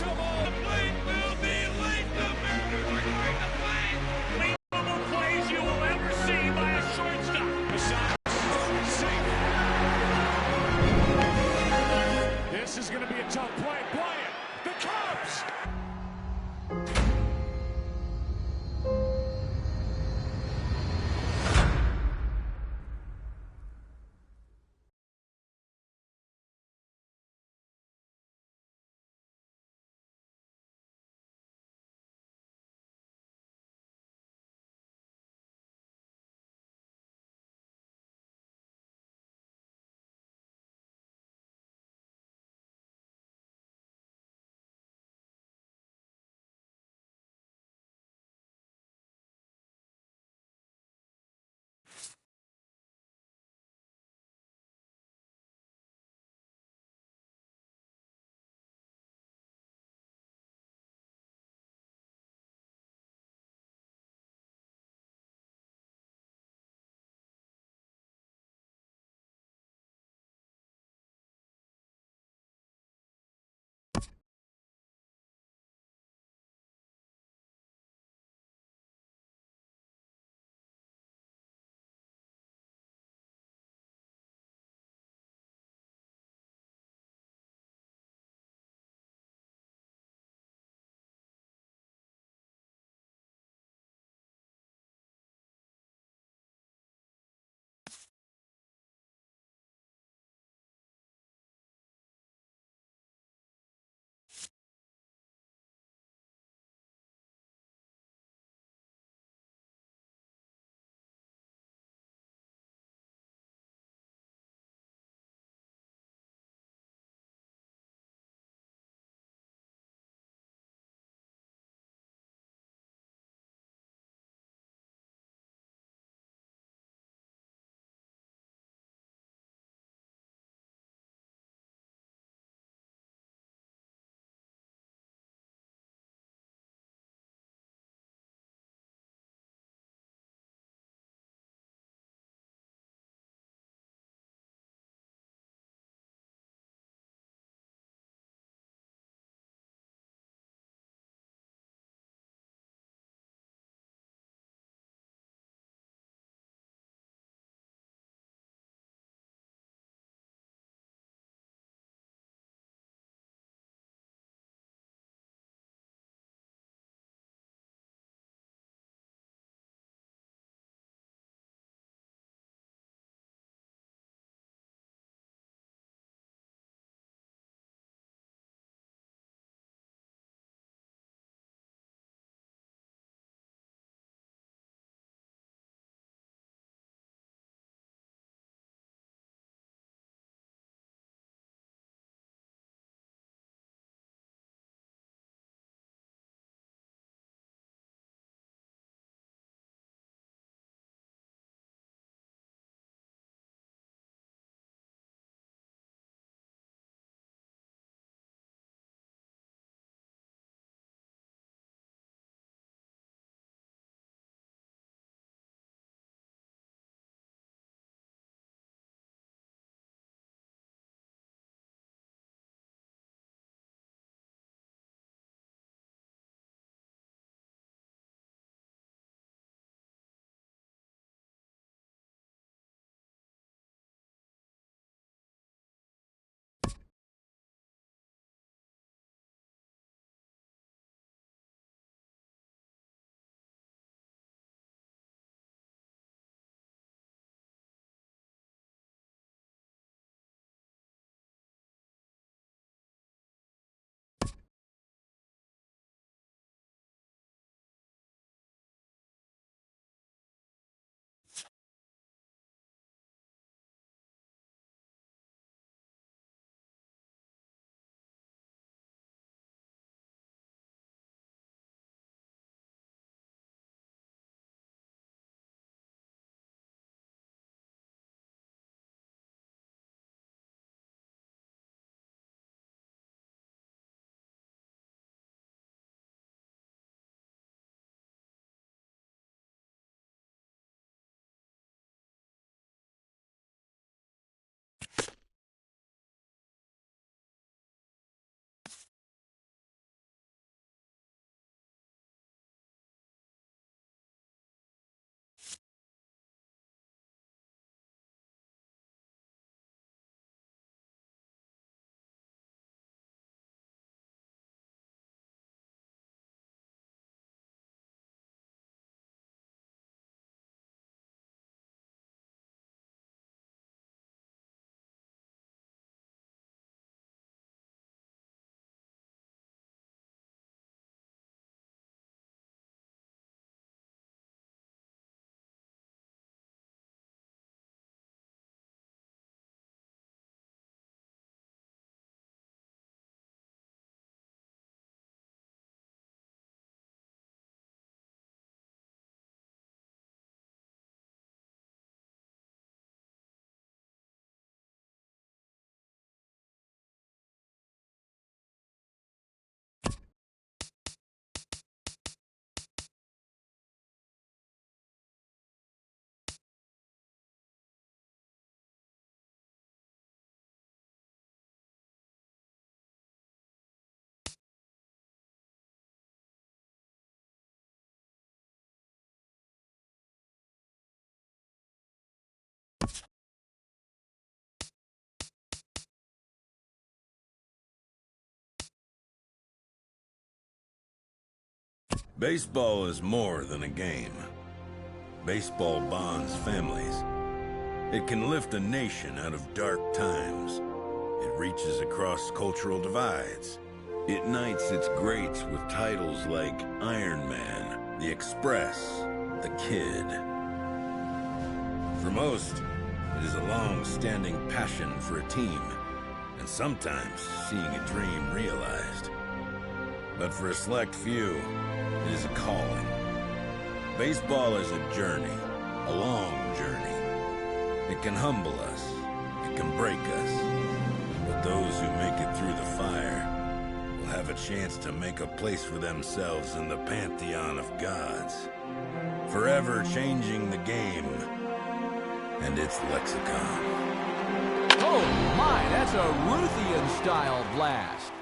This is going to be a tough play. Bryant, the Cubs! Baseball is more than a game. Baseball bonds families. It can lift a nation out of dark times. It reaches across cultural divides. It knights its greats with titles like Iron Man, The Express, The Kid. For most, it is a long-standing passion for a team, and sometimes seeing a dream realized. But for a select few, it is a calling. Baseball is a journey, a long journey. It can humble us, it can break us, but those who make it through the fire will have a chance to make a place for themselves in the pantheon of gods, forever changing the game and its lexicon. Oh my, that's a Ruthian-style blast.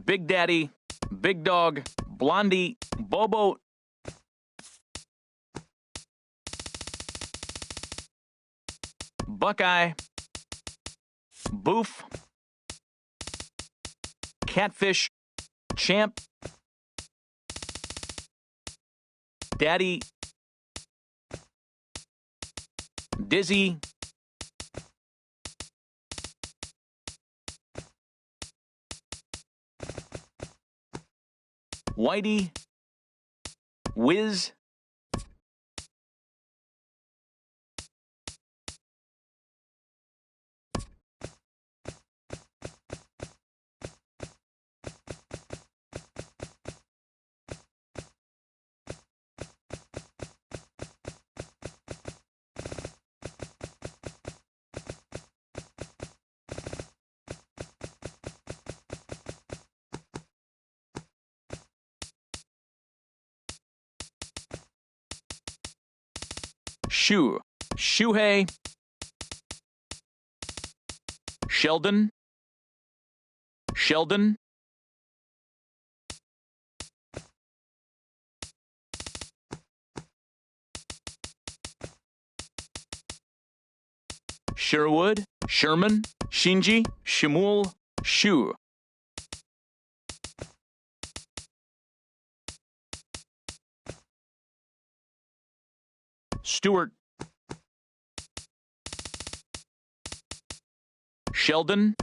Big Daddy, Big Dog, Blondie, Bobo, Buckeye, Boof, Catfish, Champ, Daddy, Dizzy, Whitey, Whiz, Shuhei, Sheldon, Sherwood, Sherman, Shinji, Shmuel, Shu. Stewart, Sheldon,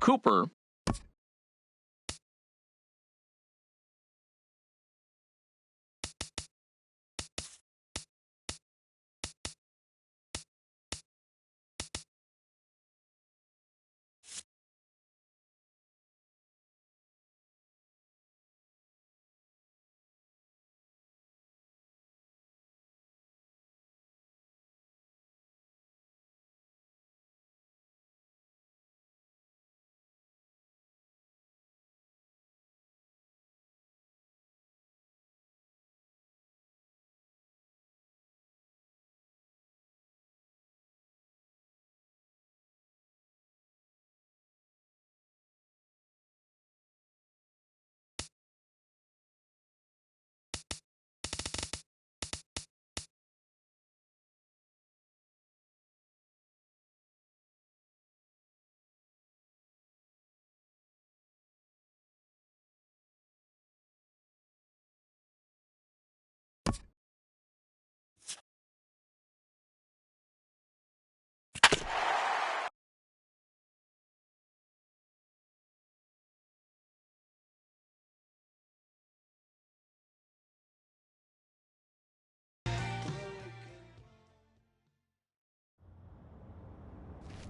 Cooper,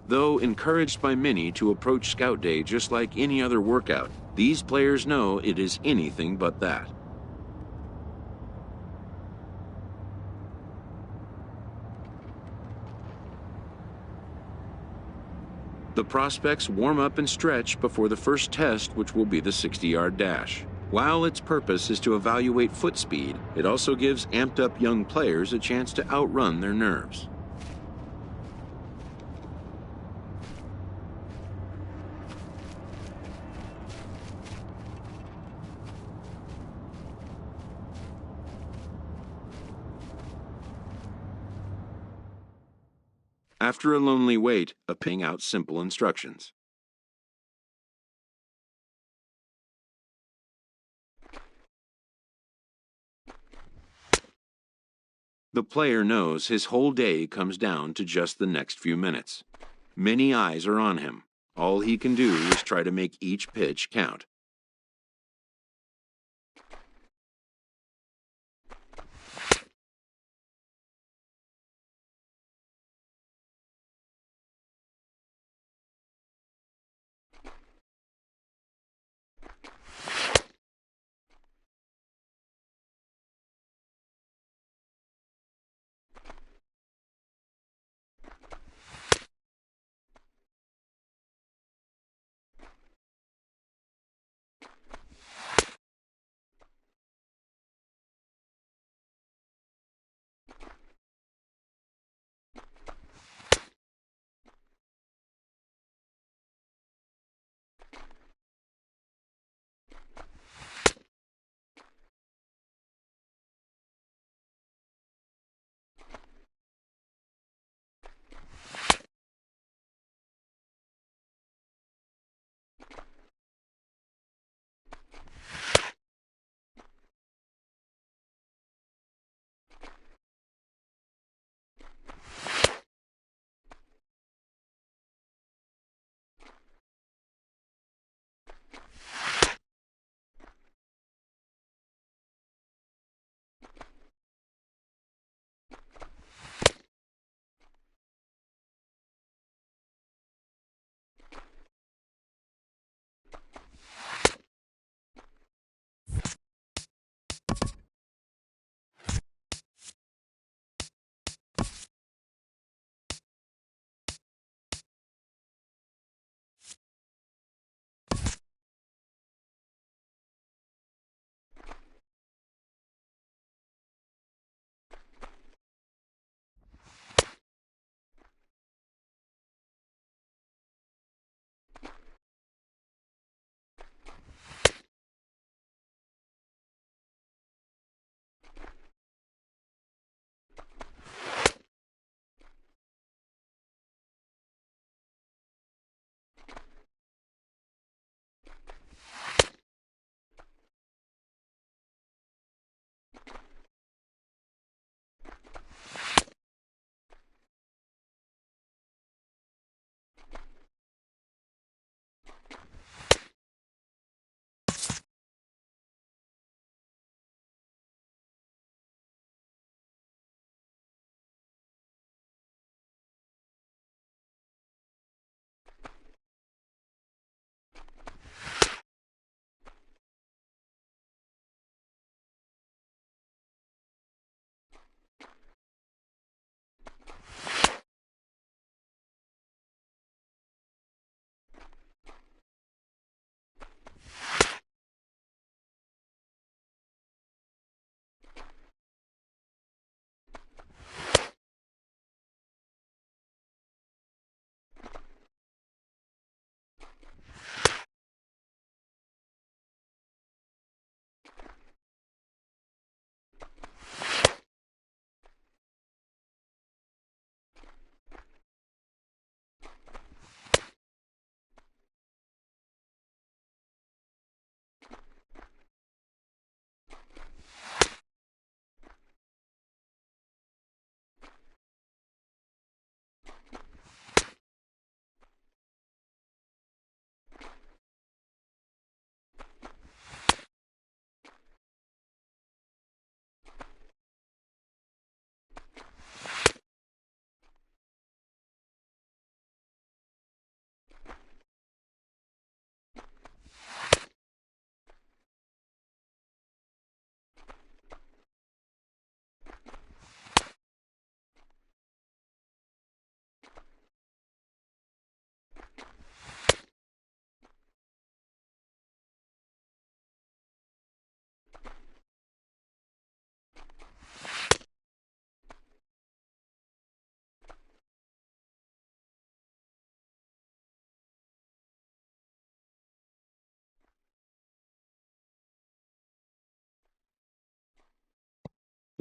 Though encouraged by many to approach Scout Day just like any other workout, these players know it is anything but that. The prospects warm up and stretch before the first test, which will be the 60-yard dash. While its purpose is to evaluate foot speed, it also gives amped-up young players a chance to outrun their nerves. After a lonely wait, ping out simple instructions. The player knows his whole day comes down to just the next few minutes. Many eyes are on him. All he can do is try to make each pitch count.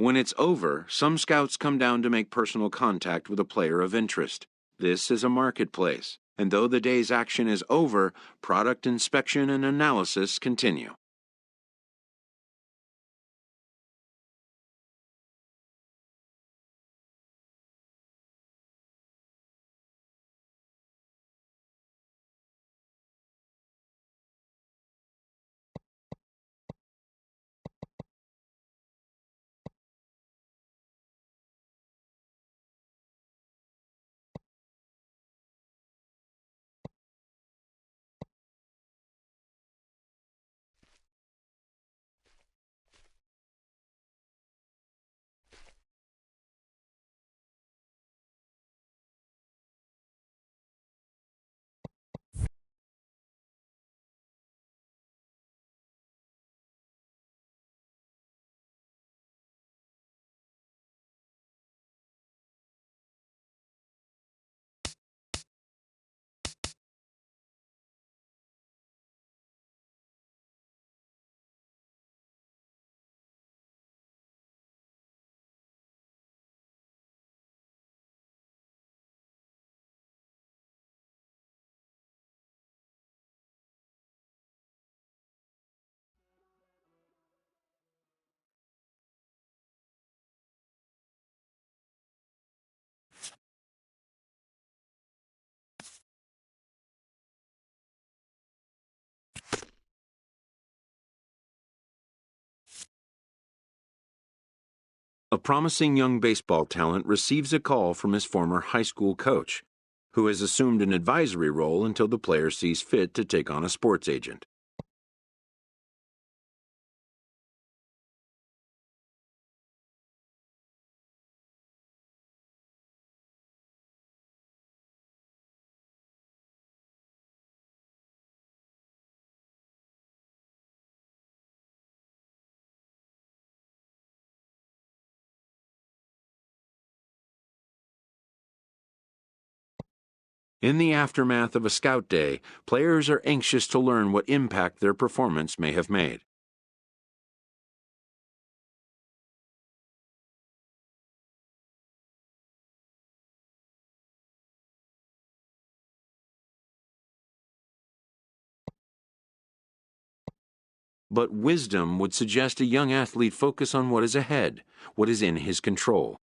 When it's over, some scouts come down to make personal contact with a player of interest. This is a marketplace, and though the day's action is over, product inspection and analysis continue. A promising young baseball talent receives a call from his former high school coach, who has assumed an advisory role until the player sees fit to take on a sports agent. In the aftermath of a scout day, players are anxious to learn what impact their performance may have made. But wisdom would suggest a young athlete focus on what is ahead, what is in his control.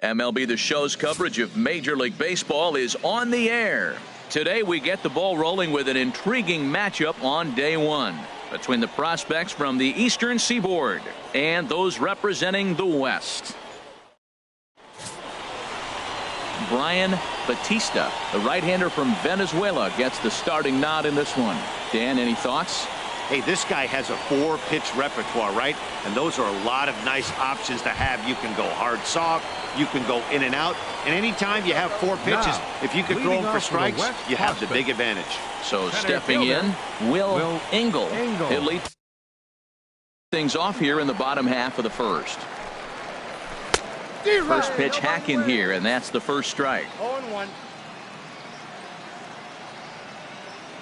MLB The Show's coverage of Major League Baseball is on the air. Today we get the ball rolling with an intriguing matchup on day one between the prospects from the Eastern Seaboard and those representing the West. Brian Batista, the right-hander from Venezuela, gets the starting nod in this one. Dan, any thoughts? Hey, this guy has a 4-pitch repertoire, right? And those are a lot of nice options to have. You can go hard soft, you can go in and out, and anytime you have 4 pitches, now, if you can throw them for strikes, you have the big advantage. So stepping in, Will Engel. He'll lead things off here in the bottom half of the first. First pitch hack in here, and that's the first strike. 0-1.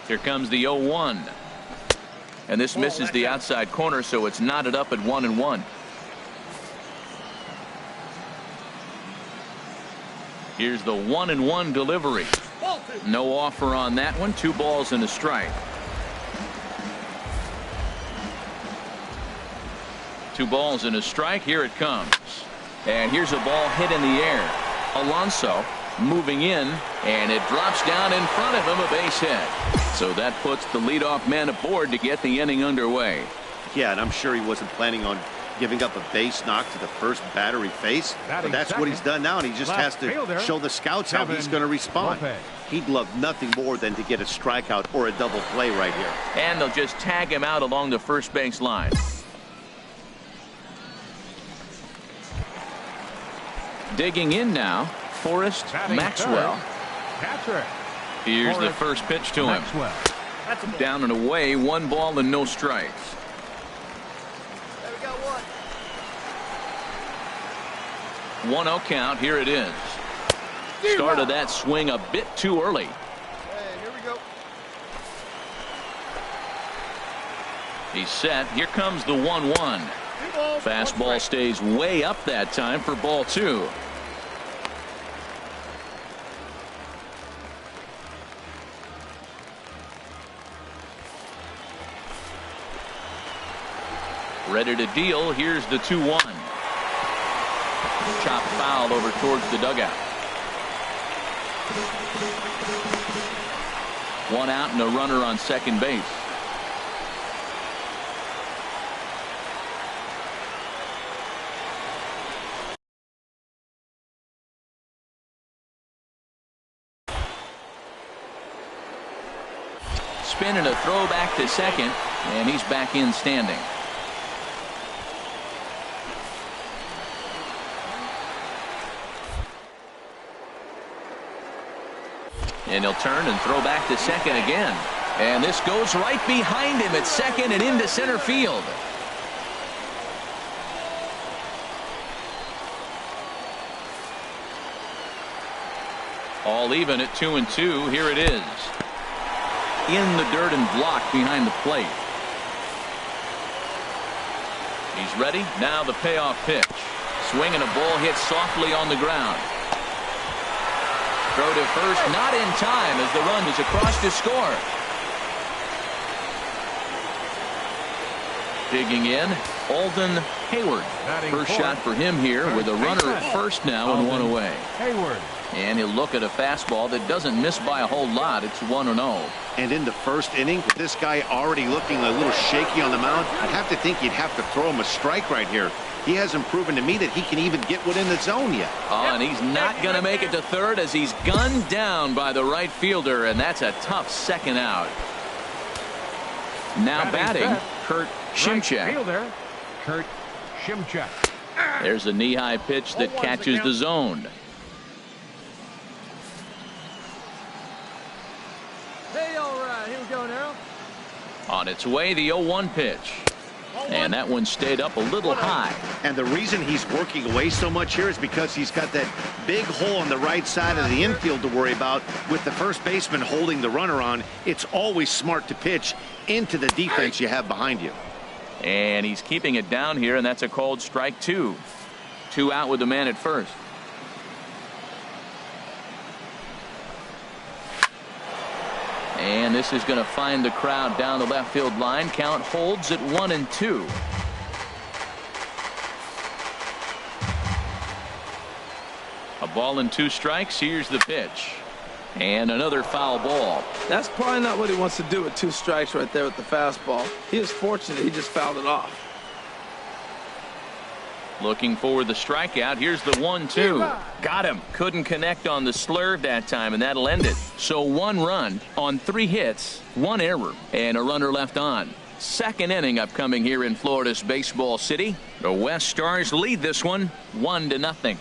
Here comes the 0-1. And this misses the outside corner, so it's knotted up at 1-1. Here's the 1-1 delivery. No offer on that one. 2 balls and a strike. 2 balls and a strike. Here it comes. And here's a ball hit in the air. Alonso moving in, and it drops down in front of him, a base hit. So that puts the leadoff man aboard to get the inning underway. Yeah, and I'm sure he wasn't planning on giving up a base knock to the first batter he faced. But that's what he's done now, and he just has to show the scouts how he's going to respond. He'd love nothing more than to get a strikeout or a double play right here. And they'll just tag him out along the first base line. Digging in now, Forrest Maxwell. Here's the first pitch to him. Down and away, 1 ball and no strikes. 1-0 count. Here it is. Started that swing a bit too early. Here we go. He's set. Here comes the 1-1. Fastball stays way up that time for ball 2. Ready to deal. Here's the 2-1. Chop foul over towards the dugout. 1 out and a runner on second base. Spin and a throw back to second, and he's back in standing. And he'll turn and throw back to second again. And this goes right behind him at second and into center field. All even at 2-2. Here it is. In the dirt and blocked behind the plate. He's ready. Now the payoff pitch. Swing and a ball hit softly on the ground. Throw to first, not in time as the run is across to score. Digging in, Alden Hayward. First shot for him here with a runner at first now and 1 away. And he'll look at a fastball that doesn't miss by a whole lot. It's 1-0. And in the first inning, with this guy already looking a little shaky on the mound, I'd have to think you'd have to throw him a strike right here. He hasn't proven to me that he can even get within the zone yet. Oh, and he's not going to make it to third as he's gunned down by the right fielder, and that's a tough second out. Now batting, Kurt Shimchak. Kurt Shimchak. There's a knee-high pitch that catches the zone. Hey, all right, here we go now. On its way, the 0-1 pitch. And that one stayed up a little high. And the reason he's working away so much here is because he's got that big hole on the right side of the infield to worry about. With the first baseman holding the runner on, it's always smart to pitch into the defense you have behind you. And he's keeping it down here, and that's a called strike 2. 2 out with the man at first. And this is going to find the crowd down the left field line. Count holds at 1-2. A ball and 2 strikes. Here's the pitch. And another foul ball. That's probably not what he wants to do with 2 strikes right there with the fastball. He is fortunate he just fouled it off. Looking for the strikeout. Here's the 1-2. Got him. Couldn't connect on the slurve that time, and that'll end it. So 1 run on 3 hits, 1 error, and a runner left on. Second inning upcoming here in Florida's Baseball City. The West Stars lead this one 1-0.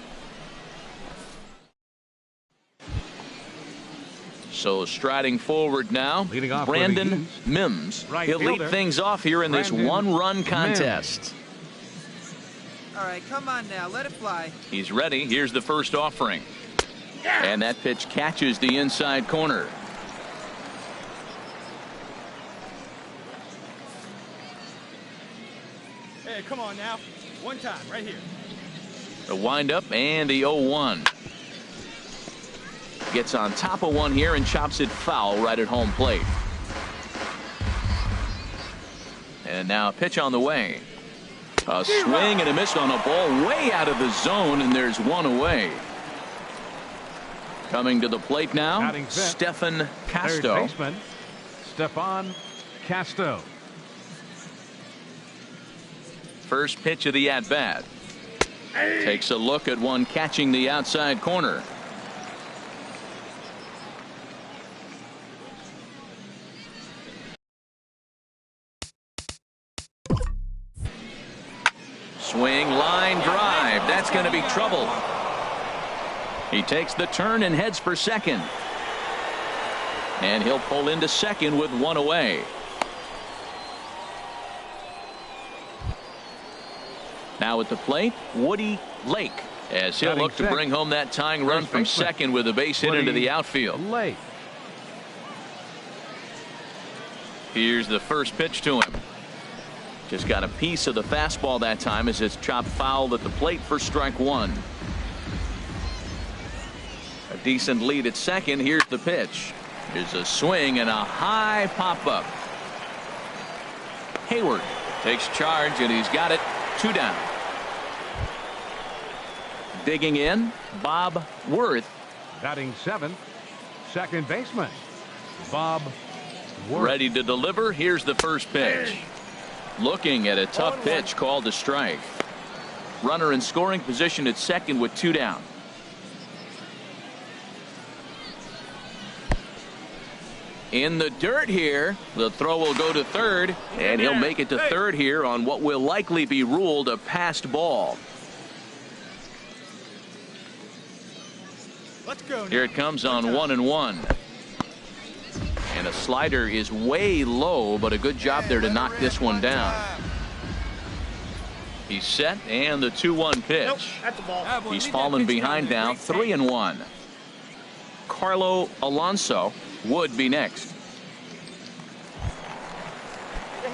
So striding forward now, Brandon Mims. He'll lead things off here in this 1-run contest. All right, come on now, let it fly. He's ready. Here's the first offering. And that pitch catches the inside corner. Hey, come on now. One time, right here. The windup and the 0-1. Gets on top of one here and chops it foul right at home plate. And now a pitch on the way. A swing and a miss on a ball way out of the zone, and there's 1 away. Coming to the plate now, Stefan Casto. Stefan Casto. First pitch of the at-bat. Takes a look at one catching the outside corner. Swing, line drive. That's going to be trouble. He takes the turn and heads for second. And he'll pull into second with 1 away. Now at the plate, Woody Lake, as he'll look to bring home that tying run from second with a base hit into the outfield. Here's the first pitch to him. Just got a piece of the fastball that time as it's chopped foul at the plate for strike 1. A decent lead at second. Here's the pitch. Here's a swing and a high pop-up. Hayward takes charge, and he's got it. 2 down. Digging in, Bob Worth. Batting 7th, second baseman, Bob Worth. Ready to deliver. Here's the first pitch. Looking at a tough pitch called a strike. Runner in scoring position at second with 2 down. In the dirt here. The throw will go to third, and he'll make it to third here on what will likely be ruled a passed ball. Let's go now. Here it comes on 1-1. And a slider is way low, but a good job there to knock this one down. He's set, and the 2-1 pitch. Nope, that's the ball. He's fallen behind now, 3-1. Carlo Alonso would be next.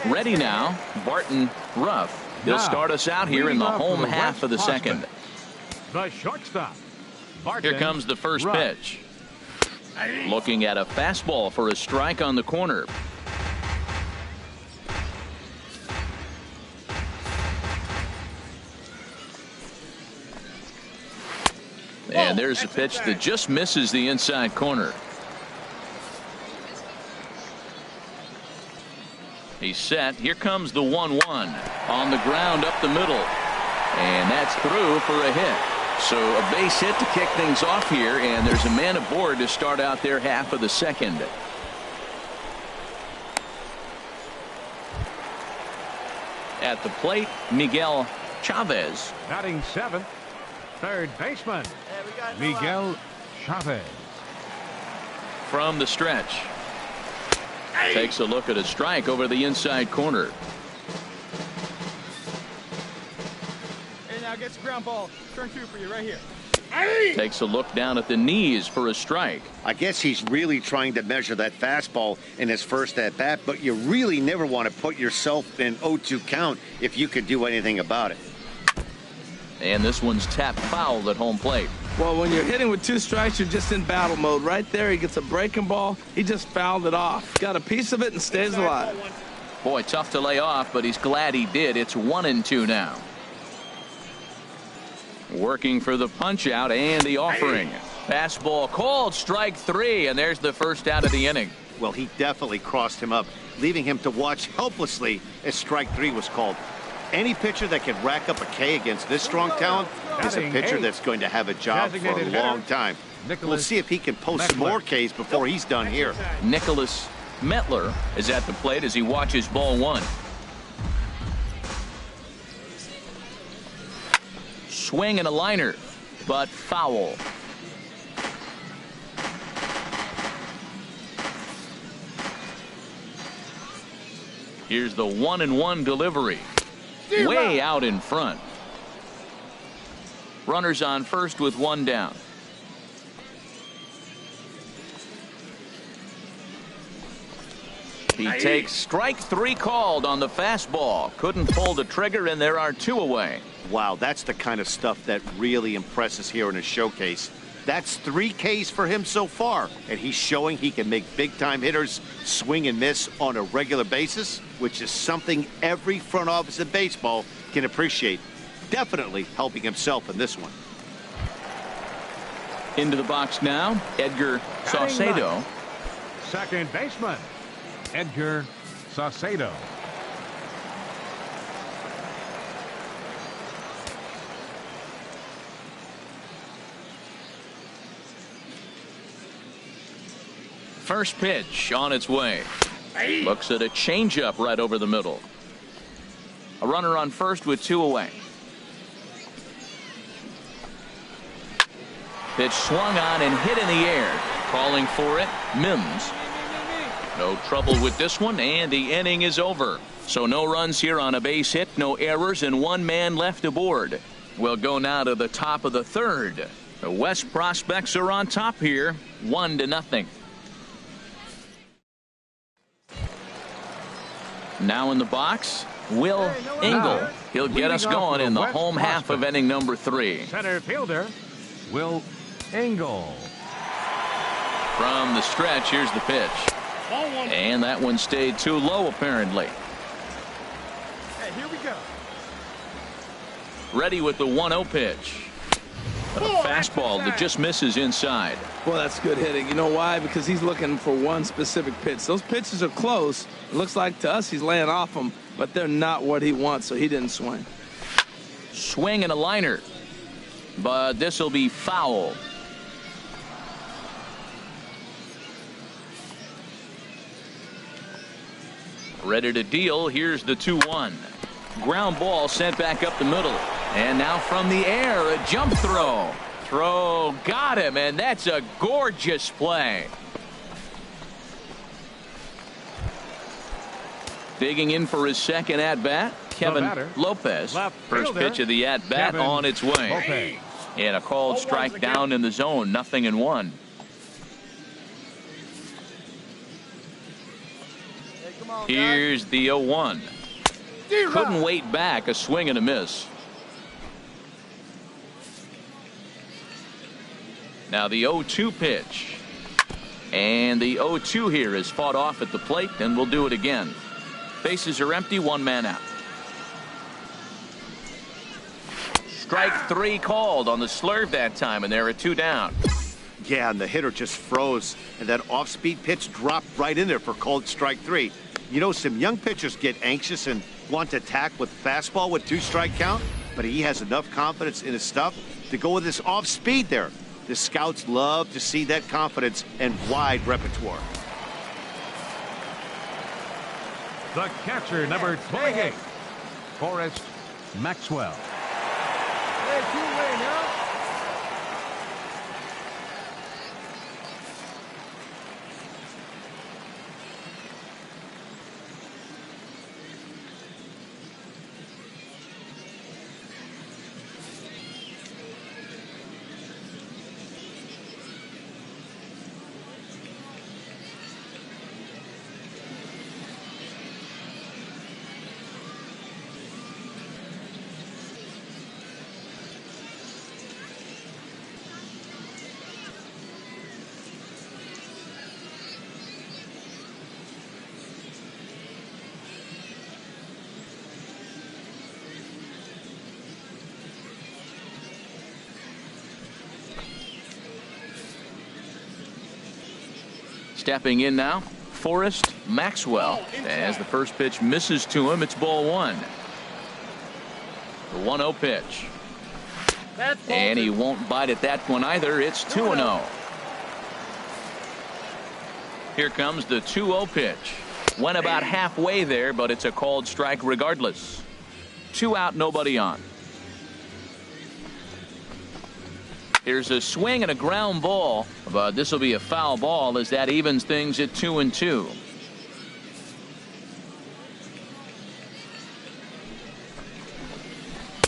Ready now, Barton Ruff. He'll start us out here in the home half of the second. The shortstop. Here comes the first pitch. Looking at a fastball for a strike on the corner. And there's a pitch that just misses the inside corner. He's set. Here comes the 1-1 on the ground up the middle. And that's through for a hit. So a base hit to kick things off here, and there's a man aboard to start out their half of the second. At the plate, Miguel Chavez. Batting 7th, third baseman, Miguel Chavez. From the stretch. Takes a look at a strike over the inside corner. Hey, now gets the ground ball. Turn 2 for you right here. Takes a look down at the knees for a strike. I guess he's really trying to measure that fastball in his first at-bat, but you really never want to put yourself in 0-2 count if you could do anything about it. And this one's tapped foul at home plate. Well, when you're hitting with 2 strikes, you're just in battle mode. Right there, he gets a breaking ball. He just fouled it off. Got a piece of it and stays alive. Boy, tough to lay off, but he's glad he did. It's 1-2 now. Working for the punch out and the offering. Fastball called, strike 3, and there's the first out of the inning. Well, he definitely crossed him up, leaving him to watch helplessly as strike 3 was called. Any pitcher that can rack up a K against this strong talent is a pitcher that's going to have a job for a long time. We'll see if he can post some more Ks before he's done here. Nicholas Metler is at the plate as he watches ball 1. Swing and a liner, but foul. Here's the 1-1 delivery. Way out in front. Runners on first with 1 down. He takes strike 3 called on the fastball. Couldn't pull the trigger, and there are 2 away. Wow, that's the kind of stuff that really impresses here in a showcase. That's 3 Ks for him so far, and he's showing he can make big-time hitters swing and miss on a regular basis, which is something every front office in baseball can appreciate. Definitely helping himself in this one. Into the box now, Edgar Saucedo. Second baseman, Edgar Saucedo. First pitch on its way. Looks at a changeup right over the middle. A runner on first with 2 away. Pitch swung on and hit in the air. Calling for it, Mims. No trouble with this one, and the inning is over. So no runs here on a base hit, no errors, and 1 man left aboard. We'll go now to the top of the 3rd. The West prospects are on top here, 1-0. Now in the box, Will Engel. He'll get us going in the home half of inning number 3. Center fielder, Will Engel. From the stretch, here's the pitch. And that one stayed too low, apparently. Hey, here we go. Ready with the 1-0 pitch. A fastball that just misses inside. Well, that's good hitting. You know why? Because he's looking for one specific pitch. Those pitches are close. It looks like to us he's laying off them, but they're not what he wants, so he didn't swing. Swing and a liner. But this will be foul. Ready to deal. Here's the 2-1. Ground ball sent back up the middle. And now from the air, a jump throw. Throw got him, and that's a gorgeous play. Digging in for his second at-bat, Kevin Lopez. First pitch of the at-bat on its way. And a called strike down in the zone, 0-1. Here's the 0-1. Couldn't wait back, a swing and a miss. Now the 0-2 pitch. And the 0-2 here is fought off at the plate, and we'll do it again. Bases are empty, 1 man out. Strike 3 called on the slurve that time, and there are 2 down. Yeah, and the hitter just froze, and that off-speed pitch dropped right in there for called strike 3. You know, some young pitchers get anxious and want to attack with fastball with 2-strike count, but he has enough confidence in his stuff to go with this off-speed there. The scouts love to see that confidence and wide repertoire. The catcher, number 28, Forrest Maxwell. Hey, too late now. Stepping in now, Forrest Maxwell. As the first pitch misses to him, it's ball one. The 1-0 pitch. And he won't bite at that one either. It's 2-0. Here comes the 2-0 pitch. Went about halfway there, but it's a called strike regardless. 2 out, nobody on. Here's a swing and a ground ball, but this will be a foul ball as that evens things at 2-2.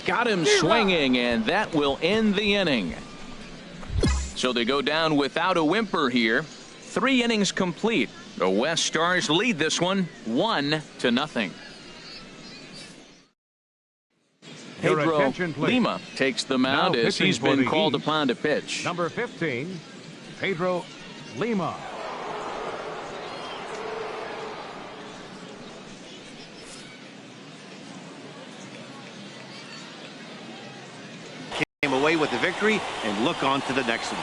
Got him swinging, and that will end the inning. So they go down without a whimper here. 3 innings complete. The West Stars lead this one 1-0. Pedro Lima takes the mound as he's been called upon to pitch. Number 15, Pedro Lima. Came away with the victory and look on to the next one.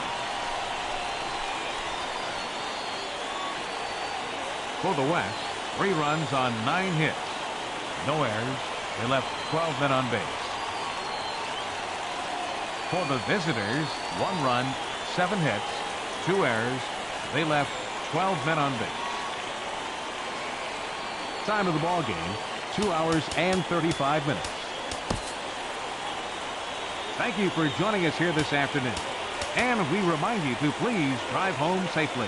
For the West, 3 runs on 9 hits. No errors. They left 12 men on base. For the visitors, 1 run, 7 hits, 2 errors. They left 12 men on base. Time of the ball game, 2 hours and 35 minutes. Thank you for joining us here this afternoon. And we remind you to please drive home safely.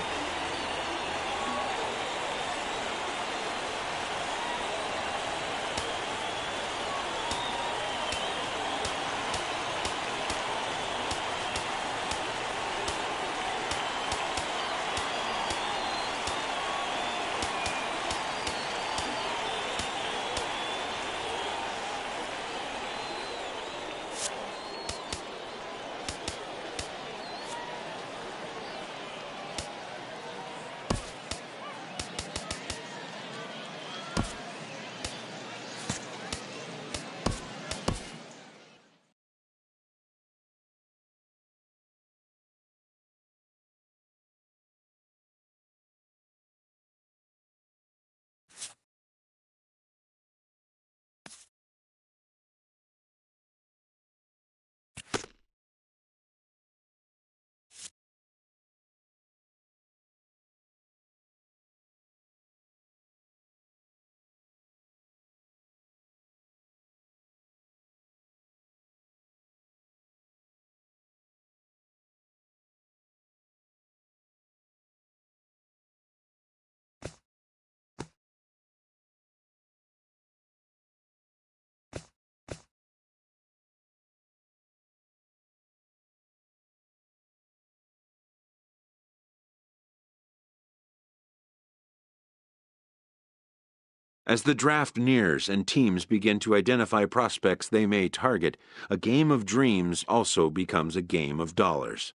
As the draft nears and teams begin to identify prospects they may target, a game of dreams also becomes a game of dollars.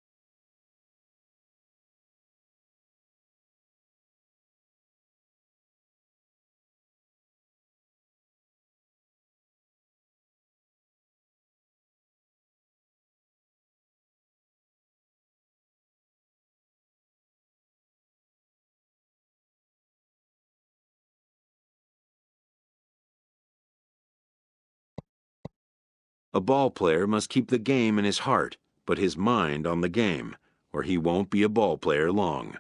A ball player must keep the game in his heart, but his mind on the game, or he won't be a ball player long.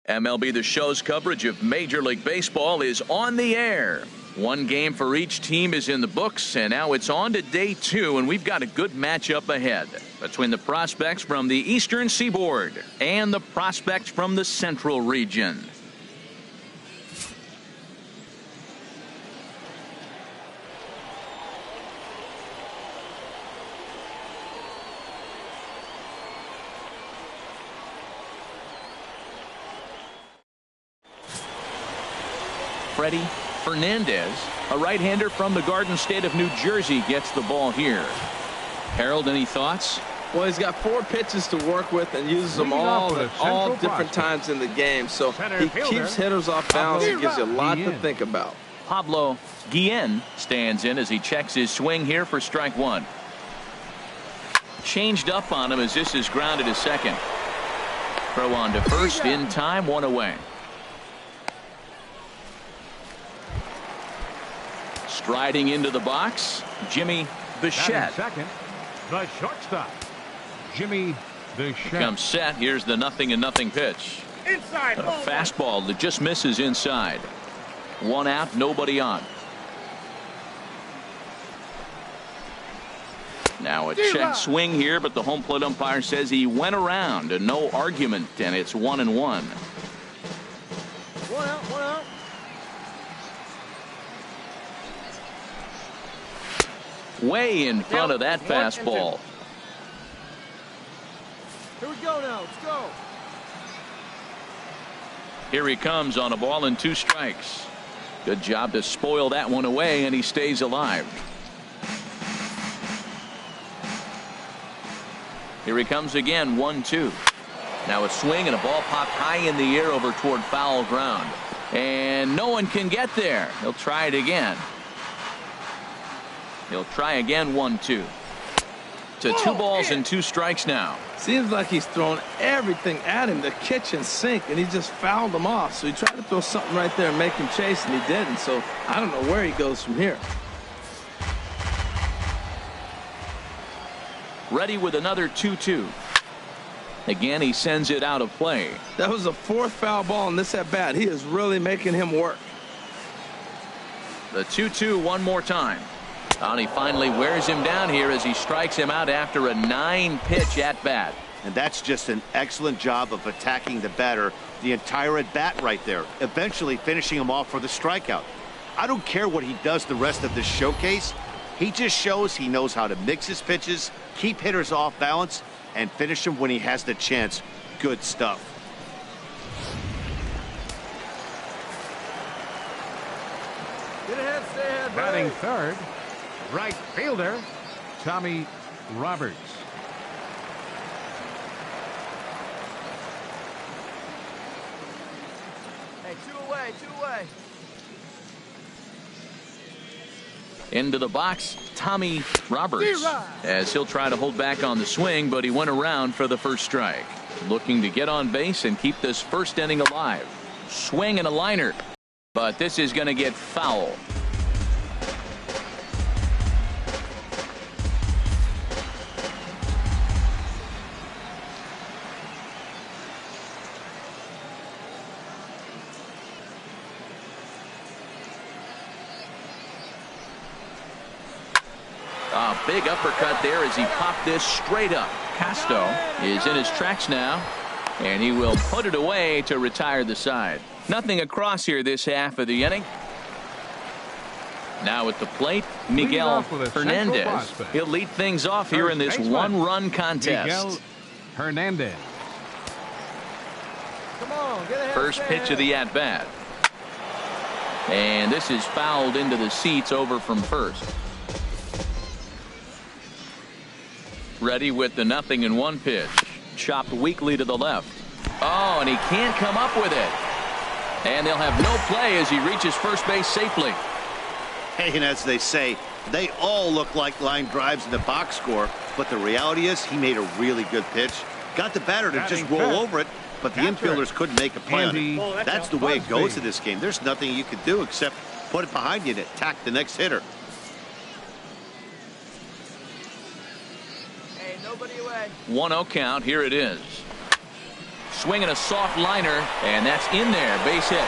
MLB The Show's coverage of Major League Baseball is on the air. One game for each team is in the books, and now it's on to day 2, and we've got a good matchup ahead between the prospects from the Eastern Seaboard and the prospects from the Central region. Freddie Fernandez, a right-hander from the Garden State of New Jersey, gets the ball here. Harold, any thoughts? Well, he's got 4 pitches to work with and uses them all at all different times in the game. So he keeps hitters off balance and gives you a lot to think about. Pablo Guillen stands in as he checks his swing here for strike 1. Changed up on him as this is grounded to second. Throw on to first in time, 1 away. Striding into the box, Jimmy Bichette. Second, the shortstop, Jimmy Bichette. Comes set. Here's the 0-0 pitch. Inside. A fastball that just misses inside. 1 out, nobody on. Now a check swing here, but the home plate umpire says he went around and no argument, and it's 1-1. 1 out, 1 out. Way in front of that fastball. Here we go now. Let's go. Here he comes on a ball and 2 strikes. Good job to spoil that one away, and he stays alive. Here he comes again, 1-2. Now a swing and a ball popped high in the air over toward foul ground. And no one can get there. He'll try it again. He'll try again, 1-2. To 2 balls and 2 strikes now. Seems like he's thrown everything at him, the kitchen sink, and he just fouled them off. So he tried to throw something right there and make him chase, and he didn't. So I don't know where he goes from here. Ready with another 2-2. Again, he sends it out of play. That was the 4th foul ball in this at bat. He is really making him work. The 2-2 one more time. And he finally wears him down here as he strikes him out after a 9-pitch at bat. And that's just an excellent job of attacking the batter the entire at bat right there, eventually finishing him off for the strikeout. I don't care what he does the rest of this showcase. He just shows he knows how to mix his pitches, keep hitters off balance, and finish them when he has the chance. Good stuff. Get ahead, stay ahead. Batting third, right fielder, Tommy Roberts. Hey, 2 away, 2 away. Into the box, Tommy Roberts, as he'll try to hold back on the swing, but he went around for the first strike. Looking to get on base and keep this first inning alive. Swing and a liner, but this is going to get foul. A big uppercut there as he popped this straight up. Casto is in his tracks now, and he will put it away to retire the side. Nothing across here this half of the inning. Now at the plate, Miguel Hernandez. He'll lead things off here in this 1-run contest. Miguel Hernandez. Come on, get ahead. First pitch of the at-bat. And this is fouled into the seats over from first. Ready with the 0-1 pitch. Chopped weakly to the left. Oh, and he can't come up with it. And they'll have no play as he reaches first base safely. Hey, and as they say, they all look like line drives in the box score, but the reality is he made a really good pitch. Got the batter to just roll over it, but the infielders couldn't make a play on it. That's the way it goes in this game. There's nothing you can do except put it behind you and attack the next hitter. 1-0 count. Here it is. swinging a soft liner, and that's in there. Base hit.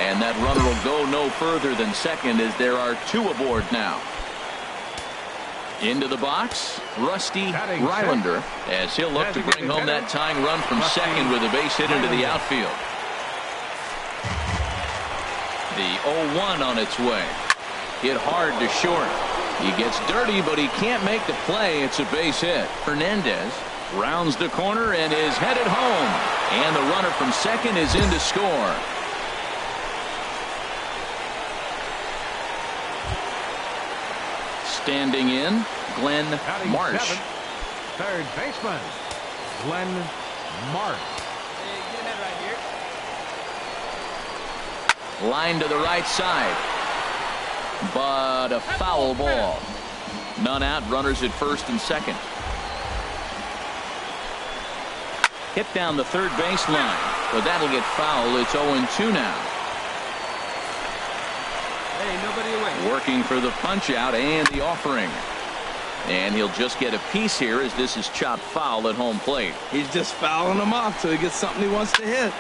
And that runner will go no further than second as there are 2 aboard now. Into the box, Rusty Rylander, as he'll look to bring home that tying run from second with a base hit into the outfield. The 0-1 on its way. Hit hard to short. He gets dirty, but he can't make the play. It's a base hit. Hernandez rounds the corner and is headed home. And the runner from second is in to score. Standing in, Glenn Marsh. Third baseman, Glenn Marsh. Hey, get ahead right here. Line to the right side. But a foul ball. None out, runners at first and second. Hit down the third baseline, but that'll get foul. It's 0-2 now. Hey, nobody away. Working for the punch out and the offering. And he'll just get a piece here as this is chopped foul at home plate. He's just fouling him off till he gets something he wants to hit.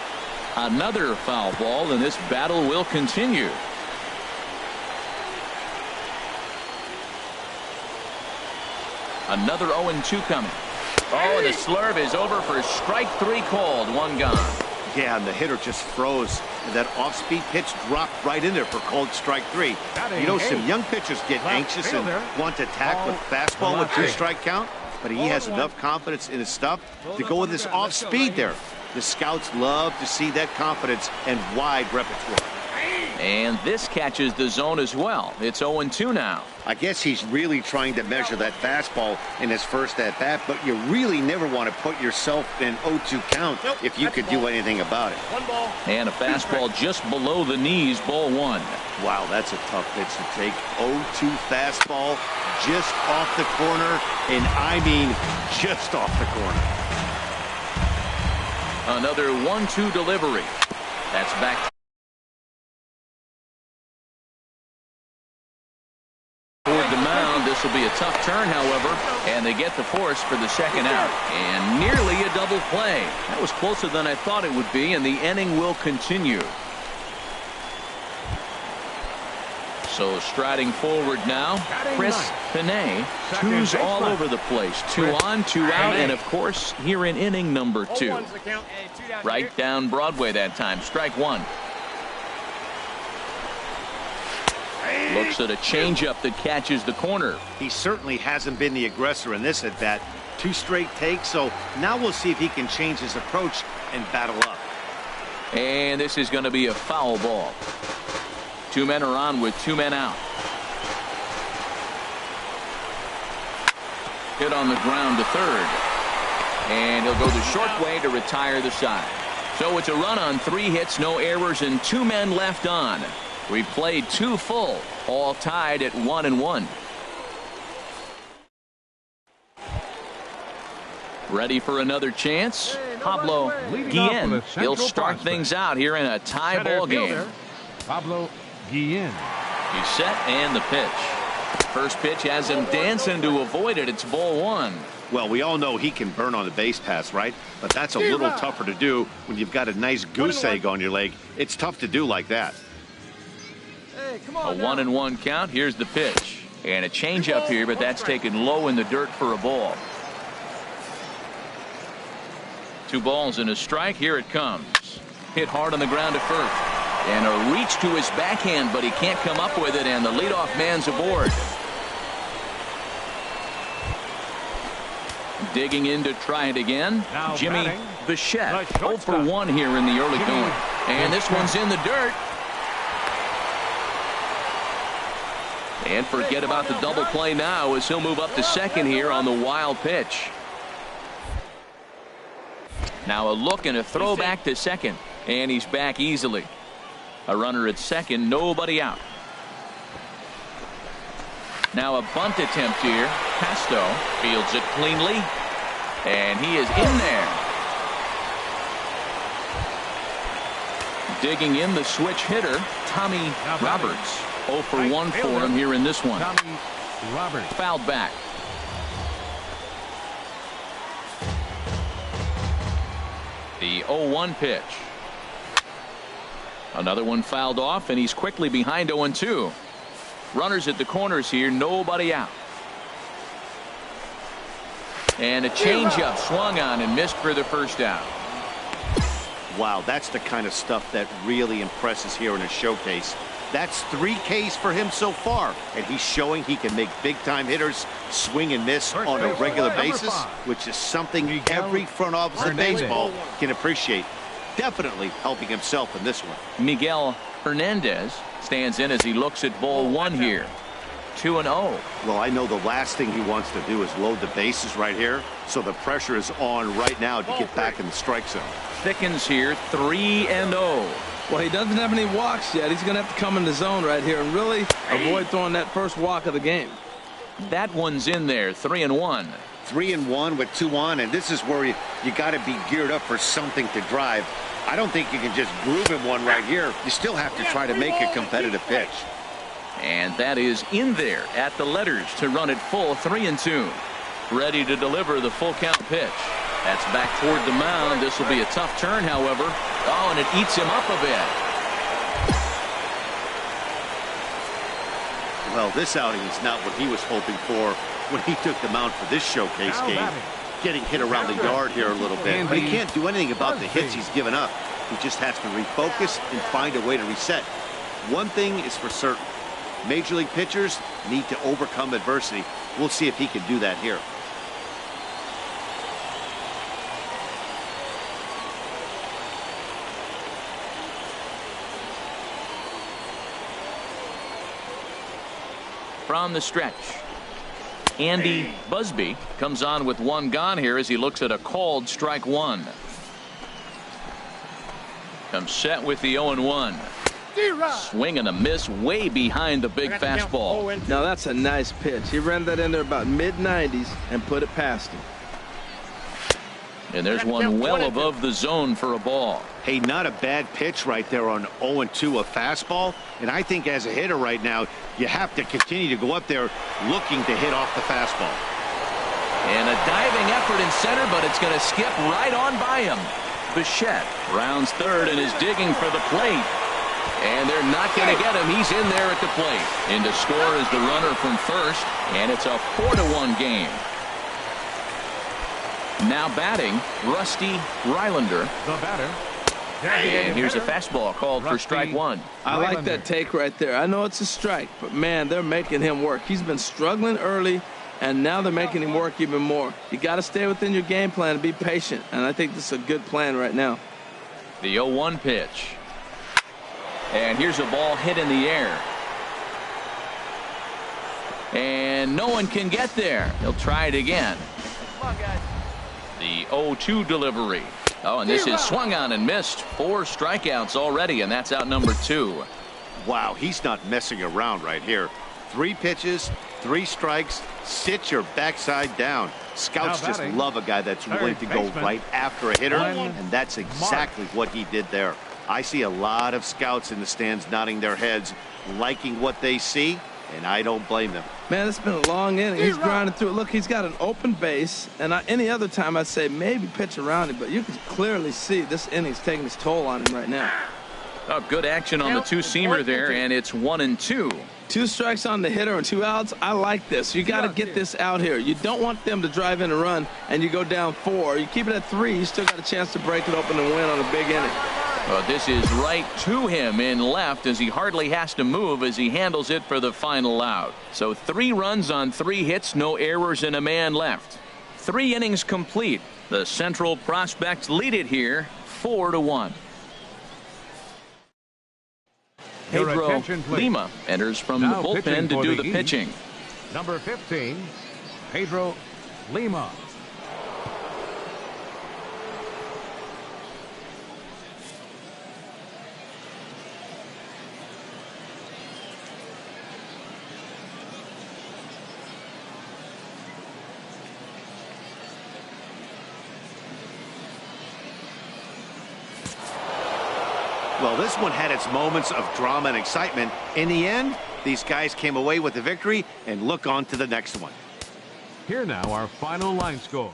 Another foul ball, and this battle will continue. Another 0-2 coming. Oh, the slurve is over for strike 3 called. 1 gone. Yeah, and the hitter just froze. And that off-speed pitch dropped right in there for called strike 3. You know, some young pitchers get anxious and want to attack with fastball with 2-strike count, but he has enough confidence in his stuff to go with this off-speed there. The scouts love to see that confidence and wide repertoire. And this catches the zone as well. It's 0-2 now. I guess he's really trying to measure that fastball in his first at-bat, but you really never want to put yourself in 0-2 count if you could do anything about it. And a fastball just below the knees, ball 1. Wow, that's a tough pitch to take. 0-2 fastball just off the corner, and I mean just off the corner. Another 1-2 delivery. That's back toward the mound. This will be a tough turn, however, and they get the force for the second out. And nearly a double play. That was closer than I thought it would be, and the inning will continue. So striding forward now, Chris Pinay. 2's all over the place. 2 on, 2 out, and of course here in inning number 2. Right down Broadway that time. Strike 1. Looks at a changeup that catches the corner. He certainly hasn't been the aggressor in this at bat. 2 straight takes, so now we'll see if he can change his approach and battle up. And this is going to be a foul ball. 2 men are on with 2 men out. Hit on the ground to third. And he'll go the short way to retire the side. So it's a run on 3 hits, no errors, and 2 men left on. We played 2 full, all tied at 1-1. Ready for another chance? Pablo Guillen. He'll start things out here in a tie ball game. Pablo Guillen. He's set and the pitch. First pitch has him dancing to avoid it. It's ball 1. Well, we all know he can burn on the base pass, right? But that's a little tougher to do when you've got a nice goose egg on your leg. It's tough to do like that. Hey, come A on 1-1 count. Here's the pitch. And a changeup here, but that's taken low in the dirt for a ball. 2 balls and a strike. Here it comes. Hit hard on the ground to first. And a reach to his backhand, but he can't come up with it, and the leadoff man's aboard. Digging in to try it again. Now Jimmy batting, Bichette. the 0 for 1 here in the early going. And this one's in the dirt. And forget about the double play now as he'll move up to second here on the wild pitch. Now a look and a throw back to second. And he's back easily. A runner at second, nobody out. Now a bunt attempt here. Pasto fields it cleanly. And he is in there. Digging in the switch hitter, Tommy Roberts. 0 for 1 for him here in this one. Tommy Roberts. Fouled back. The 0-1 pitch. Another one fouled off, and he's quickly behind 0-2. Runners at the corners here, nobody out. And a changeup swung on and missed for the first out. Wow, that's the kind of stuff that really impresses here in a showcase. That's 3 Ks for him so far, and he's showing he can make big-time hitters swing and miss on a regular basis, which is something every front office in baseball can appreciate. Definitely helping himself in this one. Miguel Hernandez stands in as he looks at ball 1 here. 2-0. Well, I know the last thing he wants to do is load the bases right here, so the pressure is on right now to get back in the strike zone. Thickens here, 3-0. Well, he doesn't have any walks yet. He's going to have to come in the zone right here and really avoid throwing that first walk of the game. That one's in there, 3-1. 3-1 with 2 on, and this is where you got to be geared up for something to drive. I don't think you can just groove him one right here. You still have to try to make a competitive pitch. And that is in there at the letters to run it full, 3-2. Ready to deliver the full count pitch. That's back toward the mound. This will be a tough turn, however. Oh, and it eats him up a bit. Well, this outing is not what he was hoping for when he took the mound for this showcase game. Getting hit around the yard here a little bit. But he can't do anything about the hits he's given up. He just has to refocus and find a way to reset. One thing is for certain. Major league pitchers need to overcome adversity. We'll see if he can do that here. From the stretch, Andy Busby comes on with 1 gone here as he looks at a called strike 1. Comes set with the 0-1. Swing and a miss way behind the big fastball. Now that's a nice pitch. He ran that in there about mid-90s and put it past him. And there's one well above the zone for a ball. Hey, not a bad pitch right there on 0-2, a fastball. And I think as a hitter right now, you have to continue to go up there looking to hit off the fastball. And a diving effort in center, but it's going to skip right on by him. Bichette rounds third and is digging for the plate. And they're not going to get him. He's in there at the plate. In to score is the runner from first, and it's a 4-1 game. Now batting, Rusty Rylander. The batter. And here's a fastball called for strike 1. I like that take right there. I know it's a strike, but man, they're making him work. He's been struggling early, and now they're making him work even more. You got to stay within your game plan and be patient, and I think this is a good plan right now. The 0-1 pitch. And here's a ball hit in the air. And no one can get there. He'll try it again. Come on, guys. The 0-2 delivery. Oh, and this is swung on and missed. 4 strikeouts already, and that's out number 2. Wow, he's not messing around right here. 3 pitches, 3 strikes. Sit your backside down. Scouts just love a guy that's willing to go right after a hitter, and that's exactly what he did there. I see a lot of scouts in the stands nodding their heads, liking what they see, and I don't blame them. Man, it's been a long inning. He's grinding through it. Look, he's got an open base, and any other time I'd say maybe pitch around him, but you can clearly see this inning's taking its toll on him right now. Oh, good action on the 2-seamer there, and it's 1-2. 2 strikes on the hitter and 2 outs. I like this. You got to get this out here. You don't want them to drive in a run and you go down 4. You keep it at 3. You still got a chance to break it open and win on a big inning. Well, this is right to him in left as he hardly has to move as he handles it for the final out. So 3 runs on 3 hits, no errors, and a man left. 3 innings complete. The Central Prospects lead it here 4-1. Pedro Lima enters from the bullpen to do the pitching. Number 15, Pedro Lima. Well, this one had its moments of drama and excitement. In the end, these guys came away with the victory and look on to the next one. Here now, our final line score.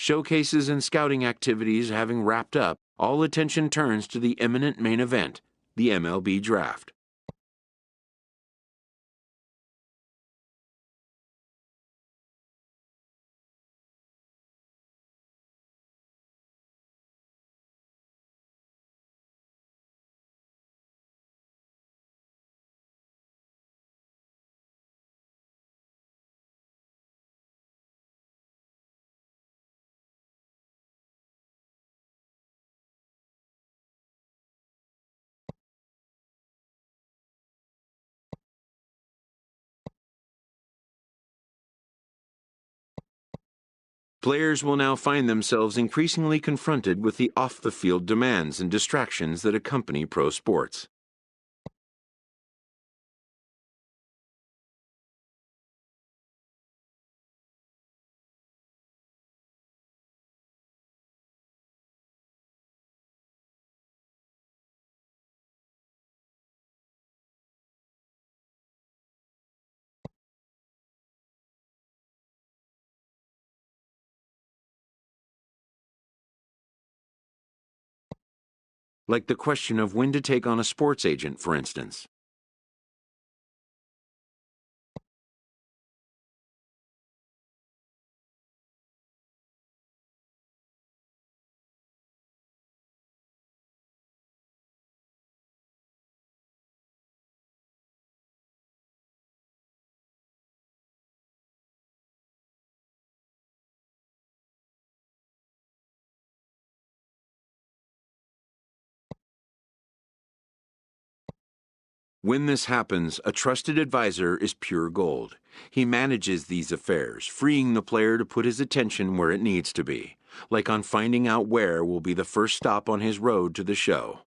Showcases and scouting activities having wrapped up, all attention turns to the imminent main event, the MLB Draft. Players will now find themselves increasingly confronted with the off-the-field demands and distractions that accompany pro sports. Like the question of when to take on a sports agent, for instance. When this happens, a trusted advisor is pure gold. He manages these affairs, freeing the player to put his attention where it needs to be, like on finding out where will be the first stop on his road to the show.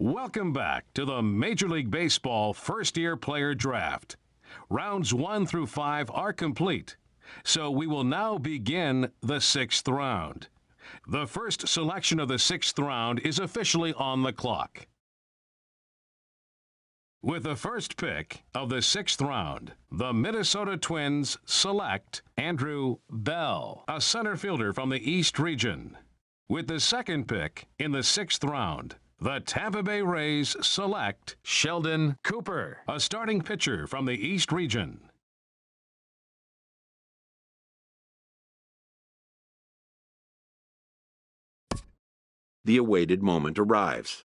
Welcome back to the Major League Baseball first-year player draft. Rounds 1 through 5 are complete, so we will now begin the 6th round. The first selection of the 6th round is officially on the clock. With the first pick of the 6th round, the Minnesota Twins select Andrew Bell, a center fielder from the East region. With the second pick in the 6th round, The Tampa Bay Rays select Sheldon Cooper, a starting pitcher from the East region. The awaited moment arrives.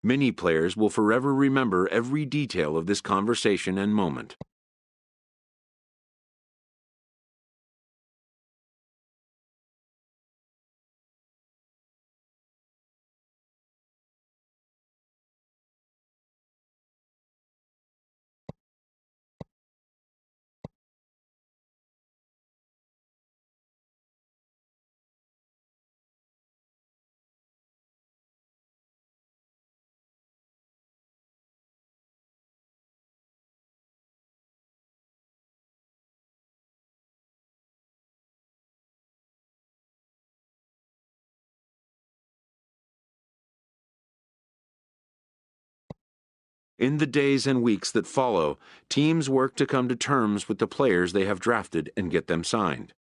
Many players will forever remember every detail of this conversation and moment. In the days and weeks that follow, teams work to come to terms with the players they have drafted and get them signed.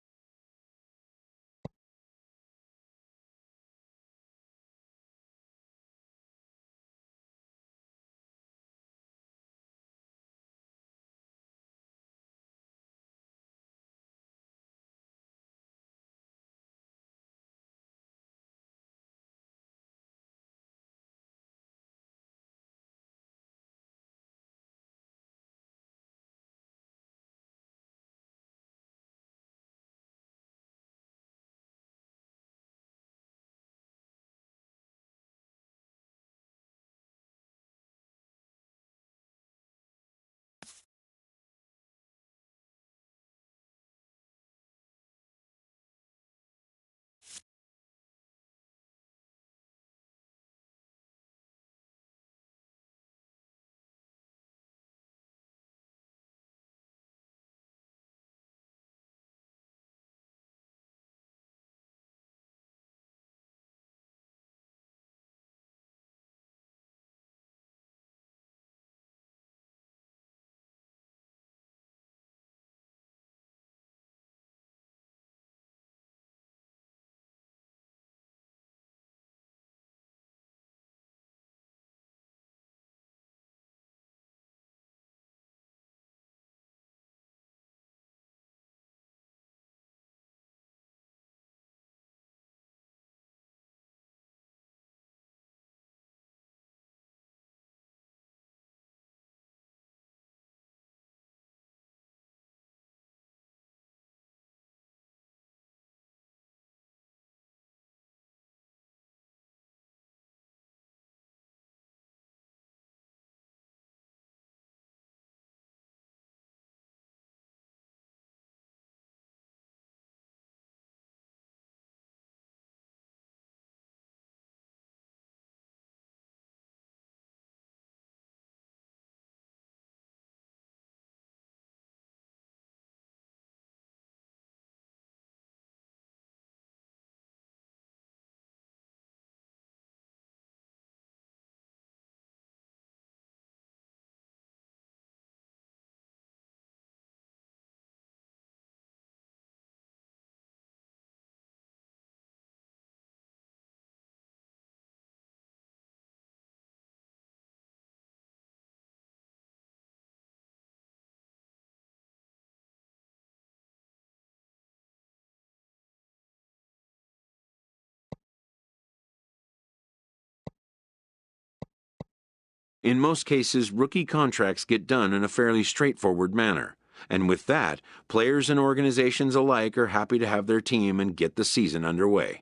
In most cases, rookie contracts get done in a fairly straightforward manner. And with that, players and organizations alike are happy to have their team and get the season underway.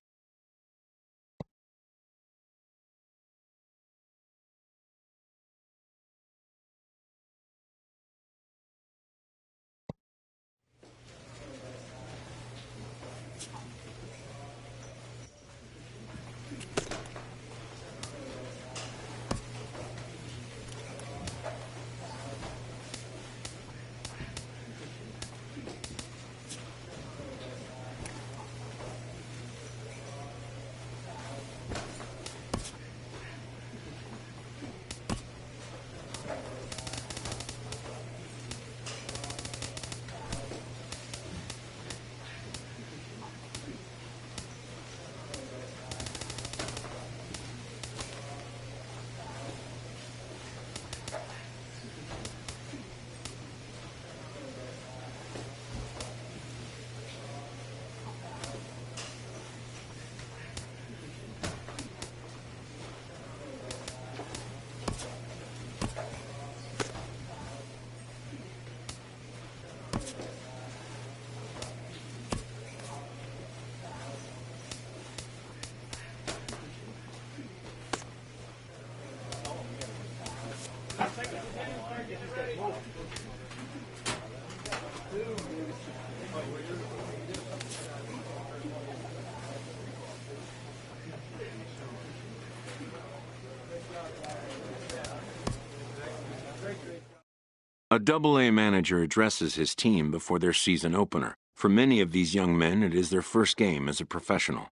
A Double-A manager addresses his team before their season opener. For many of these young men, it is their first game as a professional.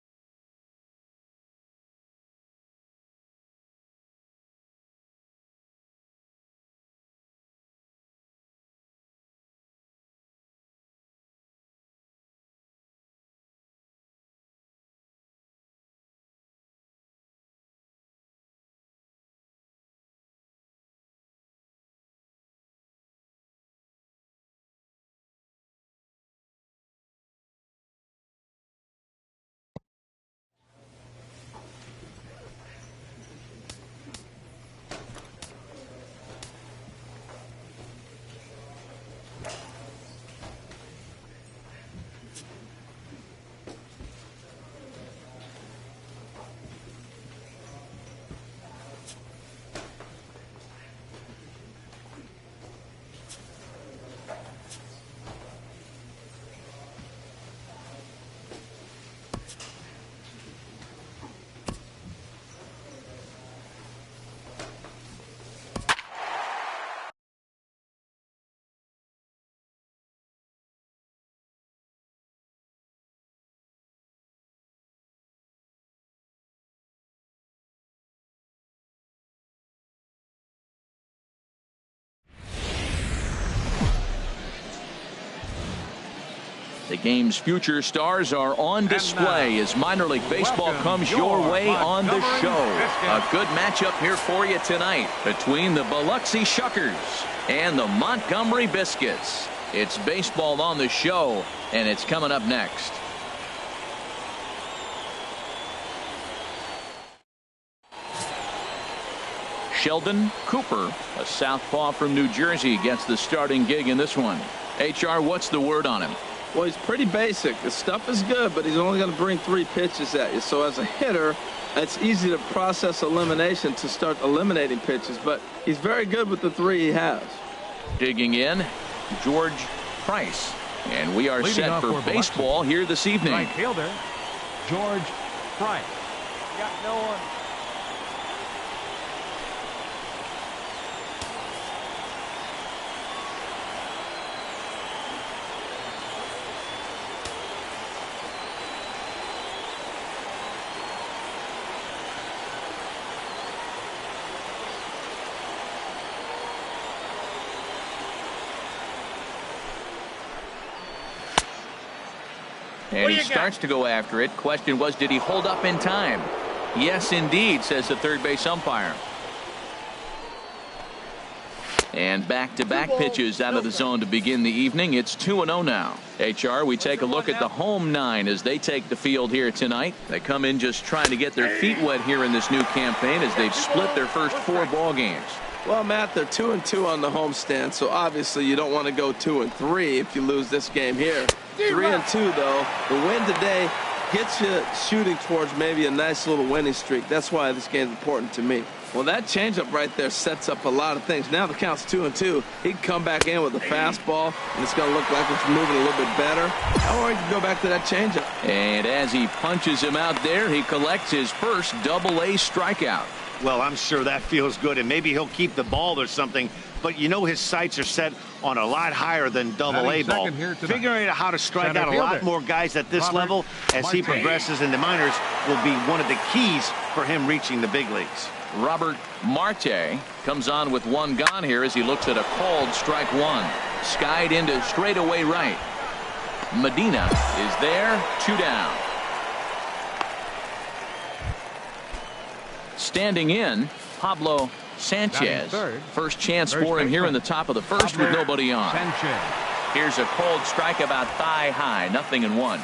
The game's future stars are on display as minor league baseball comes your way on the show. A good matchup here for you tonight between the Biloxi Shuckers and the Montgomery Biscuits. It's baseball on the show, and it's coming up next. Sheldon Cooper, a southpaw from New Jersey, gets the starting gig in this one. HR, what's the word on him? Well, he's pretty basic. The stuff is good, but he's only going to bring 3 pitches at you. So as a hitter, it's easy to process elimination to start eliminating pitches, but he's very good with the 3 he has. Digging in, George Price. And we are set for baseball here this evening. Right fielder, George Price. Got no one. And he starts to go after it. Question was, did he hold up in time? Yes, indeed, says the third base umpire. And back-to-back pitches out of the zone to begin the evening. It's 2-0 now. HR, we take a look at the home 9 as they take the field here tonight. They come in just trying to get their feet wet here in this new campaign as they've split their first 4 ball games. Well, Matt, they're 2-2 on the homestand, so obviously you don't want to go 2-3 if you lose this game here. 3-2, though. The win today gets you shooting towards maybe a nice little winning streak. That's why this game's important to me. Well, that changeup right there sets up a lot of things. Now the count's 2-2. He can come back in with a fastball, and it's going to look like it's moving a little bit better. Or he can go back to that changeup. And as he punches him out there, he collects his first double-A strikeout. Well, I'm sure that feels good, and maybe he'll keep the ball or something. But you know his sights are set on a lot higher than double-A ball. Figuring out how to strike out a lot more guys at this level as he progresses in the minors will be one of the keys for him reaching the big leagues. Robert Marte comes on with one gone here as he looks at a called strike one. Skied into straightaway right. Medina is there, 2 down. Standing in, Pablo Sanchez. First chance for him here in the top of the first with nobody on. Here's a cold strike about thigh high, 0-1.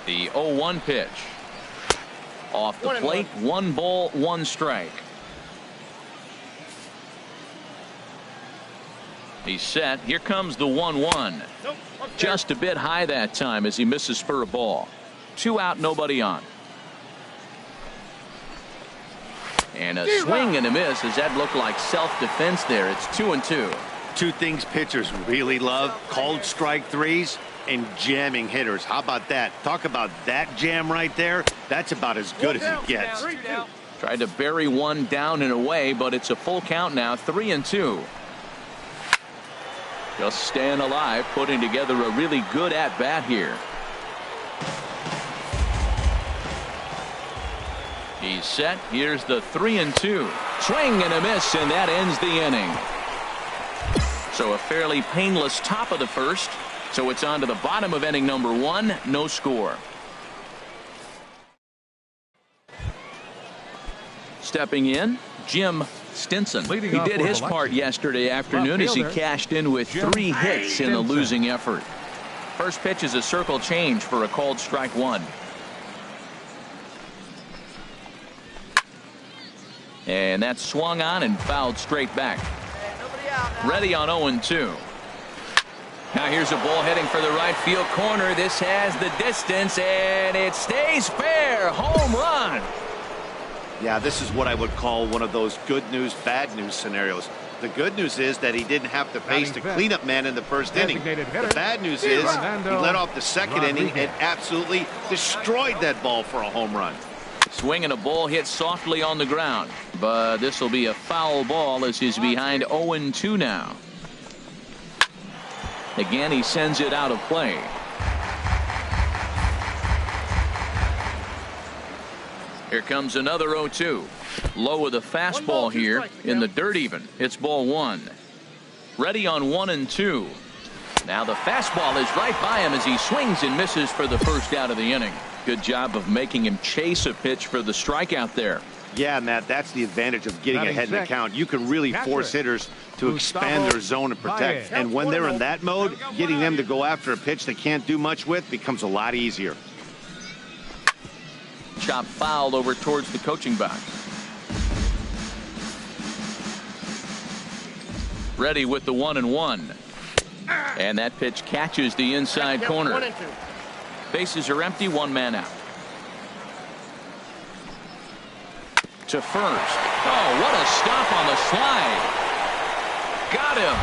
The 0-1 pitch. Off the plate, 1 ball, 1 strike. He's set. Here comes the 1-1. Just a bit high that time as he misses for a ball. 2 out, nobody on. And a swing and a miss as that looked like self-defense there. It's 2-2. Two things pitchers really love: called strike threes and jamming hitters. How about that? Talk about that jam right there. That's about as good as it gets. Tried to bury one down and away, but it's a full count now, 3-2. Just staying alive, putting together a really good at-bat here. He's set. Here's the 3-2. Swing and a miss, and that ends the inning. So a fairly painless top of the first. So it's on to the bottom of inning number 1. No score. Stepping in, Jim Stinson. He did his part yesterday afternoon as he cashed in with 3 hits in the losing effort. First pitch is a circle change for a called strike 1. And that's swung on and fouled straight back. Ready on 0-2. Now here's a ball heading for the right field corner. This has the distance, and it stays fair. Home run. Yeah, this is what I would call one of those good news, bad news scenarios. The good news is that he didn't have to face the cleanup man in the first inning. The bad news is he let off the second inning and absolutely destroyed that ball for a home run. Swinging a ball hit softly on the ground, but this will be a foul ball as he's behind 0-2 now. Again, he sends it out of play. Here comes another 0-2. Low with a fastball here in the dirt even. It's ball 1. Ready on 1-2. Now the fastball is right by him as he swings and misses for the first out of the inning. Good job of making him chase a pitch for the strikeout there. Yeah, Matt, that's the advantage of getting ahead in the count. You can really force hitters to expand their zone and protect. And when they're in that mode, getting them to go after a pitch they can't do much with becomes a lot easier. Chop fouled over towards the coaching box. Ready with the 1-1. And that pitch catches the inside corner. Bases are empty, 1 man out. To first. Oh, what a stop on the slide. Got him.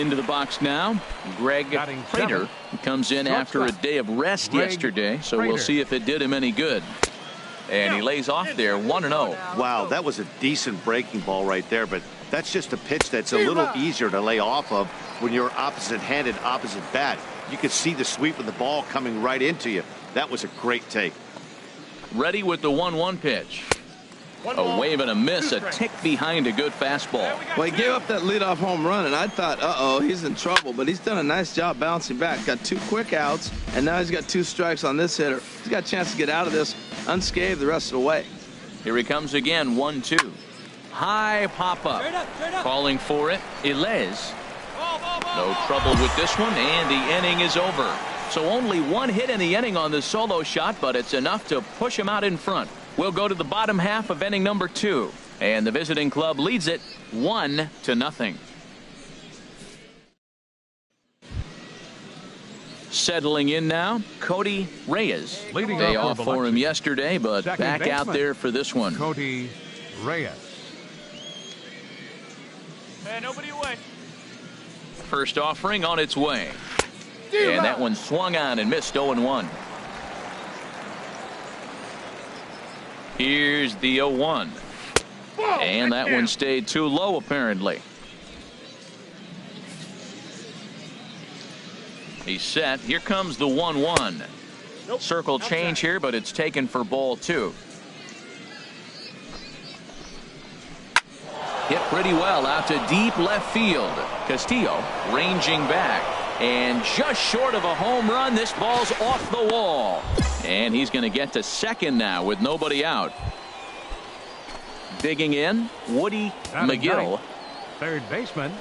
Into the box now, Greg Prater comes in after a day of rest yesterday, so we'll see if it did him any good. And he lays off there, 1-0. Wow, that was a decent breaking ball right there, but that's just a pitch that's a little easier to lay off of when you're opposite-handed, opposite bat. You could see the sweep of the ball coming right into you. That was a great take. Ready with the 1-1 pitch. A wave and a miss, a tick behind a good fastball. Well, he gave up that leadoff home run, and I thought, uh-oh, he's in trouble. But he's done a nice job bouncing back. Got 2 quick outs, and now he's got 2 strikes on this hitter. He's got a chance to get out of this unscathed the rest of the way. Here he comes again, 1-2. High pop-up. Calling for it, Ilez. No trouble with this one, and the inning is over. So only one hit in the inning on the solo shot, but it's enough to push him out in front. We'll go to the bottom half of inning number 2. And the visiting club leads it 1-0. Settling in now, Cody Reyes. Day off for him yesterday, but back out there for this one. Cody Reyes. Hey, nobody away. First offering on its way. And that one swung on and missed 0-1. Here's the 0-1. And that one stayed too low, apparently. He's set. Here comes the 1-1. Circle change here, but it's taken for ball 2. Hit pretty well out to deep left field. Castillo ranging back. And just short of a home run, this ball's off the wall. And he's going to get to second now with nobody out. Digging in, Woody McGill. Third baseman,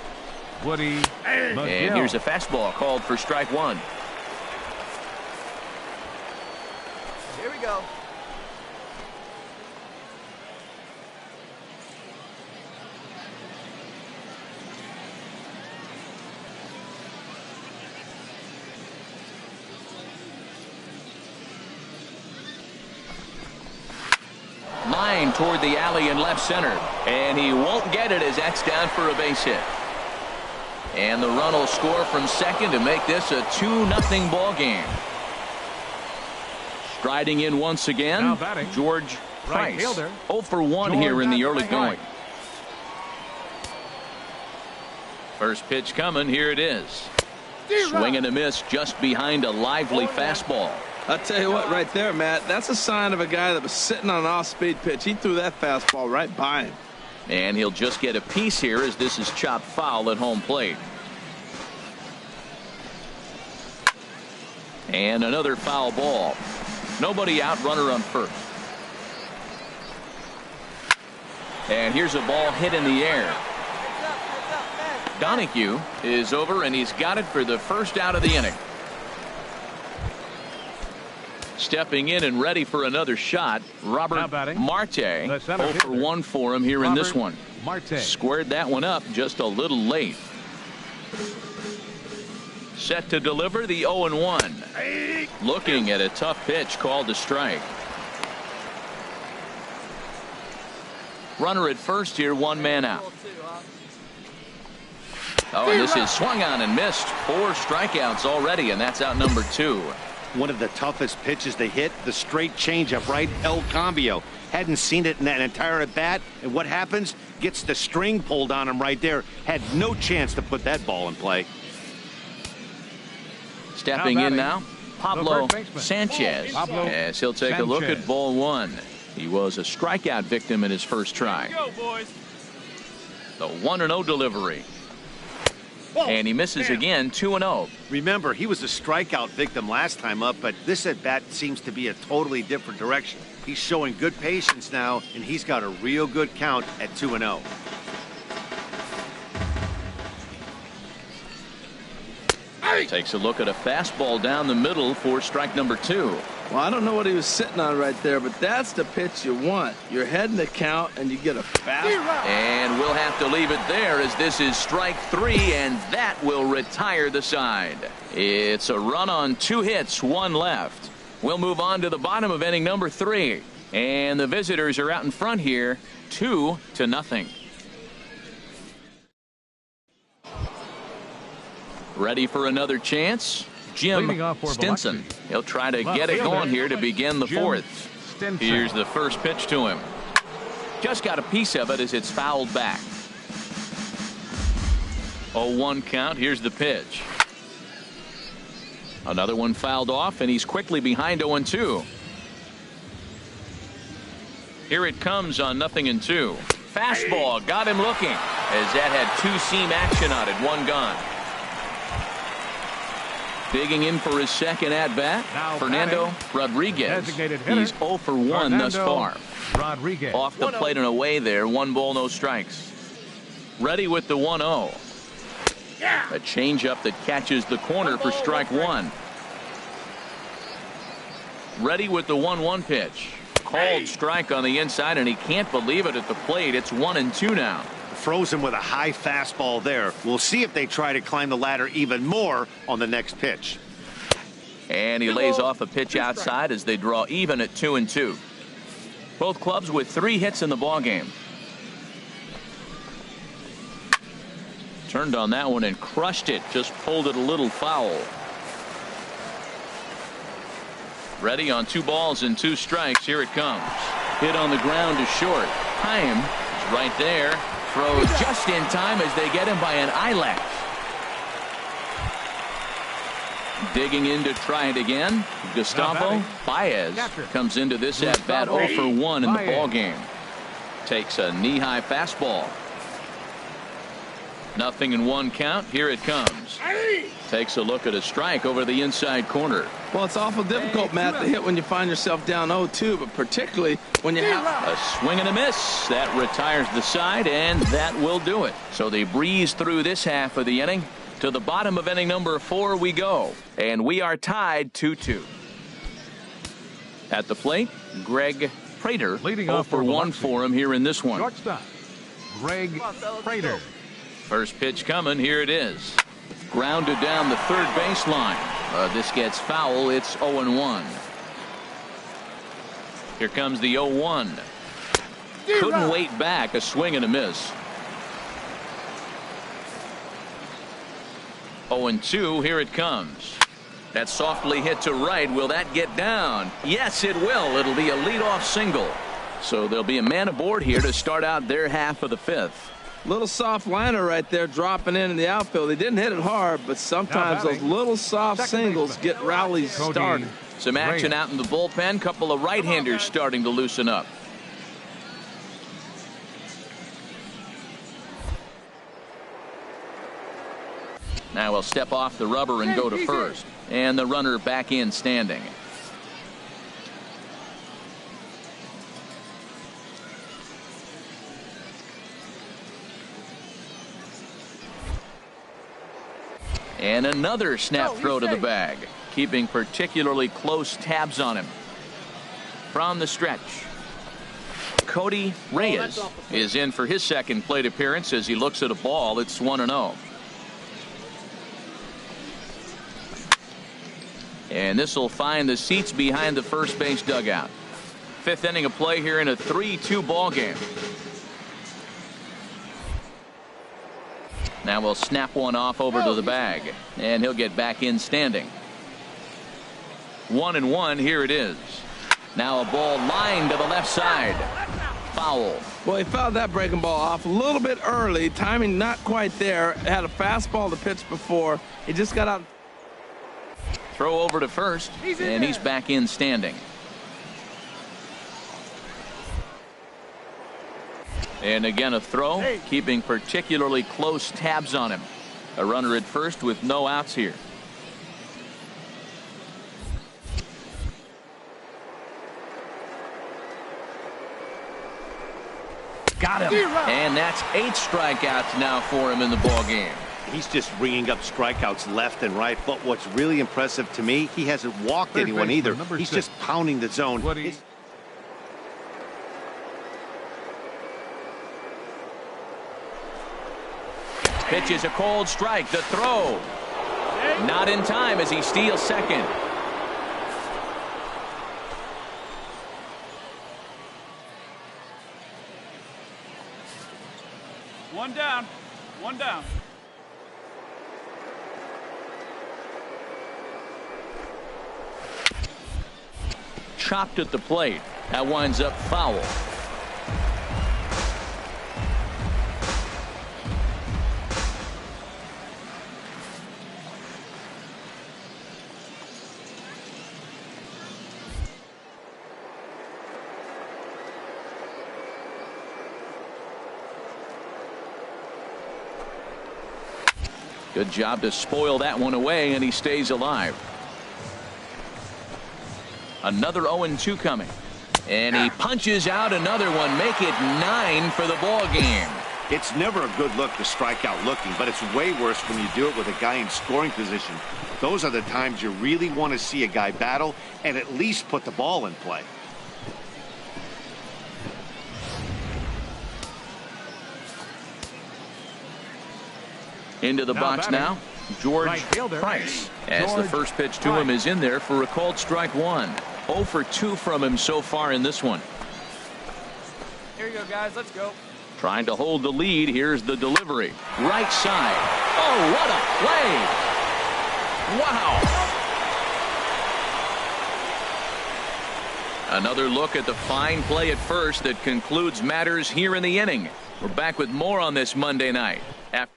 Woody McGill. And here's a fastball called for strike 1. Here we go. Line toward the alley in left center. And he won't get it as that's down for a base hit. And the run will score from second to make this a 2-0 ball game. Striding in once again, George Price. 0 for 1 here in the early going. First pitch coming. Here it is. Swing and a miss just behind a lively fastball. I'll tell you what, right there, Matt, that's a sign of a guy that was sitting on an off-speed pitch. He threw that fastball right by him. And he'll just get a piece here as this is chopped foul at home plate. And another foul ball. Nobody out, runner on first. And here's a ball hit in the air. Donahue is over, and he's got it for the first out of the inning. Stepping in and ready for another shot, Robert Marte. 0 for 1 for him here in this one. Squared that one up just a little late. Set to deliver the 0-1. Looking at a tough pitch called a strike. Runner at first here, 1 man out. Oh, and this is swung on and missed. 4 strikeouts already, and that's out number 2. One of the toughest pitches they hit, the straight changeup, right? El Cambio. Hadn't seen it in that entire at bat. And what happens? Gets the string pulled on him right there. Had no chance to put that ball in play. Stepping in now, Pablo Sanchez. As he'll take a look at ball 1. He was a strikeout victim in his first try. The 1-0 delivery. And he misses again, 2-0. Remember, he was a strikeout victim last time up, but this at-bat seems to be a totally different direction. He's showing good patience now, and he's got a real good count at 2-0. Takes a look at a fastball down the middle for strike number 2. Well, I don't know what he was sitting on right there, but that's the pitch you want. You're heading the count, and you get a fastball. And we'll have to leave it there as this is strike 3, and that will retire the side. It's a run on 2 hits, 1 left. We'll move on to the bottom of inning number 3. And the visitors are out in front here, 2-0. Ready for another chance? Jim Stinson. He'll try to get it going here to begin the 4th. Here's the first pitch to him. Just got a piece of it as it's fouled back. 0-1 count. Here's the pitch. Another one fouled off, and he's quickly behind 0-2. Here it comes on 0-2. Fastball got him looking as that had 2-seam action on it. 1 gone. Digging in for his second at-bat, Fernando Rodriguez. He's 0 for 1 thus far. Off the plate and away there, 1 ball, no strikes. Ready with the 1-0. A changeup that catches the corner for strike 1. Ready with the 1-1 pitch. Called strike on the inside, and he can't believe it at the plate. It's 1-2 now. Frozen with a high fastball there. We'll see if they try to climb the ladder even more on the next pitch. And he lays off a pitch outside as they draw even at 2-2. Both clubs with 3 hits in the ballgame. Turned on that one and crushed it. Just pulled it a little foul. Ready on 2 balls and 2 strikes. Here it comes. Hit on the ground to short. Time is right there. Throws just in time as they get him by an eyelash. Digging in to try it again. Gustavo Baez comes into this at bat 0 for 1 in the ball game. Takes a knee-high fastball. 0-1 count. Here it comes. Takes a look at a strike over the inside corner. Well, it's awful difficult, Matt, to hit when you find yourself down 0-2, but particularly when you have a swing and a miss. That retires the side, and that will do it. So they breeze through this half of the inning. To the bottom of inning number 4 we go, and we are tied 2-2. At the plate, Greg Prater, leading 0 off for 1 for him here in this one. Shortstop, Greg Prater. First pitch coming. Here it is. Grounded down the third baseline. This gets foul. It's 0-1. Here comes the 0-1. Couldn't wait back. A swing and a miss. 0-2. Here it comes. That softly hit to right. Will that get down? Yes, it will. It'll be a leadoff single. So there'll be a man aboard here to start out their half of the 5th. Little soft liner right there dropping in the outfield. They didn't hit it hard, but sometimes those little soft singles get rallies started. Some action out in the bullpen. Couple of right-handers starting to loosen up. Now he'll step off the rubber and go to first. And the runner back in standing. And another snap throw to the bag, keeping particularly close tabs on him. From the stretch, Cody Reyes is in for his second plate appearance as he looks at a ball. It's 1-0. And this will find the seats behind the first base dugout. 5th inning of play here in a 3-2 ball game. Now we'll snap one off over to the bag, and he'll get back in standing. 1-1. Here it is. Now a ball lined to the left side. Foul. Well, he fouled that breaking ball off a little bit early. Timing not quite there. Had a fastball to pitch before. He just got out. Throw over to first, and he's back in standing. And again a throw, keeping particularly close tabs on him. A runner at first with no outs here. Got him. And that's 8 strikeouts now for him in the ball game. He's just ringing up strikeouts left and right. But what's really impressive to me, he hasn't walked anyone either. He's just pounding the zone. Pitch is a cold strike. The throw. Not in time as he steals second. One down. One down. Chopped at the plate. That winds up foul. Good job to spoil that one away, and he stays alive. Another 0-2 coming. And he punches out another one. Make it 9 for the ball game. It's never a good look to strike out looking, but it's way worse when you do it with a guy in scoring position. Those are the times you really want to see a guy battle and at least put the ball in play. Into the box now, George Price. As the first pitch to him is in there for a called strike one. 0 for 2 from him so far in this one. Here you go, guys. Let's go. Trying to hold the lead. Here's the delivery. Right side. Oh, what a play. Wow. Another look at the fine play at first that concludes matters here in the inning. We're back with more on this Monday night. After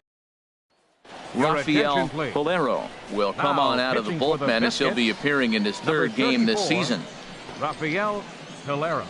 Rafael Polero will come on out of the bullpen as he'll be appearing in his third game this season. Rafael Polero.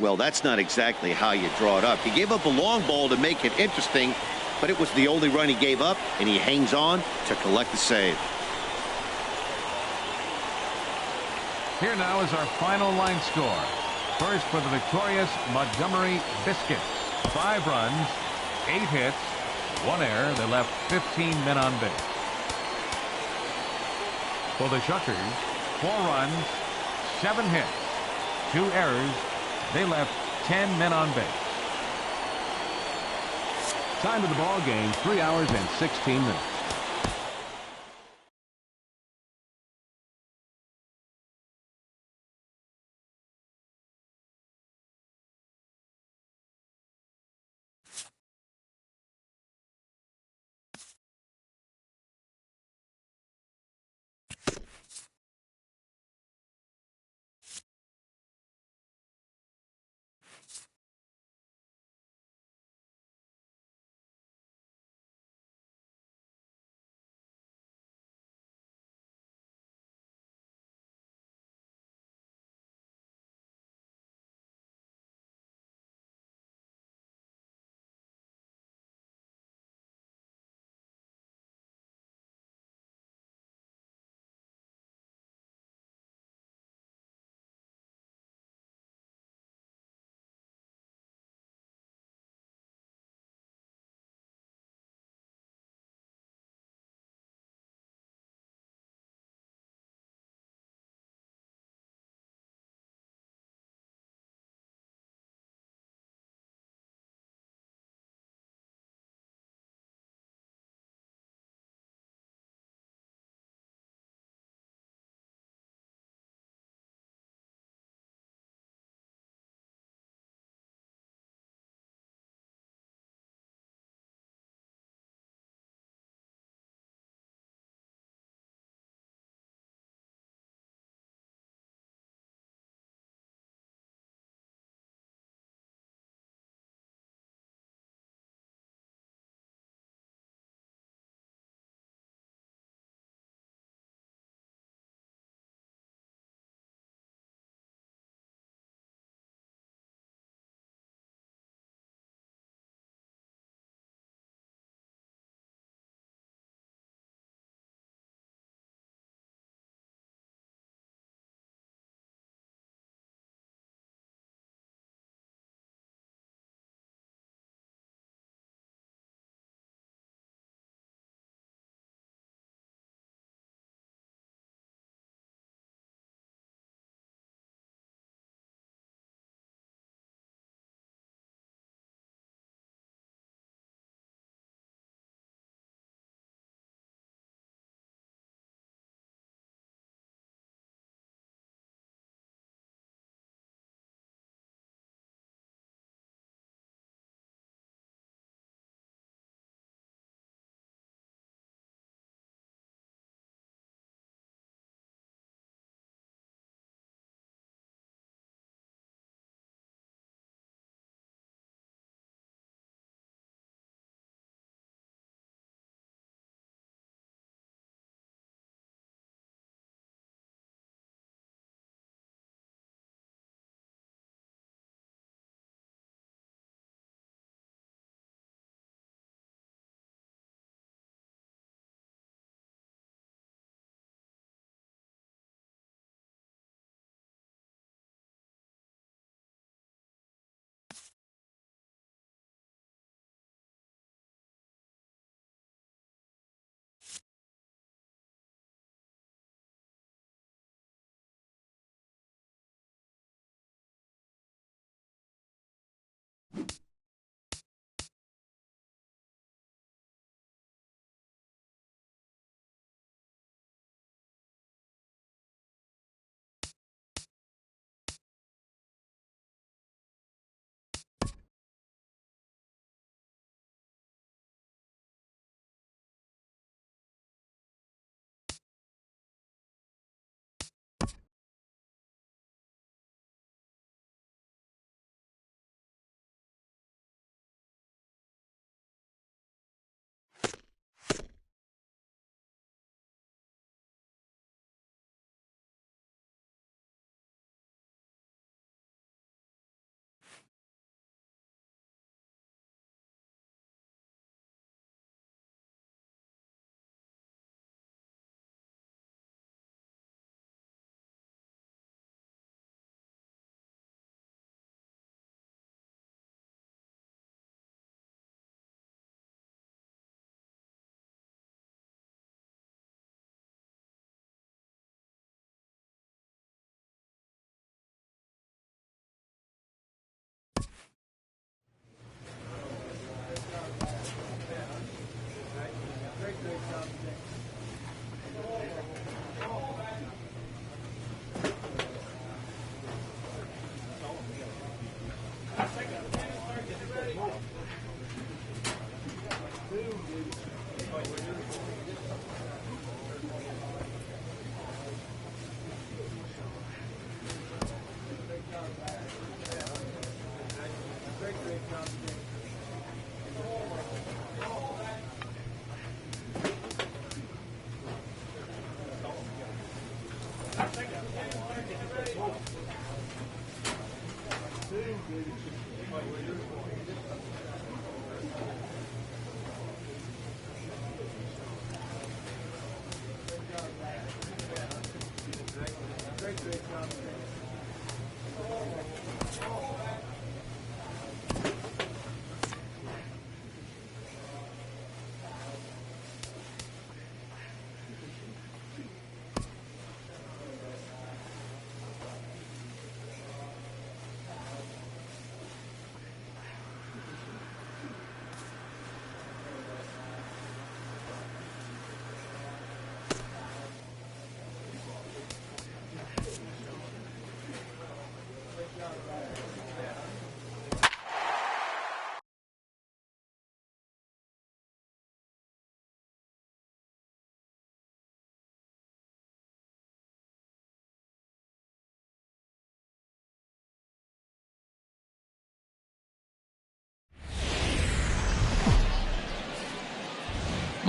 Well, that's not exactly how you draw it up. He gave up a long ball to make it interesting, but it was the only run he gave up, and he hangs on to collect the save. Here now is our final line score. First for the victorious Montgomery Biscuits. 5 runs, 8 hits, 1 error. They left 15 men on base. For the Shuckers, 4 runs, 7 hits, 2 errors. They left 10 men on base. Time of the ball game, 3 hours and 16 minutes.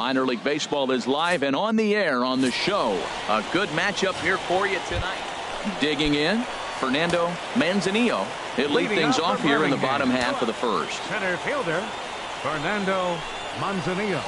Minor League Baseball is live and on the air on the show. A good matchup here for you tonight. Digging in, Fernando Manzanillo. He'll lead things off here in the bottom half of the first. Center fielder, Fernando Manzanillo.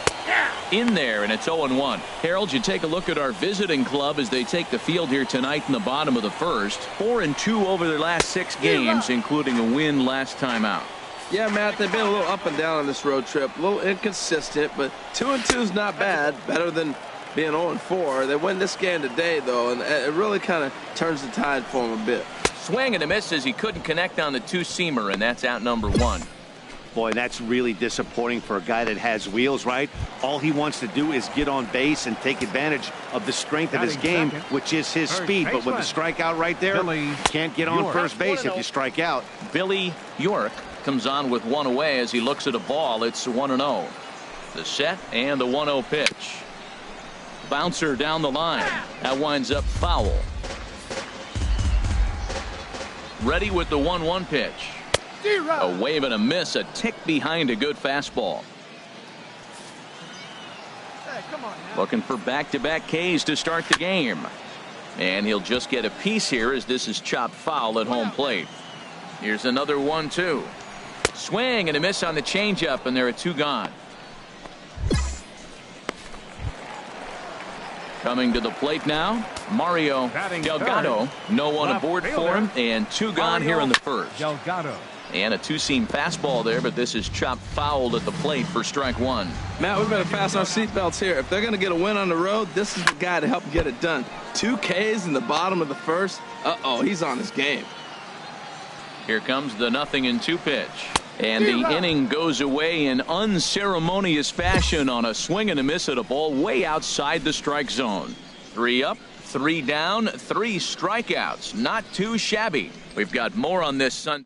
In there, and it's 0-1. Harold, you take a look at our visiting club as they take the field here tonight in the bottom of the first. 4-2 over their last 6 games, including a win last time out. Yeah, Matt, they've been a little up and down on this road trip. A little inconsistent, but 2-2 is not bad. Better than being 0-4. They win this game today, though, and it really kind of turns the tide for them a bit. Swing and a miss as he couldn't connect on the two-seamer, and that's out number 1. Boy, that's really disappointing for a guy that has wheels, right? All he wants to do is get on base and take advantage of the strength of his game, which is his speed. But with the strikeout right there, you can't get on first base if you strike out. Billy York comes on with 1 away as he looks at a ball. It's 1-0. The set and the 1-0 pitch. Bouncer down the line. That winds up foul. Ready with the 1-1 pitch. A wave and a miss, a tick behind a good fastball. Looking for back-to-back Ks to start the game. And he'll just get a piece here as this is chopped foul at home plate. Here's another 1-2. Swing and a miss on the changeup, and there are 2 gone. Coming to the plate now, Mario Delgado. No one aboard for him, and 2 gone here in the first. Delgado. And a two-seam fastball there, but this is chopped fouled at the plate for strike 1. Matt, we better fasten our seatbelts here. If they're going to get a win on the road, this is the guy to help get it done. 2 Ks in the bottom of the first. Uh-oh, he's on his game. Here comes the 0-2 pitch. And the inning goes away in unceremonious fashion on a swing and a miss at a ball way outside the strike zone. 3 up, 3 down, 3 strikeouts. Not too shabby. We've got more on this Sunday.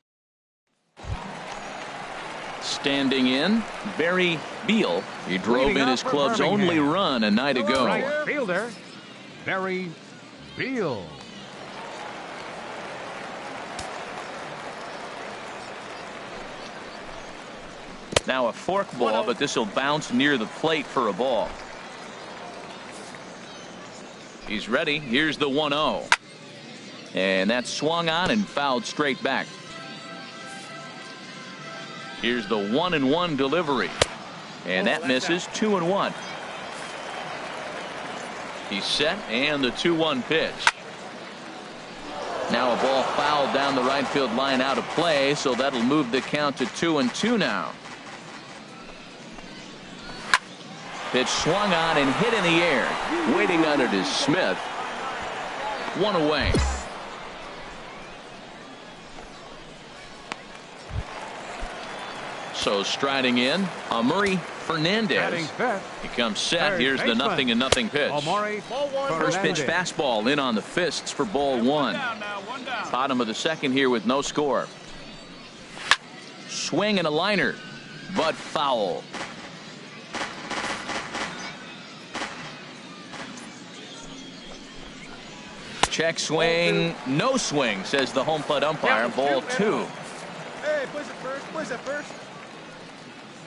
Standing in, Barry Beal. He drove in his club's only run a night ago. Right fielder, Barry Beal. Now a fork ball, but this will bounce near the plate for a ball. He's ready. Here's the 1-0. And that's swung on and fouled straight back. Here's the 1-1 delivery. And that misses. 2-1. He's set, and the 2-1 pitch. Now a ball fouled down the right field line out of play, so that'll move the count to 2-2 now. Pitch swung on and hit in the air. Waiting on it is Smith. 1 away. So striding in, Amuri Fernandez. He comes set. Here's the 0-0 pitch. First pitch fastball in on the fists for ball 1. Bottom of the second here with no score. Swing and a liner, but foul. Check swing, no swing, says the home plate umpire. Ball 2. Hey, push it first, push it first.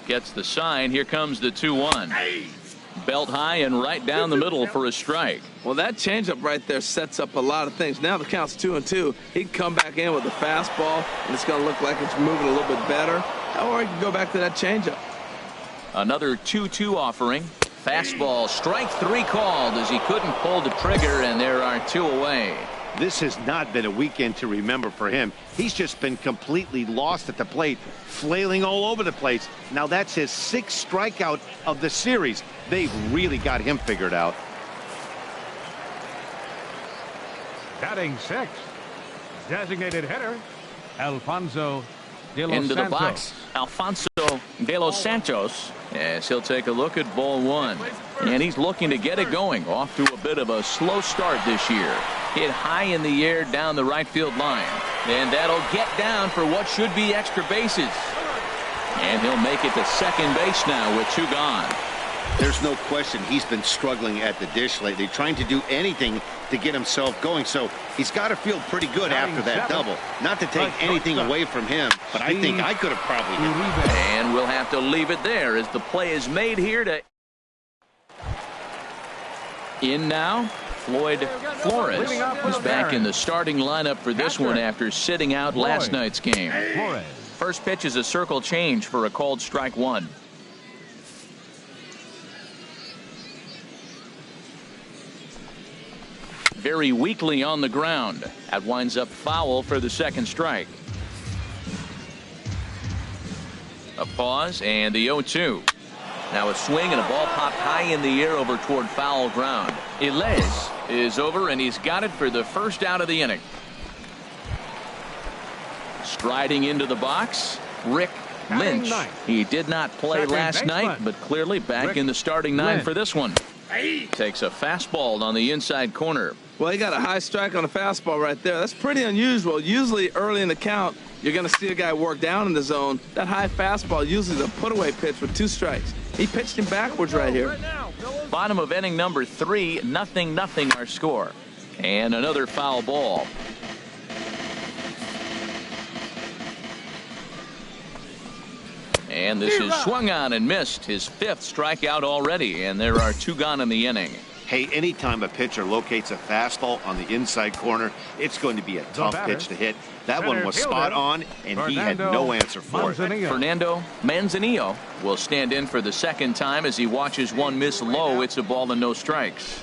Gets the sign. Here comes the 2-1. Belt high and right down the middle for a strike. Well, that changeup right there sets up a lot of things. Now the count's 2-2. He can come back in with a fastball, and it's going to look like it's moving a little bit better. Or he can go back to that changeup. Another 2-2 offering. Fastball, strike 3 called as he couldn't pull the trigger, and there are 2 away. This has not been a weekend to remember for him. He's just been completely lost at the plate, flailing all over the place. Now that's his 6th strikeout of the series. They've really got him figured out. Batting 6th, designated hitter, Alfonso de los Into Santos. the box, Alfonso de los Santos. Yes, he'll take a look at ball 1. And he's looking to get it going. Off to a bit of a slow start this year. Hit high in the air down the right field line. And that'll get down for what should be extra bases. And he'll make it to second base now with 2 gone. There's no question he's been struggling at the dish lately, trying to do anything to get himself going. So he's got to feel pretty good after that double. Not to take anything away from him, but I think I could have probably hit him. And we'll have to leave it there as the play is made here to In now, Floyd Flores is back in the starting lineup for this one after sitting out last night's game. First pitch is a circle change for a called strike one. Very weakly on the ground. That winds up foul for the second strike. A pause and the 0-2. Now a swing and a ball popped high in the air over toward foul ground. Ilez is over and he's got it for the first out of the inning. Striding into the box, Rick Lynch. He did not play last night, but clearly back in the starting nine for this one. Takes a fastball on the inside corner. Well, he got a high strike on a fastball right there. That's pretty unusual. Usually early in the count, you're going to see a guy work down in the zone. That high fastball usually is a put-away pitch with 2 strikes. He pitched him backwards right here. Bottom of inning number 3, 0-0 our score. And another foul ball. And this is swung on and missed. His 5th strikeout already, and there are 2 gone in the inning. Hey, anytime a pitcher locates a fastball on the inside corner, it's going to be a tough pitch to hit. That one was spot on, and he had no answer for it. Fernando Manzanillo will stand in for the second time as he watches one miss low. It's a ball and no strikes.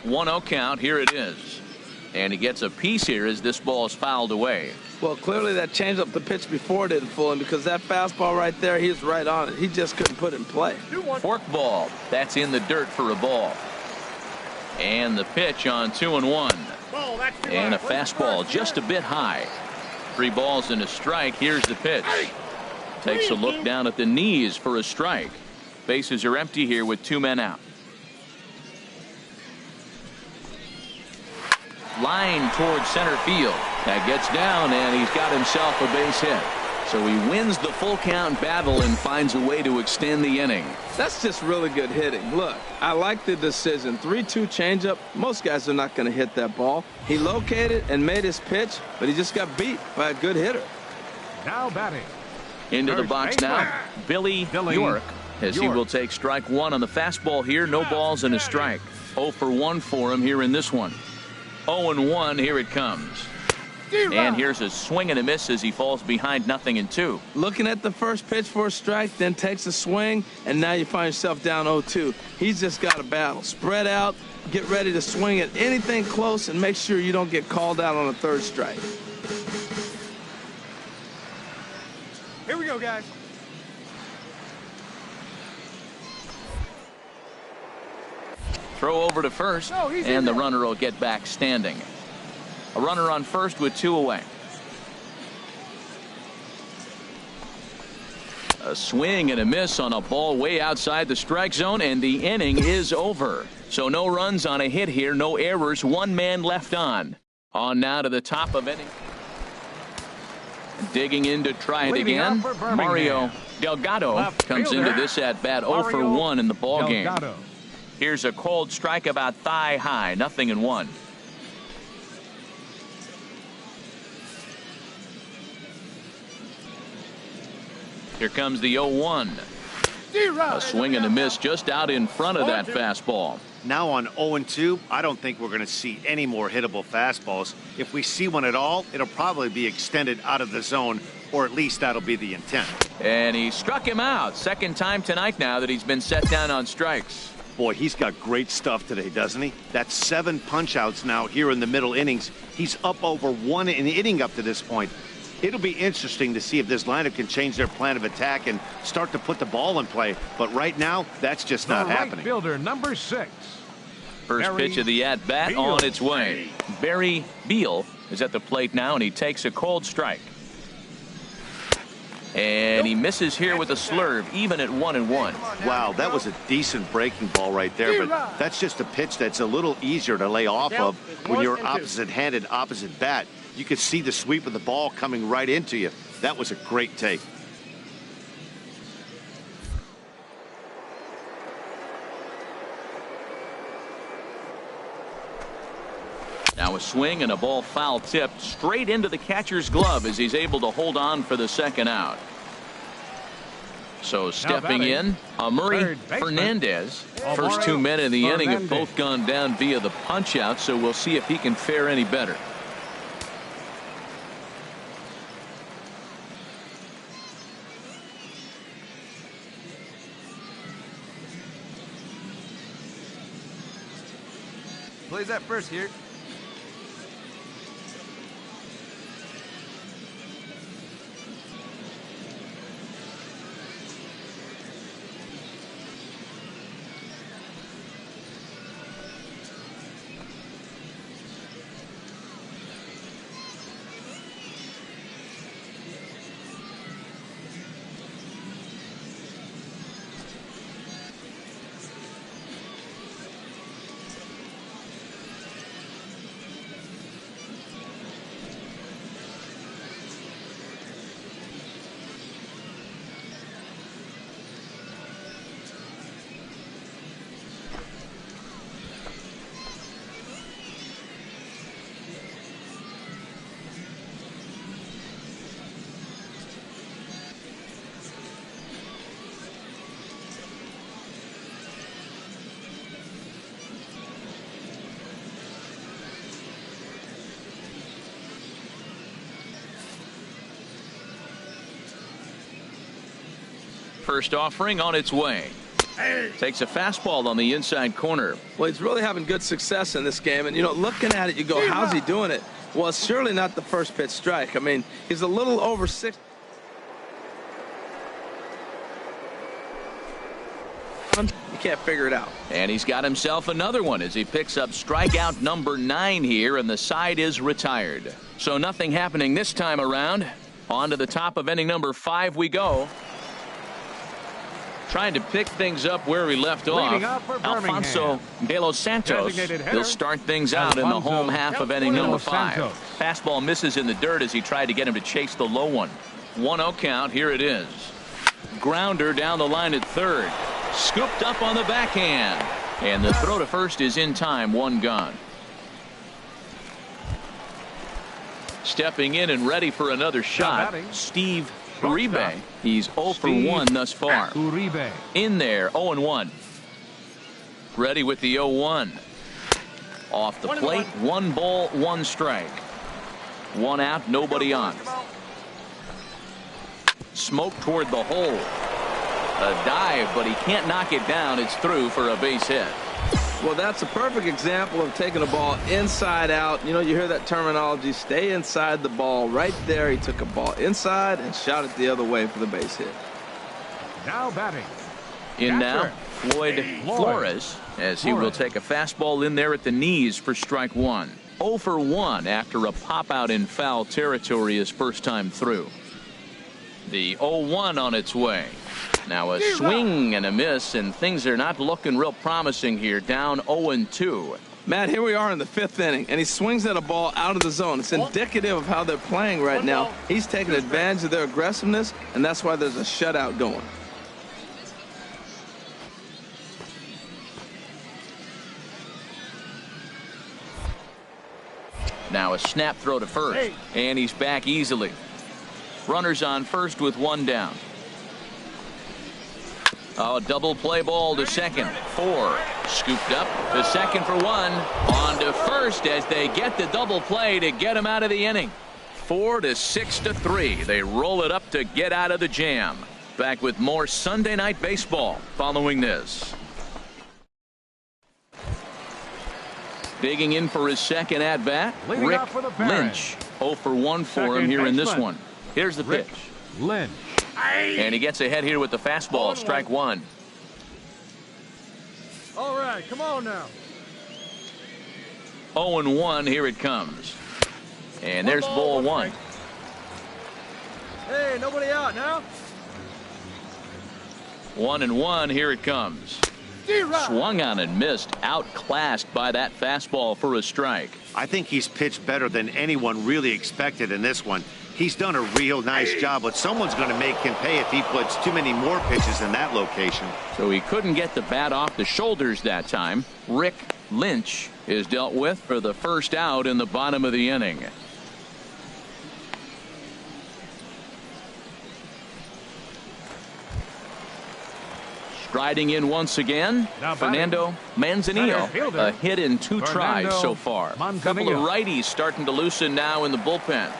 1-0 count. Here it is. And he gets a piece here as this ball is fouled away. Well, clearly that changeup the pitch before didn't fool him, because that fastball right there, he was right on it. He just couldn't put it in play. Fork ball. That's in the dirt for a ball. And the pitch on 2-1. And a fastball just a bit high. 3 balls and a strike. Here's the pitch. Takes a look down at the knees for a strike. Bases are empty here with 2 men out. Line towards center field. That gets down, and he's got himself a base hit. So he wins the full count battle and finds a way to extend the inning. That's just really good hitting. Look, I like the decision. 3-2 changeup. Most guys are not going to hit that ball. He located and made his pitch, but he just got beat by a good hitter. Now batting. Into the box now, Billy York, as he will take strike 1 on the fastball here. No balls and a strike. 0 for 1 for him here in this one. 0-1, here it comes. And here's a swing and a miss as he falls behind 0-2. Looking at the first pitch for a strike, then takes a swing, and now you find yourself down 0-2. He's just got a battle. Spread out, get ready to swing at anything close, and make sure you don't get called out on a 3rd strike. Here we go, guys. Throw over to first, and the runner will get back standing. A runner on first with 2 away. A swing and a miss on a ball way outside the strike zone, and the inning is over. So no runs on a hit here, no errors, 1 man left on. On now to the top of inning. Digging in to try it again. Mario Delgado comes into this at bat 0 for 1 in the ball game. Here's a cold strike about thigh high, 0-1. Here comes the 0-1. A swing and a miss just out in front of that fastball. Now on 0-2, I don't think we're going to see any more hittable fastballs. If we see one at all, it'll probably be extended out of the zone, or at least that'll be the intent. And he struck him out. Second time tonight now that he's been set down on strikes. Boy, he's got great stuff today, doesn't he? That's 7 punch-outs now here in the middle innings. He's up over 1 inning up to this point. It'll be interesting to see if this lineup can change their plan of attack and start to put the ball in play. But right now, that's just not happening. Fielder number 6. First pitch of the at-bat on its way. Barry Beal is at the plate now, and he takes a cold strike. And he misses here with a slurve, even at 1-1. Wow, that was a decent breaking ball right there, but that's just a pitch that's a little easier to lay off of when you're opposite-handed, opposite bat. You could see the sweep of the ball coming right into you. That was a great take. Now a swing and a ball foul tipped straight into the catcher's glove as he's able to hold on for the second out. So stepping in, Amuri Fernandez. First 2 men in the inning have both gone down via the punch out, so we'll see if he can fare any better. Plays at first here. First offering on its way. Takes a fastball on the inside corner. Well, he's really having good success in this game. And, you know, looking at it, you go, how's he doing it? Well, it's surely not the first pitch strike. I mean, he's a little over 6. You can't figure it out. And he's got himself another one as he picks up strikeout number 9 here, and the side is retired. So nothing happening this time around. On to the top of inning number 5 we go. Trying to pick things up where we left off. Alfonso De Los Santos. He'll start things out in the home half of inning number 5. Fastball misses in the dirt as he tried to get him to chase the low one. 1-0 count. Here it is. Grounder down the line at third. Scooped up on the backhand. And the throw to first is in time. 1 gone. Stepping in and ready for another shot, Steve Uribe. He's 0 for 1 thus far. In there, 0-1. Ready with the 0-1. Off the plate, 1 ball, 1 strike. 1 out, nobody on. Smoke toward the hole. A dive, but he can't knock it down. It's through for a base hit. Well, that's a perfect example of taking a ball inside out. You know, you hear that terminology, stay inside the ball. Right there, he took a ball inside and shot it the other way for the base hit. Now batting. In now, Floyd Flores, as he will take a fastball in there at the knees for strike 1. 0 for 1 after a pop out in foul territory his first time through. The 0-1 on its way. Now a swing and a miss, and things are not looking real promising here. Down 0-2. Matt, here we are in the 5th inning, and he swings at a ball out of the zone. It's indicative of how they're playing right now. He's taking advantage of their aggressiveness, and that's why there's a shutout going. Now a snap throw to first, and he's back easily. Runners on first with 1 down. Oh, double play ball to second. 4. Scooped up to second for 1. On to first as they get the double play to get him out of the inning. 4 to 6 to 3. They roll it up to get out of the jam. Back with more Sunday Night Baseball following this. Digging in for his second at-bat, Rick Lynch. 0 for 1 for him here in this one. Here's the pitch. Lynch. And he gets ahead here with the fastball. Strike 1. All right, come on now. 0-1. Here it comes. And there's ball 1. Hey, nobody out now. 1-1. Here it comes. Swung on and missed. Outclassed by that fastball for a strike. I think he's pitched better than anyone really expected in this one. He's done a real nice job, but someone's going to make him pay if he puts too many more pitches in that location. So he couldn't get the bat off the shoulders that time. Rick Lynch is dealt with for the first out in the bottom of the inning. Striding in once again, Fernando Manzanillo. A hit in 2 tries so far. A couple of righties starting to loosen now in the bullpen.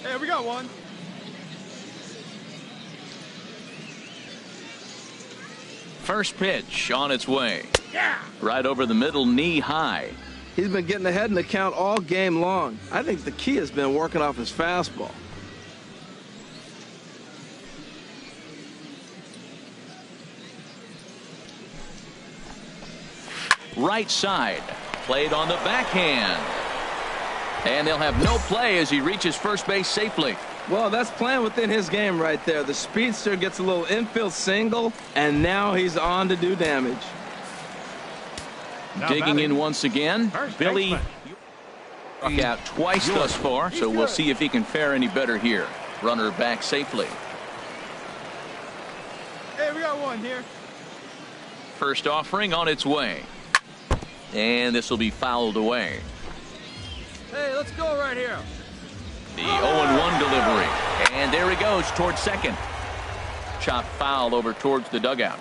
Hey, we got one. First pitch on its way. Right over the middle, knee high. He's been getting ahead in the count all game long. I think the key has been working off his fastball. Right side. Played on the backhand. And they'll have no play as he reaches first base safely. Well, that's playing within his game right there. The speedster gets a little infield single, and now he's on to do damage. Digging in once again, Billy struck out twice thus far, so we'll see if he can fare any better here. Runner back safely. Hey, we got one here. First offering on its way. And this will be fouled away. Hey, let's go right here. The 0-1 delivery. And there he goes towards second. Chop foul over towards the dugout.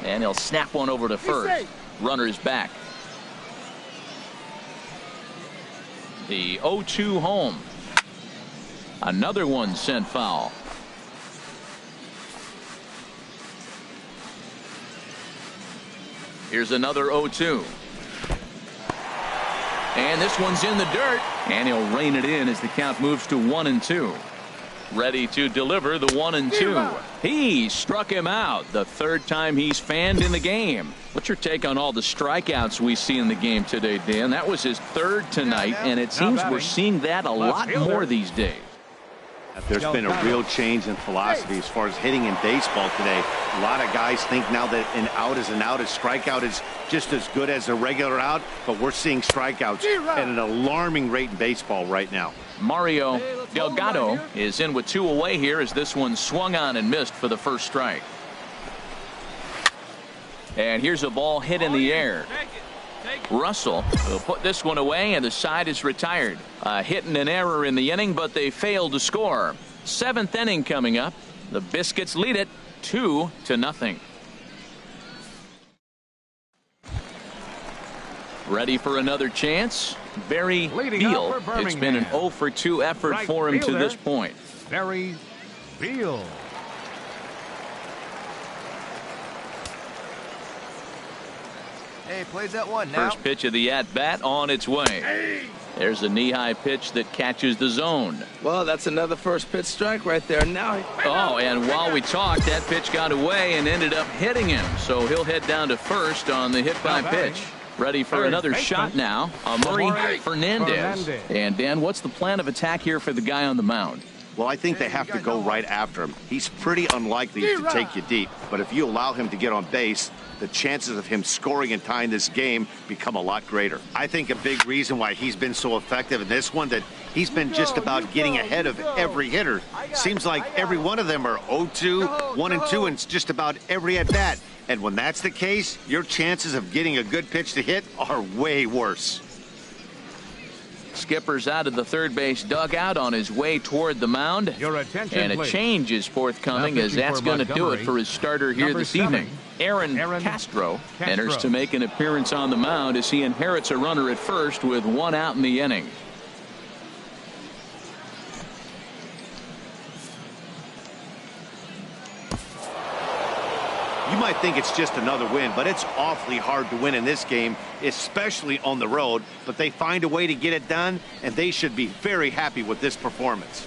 And he'll snap one over to first. Runner's back. The 0-2 home. Another one sent foul. Here's another 0-2. And this one's in the dirt. And he'll rein it in as the count moves to 1-2. Ready to deliver the 1-2. He struck him out the third time he's fanned in the game. What's your take on all the strikeouts we see in the game today, Dan? That was his third tonight, and it seems we're seeing that a lot more these days. There's been a real change in philosophy as far as hitting in baseball today. A lot of guys think now that an out is an out, a strikeout is just as good as a regular out, but we're seeing strikeouts at an alarming rate in baseball right now. Mario Delgado is in with 2 away here as this one swung on and missed for the first strike. And here's a ball hit in the air. Russell will put this one away, and the side is retired. A hit and an error in the inning, but they failed to score. 7th inning coming up. The Biscuits lead it 2-0. Ready for another chance. Barry Beal. It's been an 0-for-2 effort for him to this point. Barry Beal. Hey, plays that one now. First pitch of the at-bat on its way. There's a knee-high pitch that catches the zone. Well, that's another first pitch strike right there. Now. Oh, and while we talked, that pitch got away and ended up hitting him. So he'll head down to first on the hit by pitch. Ready for another shot now. Amuri Fernandez. And Dan, what's the plan of attack here for the guy on the mound? Well, I think they have to go right after him. He's pretty unlikely to take you deep, but if you allow him to get on base, the chances of him scoring and tying this game become a lot greater. I think a big reason why he's been so effective in this one, that he's been just about getting ahead of every hitter. Seems like every one of them are 0-2, 1-2, and just about every at-bat. And when that's the case, your chances of getting a good pitch to hit are way worse. Skipper's out of the third base dugout on his way toward the mound. And a change is forthcoming, as that's going to do it for his starter here this evening. Aaron Castro enters to make an appearance on the mound as he inherits a runner at first with 1 out in the inning. You might think it's just another win, but it's awfully hard to win in this game, especially on the road. But they find a way to get it done, and they should be very happy with this performance.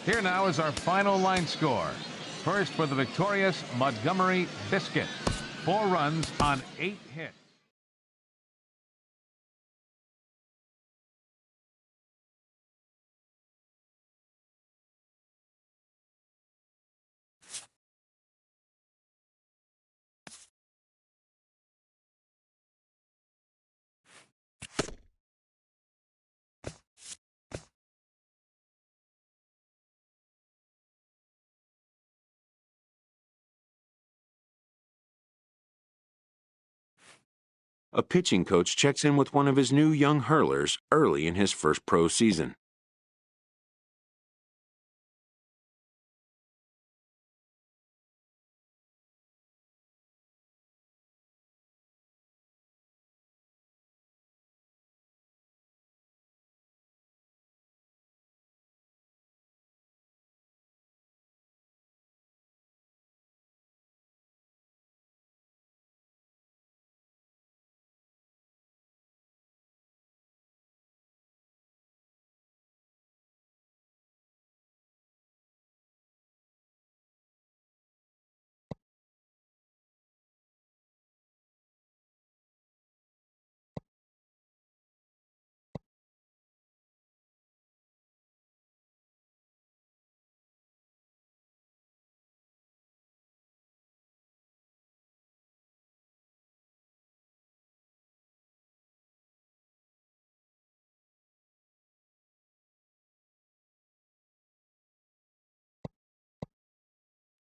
Here now is our final line score. First for the victorious Montgomery Biscuits. 4 runs on 8 hits. A pitching coach checks in with one of his new young hurlers early in his first pro season.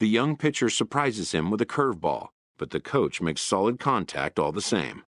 The young pitcher surprises him with a curveball, but the coach makes solid contact all the same.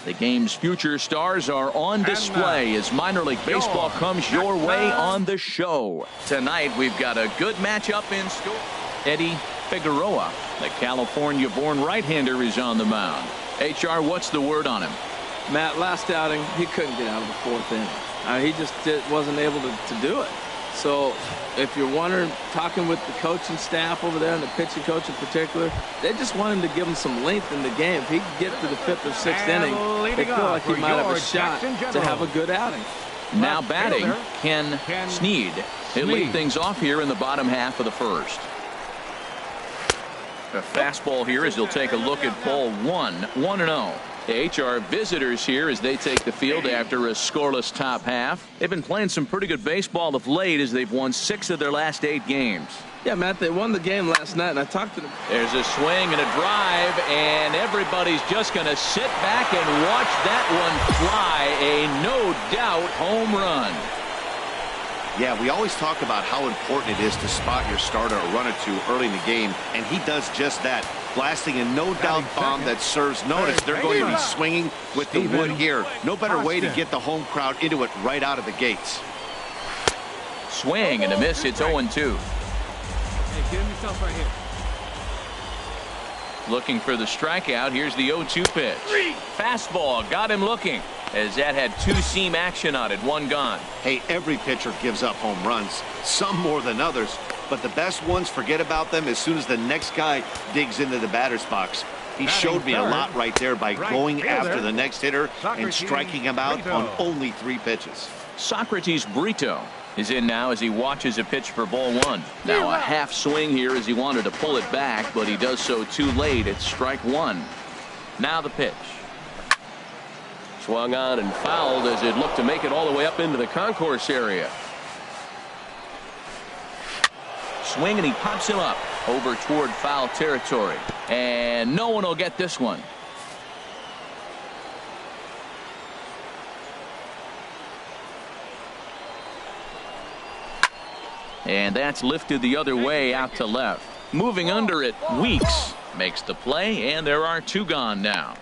The game's future stars are on display as minor league baseball comes your way on the show. Tonight, we've got a good matchup in store. Eddie Figueroa, the California-born right-hander, is on the mound. HR, what's the word on him? Matt, last outing, he couldn't get out of the fourth inning. He just wasn't able to do it. So if you're wondering, talking with the coaching staff over there and the pitching coach in particular, they just want him to give him some length in the game. If he can get to the fifth or sixth inning, they feel like he might have a shot to have a good outing. Now batting, Ken Sneed. He'll lead things off here in the bottom half of the first. A fastball here as he'll take a look at ball 1-0. The HR visitors here as they take the field after a scoreless top half. They've been playing some pretty good baseball of late as they've won 6 of their last 8 games. Yeah, Matt, they won the game last night, and I talked to them. There's a swing and a drive, and everybody's just going to sit back and watch that one fly. A no-doubt home run. Yeah, we always talk about how important it is to spot your starter a run or two early in the game, and he does just that, blasting a no-doubt bomb that serves notice. They're going to be swinging with the wood here. No better way to get the home crowd into it right out of the gates. Swing and a miss. It's 0-2. Hey, get him yourself right here. Looking for the strikeout. Here's the 0-2 pitch. Fastball got him looking as that had 2-seam action on it. One gone. Hey, every pitcher gives up home runs, some more than others, but the best ones forget about them as soon as the next guy digs into the batter's box. He showed me a lot right there by going after the next hitter and striking him out on only 3 pitches. Socrates Brito is in now as he watches a pitch for ball 1. Now a half swing here as he wanted to pull it back, but he does so too late. It's strike 1. Now the pitch. Swung on and fouled as it looked to make it all the way up into the concourse area. Swing and he pops him up over toward foul territory, and no one will get this one. And that's lifted the other way out to left. Moving under it, Weeks makes the play, and there are 2 gone now.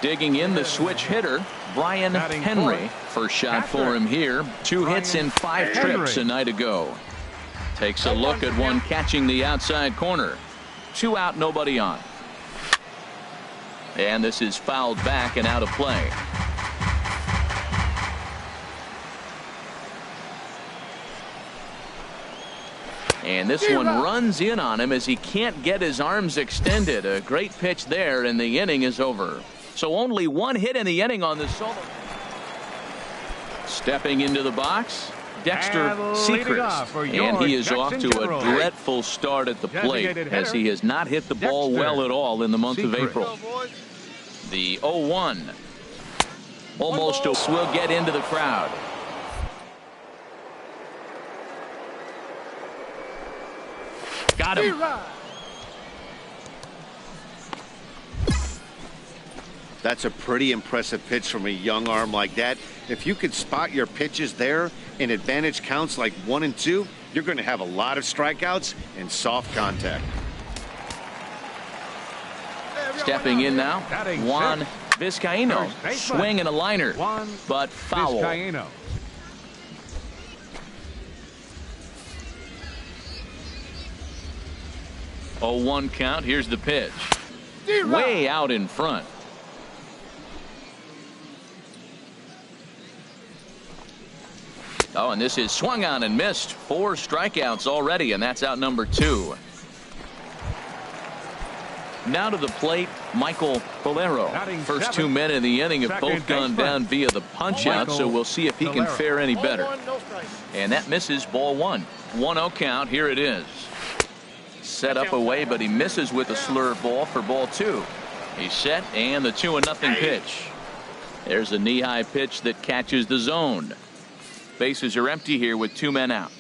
Digging in the switch hitter, Brian Henry. First shot for him here. 2 hits in 5 trips a night ago. Takes a look at one catching the outside corner. 2 out, nobody on. And this is fouled back and out of play. And this one runs in on him as he can't get his arms extended. A great pitch there, and the inning is over. So only 1 hit in the inning on the solo. Stepping into the box, Dexter Sechrist, and he is off to a dreadful start at the plate as he has not hit the ball well at all in the month of April. The 0-1 almost will get into the crowd. Got him. That's a pretty impressive pitch from a young arm like that. If you could spot your pitches there in advantage counts like 1 and 2, you're going to have a lot of strikeouts and soft contact. Stepping in now, Juan Vizcaino. Swing and a liner, but foul. 0-1 count. Here's the pitch. Way out in front. Oh, and this is swung on and missed. 4 strikeouts already, and that's out number 2. Now to the plate, Michael Bolero. First 2 men in the inning have both gone down via the punch-out, so we'll see if he can fare any better. And that misses ball 1. 1-0 count. Here it is. Set up away, but he misses with a slur ball for ball 2. He's set, and the 2-0 pitch. There's a knee-high pitch that catches the zone. Bases are empty here with 2 men out.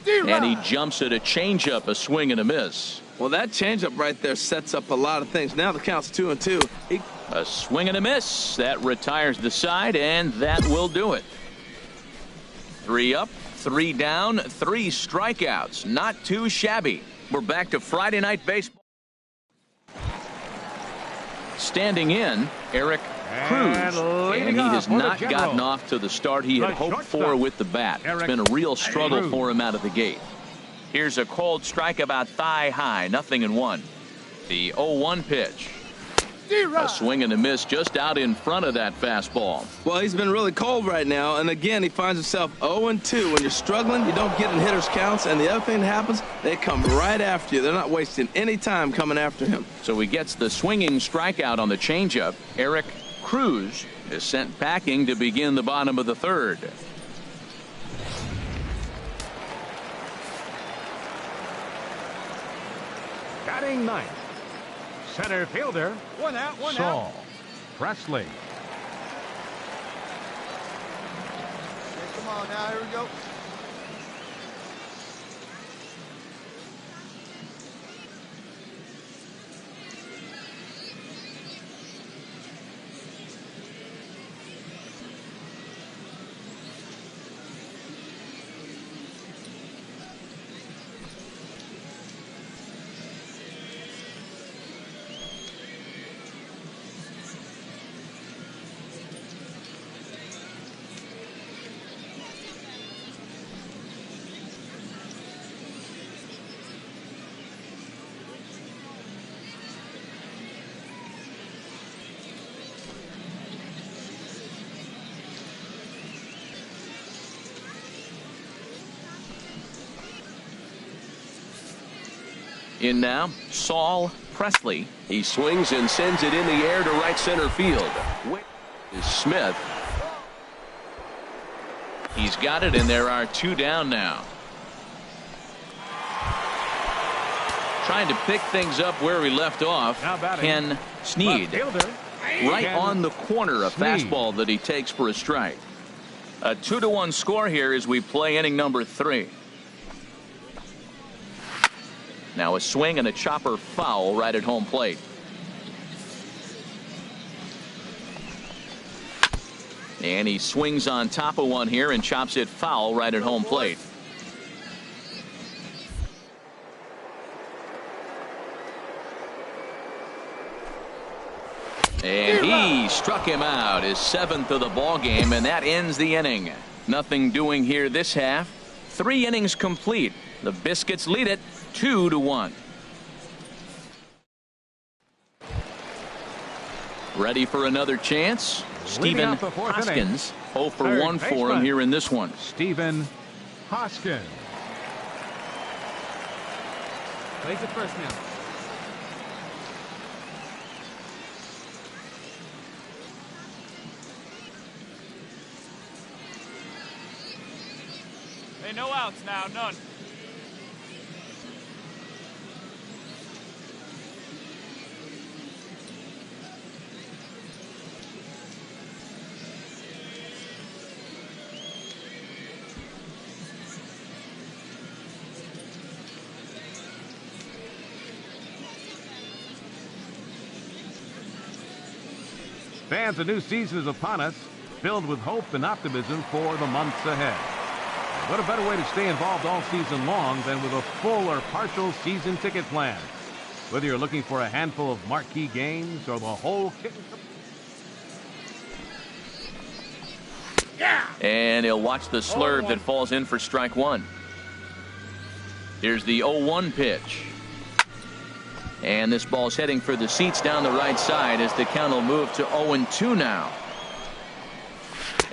And he jumps at a changeup, a swing and a miss. Well, that changeup right there sets up a lot of things. Now the count's 2-2. A swing and a miss. That retires the side, and that will do it. 3 up, 3 down, 3 strikeouts. Not too shabby. We're back to Friday Night Baseball. Standing in, Eric Cruz, and he has not gotten off to the start he had hoped for with the bat. It's been a real struggle for him out of the gate. Here's a cold strike about thigh high, 0-1. The 0-1 pitch. A swing and a miss just out in front of that fastball. Well, he's been really cold right now, and again, he finds himself 0-2. When you're struggling, you don't get in hitters' counts, and the other thing that happens, they come right after you. They're not wasting any time coming after him. So he gets the swinging strikeout on the changeup. Eric Cruz is sent packing to begin the bottom of the third. Batting ninth, center fielder, one out. Saul Presley. Okay, come on now, here we go. In now, Saul Presley. He swings and sends it in the air to right center field. Is Smith. He's got it, and there are two down now. Trying to pick things up where we left off. Ken Sneed. Right on the corner, a fastball that he takes for a strike. A 2-1 score here as we play inning number 3. Now a swing and a chopper foul right at home plate. And he swings on top of one here and chops it foul right at home plate. And he struck him out, his 7th of the ball game, and that ends the inning. Nothing doing here this half. 3 innings complete. The Biscuits lead it 2-1. Ready for another chance? Stephen Hoskins, 0 for 1 for him here in this one. Stephen Hoskins. Plays it first now. Hey, no outs now, none. Fans, a new season is upon us, filled with hope and optimism for the months ahead. What a better way to stay involved all season long than with a full or partial season ticket plan. Whether you're looking for a handful of marquee games or the whole kit. And he'll watch the slurve that falls in for strike 1. Here's the 0-1 pitch. And this ball's heading for the seats down the right side as the count will move to 0-2 now.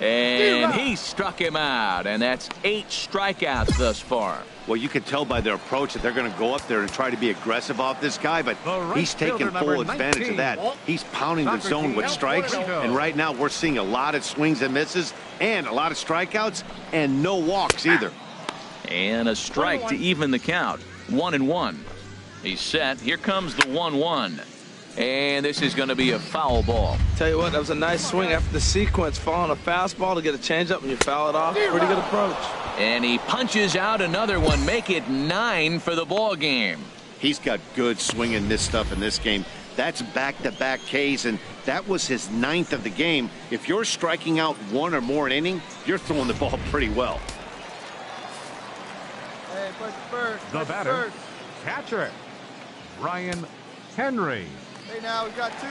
And he struck him out, and that's 8 strikeouts thus far. Well, you can tell by their approach that they're going to go up there and try to be aggressive off this guy, but he's taking full advantage of that. He's pounding the zone with strikes, and right now we're seeing a lot of swings and misses and a lot of strikeouts and no walks either. And a strike to even the count. 1-1. He's set. Here comes the 1-1. And this is going to be a foul ball. Tell you what, that was a nice swing after the sequence. Following a fastball to get a changeup and you foul it off. Pretty good approach. And he punches out another one. Make it 9 for the ball game. He's got good swing and miss stuff in this game. That's back-to-back Ks, and that was his 9th of the game. If you're striking out 1 or more an inning, you're throwing the ball pretty well. Hey, push first. The batter, catcher, Brian Henry. Hey, now we got 2.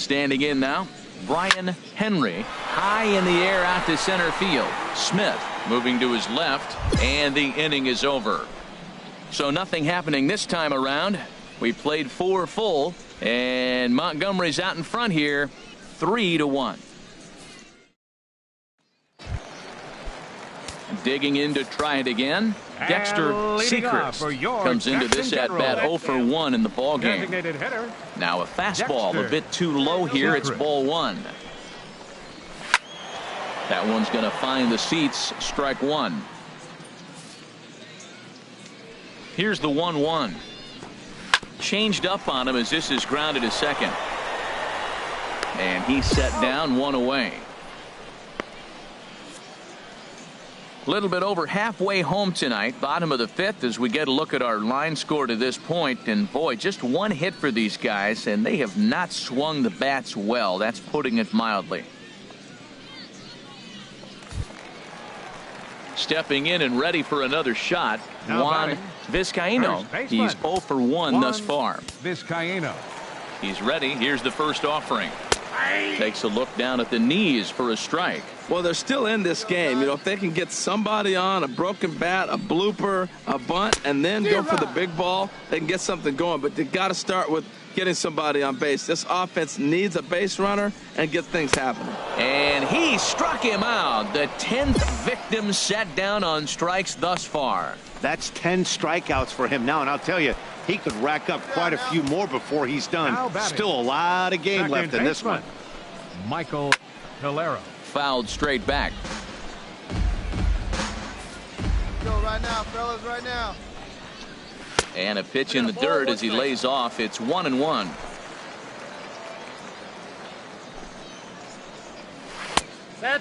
Standing in now, Brian Henry, high in the air out to center field. Smith moving to his left, and the inning is over. So nothing happening this time around. We played 4 full, and Montgomery's out in front here, 3-1. Digging in to try it again. Dexter Sechrist comes into this at-bat 0 for 1 in the ballgame. Now a fastball a bit too low here. It's ball 1. That one's going to find the seats. Strike 1. Here's the 1-1. Changed up on him as this is grounded to second. And he's set down, 1 away. A little bit over halfway home tonight, bottom of the 5th, as we get a look at our line score to this point. And boy, just 1 hit for these guys, and they have not swung the bats well. That's putting it mildly. Stepping in and ready for another shot, Juan Vizcaino. He's 0 for 1 thus far. Vizcaino. He's ready. Here's the first offering. Takes a look down at the knees for a strike. Well, they're still in this game. You know, if they can get somebody on, a broken bat, a blooper, a bunt, and then go for the big ball, they can get something going. But they got to start with getting somebody on base. This offense needs a base runner and get things happening. And he struck him out. The 10th victim set down on strikes thus far. That's 10 strikeouts for him now, and I'll tell you, he could rack up quite a few more before he's done. Still a lot of game left in this one. Michael Tolero. Fouled straight back. Go right now, fellas, right now. And a pitch in the dirt as he lays off. It's 1-1.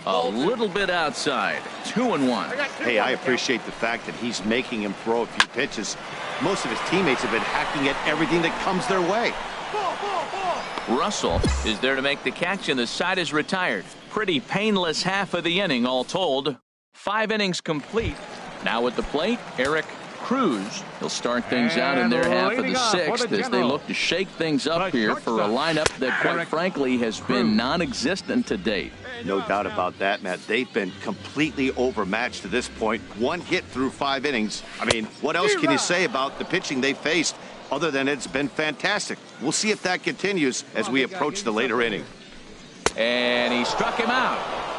A little bit outside. 2-1. Hey, I appreciate the fact that he's making him throw a few pitches. Most of his teammates have been hacking at everything that comes their way. Russell is there to make the catch, and the side is retired. Pretty painless half of the inning, all told. 5 innings complete. Now at the plate, Eric Cruz. He'll start things out in their half of the 6th as they look to shake things up here for a lineup that, quite frankly, has been non-existent to date. No doubt about that, Matt. They've been completely overmatched to this point. 1 hit through 5 innings. I mean, what else can you say about the pitching they faced other than it's been fantastic? We'll see if that continues as we approach the later inning. And he struck him out.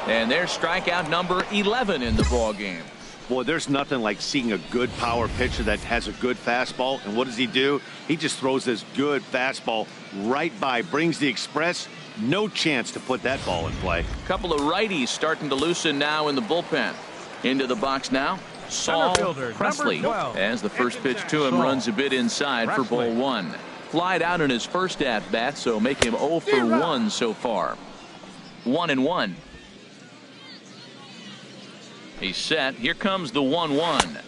And there's strikeout number 11 in the ball game. Boy, there's nothing like seeing a good power pitcher that has a good fastball. And what does he do? He just throws this good fastball right by, brings the express. No chance to put that ball in play. Couple of righties starting to loosen now in the bullpen. Into the box now, Saul Presley, as the first pitch to him runs a bit inside for ball 1. Flied out in his first at-bat, so make him 0 for 1 so far. 1-1. He's set. Here comes the 1-1.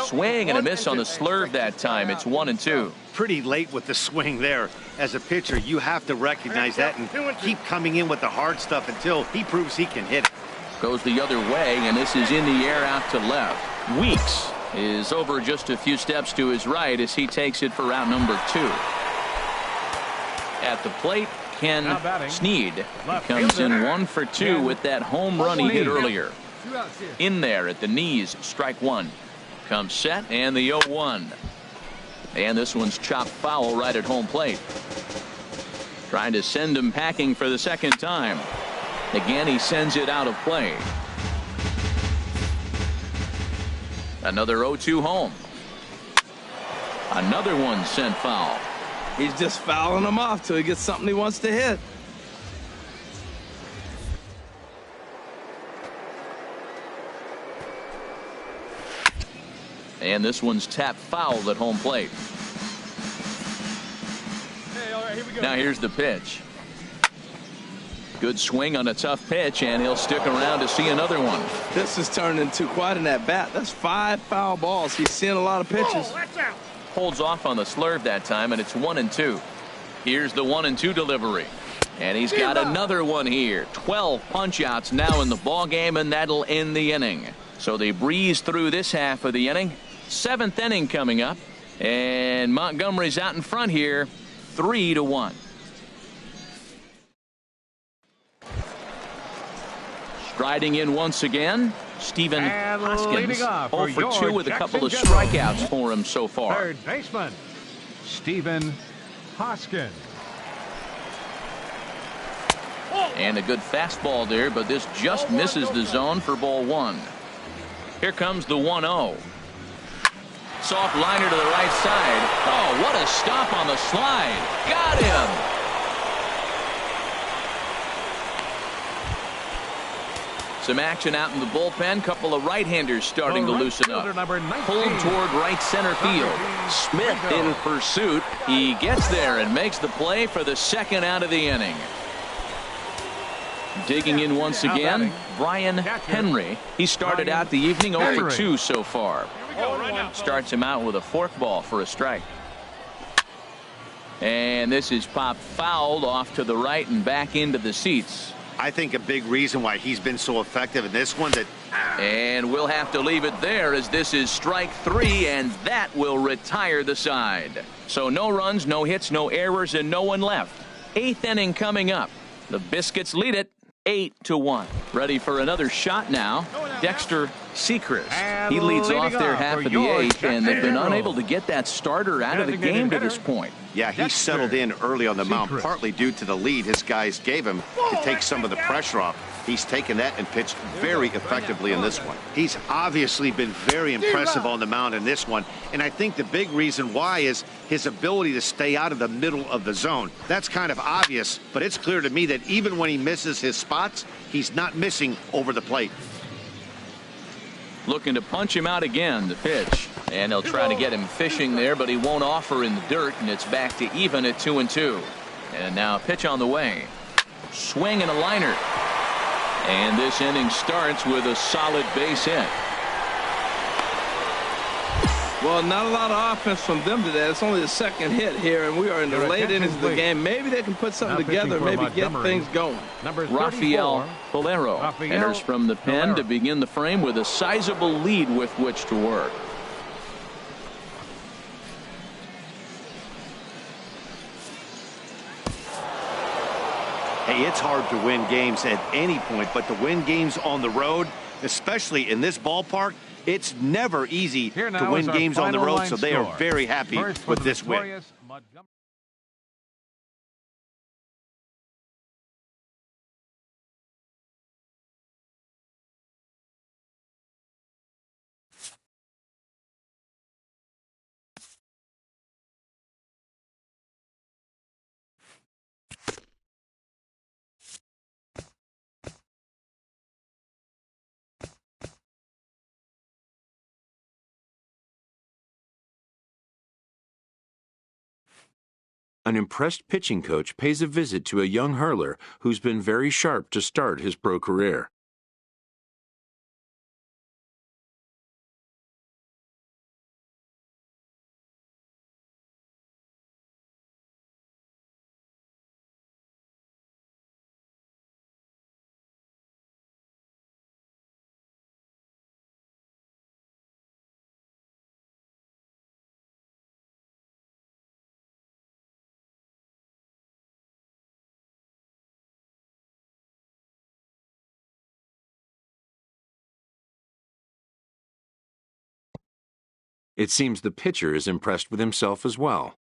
Swing and a miss on the slurve that time. It's 1-2. Pretty late with the swing there. As a pitcher, you have to recognize that and keep coming in with the hard stuff until he proves he can hit it. Goes the other way, and this is in the air out to left. Weeks is over just a few steps to his right as he takes it for out number 2. At the plate, Ken Sneed comes in 1 for 2 with that home run he hit earlier. In there at the knees, strike 1. Comes set, and the 0-1. And this one's chopped foul right at home plate. Trying to send him packing for the second time. Again, he sends it out of play. Another 0-2 home. Another one sent foul. He's just fouling them off till he gets something he wants to hit. And this one's tapped foul at home plate. Hey, all right, here we go. Now here's the pitch. Good swing on a tough pitch, and he'll stick around to see another one. This has turned into quite an at-bat. That's 5 foul balls. He's seeing a lot of pitches. Holds off on the slurve that time, and it's 1-2. Here's the 1-2 delivery. And he's got another one here. 12 punch-outs now in the ball game, and that'll end the inning. So they breeze through this half of the inning. 7th inning coming up, and Montgomery's out in front here, 3-1. Striding in once again, Stephen And Hoskins, leading off 0 for for 2 with a your couple of Jackson Generals. strikeouts for him so far. Third baseman, Stephen Hoskins. And a good fastball there, but this just misses the zone for ball 1. Here comes the 1-0. Soft liner to the right side. Oh, what a stop on the slide. Got him. Some action out in the bullpen. Couple of right-handers starting to loosen up. Pulled toward right center field. Smith in pursuit. He gets there and makes the play for the second out of the inning. Digging in once again, Brian Henry. He started out the evening 0 for 2 so far. Starts him out with a forkball for a strike. And this is popped fouled off to the right and back into the seats. I think a big reason why he's been so effective in this one. And we'll have to leave it there as this is strike 3, and that will retire the side. So no runs, no hits, no errors, and no one left. 8th inning coming up. The Biscuits lead it 8-1. Ready for another shot now. Dexter Sechrist. He leads off their half of the 8th, and they've been unable to get that starter out of the game to this point. Yeah, he settled in early on the mound, partly due to the lead his guys gave him to take some of the pressure off. He's taken that and pitched very effectively in this one. He's obviously been very impressive on the mound in this one, and I think the big reason why is his ability to stay out of the middle of the zone. That's kind of obvious, but it's clear to me that even when he misses his spots, he's not missing over the plate. Looking to punch him out again, the pitch. And they'll try to get him fishing there, but he won't offer in the dirt, and it's back to even at 2-2. And now a pitch on the way. Swing and a liner. And this inning starts with a solid base hit. Well, not a lot of offense from them today. It's only the second hit here, and we are in the late innings of the game. Maybe they can put something together, maybe get things going. Rafael Valero enters from the pen to begin the frame with a sizable lead with which to work. Hey, it's hard to win games at any point, but to win games on the road, especially in this ballpark, it's never easy to win games on the road, so they are very happy with this win. An impressed pitching coach pays a visit to a young hurler who's been very sharp to start his pro career. It seems the pitcher is impressed with himself as well.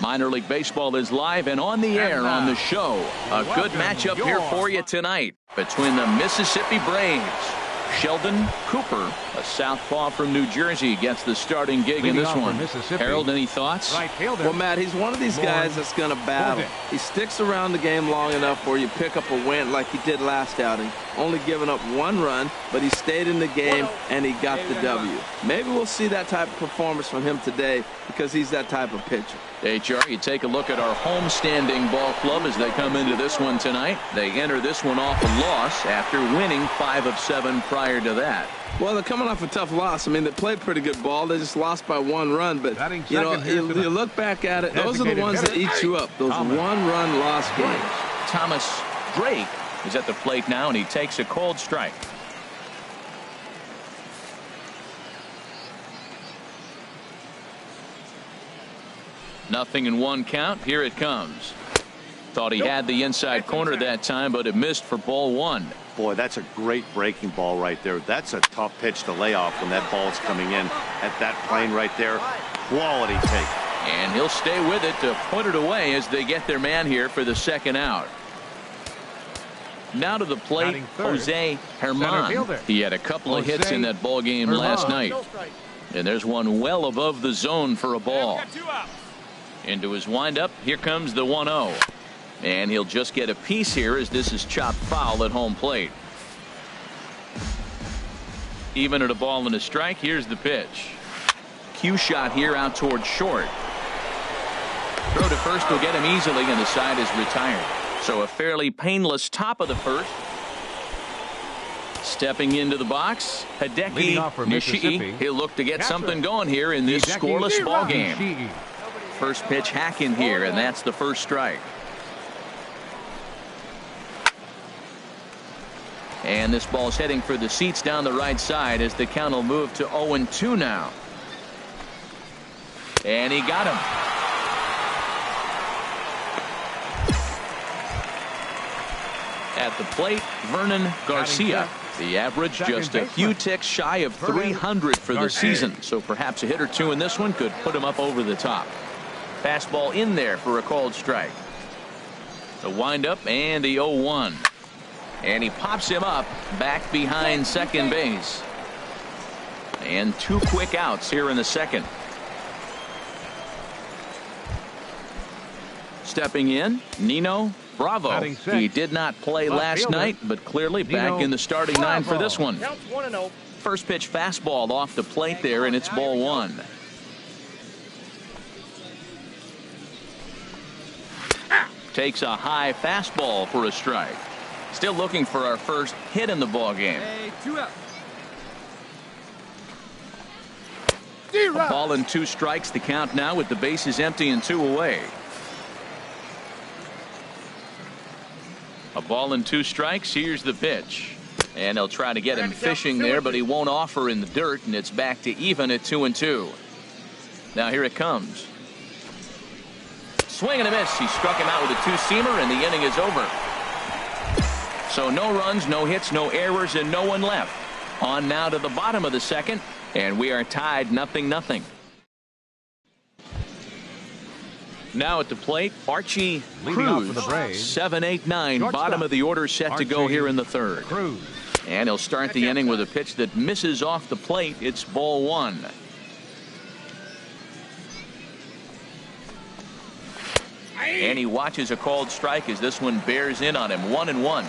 Minor League Baseball is live and on the air on the show. A good matchup here for you tonight between the Mississippi Braves. Sheldon Cooper, a southpaw from New Jersey, gets the starting gig in this one. Harold, any thoughts? Well, Matt, he's one of these guys that's going to battle. He sticks around the game long enough where you pick up a win like he did last outing. Only giving up one run, but he stayed in the game and he got the W. Maybe we'll see that type of performance from him today because he's that type of pitcher. HR, you take a look at our home-standing ball club as they come into this one tonight. They enter this one off a loss after winning 5 of 7 prior to that. Well, they're coming off a tough loss. I mean, they played pretty good ball. They just lost by 1 run. But, you know, you look back at it, those are the ones that eat you up, those one-run loss games. Thomas Drake is at the plate now, and he takes a cold strike. Nothing in 1 count. Here it comes. Thought he had the inside corner that time, but it missed for ball 1. Boy, that's a great breaking ball right there. That's a tough pitch to lay off when that ball's coming in at that plane right there. Quality take. And he'll stay with it to put it away as they get their man here for the 2nd out. Now to the plate, Jose Herman. He had a couple of hits in that ball game last night. And there's one well above the zone for a ball. Into his windup, here comes the 1-0. And he'll just get a piece here as this is chopped foul at home plate. Even at a ball and a strike, here's the pitch. Cue shot here out towards short. Throw to first will get him easily, and the side is retired. So a fairly painless top of the 1st. Stepping into the box, Hideki Nishii. He'll look to get something going here in this scoreless ball game. First pitch hack in here, and that's the 1st strike. And this ball's heading for the seats down the right side as the count will move to 0-2 now. And he got him. At the plate, Vernon Garcia. The average just a few ticks shy of 300 for the season. So perhaps a hit or two in this one could put him up over the top. Fastball in there for a called strike. The windup and the 0-1. And he pops him up back behind second base. And 2 quick outs here in the 2nd. Stepping in, Nino Bravo. He did not play last night, but clearly back in the starting nine for this one. First pitch fastball off the plate there, and it's ball one. Takes a high fastball for a strike. Still looking for our first hit in the ball game. A ball and 2 strikes, the count now with the bases empty and 2 away. A ball and 2 strikes. Here's the pitch. And they'll try to get him fishing there, but he won't offer in the dirt, and it's back to even at 2-2. Now here it comes. Swing and a miss. He struck him out with a 2-seamer, and the inning is over. So no runs, no hits, no errors, and no one left. On now to the bottom of the second, and we are tied 0-0. Now at the plate, Archie Cruz, 7-8-9, bottom of the order set to go here in the third. And he'll start the inning with a pitch that misses off the plate. It's ball one. And he watches a called strike as this one bears in on him. 1-1.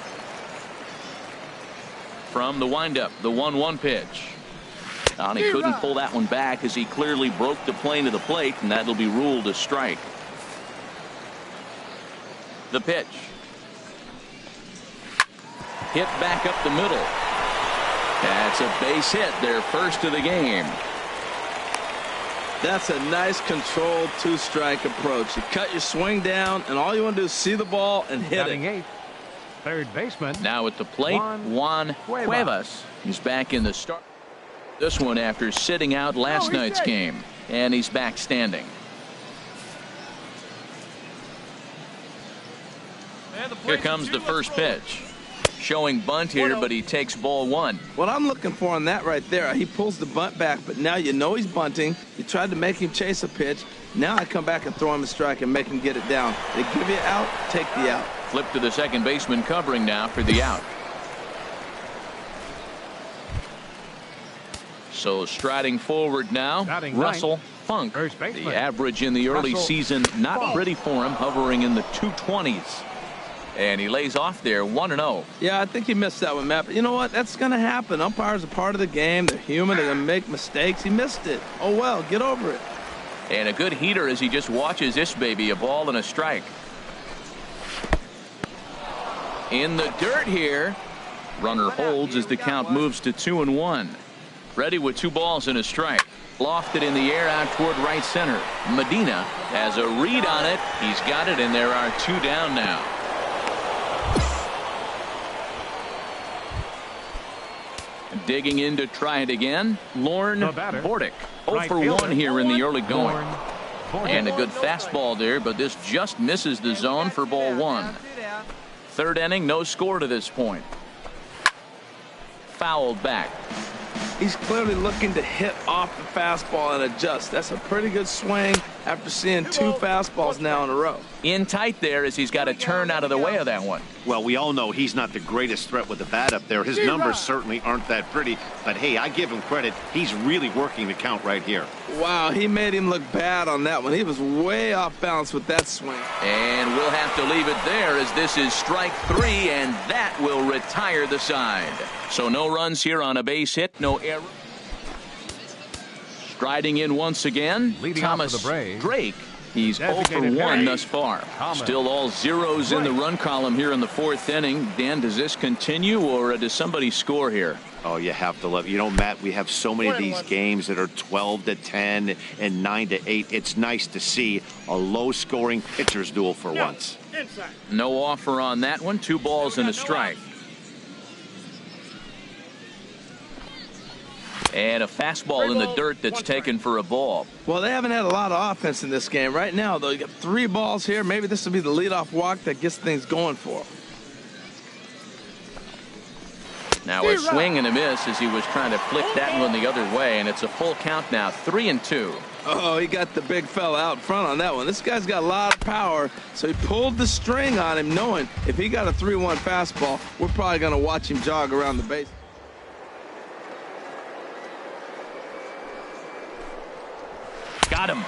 From the windup, the 1-1 pitch. And he couldn't pull that one back as he clearly broke the plane of the plate, and that'll be ruled a strike. The pitch. Hit back up the middle. That's a base hit, their first of the game. That's a nice controlled 2-strike approach. You cut your swing down, and all you want to do is see the ball and hit it. Third baseman. Now at the plate, Juan Cuevas. He's back in the start. This one after sitting out last night's game, and he's back standing. Here comes the first pitch. Showing bunt here, but he takes ball one. What I'm looking for on that right there, he pulls the bunt back, but now you know he's bunting. You tried to make him chase a pitch. Now I come back and throw him a strike and make him get it down. They give you out, take the out. Flip to the second baseman covering now for the out. So striding forward now, Russell Funk. The average in the early season, not pretty for him, hovering in the 220s. And he lays off there, 1-0. Yeah, I think he missed that one, Matt. But you know what? That's going to happen. Umpires are part of the game. They're human. They're going to make mistakes. He missed it. Oh, well, get over it. And a good heater as he just watches this baby, a ball and a strike. In the dirt here. Runner holds as the count moves to 2-1. Ready with 2 balls and a strike. Lofted in the air out toward right center. Medina has a read on it. He's got it, and there are 2 down now. Digging in to try it again, Lorne Bordick. 0 for 1 here in the early going. And a good fastball there, but this just misses the zone for ball one. Third inning, no score to this point. Fouled back. He's clearly looking to hit off the fastball and adjust. That's a pretty good swing after seeing 2 fastballs now in a row. In tight there as he's got to turn out of the way of that one. Well, we all know he's not the greatest threat with the bat up there. His numbers certainly aren't that pretty. But, hey, I give him credit. He's really working the count right here. Wow, he made him look bad on that one. He was way off balance with that swing. And we'll have to leave it there as this is strike 3, and that will retire the side. So no runs here on a base hit, no error. Striding in once again, Thomas Drake. He's 0 for 1 thus far. Still all zeros in the run column here in the 4th inning. Dan, does this continue, or does somebody score here? Oh, you have to love it. You know, Matt, we have so many of these games that are 12-10 and 9-8. It's nice to see a low-scoring pitcher's duel for once. No offer on that one. 2 balls and a strike. And a fastball in the dirt that's taken for a ball. Well, they haven't had a lot of offense in this game. Right now, though, you got 3 balls here. Maybe this will be the leadoff walk that gets things going for them. Now a swing and a miss as he was trying to flick that one the other way, and it's a full count now, 3-2. Oh, he got the big fella out front on that one. This guy's got a lot of power, so he pulled the string on him, knowing if he got a 3-1 fastball, we're probably going to watch him jog around the base. Got him.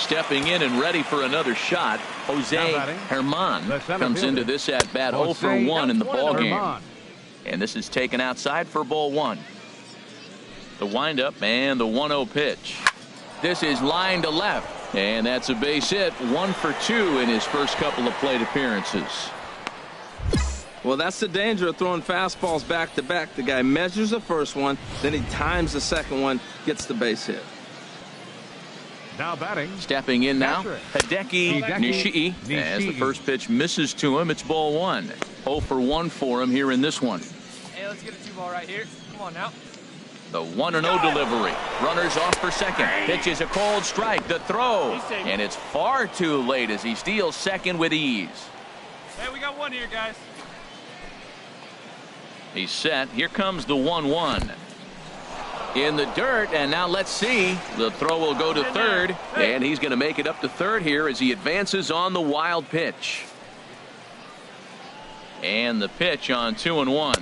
Stepping in and ready for another shot, Jose Herman comes into this at bat 0 for 1 in the ball game. And this is taken outside for ball 1. The windup and the 1-0 pitch. This is line to left, and that's a base hit. 1 for 2 in his first couple of plate appearances. Well, that's the danger of throwing fastballs back to back. The guy measures the first one, then he times the second one, gets the base hit. Now batting. Stepping in now, Hideki Nishii. As the first pitch misses to him, it's ball 1. 0 for 1 for him here in this one. Hey, let's get a 2-ball right here. Come on now. The 1-0 delivery. Runners off for second. Pitch is a cold strike. The throw. And it's far too late as he steals second with ease. Hey, we got one here, guys. He's set. Here comes the 1-1. In the dirt, and now let's see. The throw will go to third, and he's going to make it up to third here as he advances on the wild pitch. And the pitch on 2-1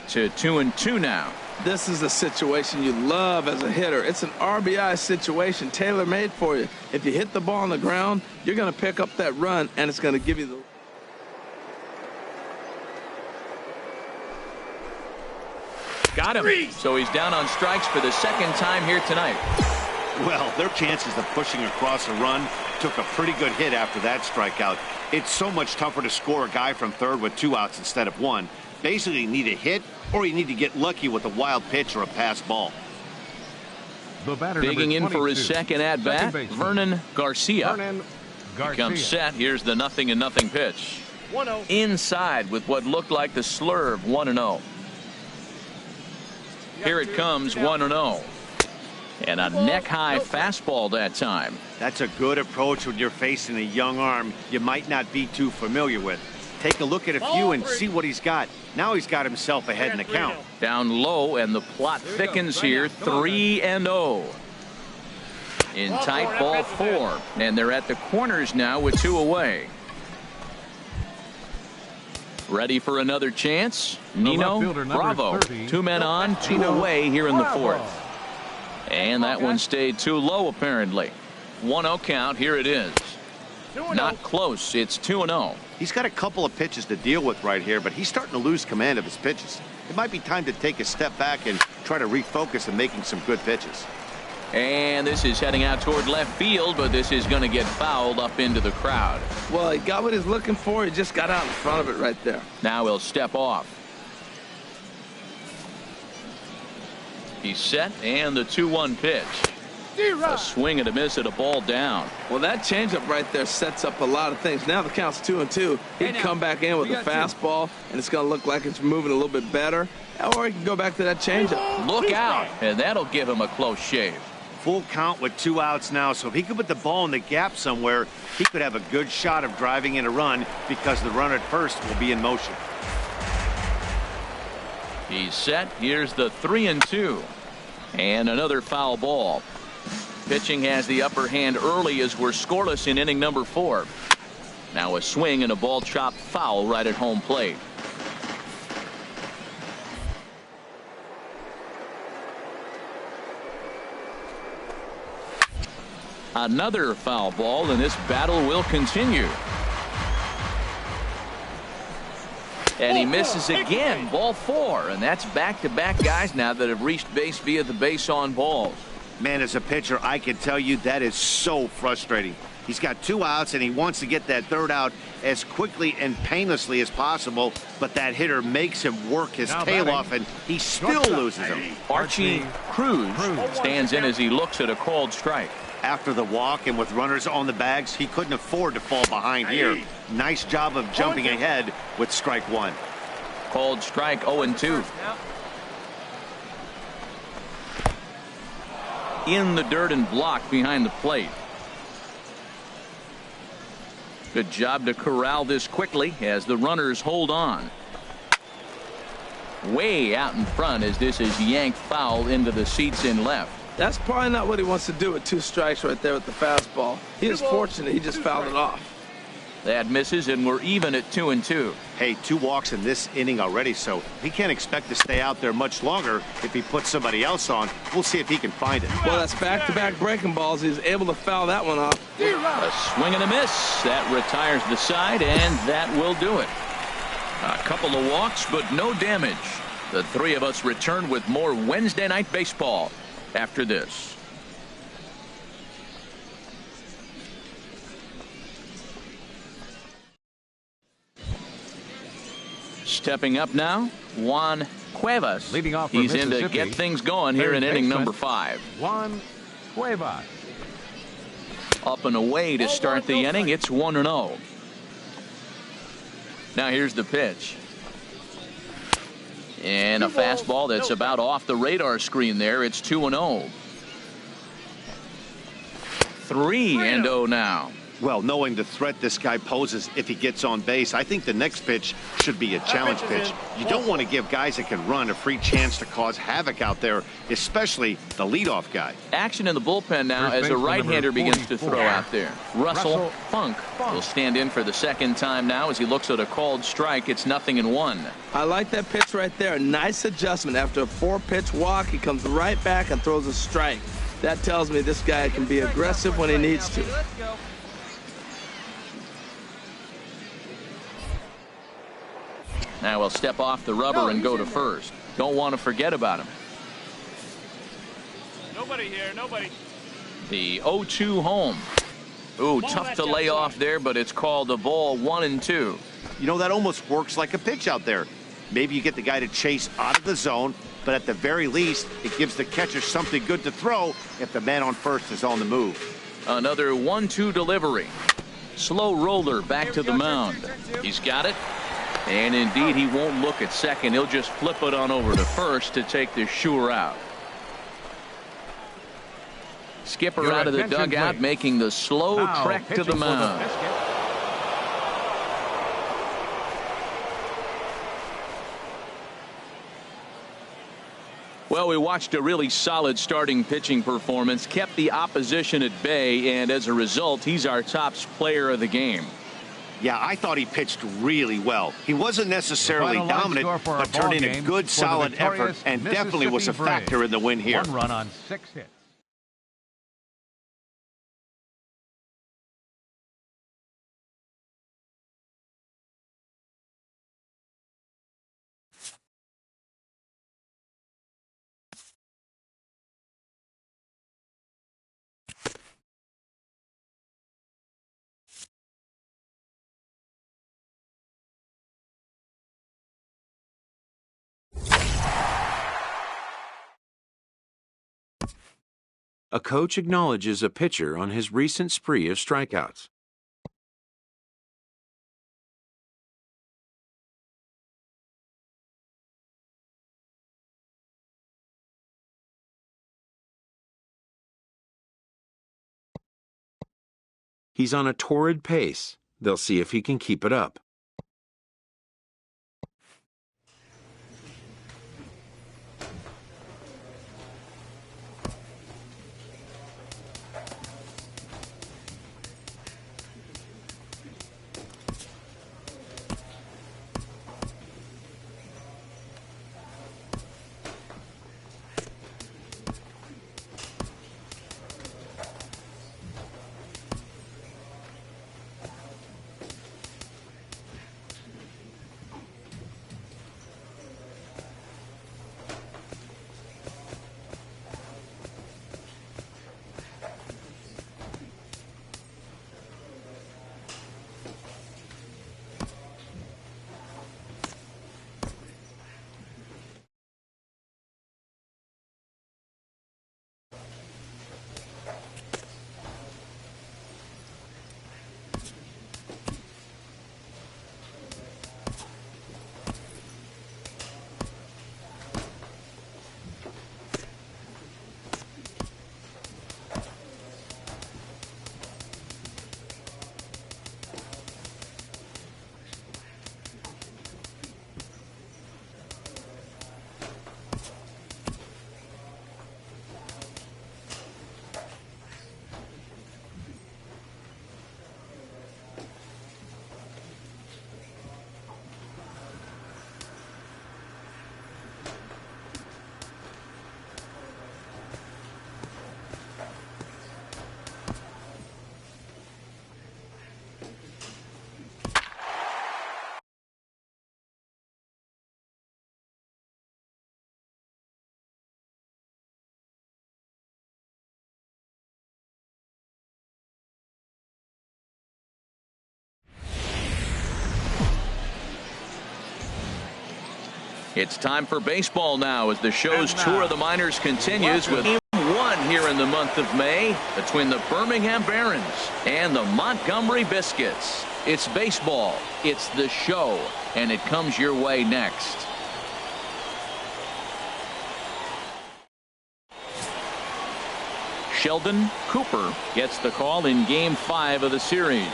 to 2-2 now. This is a situation you love as a hitter. It's an RBI situation, tailor-made for you. If you hit the ball on the ground, you're going to pick up that run, and it's going to give you the... Got him. So he's down on strikes for the second time here tonight. Well, their chances of pushing across a run took a pretty good hit after that strikeout. It's so much tougher to score a guy from third with 2 outs instead of 1. Basically, you need a hit or you need to get lucky with a wild pitch or a pass ball. The batter, digging in for his second at bat, Vernon Garcia. He comes set. Here's the 0-0 pitch. 1-0. Inside with what looked like the slurve. 1-0. Here it comes, 1-0. And a neck-high fastball that time. That's a good approach when you're facing a young arm you might not be too familiar with. Take a look at a few and see what he's got. Now he's got himself ahead in the count. Down low, and the plot thickens here. 3-0. In tight, ball 4. And they're at the corners now with 2 away. Ready for another chance? Nino Bravo. 2 men on, 2 away here in the 4th. And that one stayed too low, apparently. 1-0 count. Here it is. Not close. It's 2-0. He's got a couple of pitches to deal with right here, but he's starting to lose command of his pitches. It might be time to take a step back and try to refocus on making some good pitches. And this is heading out toward left field, but this is going to get fouled up into the crowd. Well, he got what he's looking for. He just got out in front of it right there. Now he'll step off. He's set, and the 2-1 pitch. A swing and a miss at a ball down. Well, that changeup right there sets up a lot of things. Now the count's 2-2. He can come back in with a fastball, and it's going to look like it's moving a little bit better. Or he can go back to that changeup. Look out, and that'll give him a close shave. Full count with 2 outs now, so if he could put the ball in the gap somewhere, he could have a good shot of driving in a run because the runner at first will be in motion. He's set. Here's the 3-2. And another foul ball. Pitching has the upper hand early as we're scoreless in inning number 4. Now a swing and a ball chopped foul right at home plate. Another foul ball, and this battle will continue. And he misses again. Ball 4, and that's back-to-back guys now that have reached base via the base on balls. Man, as a pitcher, I can tell you that is so frustrating. He's got 2 outs, and he wants to get that 3rd out as quickly and painlessly as possible, but that hitter makes him work his tail off, and he still loses him. Archie Cruz stands in as he looks at a called strike. After the walk and with runners on the bags, he couldn't afford to fall behind here. Nice job of jumping ahead with strike 1. Called strike, 0-2. In the dirt and blocked behind the plate. Good job to corral this quickly as the runners hold on. Way out in front as this is yanked foul into the seats in left. That's probably not what he wants to do with 2 strikes right there with the fastball. He is fortunate he just fouled it off. That misses, and we're even at 2-2. Hey, 2 walks in this inning already, so he can't expect to stay out there much longer if he puts somebody else on. We'll see if he can find it. Well, that's back-to-back breaking balls. He's able to foul that one off. A swing and a miss. That retires the side, and that will do it. A couple of walks, but no damage. The three of us return with more Wednesday Night Baseball after this. Stepping up now, Juan Cuevas. Leading off for He's in to Mississippi. get things going here in inning number 5. Juan Cuevas. Up and away to start the inning. It's 1-0. Now here's the pitch. And a fastball that's about off the radar screen there. It's 2-0. 3-0 now. Well, knowing the threat this guy poses if he gets on base, I think the next pitch should be a challenge pitch. You don't want to give guys that can run a free chance to cause havoc out there, especially the leadoff guy. Action in the bullpen now as a right-hander begins to throw out there. Russell Funk will stand in for the second time now as he looks at a called strike. It's 0-1. I like that pitch right there. Nice adjustment. After a 4-pitch walk, he comes right back and throws a strike. That tells me this guy can be aggressive when he needs to. Now we'll step off the rubber and go to first. Don't want to forget about him. Nobody here, nobody. The 0-2 home. Ooh, tough to lay off there, but it's called a ball. 1-2. You know, that almost works like a pitch out there. Maybe you get the guy to chase out of the zone, but at the very least, it gives the catcher something good to throw if the man on first is on the move. Another 1-2 delivery. Slow roller back to the mound. He's got it. And indeed, he won't look at second. He'll just flip it on over to first to take the sure out. Skipper out of the dugout, making the slow trek to the mound. Well, we watched a really solid starting pitching performance, kept the opposition at bay, and as a result, he's our top player of the game. Yeah, I thought he pitched really well. He wasn't necessarily dominant, but turned in a good, solid effort, and definitely was a factor in the win here. 1 run on 6 hits. A coach acknowledges a pitcher on his recent spree of strikeouts. He's on a torrid pace. They'll see if he can keep it up. It's time for baseball now as the show's tour of the minors continues with Game 1 here in the month of May between the Birmingham Barons and the Montgomery Biscuits. It's baseball, it's the show, and it comes your way next. Sheldon Cooper gets the call in Game 5 of the series.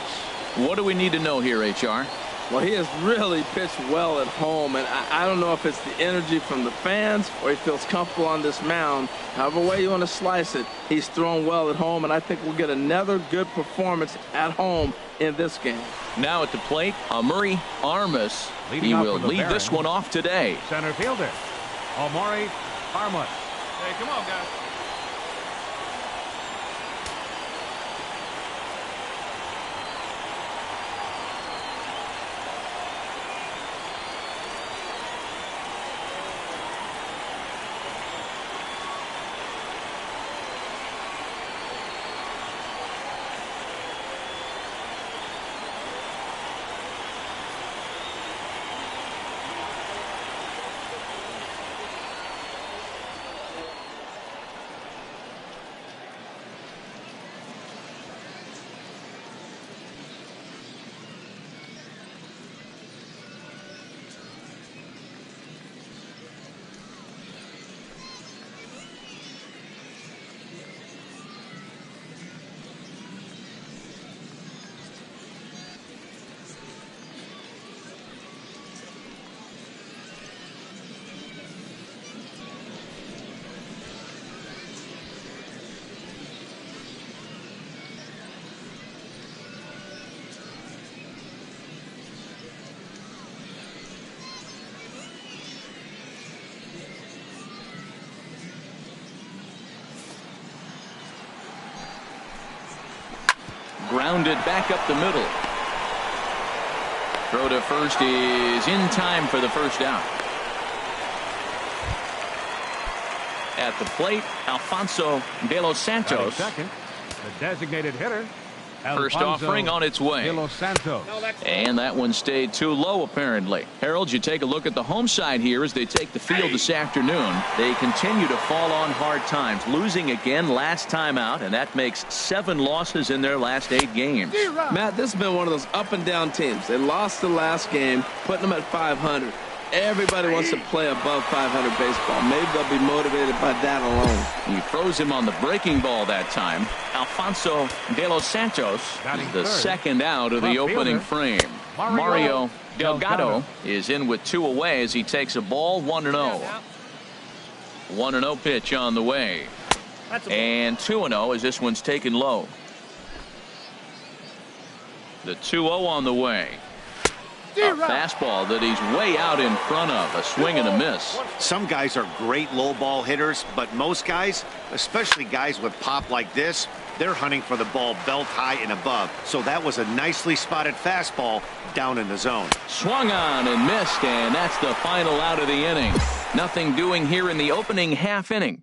What do we need to know here, HR? Well, he has really pitched well at home, and I don't know if it's the energy from the fans or he feels comfortable on this mound. However way you want to slice it, he's thrown well at home, and I think we'll get another good performance at home in this game. Now at the plate, Amuri Armas. He will lead this one off today. Center fielder, Amuri Armas. Hey, come on, guys. Grounded back up the middle. Throw to first is in time for the first out. At the plate, Alfonso de los Santos. Second, the designated hitter. First offering on its way. De los Santos. And that one stayed too low, apparently. Harold, you take a look at the home side here as they take the field this afternoon. They continue to fall on hard times, losing again last time out, and that makes 7 losses in their last 8 games. Matt, this has been one of those up and down teams. They lost the last game, putting them at 500. Everybody wants to play above 500 baseball. Maybe they'll be motivated by that alone. He throws him on the breaking ball that time. Alfonso de los Santos is the second out of the opening frame. Mario Delgado is in with 2 away as he takes a ball 1-0. 1-0 pitch on the way. And 2-0 as this one's taken low. The 2-0 on the way. A fastball that he's way out in front of. A swing and a miss. Some guys are great low ball hitters, but most guys, especially guys with pop like this, they're hunting for the ball belt high and above. So that was a nicely spotted fastball down in the zone. Swung on and missed, and that's the final out of the inning. Nothing doing here in the opening half inning.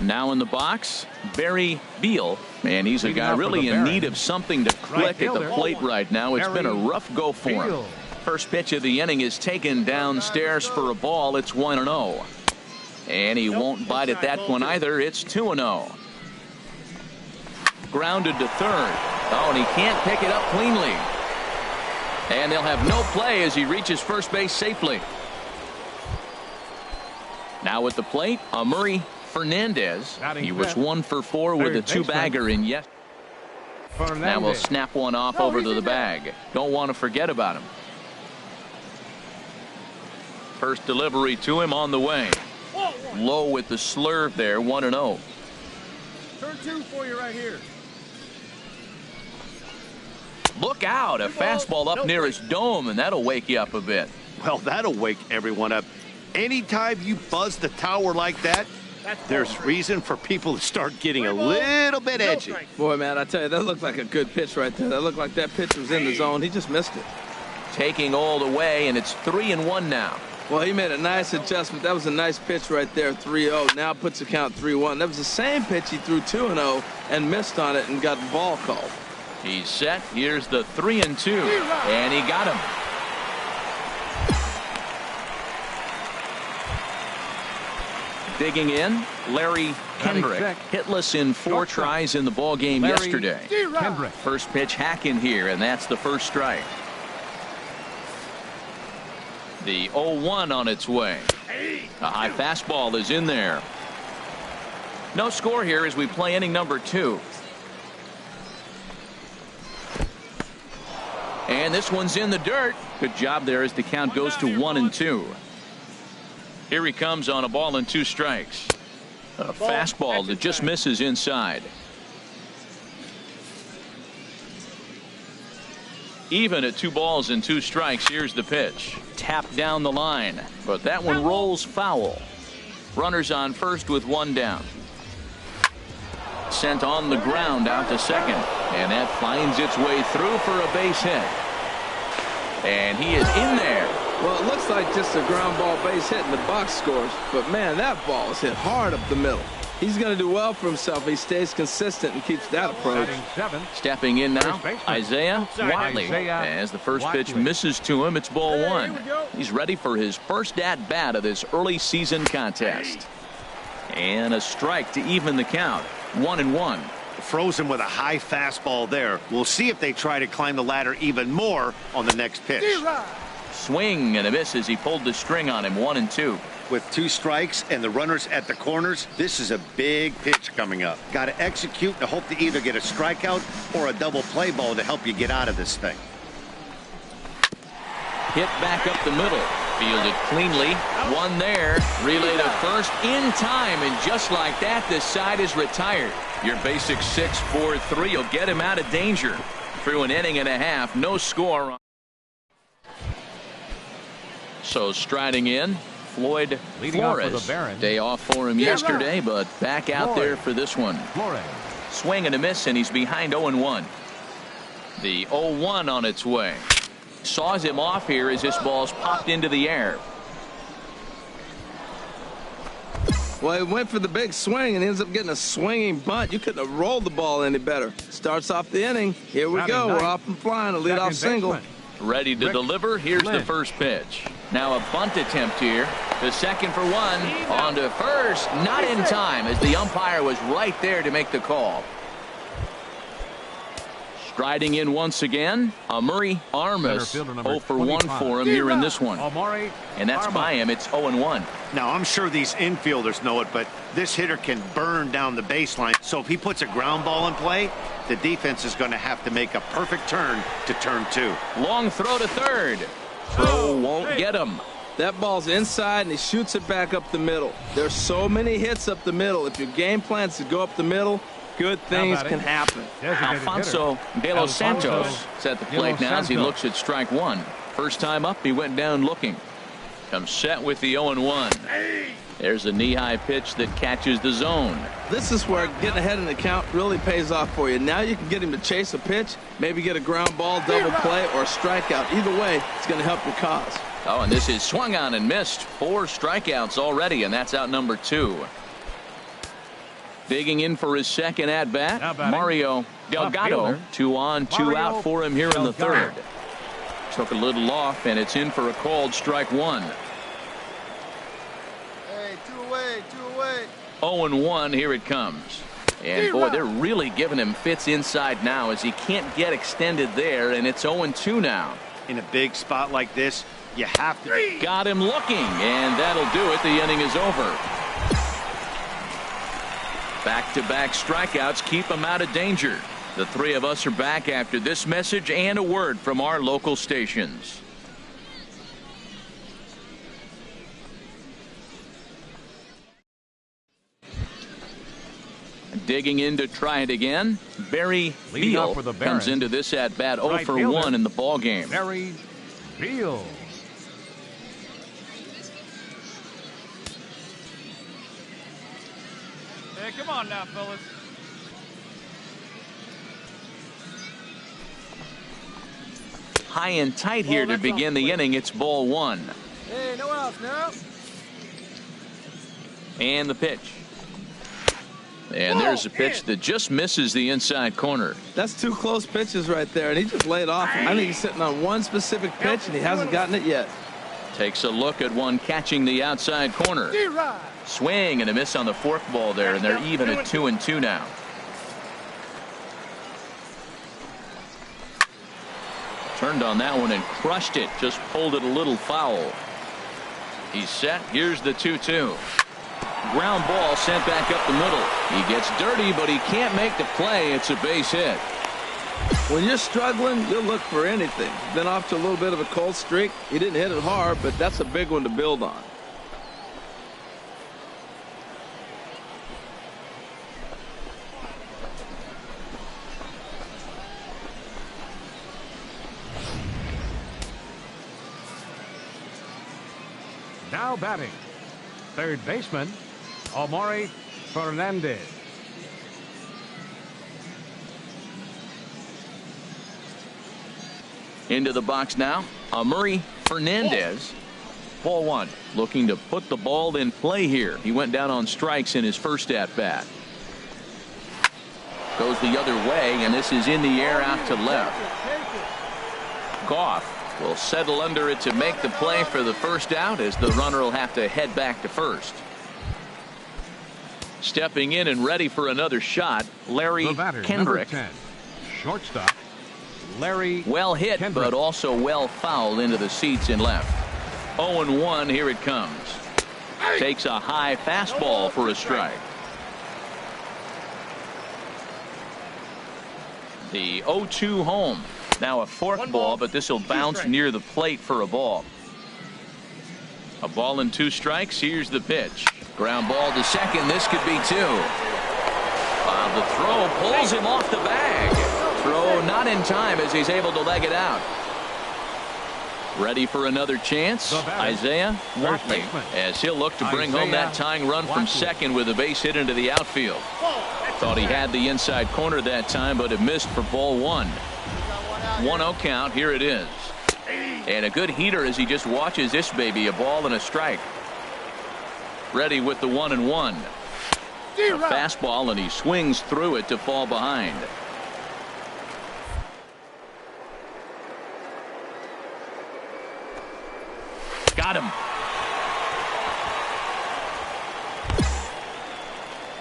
Now in the box, Barry Beal, and he's a guy really in need of something to click at the plate right now. It's been a rough go for him. First pitch of the inning is taken downstairs for a ball. It's 1-0. And he won't bite at that one either. It's 2-0. Grounded to third. Oh, and he can't pick it up cleanly. And they'll have no play as he reaches first base safely. Now at the plate, Amuri Fernandez. He was 1 for 4 with a 2-bagger in yet. Now we'll snap one off over to the bag. Don't want to forget about him. First delivery to him on the way. Low with the slurve there, 1-0. Turn 2 for you right here. Look out, a fastball up near his dome, and that'll wake you up a bit. Well, that'll wake everyone up. Anytime you buzz the tower like that, there's reason for people to start getting a little bit edgy. Boy, man, I tell you, that looked like a good pitch right there. That looked like that pitch was in the zone. He just missed it. Taking all the way, and it's 3-1 now. Well, he made a nice adjustment. That was a nice pitch right there, 3-0. Now puts the count 3-1. That was the same pitch he threw 2-0 and missed on it and got the ball called. He's set. Here's the 3-2, and he got him. Digging in, Larry Kendrick, hitless in 4 tries in the ball game yesterday. First pitch hack in here, and that's the first strike. The 0-1 on its way. A high fastball is in there. No score here as we play inning number 2. And this one's in the dirt. Good job there as the count goes to 1-2. Here he comes on a ball and 2 strikes. A fastball that just misses inside. Even at 2 balls and 2 strikes, here's the pitch. Tapped down the line, but that one rolls foul. Runners on first with 1 down. Sent on the ground out to second, and that finds its way through for a base hit. And he is in there. Well, it looks like just a ground ball base hit and the box scores, but man, that ball is hit hard up the middle. He's going to do well for himself. He stays consistent and keeps that approach. Stepping in now, Isaiah Watley. As the first pitch misses to him, it's ball 1. He's ready for his first at-bat of this early season contest. And a strike to even the count. 1-1. Frozen with a high fastball there. We'll see if they try to climb the ladder even more on the next pitch. Swing and a miss as he pulled the string on him. 1-2. With 2 strikes and the runners at the corners, this is a big pitch coming up. Got to execute and hope to either get a strikeout or a double play ball to help you get out of this thing. Hit back up the middle. Fielded cleanly. One there. Relay to first in time. And just like that, this side is retired. Your basic 6-4-3 will get him out of danger. Through an inning and a half. No score. So striding in, Floyd Flores. Day off for him yesterday, but back out there for this one. Swing and a miss, and he's behind 0-1. The 0-1 on its way. Saws him off here as this ball's popped into the air. Well, he went for the big swing and ends up getting a swinging bunt. You couldn't have rolled the ball any better. Starts off the inning. Here we go. We're off and flying. A leadoff single. Ready to deliver. Here's the first pitch. Now a bunt attempt here. The second for 1. On to first. Not in time as the umpire was right there to make the call. Striding in once again, Murray Armas. 0 for 1 for him here in this one. And that's by him. It's 0-1. Now, I'm sure these infielders know it, but this hitter can burn down the baseline. So if he puts a ground ball in play, the defense is going to have to make a perfect turn to turn 2. Long throw to third. Throw won't get him. That ball's inside, and he shoots it back up the middle. There's so many hits up the middle. If your game plan's to go up the middle, good things can happen. Alfonso De Los Santos is at the plate now as he looks at strike 1. First time up, he went down looking. Comes set with the 0-1. There's a knee-high pitch that catches the zone. This is where getting ahead in the count really pays off for you. Now you can get him to chase a pitch, maybe get a ground ball, double play, or a strikeout. Either way, it's going to help your cause. Oh, and this is swung on and missed. 4 strikeouts already, and that's out number 2. Digging in for his second at-bat, Mario Delgado. 2 on, 2 out for him here in the third. Took a little off, and it's in for a called strike 1. Hey, 2 away, 2 away. 0-1, here it comes. And boy, they're really giving him fits inside now as he can't get extended there, and it's 0-2 now. In a big spot like this, you have to. Got him looking, and that'll do it. The inning is over. Back-to-back strikeouts keep him out of danger. The 3 of us are back after this message and a word from our local stations. Digging in to try it again, Barry Beal comes into this at-bat 0 for 1 in the ball game. Barry Beal. Hey, come on now, fellas. High and tight here to begin the inning. It's ball 1. Hey, no one else now. And the pitch. And there's a pitch that just misses the inside corner. That's 2 close pitches right there, and he just laid off. I think he's sitting on one specific pitch, and he hasn't gotten it yet. Takes a look at one catching the outside corner. Swing and a miss on the forkball there, and they're even at 2-2 now. Turned on that one and crushed it. Just pulled it a little foul. He's set. Here's the 2-2. Ground ball sent back up the middle. He gets dirty, but he can't make the play. It's a base hit. When you're struggling, you'll look for anything. Been off to a little bit of a cold streak. He didn't hit it hard, but that's a big one to build on. Now batting, third baseman, Omari Fernandez. Into the box now, Omari Fernandez. Ball one, looking to put the ball in play here. He went down on strikes in his first at bat. Goes the other way, and this is in the air out to left. Goff will settle under it to make the play for the first out, as the runner will have to head back to first. Stepping in and ready for another shot, Larry Kendrick. 10, shortstop, Larry well hit, Kendrick. but also well fouled into the seats in left. 0-1, here it comes. Takes a high fastball for a strike. The 0-2 home. Now a forkball, but this will bounce near the plate for a ball. A ball and 2 strikes. Here's the pitch. Ground ball to second. This could be 2. The throw pulls him off the bag. Throw not in time as he's able to leg it out. Ready for another chance. Isaiah Watley, as he'll look to bring home that tying run from second with a base hit into the outfield. Thought he had the inside corner that time, but it missed for ball 1. 1-0 count. Here it is. And a good heater as he just watches this baby. A ball and a strike. Ready with the 1-1. A fastball, and he swings through it to fall behind. Got him.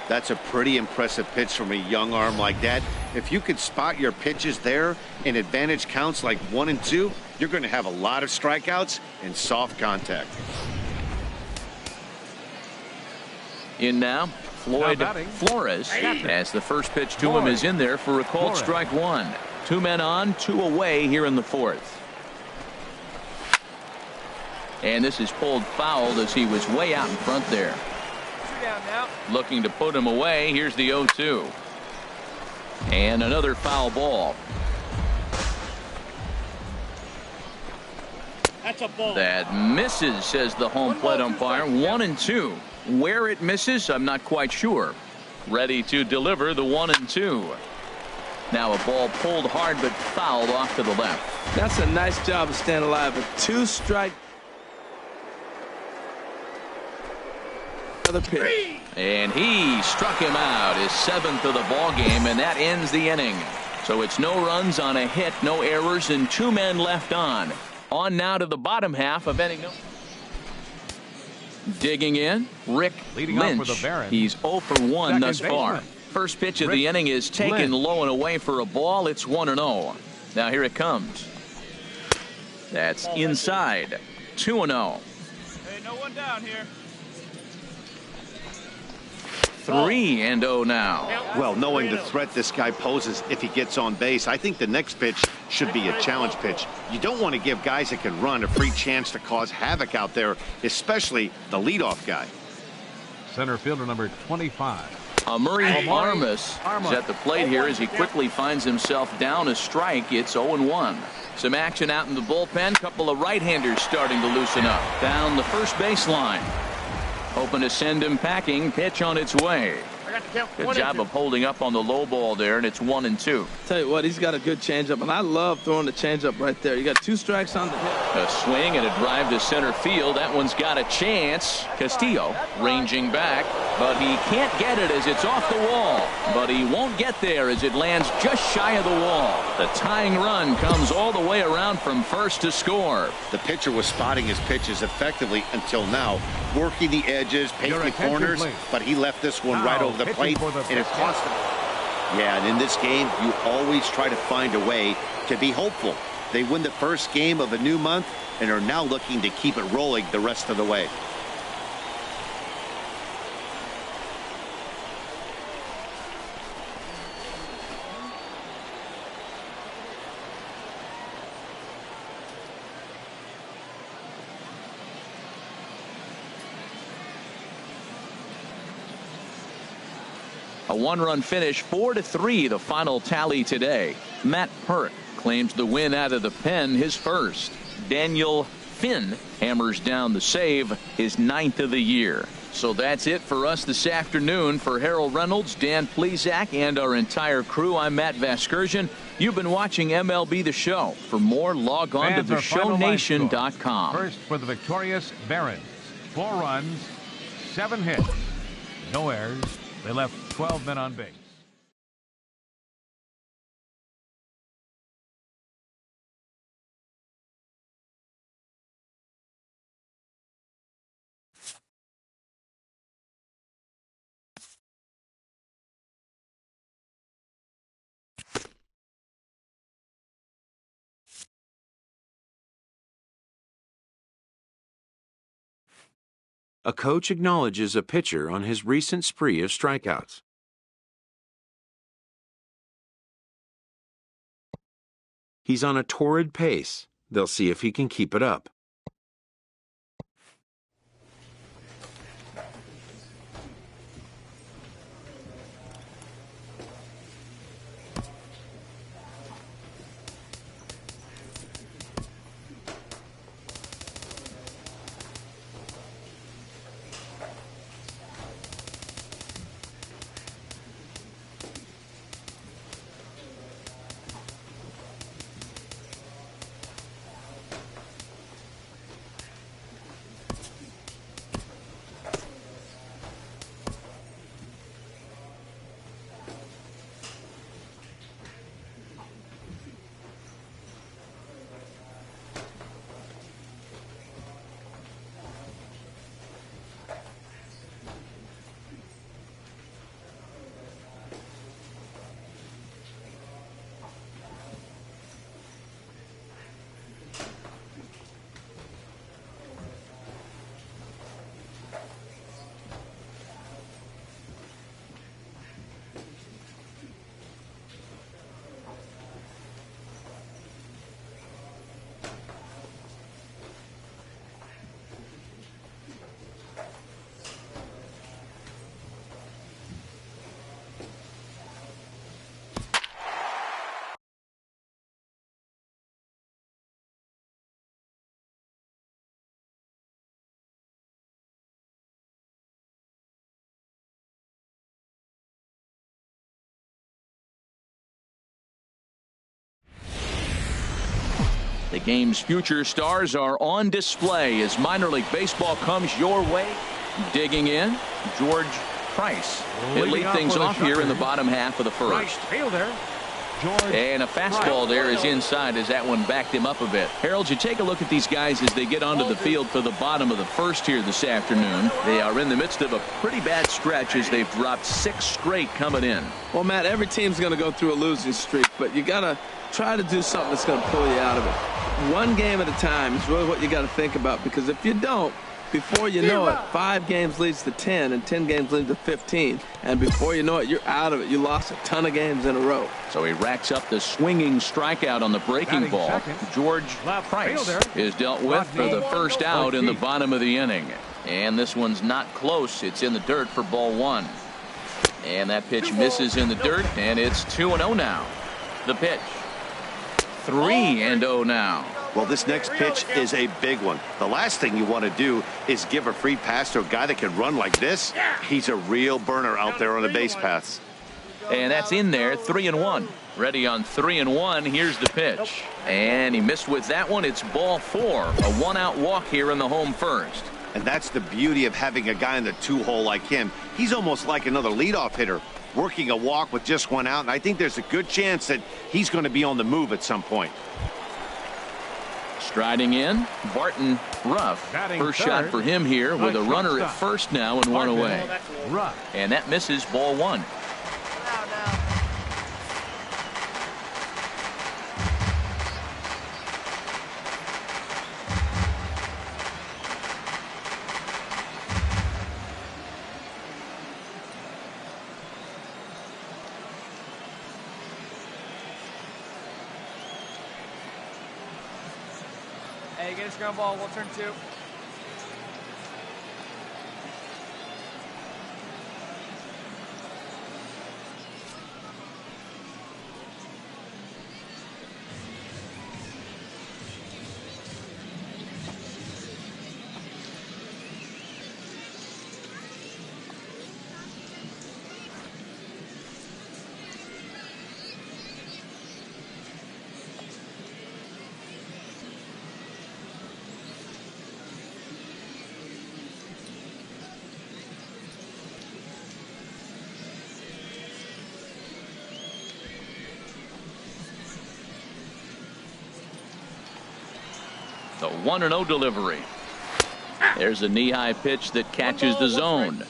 That's a pretty impressive pitch from a young arm like that. If you could spot your pitches there in advantage counts like 1 and 2, you're going to have a lot of strikeouts and soft contact. In now, Floyd Flores, as the first pitch to him is in there for a called strike 1. 2 men on, 2 away here in the 4th. And this is pulled fouled as he was way out in front there. Looking to put him away. Here's the 0-2. And another foul ball. That's a ball. That misses, says the home plate umpire. 1-2. Where it misses, I'm not quite sure. Ready to deliver the 1-2. Now a ball pulled hard but fouled off to the left. That's a nice job of staying alive. A 2-strike. Another pitch. And he struck him out, his 7th of the ball game, and that ends the inning. So it's no runs on a hit, no errors, and 2 men left on. On now to the bottom half of inning. Digging in, Rick Lynch. He's 0 for 1 thus far. First pitch of the inning is taken low and away for a ball. It's 1-0. Now here it comes. That's inside. 2-0. Hey, no one down here. 3-0 now. Well, knowing the threat this guy poses if he gets on base, I think the next pitch should be a challenge pitch. You don't want to give guys that can run a free chance to cause havoc out there, especially the leadoff guy. Center fielder number 25. Murray Armas is at the plate here as he quickly finds himself down a strike. It's 0-1. Some action out in the bullpen. Couple of right-handers starting to loosen up. Down the first baseline. Hoping to send him packing. Pitch on its way. Good job of holding up on the low ball there, and it's 1-2. Tell you what, he's got a good changeup, and I love throwing the changeup right there. You got 2 strikes on the hit. A swing and a drive to center field. That one's got a chance. Castillo ranging back, but he can't get it as it's off the wall. But he won't get there as it lands just shy of the wall. The tying run comes all the way around from first to score. The pitcher was spotting his pitches effectively until now, working the edges, painting corners, but he left this one right over the plate, and it cost him. Yeah, and in this game, you always try to find a way to be hopeful. They win the first game of a new month and are now looking to keep it rolling the rest of the way. A 1-run finish, 4-3, the final tally today. Matt Pert claims the win out of the pen, his first. Daniel Finn hammers down the save, his 9th of the year. So that's it for us this afternoon. For Harold Reynolds, Dan Plesac, and our entire crew, I'm Matt Vasgersian. You've been watching MLB The Show. For more, log on to theshownation.com. First for the victorious Barons. 4 runs, 7 hits, no errors. They left 12 men on base. A coach acknowledges a pitcher on his recent spree of strikeouts. He's on a torrid pace. They'll see if he can keep it up. The game's future stars are on display as minor league baseball comes your way. Digging in, George Price. He'll lead things off here in the bottom half of the first. Right fielder, George. And a fastball there is inside as that one backed him up a bit. Harold, you take a look at these guys as they get onto the field for the bottom of the first here this afternoon. They are in the midst of a pretty bad stretch as they've dropped 6 straight coming in. Well, Matt, every team's going to go through a losing streak, but you got to try to do something that's going to pull you out of it. One game at a time is really what you got to think about, because if you don't, before you know it, 5 games leads to 10 and 10 games lead to 15, and before you know it, you're out of it. You lost a ton of games in a row. So he racks up the swinging strikeout on the breaking ball. Second. George Price is dealt with for the first out in the bottom of the inning, and this one's not close. It's in the dirt for ball 1, and that pitch misses in the dirt, and it's 2-0 now. The pitch, 3-0 now. Well, this next pitch is a big one. The last thing you want to do is give a free pass to a guy that can run like this. He's a real burner out there on the base paths. And that's in there, 3-1. Ready on 3-1. Here's the pitch. And he missed with that one. It's ball 4. A 1-out walk here in the home first. And that's the beauty of having a guy in the 2-hole like him. He's almost like another leadoff hitter, working a walk with just 1 out. And I think there's a good chance that he's going to be on the move at some point. Striding in, Barton Ruff. First shot for him here with a runner at first now and 1 away. And that misses, ball 1. Hey, get a ground ball. We'll turn 2. The 1-0 delivery. There's a knee-high pitch that catches the zone.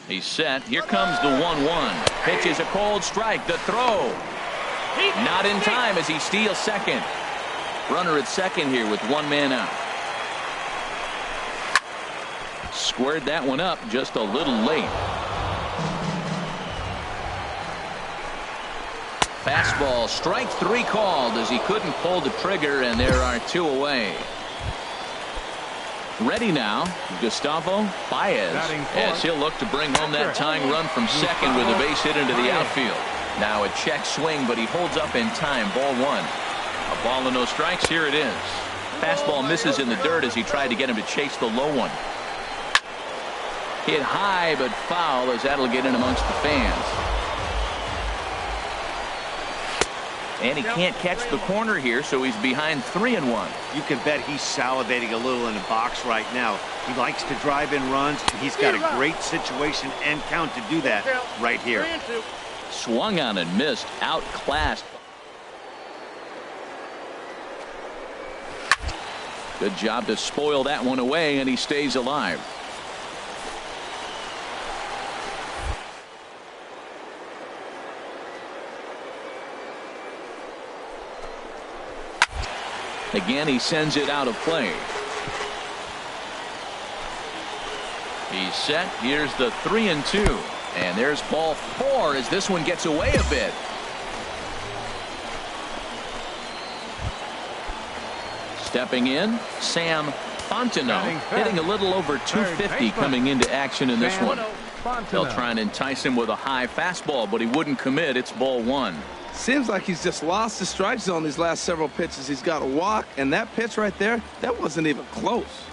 He's set. Here comes the 1-1. Pitch is a cold strike. The throw. Not in time as he steals second. Runner at second here with 1 man out. Squared that one up just a little late. Fastball, strike 3 called as he couldn't pull the trigger, and there are 2 away. Ready now, Gustavo Baez, as he'll look to bring home that tying run from second with a base hit into the outfield. Now a check swing, but he holds up in time. Ball 1. A ball and no strikes. Here it is. Fastball misses in the dirt as he tried to get him to chase the low one. Hit high but foul as that'll get in amongst the fans. And he can't catch the corner here, so he's behind 3-1. You can bet he's salivating a little in the box right now. He likes to drive in runs. He's got a great situation and count to do that right here. Swung on and missed. Outclassed. Good job to spoil that one away, and he stays alive. Again, he sends it out of play. He's set. Here's the 3-2. And there's ball 4 as this one gets away a bit. Stepping in, Sam Fontenot, hitting a little over 250 coming into action in this one. They'll try and entice him with a high fastball, but he wouldn't commit. It's ball 1. Seems like he's just lost the strike zone these last several pitches. He's got a walk, and that pitch right there, that wasn't even close.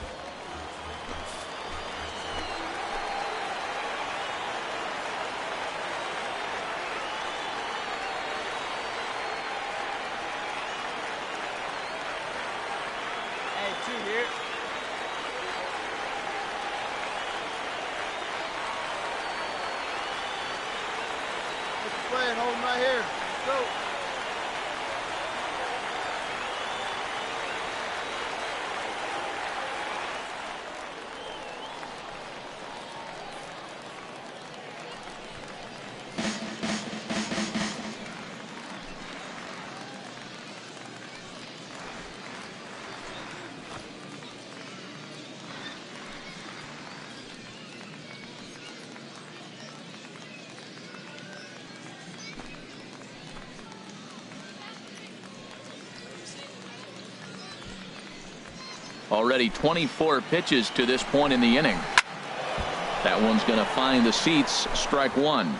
Already 24 pitches to this point in the inning. That one's going to find the seats. Strike 1.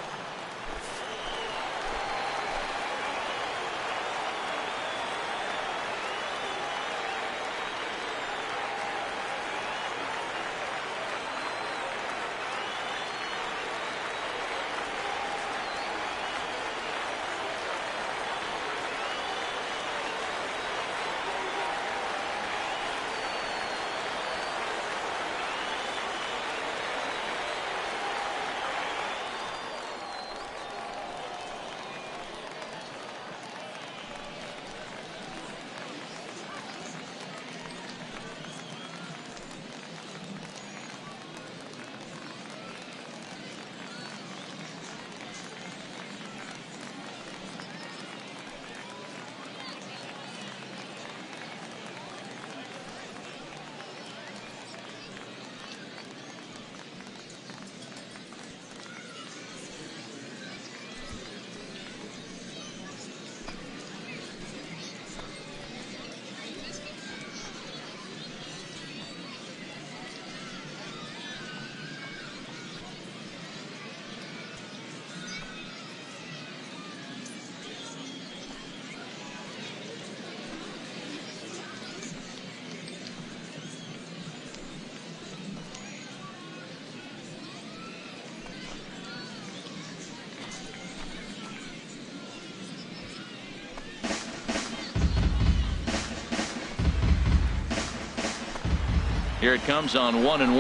Here it comes on 1-1.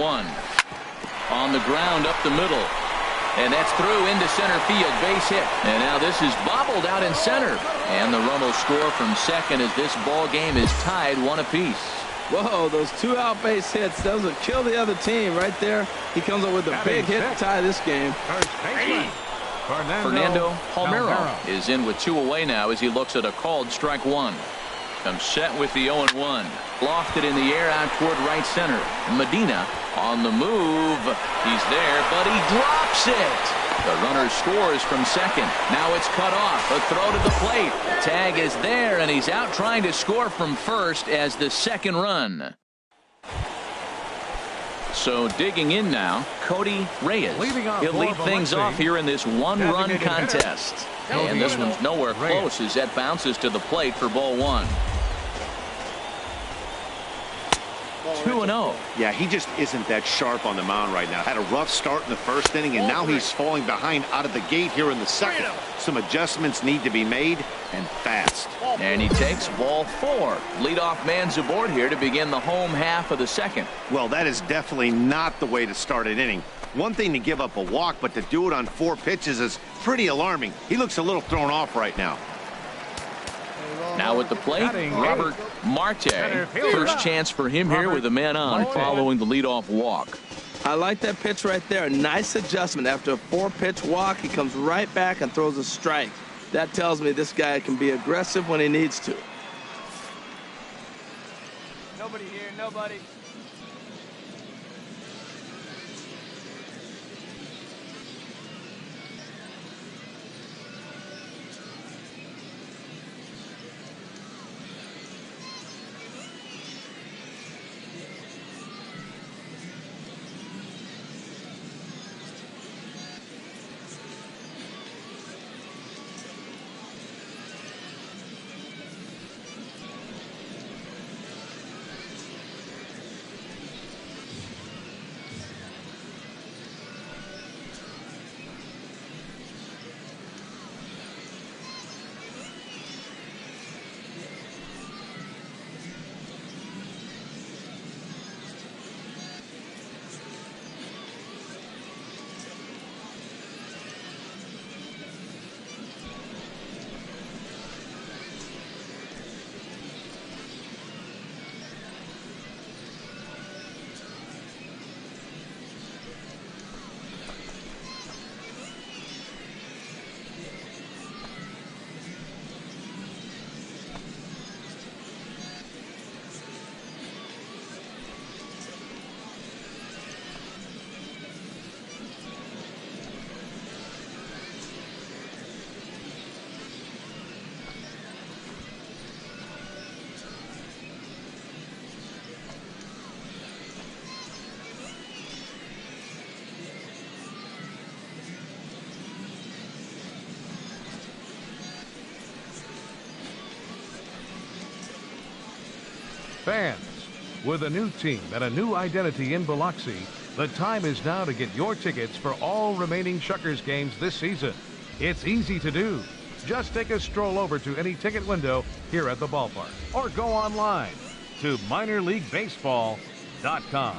On the ground up the middle. And that's through into center field. Base hit. And now this is bobbled out in center. And the run will score from second as this ball game is tied 1 apiece. Whoa, those 2 out base hits. Those will kill the other team right there. He comes up with a big hit to tie this game. Fernando Palmeiro is in with 2 away now as he looks at a called strike 1. Comes set with the 0-1. Lofted in the air out toward right center. Medina on the move. He's there, but he drops it. The runner scores from second. Now it's cut off. A throw to the plate. The tag is there, and he's out trying to score from first as the second run. So digging in now, Cody Reyes. He'll lead things off here in this 1-run contest. And this one's nowhere close as that bounces to the plate for ball 1. 2-0. Yeah, he just isn't that sharp on the mound right now. Had a rough start in the first inning, and now he's falling behind out of the gate here in the second. Some adjustments need to be made, and fast. And he takes ball 4. Leadoff man's aboard here to begin the home half of the second. Well, that is definitely not the way to start an inning. One thing to give up a walk, but to do it on 4 pitches is pretty alarming. He looks a little thrown off right now. Now at the plate, Robert Marte. First chance for him here with a man on following the leadoff walk. I like that pitch right there. Nice adjustment. After a 4-pitch walk, he comes right back and throws a strike. That tells me this guy can be aggressive when he needs to. Nobody here, nobody. Fans, with a new team and a new identity in Biloxi, the time is now to get your tickets for all remaining Shuckers games this season. It's easy to do. Just take a stroll over to any ticket window here at the ballpark or go online to minorleaguebaseball.com.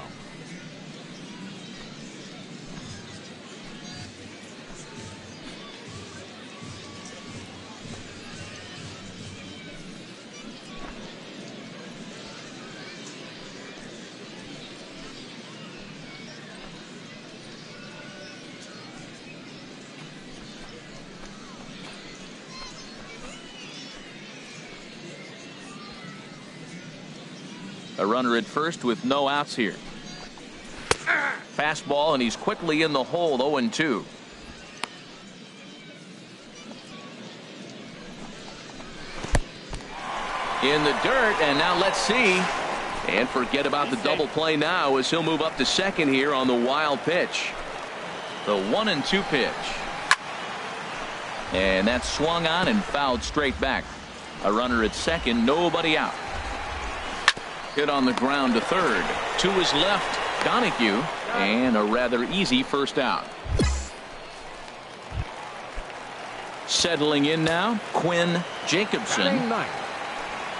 A runner at first with no outs here. Fastball, and he's quickly in the hole, 0-2. In the dirt, and now let's see. And forget about the double play now as he'll move up to second here on the wild pitch. The 1-2 pitch. And that's swung on and fouled straight back. A runner at second, nobody out. Hit on the ground to third. To his left, Donahue, and a rather easy first out. Settling in now, Quinn Jacobson.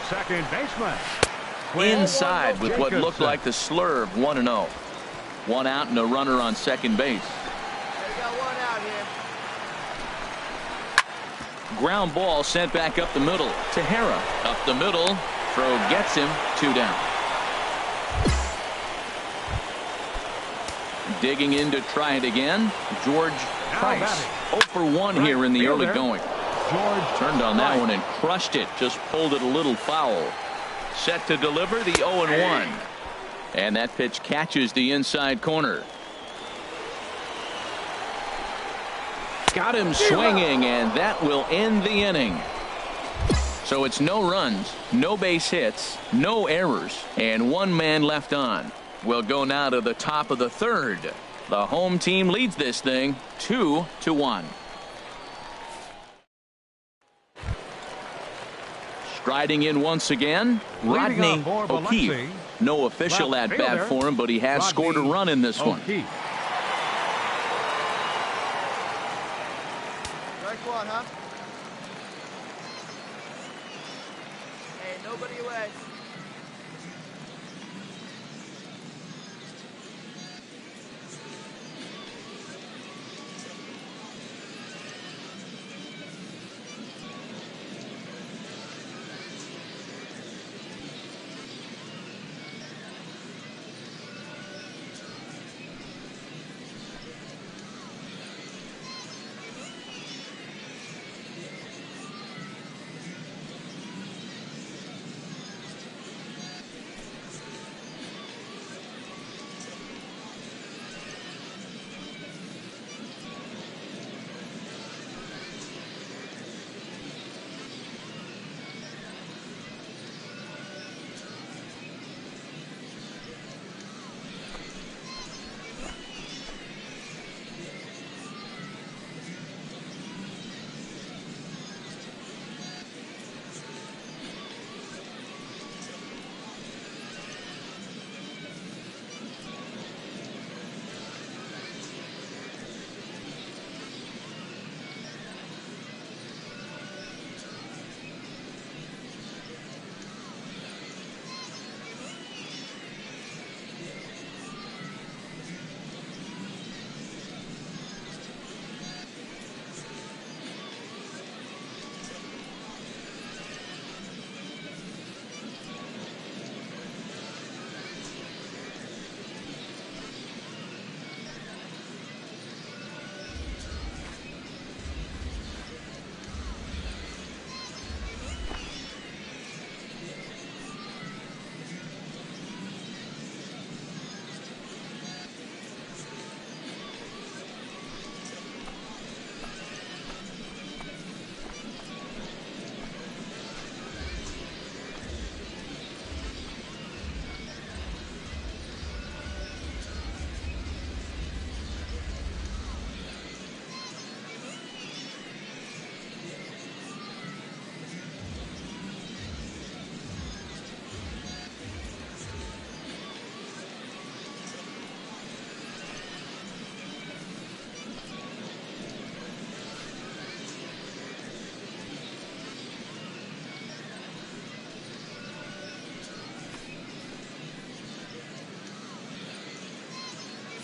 Second baseman. Inside with what looked like the slurve, 1-0. One out and a runner on second base. They got one out here. Ground ball sent back up the middle. Tejera up the middle. Throw gets him, 2 down. Digging in to try it again, George Price. 0 for 1 here in the early going. Turned on that one and crushed it. Just pulled it a little foul. Set to deliver the 0-1. And that pitch catches the inside corner. Got him swinging, and that will end the inning. So it's no runs, no base hits, no errors, and 1 man left on. We'll go now to the top of the third. The home team leads this thing 2-1. Striding in once again, Rodney O'Keefe. No official at bat for him, but he has scored a run in this one. Strike one, huh? Hey, nobody away.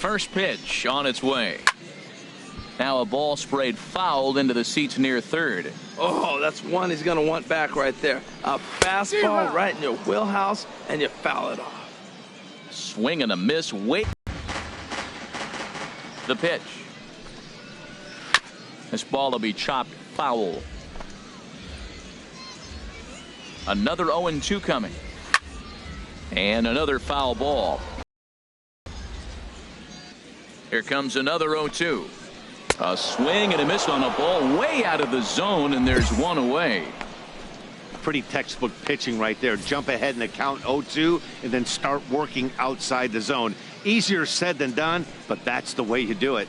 First pitch on its way. Now a ball sprayed foul into the seats near third. Oh, that's one he's going to want back right there. A fastball right in your wheelhouse, and you foul it off. Swing and a miss. Wait. The pitch. This ball will be chopped foul. Another 0-2 coming. And another foul ball. Here comes another 0-2. A swing and a miss on a ball way out of the zone, and there's one away. Pretty textbook pitching right there. Jump ahead in the count 0-2 and then start working outside the zone. Easier said than done, but that's the way you do it.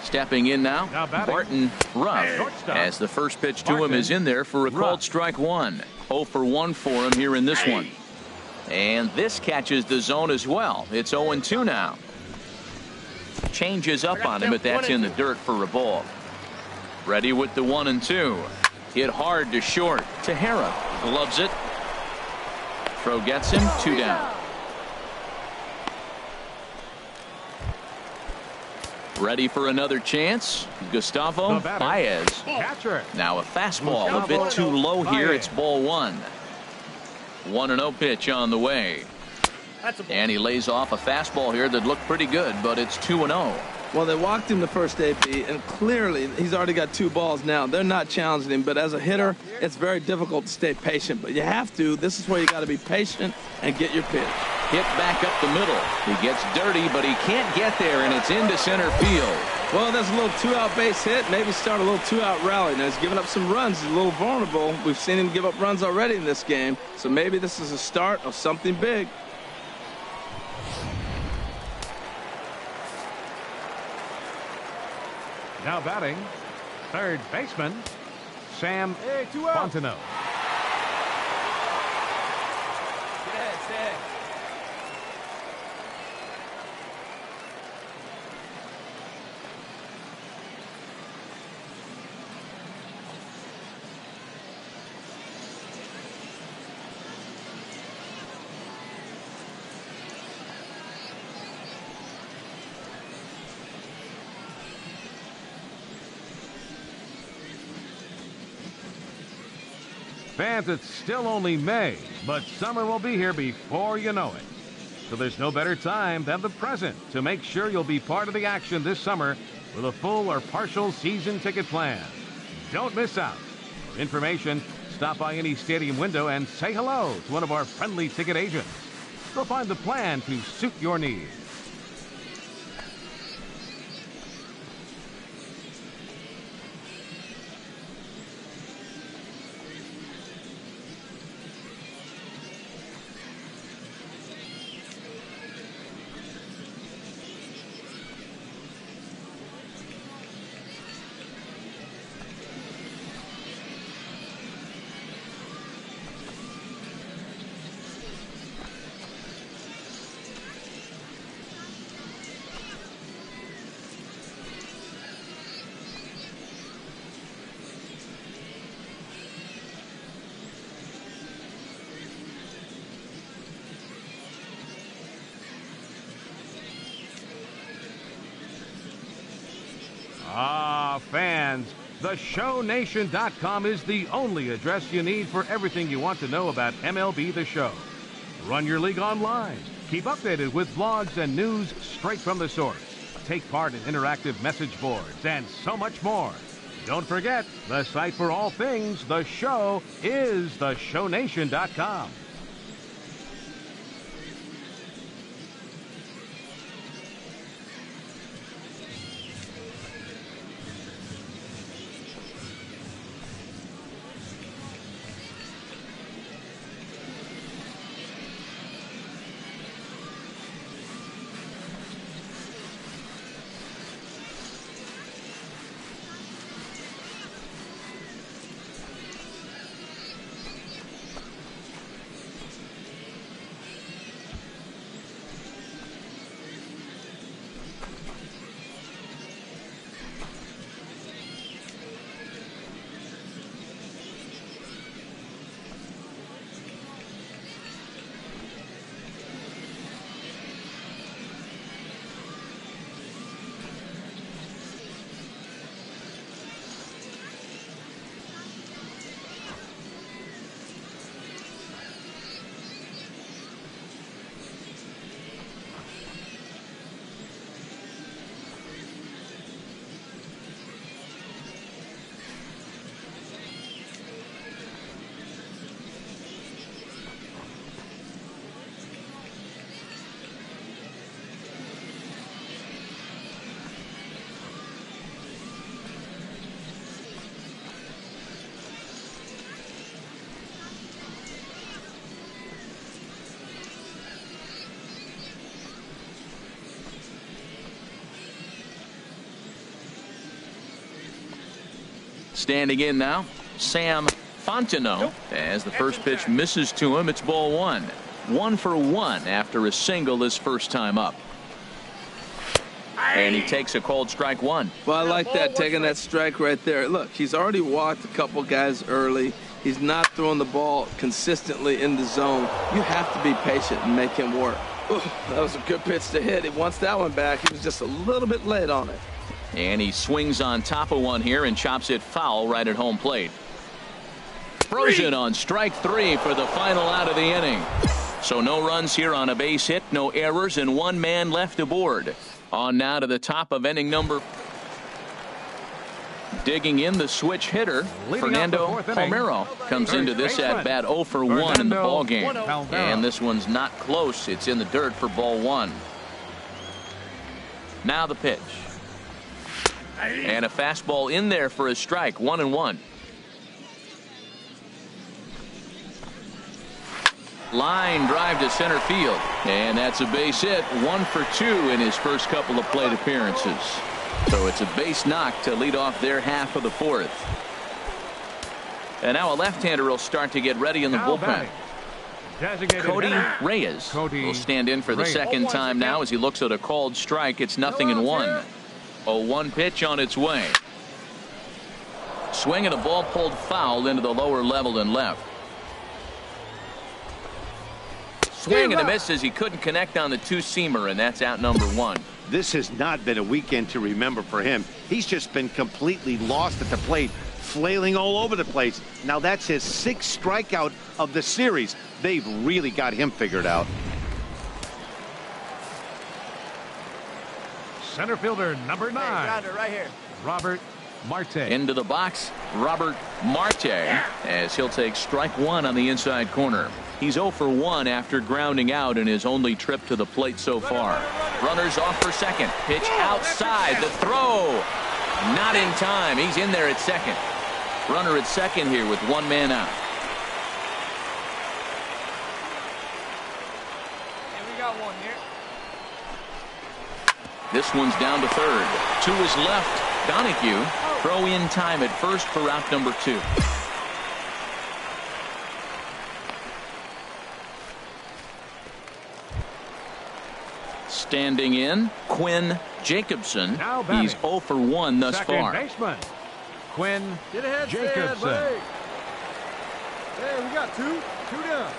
Stepping in now Barton Ruff, as the first pitch to him is in there for a called strike one. 0 for 1 for him here in this one. And this catches the zone as well. It's 0-2 now. Changes up on him, but that's in the dirt for a ball. Ready with the 1-2. Hit hard to short. Tejera gloves it. Throw gets him. 2 down. Ready for another chance. Gustavo Baez. Now a fastball a bit too low here. It's ball 1. 1-0 pitch on the way. And he lays off a fastball here that looked pretty good, but it's 2-0. Well, they walked him the first AP, and clearly he's already got 2 balls now. They're not challenging him, but as a hitter, it's very difficult to stay patient. But you have to. This is where you got to be patient and get your pitch. Hit back up the middle. He gets dirty, but he can't get there, and it's into center field. Well, there's a little 2-out base hit. Maybe start a little 2-out rally. Now, he's giving up some runs. He's a little vulnerable. We've seen him give up runs already in this game. So maybe this is a start of something big. Now batting, third baseman, Sam Fontenot. Fans, it's still only May, but summer will be here before you know it. So there's no better time than the present to make sure you'll be part of the action this summer with a full or partial season ticket plan. Don't miss out. For information, stop by any stadium window and say hello to one of our friendly ticket agents. They'll find the plan to suit your needs. Fans, theshownation.com is the only address you need for everything you want to know about MLB The Show. Run your league online. Keep updated with blogs and news straight from the source. Take part in interactive message boards and so much more. Don't forget, the site for all things The Show is theshownation.com. Standing in now, Sam Fontenot. As the first pitch misses to him, it's ball one. 1 for 1 after a single his first time up. And he takes a called strike one. Well, I like that, taking that strike right there. Look, he's already walked a couple guys early. He's not throwing the ball consistently in the zone. You have to be patient and make him work. Ooh, that was a good pitch to hit. He wants that one back. He was just a little bit late on it. And he swings on top of one here and chops it foul right at home plate. Frozen on strike 3 for the final out of the inning. So no runs here on a base hit, no errors, and 1 man left aboard. On now to the top of inning number. Digging in the switch hitter, Fernando Palmeiro comes into this at bat 0 for 1 in the ball game. And this one's not close. It's in the dirt for ball 1. Now the pitch. And a fastball in there for a strike, 1-1. Line drive to center field. And that's a base hit. 1 for 2 in his first couple of plate appearances. So it's a base knock to lead off their half of the 4th. And now a left-hander will start to get ready in the bullpen. Cody Reyes will stand in for the second time now as he looks at a called strike. It's 0-1. 0-1 pitch on its way. Swing and a ball pulled foul into the lower level and left. Swing and a miss as he couldn't connect on the two-seamer, and that's out number 1. This has not been a weekend to remember for him. He's just been completely lost at the plate, flailing all over the place. Now that's his 6th strikeout of the series. They've really got him figured out. Center fielder number 9. Hey, right here. Robert Marte. Into the box, Robert Marte, as he'll take strike 1 on the inside corner. He's 0 for 1 after grounding out in his only trip to the plate so far. Runners off for second. Pitch outside. The throw. Not in time. He's in there at second. Runner at second here with 1 man out. And we got 1 here. This one's down to third. 2 is left. Donahue. Throw in time at first for out number 2. Standing in, Quinn Jacobson. He's 0 for 1 thus far. Second baseman, Quinn Jacobson. Hey, we got 2 down.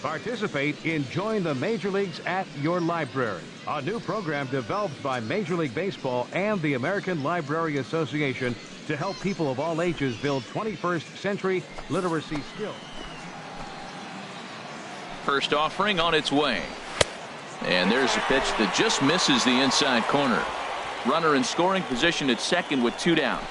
Participate in Join the Major Leagues at Your Library, a new program developed by Major League Baseball and the American Library Association to help people of all ages build 21st century literacy skills. First offering on its way. And there's a pitch that just misses the inside corner. Runner in scoring position at second with 2 down.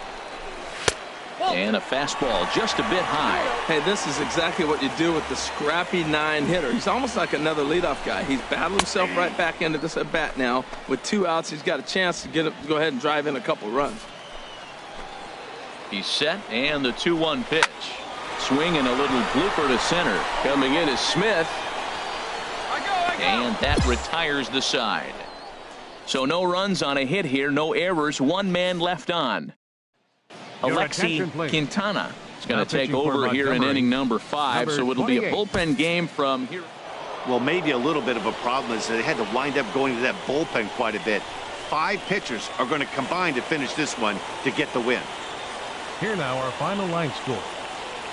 And a fastball just a bit high. Hey, this is exactly what you do with the scrappy 9 hitter. He's almost like another leadoff guy. He's battled himself right back into this at bat now. With 2 outs, he's got a chance to go ahead and drive in a couple runs. He's set, and the 2-1 pitch. Swinging a little blooper to center. Coming in is Smith. And that retires the side. So no runs on a hit here, no errors, one man left on. Alexi Quintana is going to take over here in inning number 5, so it'll be a bullpen game from here. Well, maybe a little bit of a problem is that they had to wind up going to that bullpen quite a bit. 5 pitchers are going to combine to finish this one to get the win. Here now our final line score.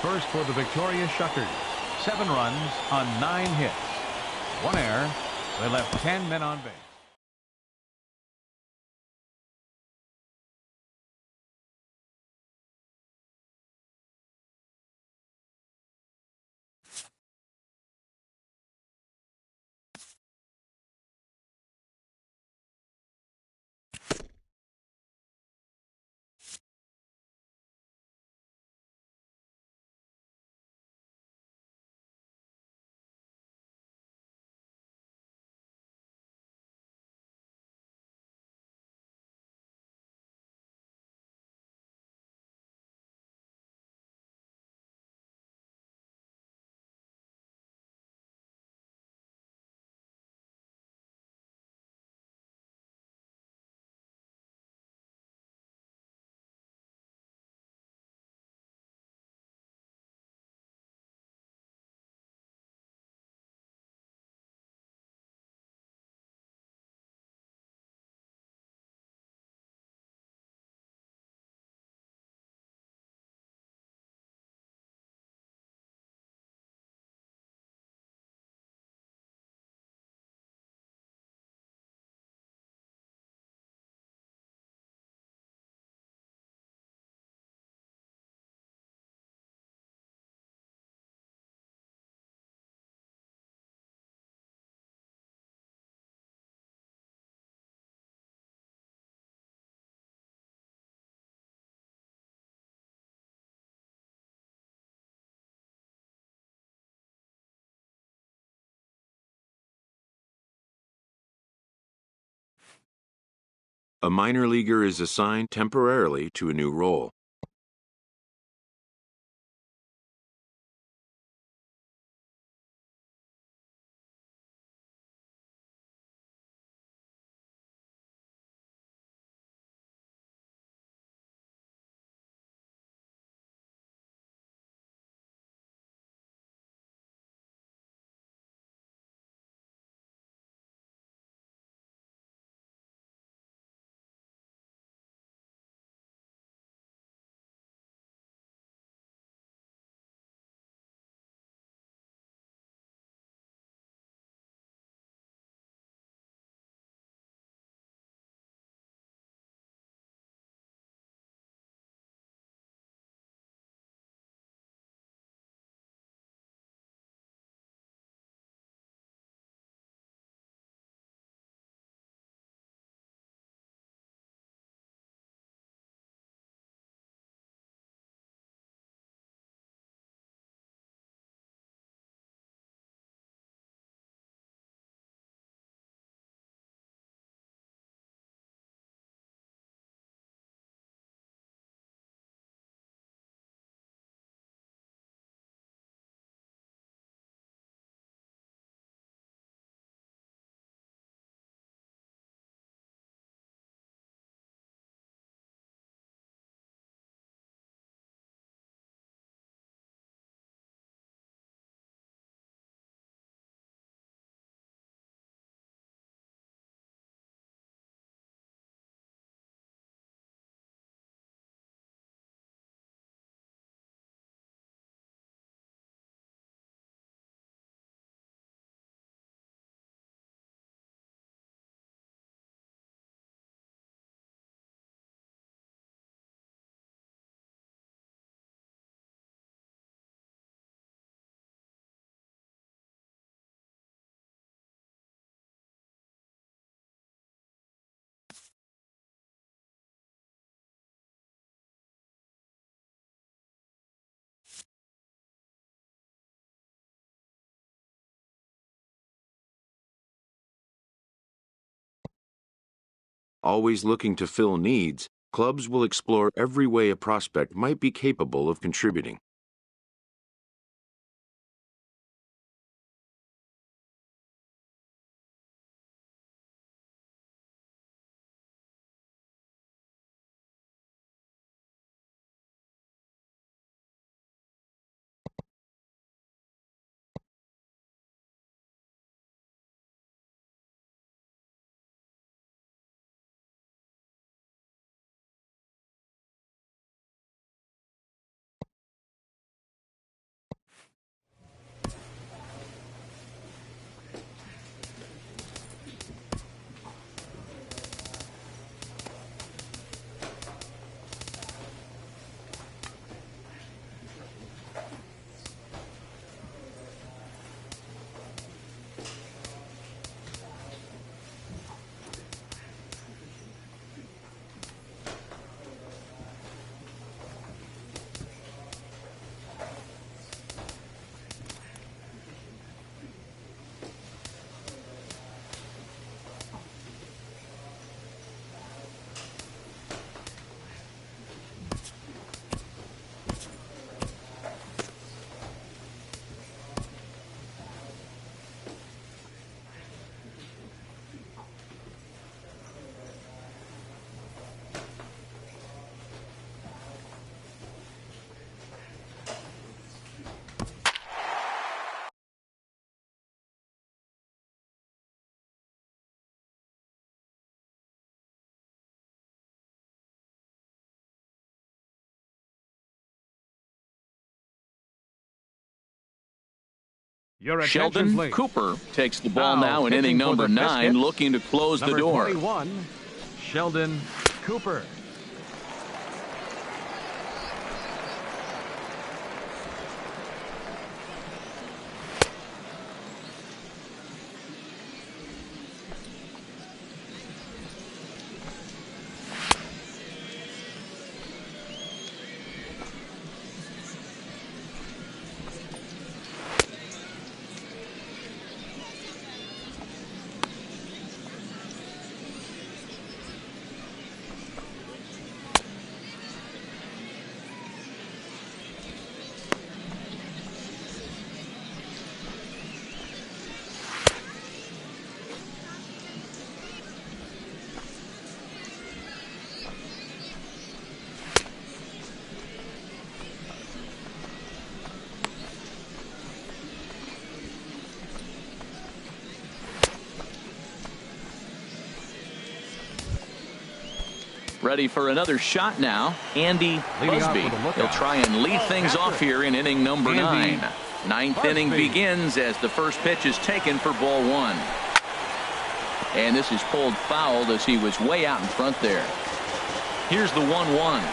First for the victorious Shuckers. 7 runs on 9 hits. 1 error. They left 10 men on base. A minor leaguer is assigned temporarily to a new role. Always looking to fill needs, clubs will explore every way a prospect might be capable of contributing. Your attention, Sheldon please. Cooper takes the ball Now now in pitching inning for number the 9, Biscuits, looking to close the number door. 21, Sheldon Cooper. Ready for another shot now, Andy Busby. He'll try and lead things off here in inning number 9. Ninth inning begins as the first pitch is taken for ball 1. And this is pulled foul as he was way out in front there. Here's the 1-1.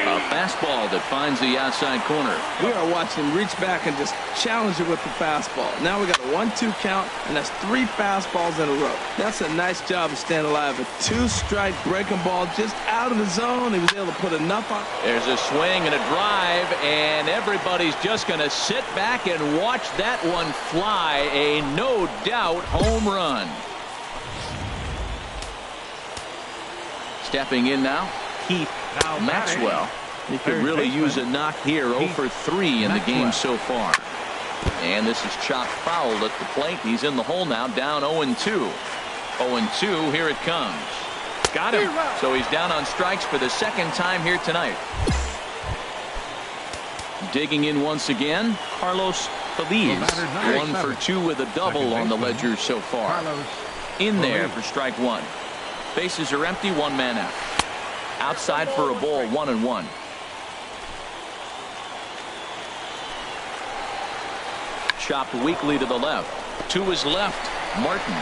A fastball that finds the outside corner. We are watching him reach back and just challenge it with the fastball. Now we got a 1-2 count, and that's 3 fastballs in a row. That's a nice job of staying alive. A 2-strike breaking ball just out of the zone. He was able to put enough on. There's a swing and a drive, and everybody's just going to sit back and watch that one fly. A no-doubt home run. Stepping in now, Keith Maxwell. He could really use a knock here. 0 for 3 in the game so far. And this is chopped foul at the plate. He's in the hole now, down 0-2. 0-2, here it comes. Got him. So he's down on strikes for the second time here tonight. Digging in once again, Carlos Feliz. 1 for 2 with a double on the ledger so far. In there for strike 1. Bases are empty, 1 man out. Outside for a ball, 1-1. Chopped weakly to the left. To his left, Martin.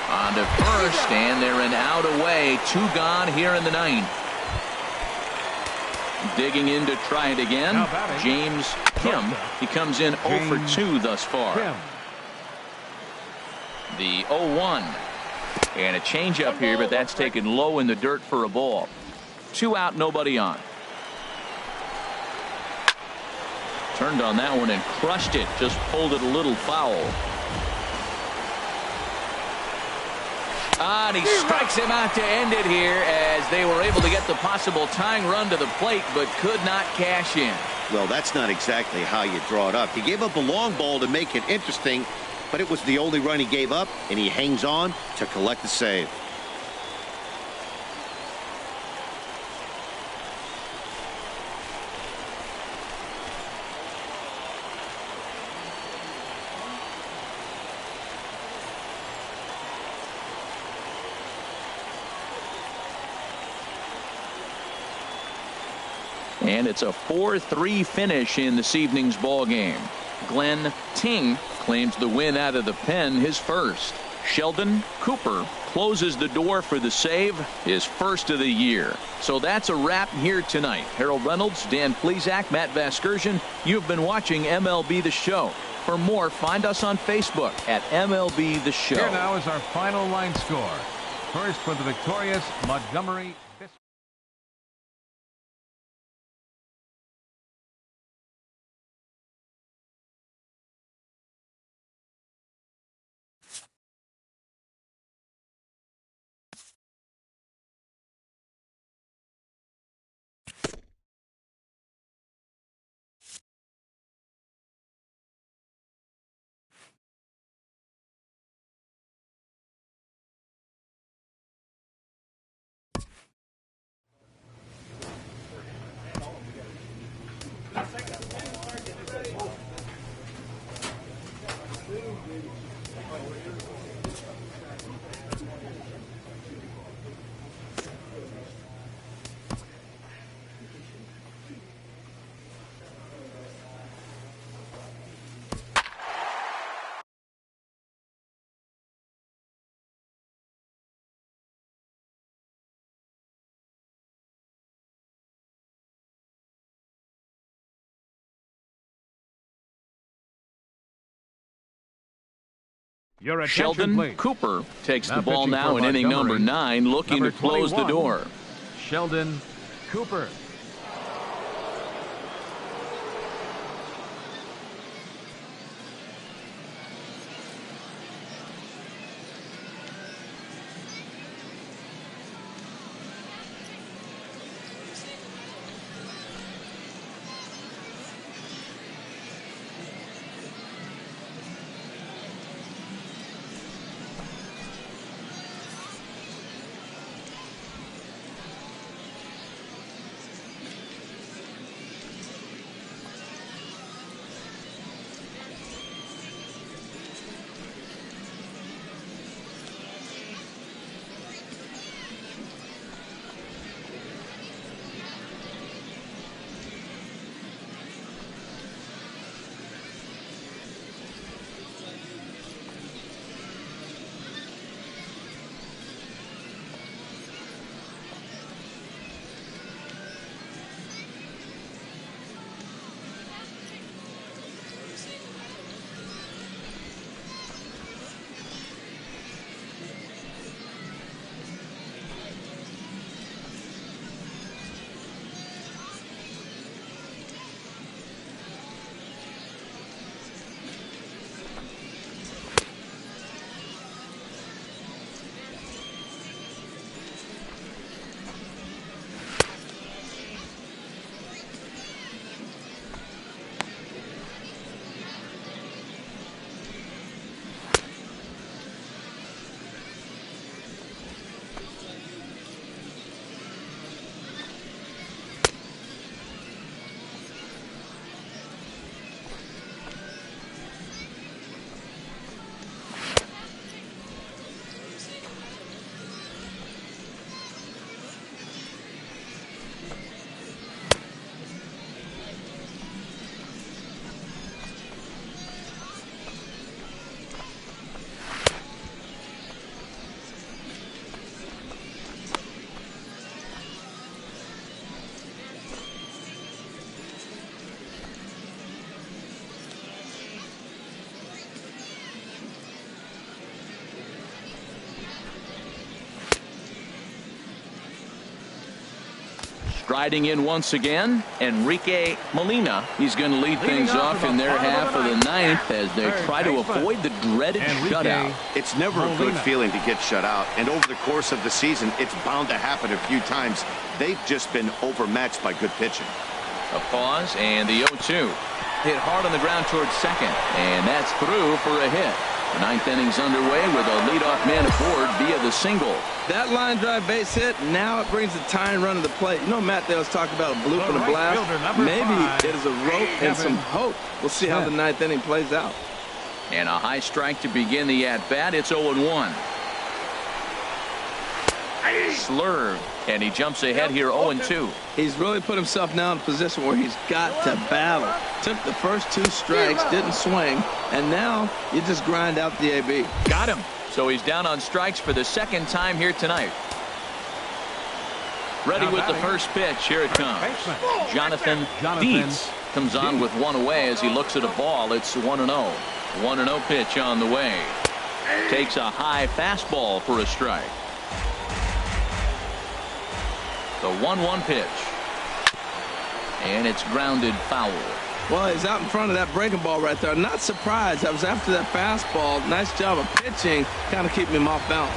On to first, and they're an out away. 2 gone here in the 9th. Digging in to try it again, James Kim. He comes in 0 for 2 thus far. The 0-1. And a changeup here, but that's taken low in the dirt for a ball. 2 out, nobody on. Turned on that one and crushed it. Just pulled it a little foul. And he strikes him out to end it here as they were able to get the possible tying run to the plate, but could not cash in. Well, that's not exactly how you draw it up. He gave up a long ball to make it interesting, but it was the only run he gave up, and he hangs on to collect the save. And it's a 4-3 finish in this evening's ball game. Glenn Ting claims the win out of the pen, his first. Sheldon Cooper closes the door for the save, his first of the year. So that's a wrap here tonight. Harold Reynolds, Dan Plesac, Matt Vasgersian. You've been watching MLB The Show. For more, find us on Facebook at MLB The Show. Here now is our final line score. First for the victorious Montgomery Your attention, Sheldon please. Cooper takes the ball pitching now for in inning number Montgomery. 9, looking Number to close the 21, door. Sheldon Cooper. Striding in once again, Enrique Molina. He's going to lead things off in their half of the ninth as they try to avoid the dreaded shutout. It's never a good feeling to get shut out, and over the course of the season, it's bound to happen a few times. They've just been overmatched by good pitching. A pause, and the 0-2. Hit hard on the ground towards second, and that's through for a hit. The ninth inning's underway with a leadoff man aboard via the single. That line drive base hit, now it brings the tying run to the plate. You know, Matt, they always talk about a bloop and a blast. Maybe it is a rope and some hope. We'll see how the ninth inning plays out. And a high strike to begin the at-bat. It's 0-1. Slurve, and he jumps ahead here 0-2. He's really put himself now in a position where he's got to battle. Took the first 2 strikes, didn't swing, and now you just grind out the AB. Got him. So he's down on strikes for the second time here tonight. Ready with the first pitch. Here it comes. Jonathan Dietz comes on with one away as he looks at a ball. It's 1-0. 1-0 pitch on the way. Takes a high fastball for a strike. The 1-1 pitch. And it's grounded foul. Well, he's out in front of that breaking ball right there. I'm not surprised. I was after that fastball. Nice job of pitching, kind of keeping him off balance.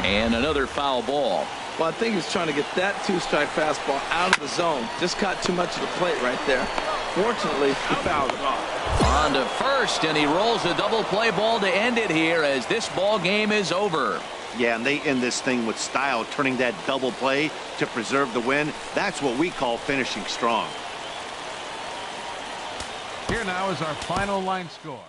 And another foul ball. Well, I think he's trying to get that 2-strike fastball out of the zone. Just caught too much of the plate right there. Fortunately, he fouled it off. On to first, and he rolls a double play ball to end it here as this ball game is over. Yeah, and they end this thing with style, turning that double play to preserve the win. That's what we call finishing strong. Here now is our final line score.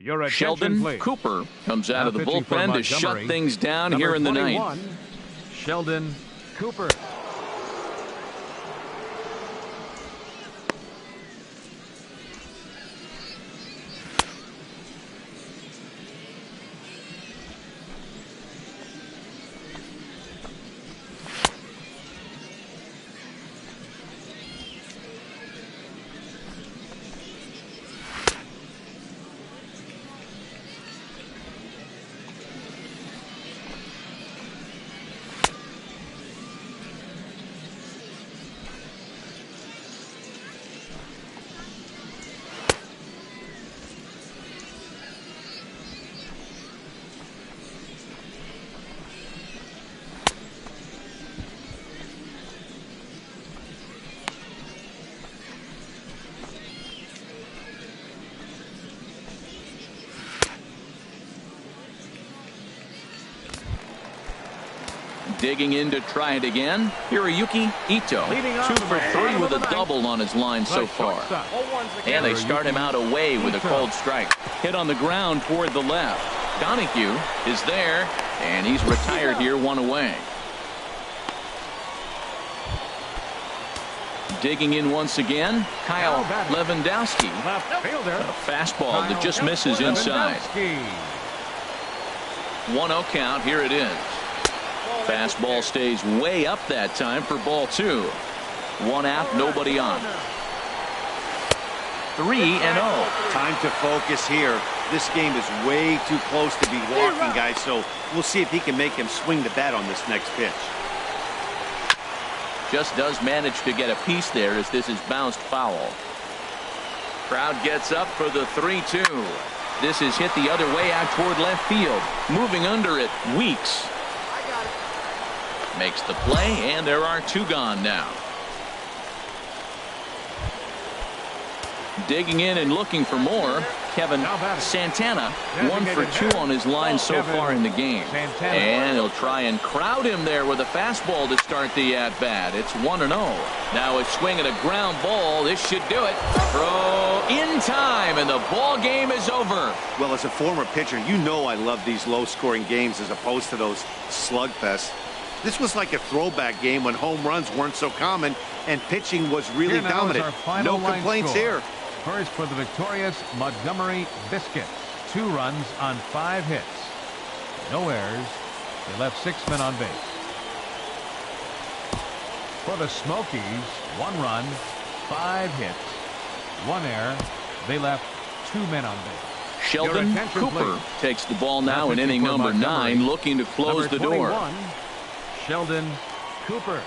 Your attention, Sheldon please. Cooper comes out Now of the pitching for bullpen to shut Montgomery, things down number here in the 21, ninth. Sheldon Cooper. Digging in to try it again, Hiroyuki Ito. 2 for 3 with a double on his line so far. And they start him out away with a cold strike. Hit on the ground toward the left. Donahue is there, and he's retired here, 1 away. Digging in once again, Kyle Lewandowski. A fastball that just misses inside. 1-0 count, here it is. Fastball stays way up that time for ball 2. 1 out, nobody on. 3-0. Time to focus here. This game is way too close to be walking, guys, so we'll see if he can make him swing the bat on this next pitch. Just does manage to get a piece there as this is bounced foul. Crowd gets up for the 3-2. This is hit the other way out toward left field. Moving under it, Weeks. Makes the play, and there are 2 gone now. Digging in and looking for more, Kevin Santana. 1 for 2 on his line so far in the game. And he'll try and crowd him there with a fastball to start the at-bat. It's 1-0. Now a swing at a ground ball. This should do it. Throw in time, and the ball game is over. Well, as a former pitcher, you know I love these low-scoring games as opposed to those slugfests. This was like a throwback game when home runs weren't so common and pitching was really dominant. No complaints here. First for the victorious Montgomery Biscuits. 2 runs on 5 hits. No errors. They left 6 men on base. For the Smokies, 1 run, 5 hits, 1 error. They left 2 men on base. Sheldon Cooper takes the ball now in inning number 9, looking to close the door. Sheldon Cooper.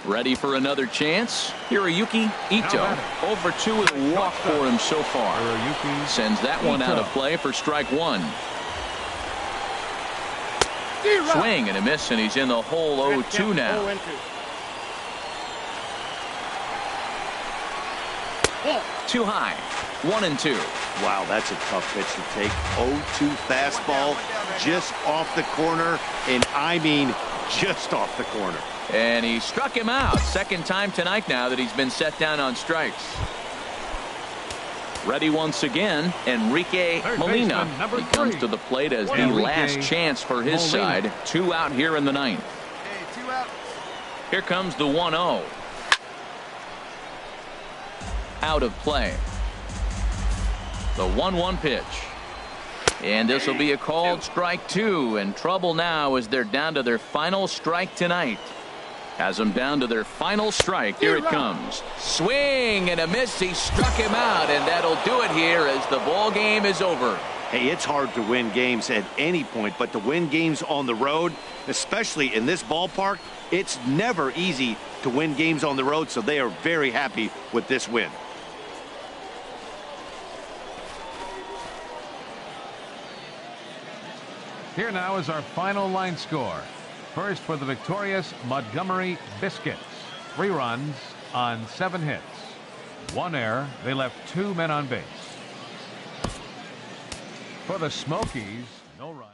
Ready for another chance? Hiroyuki Ito. Over 2 with a walk for him so far. Sends that one out of play for strike 1. Swing and a miss, and he's in the hole 0-2 now. Too high. 1-2. Wow, that's a tough pitch to take. 0-2 fastball just off the corner, and I mean just off the corner. And he struck him out. Second time tonight now that he's been set down on strikes. Ready once again, Enrique Molina. He comes to the plate as the last chance for his side. 2 out here in the 9th. Hey, 2 out. Here comes the 1-0. Out of play. The 1-1 pitch. And this will be a called strike 2. And trouble now as they're down to their final strike tonight. Has them down to their final strike. Here it comes. Swing and a miss. He struck him out, and that'll do it here as the ball game is over. Hey, it's hard to win games at any point, but to win games on the road, especially in this ballpark, it's never easy to win games on the road, so they are very happy with this win. Here now is our final line score. First for the victorious Montgomery Biscuits. 3 runs on 7 hits. 1 error. They left 2 men on base. For the Smokies, no run.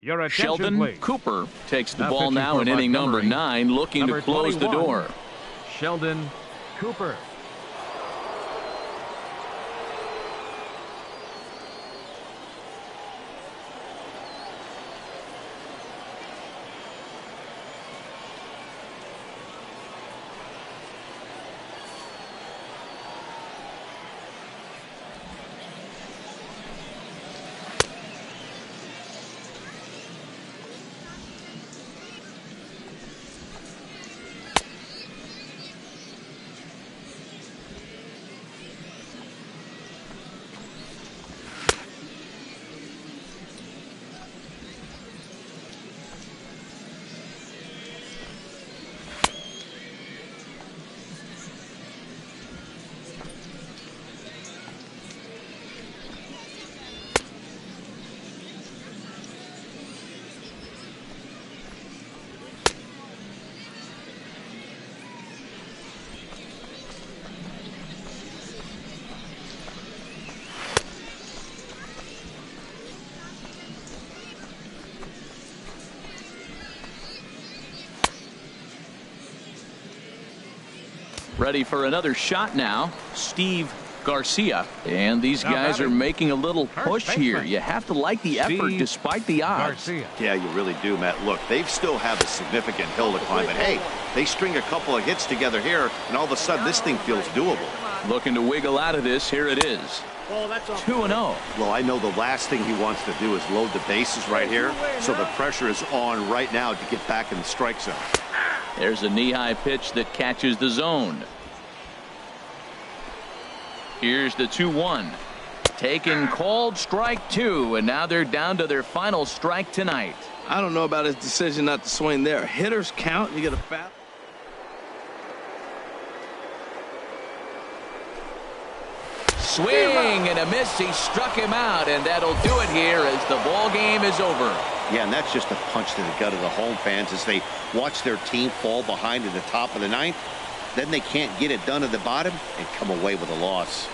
Your attention, Sheldon please. Cooper takes the Now ball pitching now for in inning number Montgomery. 9, looking Number to close 21, the door. Sheldon Cooper. Ready for another shot now, Steve Garcia. And these guys are making a little push here. You have to like the effort despite the odds. Yeah, you really do, Matt. Look, they still have a significant hill to climb, but hey, they string a couple of hits together here, and all of a sudden this thing feels doable. Looking to wiggle out of this. Here it is. 2-0. Well, I know the last thing he wants to do is load the bases right here, so the pressure is on right now to get back in the strike zone. There's a knee-high pitch that catches the zone. Here's the 2-1. Taken, called, strike 2, and now they're down to their final strike tonight. I don't know about his decision not to swing there. Hitters count. You get a foul. Swing and a miss. He struck him out, and that'll do it here as the ball game is over. Yeah, and that's just a punch to the gut of the home fans as they watch their team fall behind in the top of the ninth. Then they can't get it done at the bottom and come away with a loss.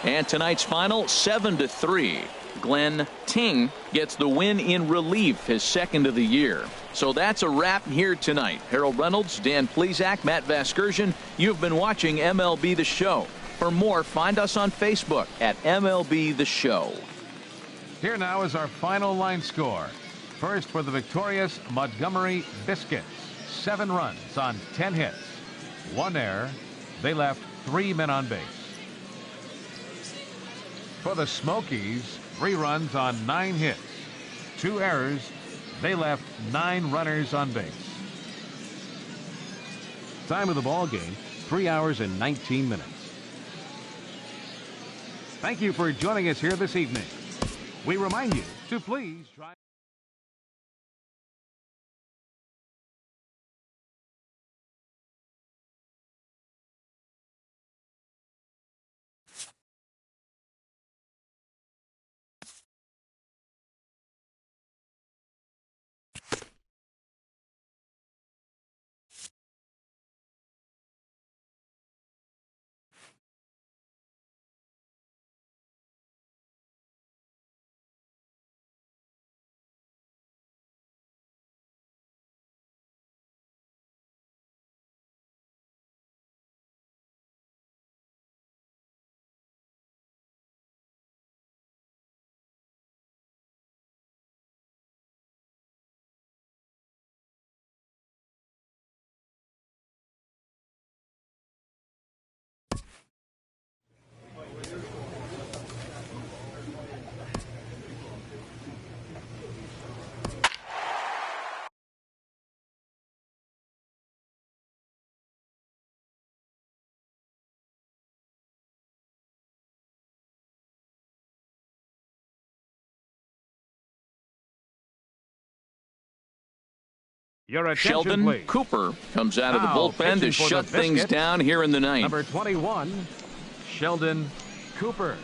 And tonight's final 7-3. Glenn Ting gets the win in relief, his second of the year. So that's a wrap here tonight. Harold Reynolds, Dan Plesac, Matt Vasgersian. You've been watching MLB The Show. For more, find us on Facebook at MLB The Show. Here now is our final line score. First for the victorious Montgomery Biscuits. 7 runs on 10 hits. 1 error. They left 3 men on base. For the Smokies, 3 runs on 9 hits. 2 errors. They left 9 runners on base. Time of the ball game, 3 hours and 19 minutes. Thank you for joining us here this evening. We remind you to please try. Your attention, Sheldon please. Cooper comes out of the Now, bullpen to pitching for shut the things Biscuits, down here in the ninth. Number 21, Sheldon Cooper.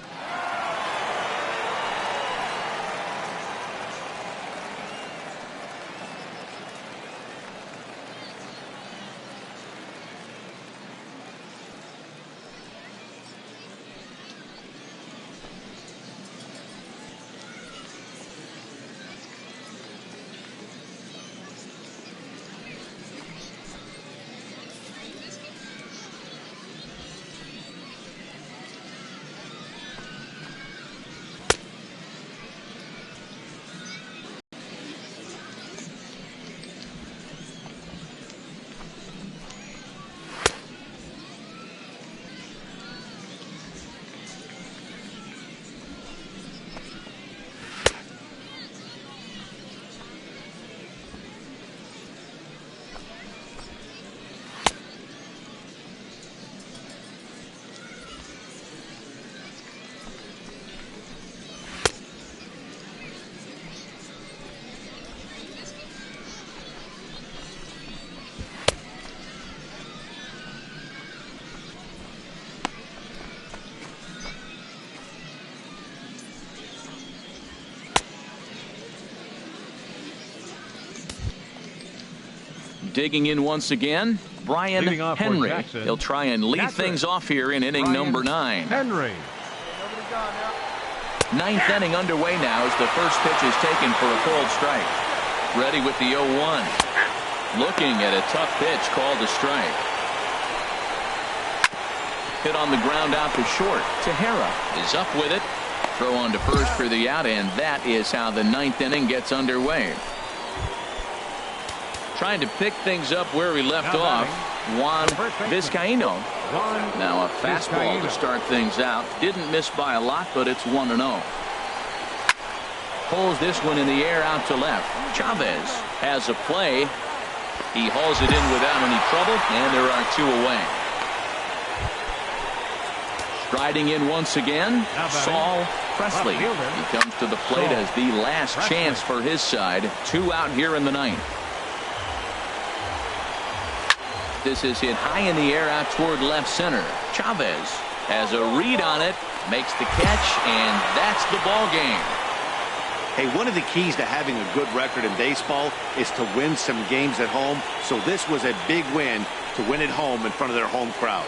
Digging in once again, Brian Henry. He'll try and lead things off here in inning number 9. Henry. Ninth inning underway now as the first pitch is taken for a called strike. Ready with the 0-1. Looking at a tough pitch called a strike. Hit on the ground out to short. Tejera is up with it. Throw on to first for the out, and that is how the ninth inning gets underway. Trying to pick things up where we left off, Juan Vizcaíno. Now a fastball to start things out. Didn't miss by a lot, but it's 1-0. Pulls this one in the air out to left. Chavez has a play. He hauls it in without any trouble, and there are 2 away. Striding in once again, Saul Presley. He comes to the plate as the last chance for his side. 2 out here in the ninth. This is hit high in the air out toward left center. Chavez has a read on it, makes the catch, and that's the ball game. Hey, one of the keys to having a good record in baseball is to win some games at home. So this was a big win to win at home in front of their home crowd.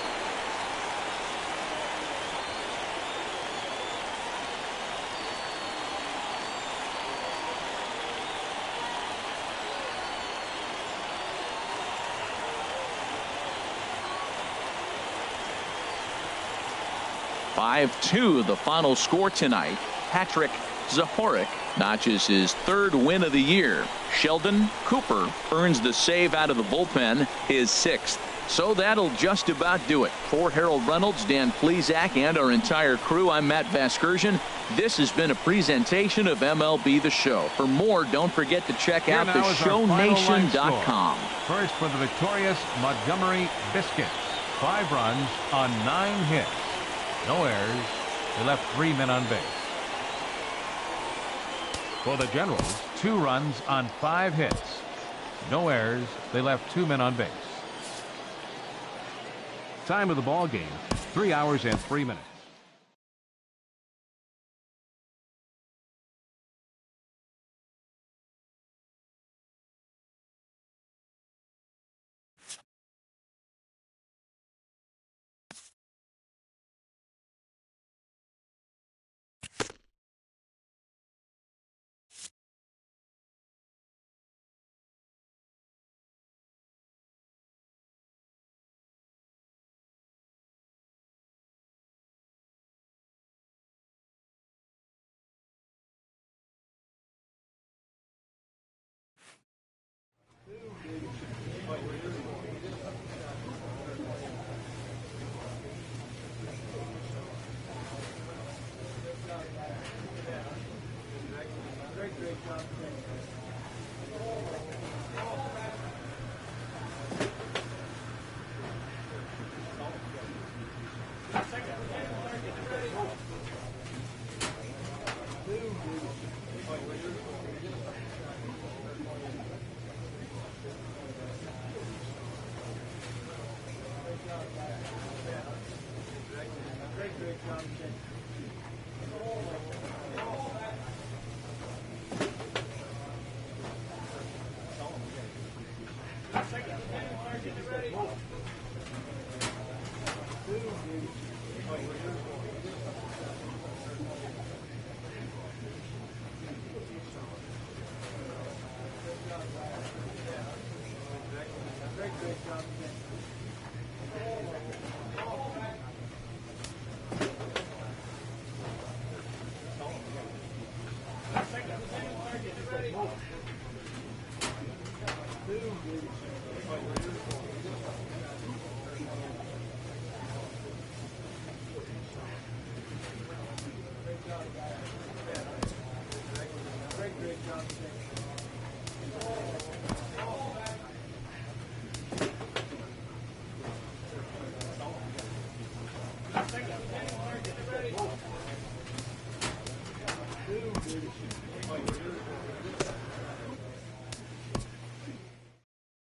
(5-2) the final score tonight. Patrick Zahorik notches his 3rd win of the year. Sheldon Cooper earns the save out of the bullpen, his 6th. So that'll just about do it. For Harold Reynolds, Dan Plesac, and our entire crew, I'm Matt Vasgersian. This has been a presentation of MLB The Show. For more, don't forget to check out theshownation.com. First for the victorious Montgomery Biscuits. 5 runs on 9 hits. No errors. They left 3 men on base. For the Generals, 2 runs on 5 hits. No errors. They left 2 men on base. Time of the ball game, 3 hours and 3 minutes.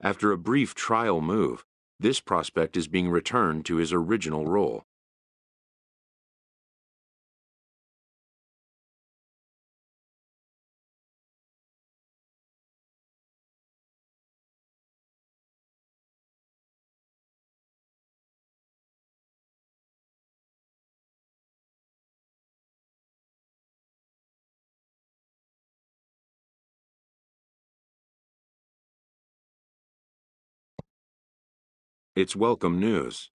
After a brief trial move, this prospect is being returned to his original role. It's welcome news.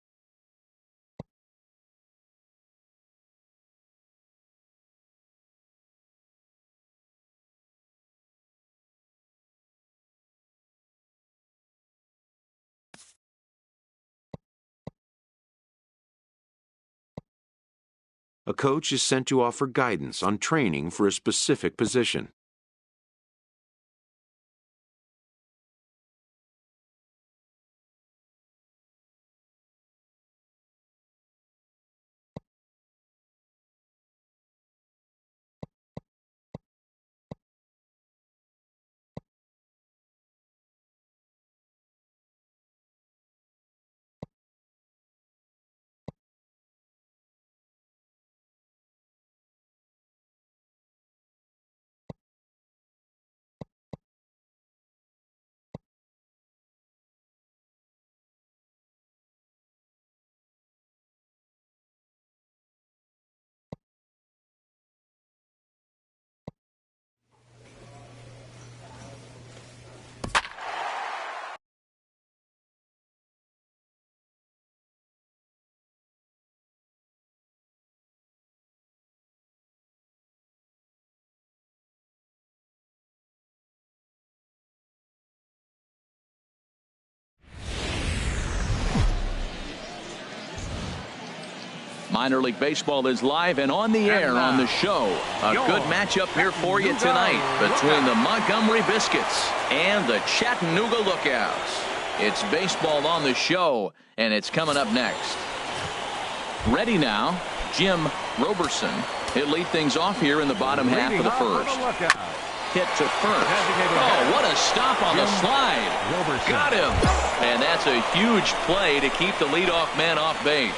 A coach is sent to offer guidance on training for a specific position. Minor League Baseball is live and on the air on the show. A good matchup here for you tonight between the Montgomery Biscuits and the Chattanooga Lookouts. It's baseball on the show, and it's coming up next. Ready now, Jim Roberson. He'll lead things off here in the bottom half of the first. Hit to first. Oh, what a stop on the slide. Got him. And that's a huge play to keep the leadoff man off base.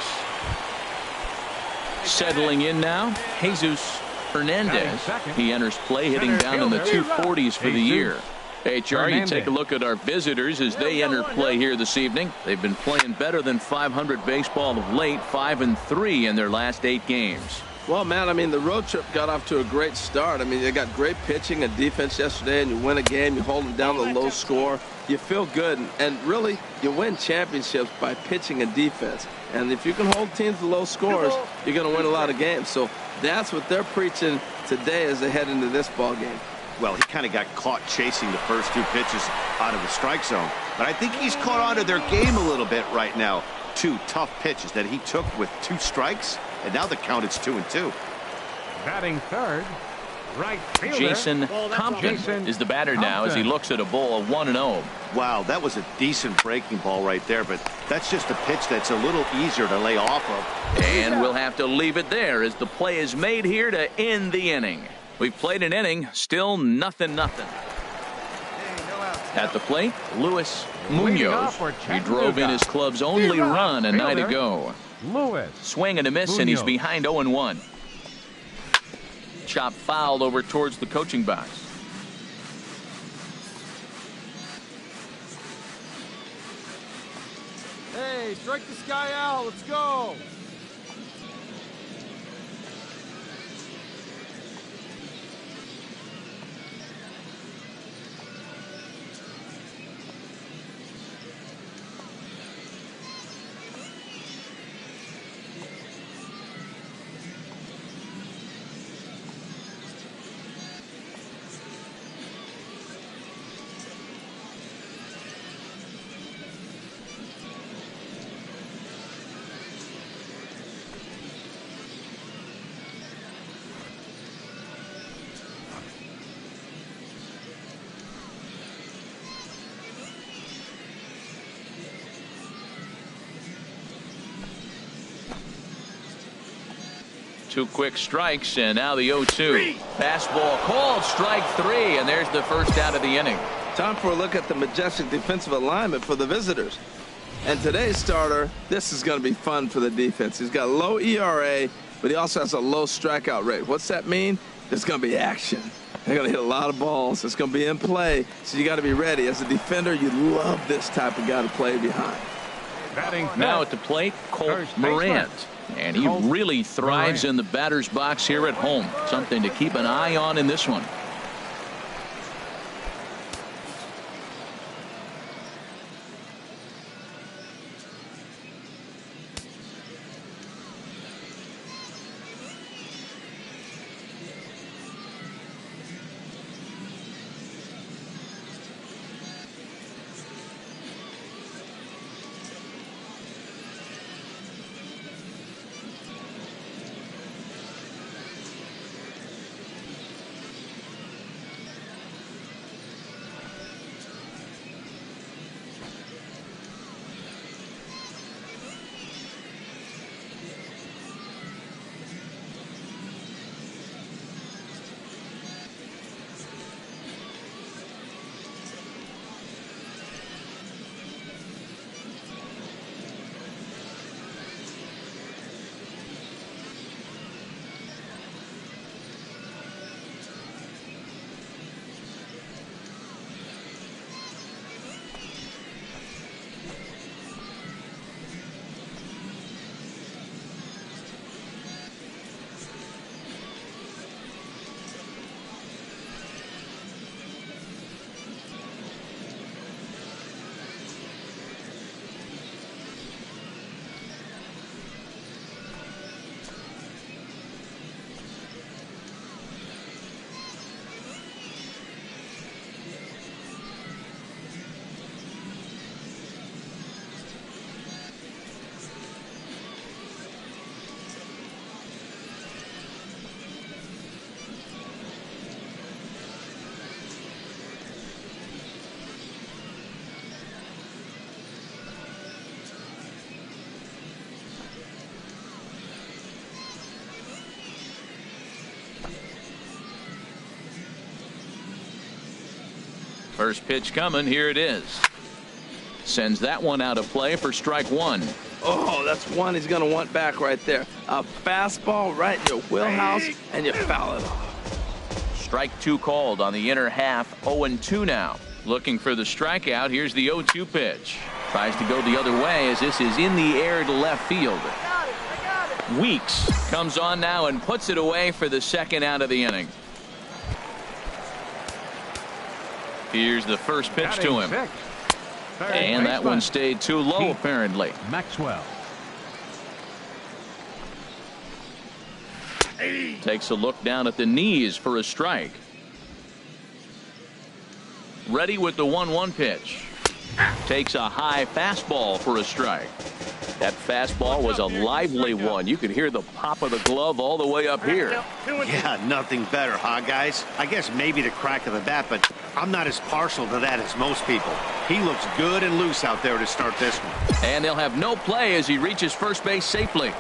Settling in now, Jesus Hernandez. He enters play hitting down in the 240s for the year. HR, you take a look at our visitors as they enter play here this evening. They've been playing better than .500 baseball of late, 5-3 in their last 8 games. Well, man, I mean, the road trip got off to a great start. I mean, they got great pitching and defense yesterday, and you win a game, you hold them down to a low score. You feel good, and really, you win championships by pitching and defense. And if you can hold teams to low scores, you're going to win a lot of games. So that's what they're preaching today as they head into this ball game. Well, he kind of got caught chasing the first 2 pitches out of the strike zone. But I think he's caught on to their game a little bit right now. 2 tough pitches that he took with 2 strikes, and now the count is 2-2. Batting third, right fielder. Jason Compton is the batter now as he looks at a ball of 1-0. Wow, that was a decent breaking ball right there, but that's just a pitch that's a little easier to lay off of. And we'll have to leave it there as the play is made here to end the inning. We've played an inning, still 0-0. At the plate, Luis Munoz. He drove in his club's only run a night ago. Lewis. Swing and a miss, and he's behind 0-1. Chop fouled over towards the coaching box. Hey, strike this guy out. Let's go. Two quick strikes, and now the 0-2. Fastball called, strike three, and there's the first out of the inning. Time for a look at the majestic defensive alignment for the visitors. And today's starter, this is going to be fun for the defense. He's got a low ERA, but he also has a low strikeout rate. What's that mean? There's going to be action. They're going to hit a lot of balls. It's going to be in play, so you got to be ready. As a defender, you love this type of guy to play behind. Now at the plate, Colt Morant. And he really thrives in the batter's box here at home. Something to keep an eye on in this one. First pitch coming. Here it is. Sends that one out of play for strike one. Oh, that's one he's going to want back right there. A fastball right in your wheelhouse, and you foul it off. Strike two called on the inner half. 0-2 now. Looking for the strikeout. Here's the 0-2 pitch. Tries to go the other way as this is in the air to left field. Weeks comes on now and puts it away for the second out of the inning. Here's the first pitch to him. And that one stayed too low, apparently. Maxwell. Takes a look down at the knees for a strike. Ready with the 1-1 pitch. Takes a high fastball for a strike. That fastball was a lively one. You could hear the pop of the glove all the way up here. Yeah, nothing better, huh, guys? I guess maybe the crack of the bat, but I'm not as partial to that as most people. He looks good and loose out there to start this one. And they'll have no play as he reaches first base safely.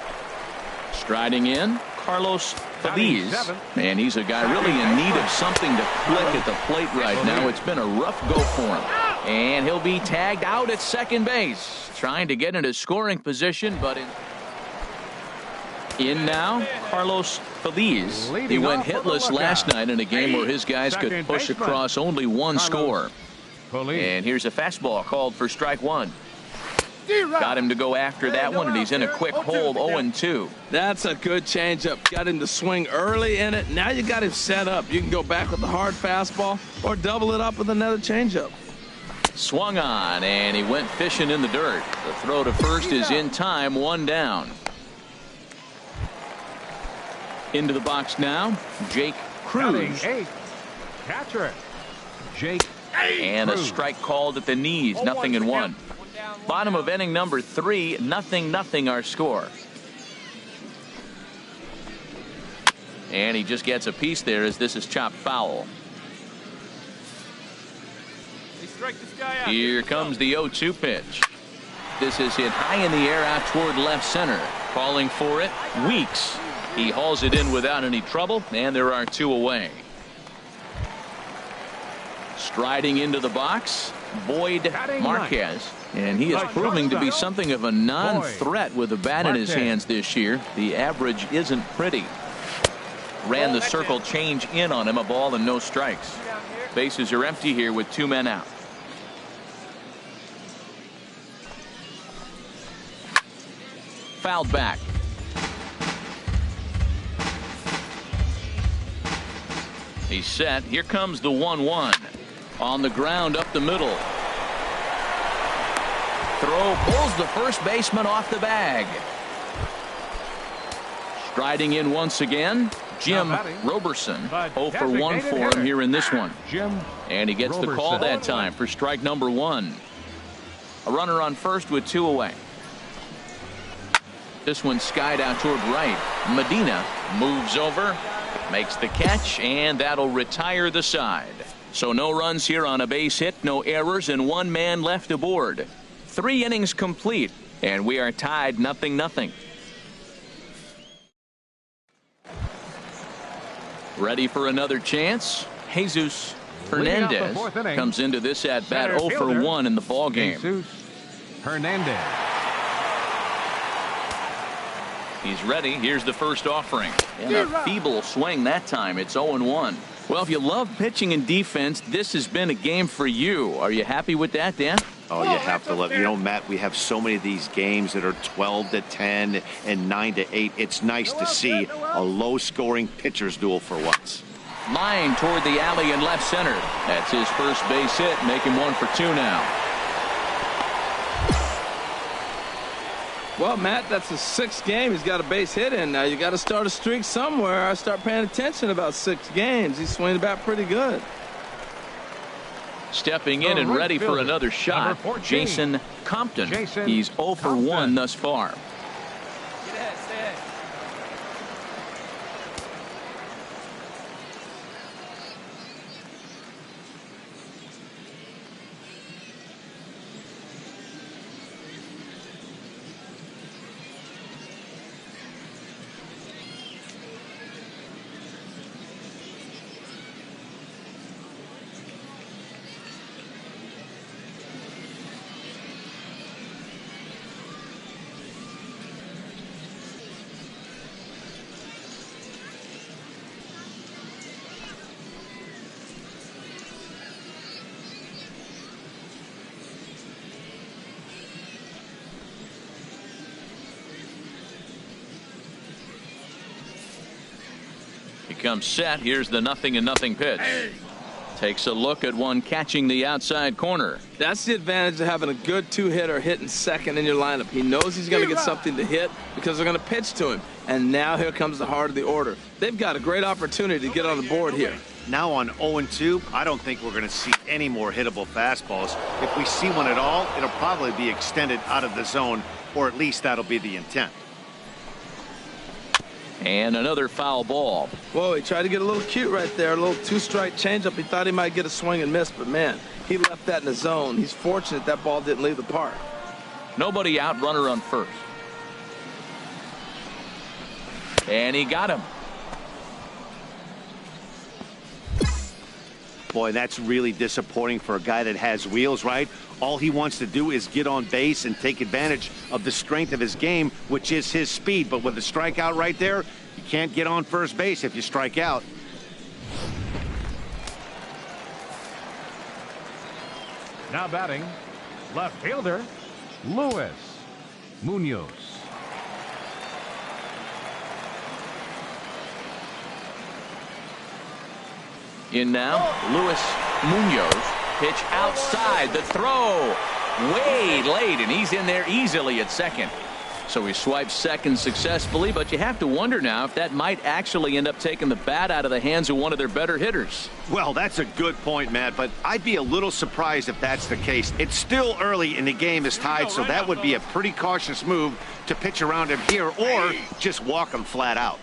Striding in, Carlos Feliz. And he's a guy really in need of something to click at the plate right now. It's been a rough go for him. And he'll be tagged out at second base. Trying to get into scoring position, but In now, Carlos Feliz. He went hitless last night in a game where his guys could push across only one score. And here's a fastball called for strike one. Got him to go after that one, and he's in a quick hold, 0-2. That's a good changeup. Got him to swing early in it. Now you got him set up. You can go back with the hard fastball or double it up with another changeup. Swung on, and he went fishing in the dirt. The throw to first is in time, one down. Into the box now, Jake Cruz. Catcher, Jake. And a strike called at the knees, 0-1. Bottom of inning number 3, 0-0 our score. And he just gets a piece there as this is chopped foul. Here comes the 0-2 pitch. This is hit high in the air out toward left center. Calling for it, Weeks. He hauls it in without any trouble, and there are 2 away. Striding into the box, Boyd Marquez. And he is proving to be something of a non-threat with a bat in his hands this year. The average isn't pretty. Ran the circle change in on him, a ball and no strikes. Bases are empty here with 2 men out. Fouled back. He's set. Here comes the 1-1. On the ground up the middle. Throw pulls the first baseman off the bag. Striding in once again, Jim Roberson. 0 for 1 for him here in this one. And he gets the call that time for strike number 1. A runner on first with 2 away. This one skied out toward right. Medina moves over, makes the catch, and that'll retire the side. So no runs here on a base hit, no errors, and 1 man left aboard. 3 innings complete, and we are tied 0-0. Ready for another chance? Jesus Hernandez comes into this at bat 0 for 1 in the ball game. Jesus Hernandez. He's ready. Here's the first offering. And a feeble swing that time. It's 0-1. Well, if you love pitching and defense, this has been a game for you. Are you happy with that, Dan? Oh, you have to love it. You know, Matt, we have so many of these games that are 12-10 and 9-8. It's nice to see a low-scoring pitcher's duel for once. Line toward the alley in left center. That's his first base hit, making 1 for 2 now. Well, Matt, that's his 6th game. He's got a base hit in. Now you got to start a streak somewhere. I start paying attention about 6 games. He's swinging about pretty good. Stepping in and ready for another shot, Jason Compton. He's 0 for 1 thus far. Comes set. Here's the 0-0 pitch. Takes a look at one catching the outside corner. That's the advantage of having a good 2-hitter hitting second in your lineup. He knows he's going to get something to hit because they're going to pitch to him. And now here comes the heart of the order. They've got a great opportunity to get on the board here. Now on 0-2, I don't think we're going to see any more hittable fastballs. If we see one at all, it'll probably be extended out of the zone, or at least that'll be the intent. And another foul ball. Whoa, he tried to get a little cute right there. A little 2-strike changeup. He thought he might get a swing and miss, but man, he left that in the zone. He's fortunate that ball didn't leave the park. Nobody out, runner on first. And he got him. Boy, that's really disappointing for a guy that has wheels, right? All he wants to do is get on base and take advantage of the strength of his game, which is his speed. But with a strikeout right there, you can't get on first base if you strike out. Now batting, left fielder, Luis Munoz. In now, Luis Munoz. Pitch outside. The throw way late, and he's in there easily at second. So he swipes second successfully, but you have to wonder now if that might actually end up taking the bat out of the hands of one of their better hitters. Well, that's a good point, Matt, but I'd be a little surprised if that's the case. It's still early and the game is tied, so that would be a pretty cautious move to pitch around him here or just walk him flat out.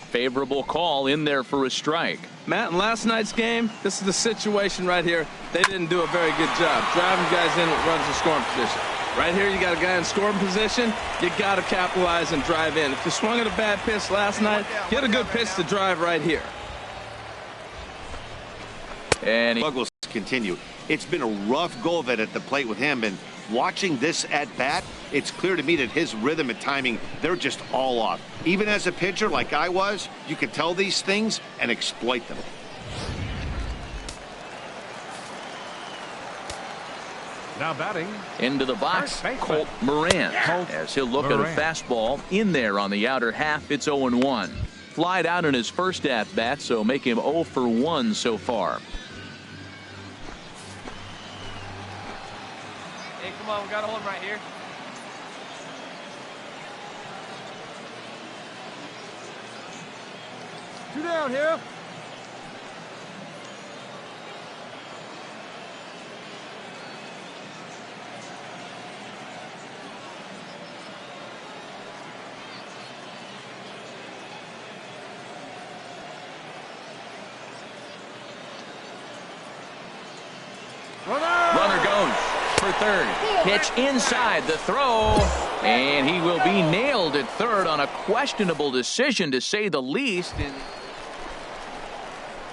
Favorable call in there for a strike. Matt, in last night's game, this is the situation right here. They didn't do a very good job driving guys in with runners in scoring position. Right here, you got a guy in scoring position. You got to capitalize and drive in. If you swung at a bad pitch last night, get a good pitch to drive right here. And he will continue. It's been a rough go of it at the plate with him, and watching this at bat, it's clear to me that his rhythm and timing, they're just all off. Even as a pitcher like I was, you can tell these things and exploit them. Now batting. Into the box, Colt Morant. As he'll look at a fastball in there on the outer half, it's 0-1. Flied out in his first at-bat, so make him 0 for 1 so far. Hey, come on, we got to hold him right here. Two down here. Runner goes for third. Pitch inside the throw, and he will be nailed at third on a questionable decision, to say the least.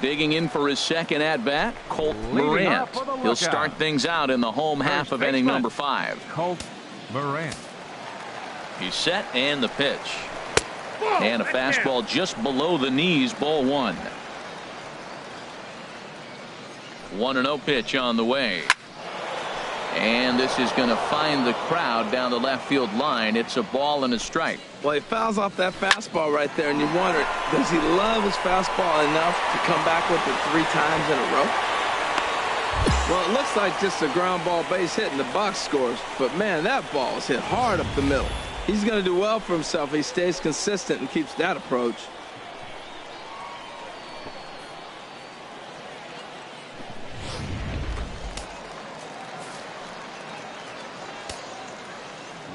Digging in for his second at-bat, Colt Morant. He'll start things out in the home half of inning number 5. Colt Morant. He's set, and the pitch. And a fastball just below the knees, ball 1. 1-0 pitch on the way. And this is going to find the crowd down the left field line. It's a ball and a strike. Well, he fouls off that fastball right there, and you wonder, does he love his fastball enough to come back with it 3 times in a row? Well, it looks like just a ground ball base hit in the box scores, but man, that ball is hit hard up the middle. He's going to do well for himself if he stays consistent and keeps that approach.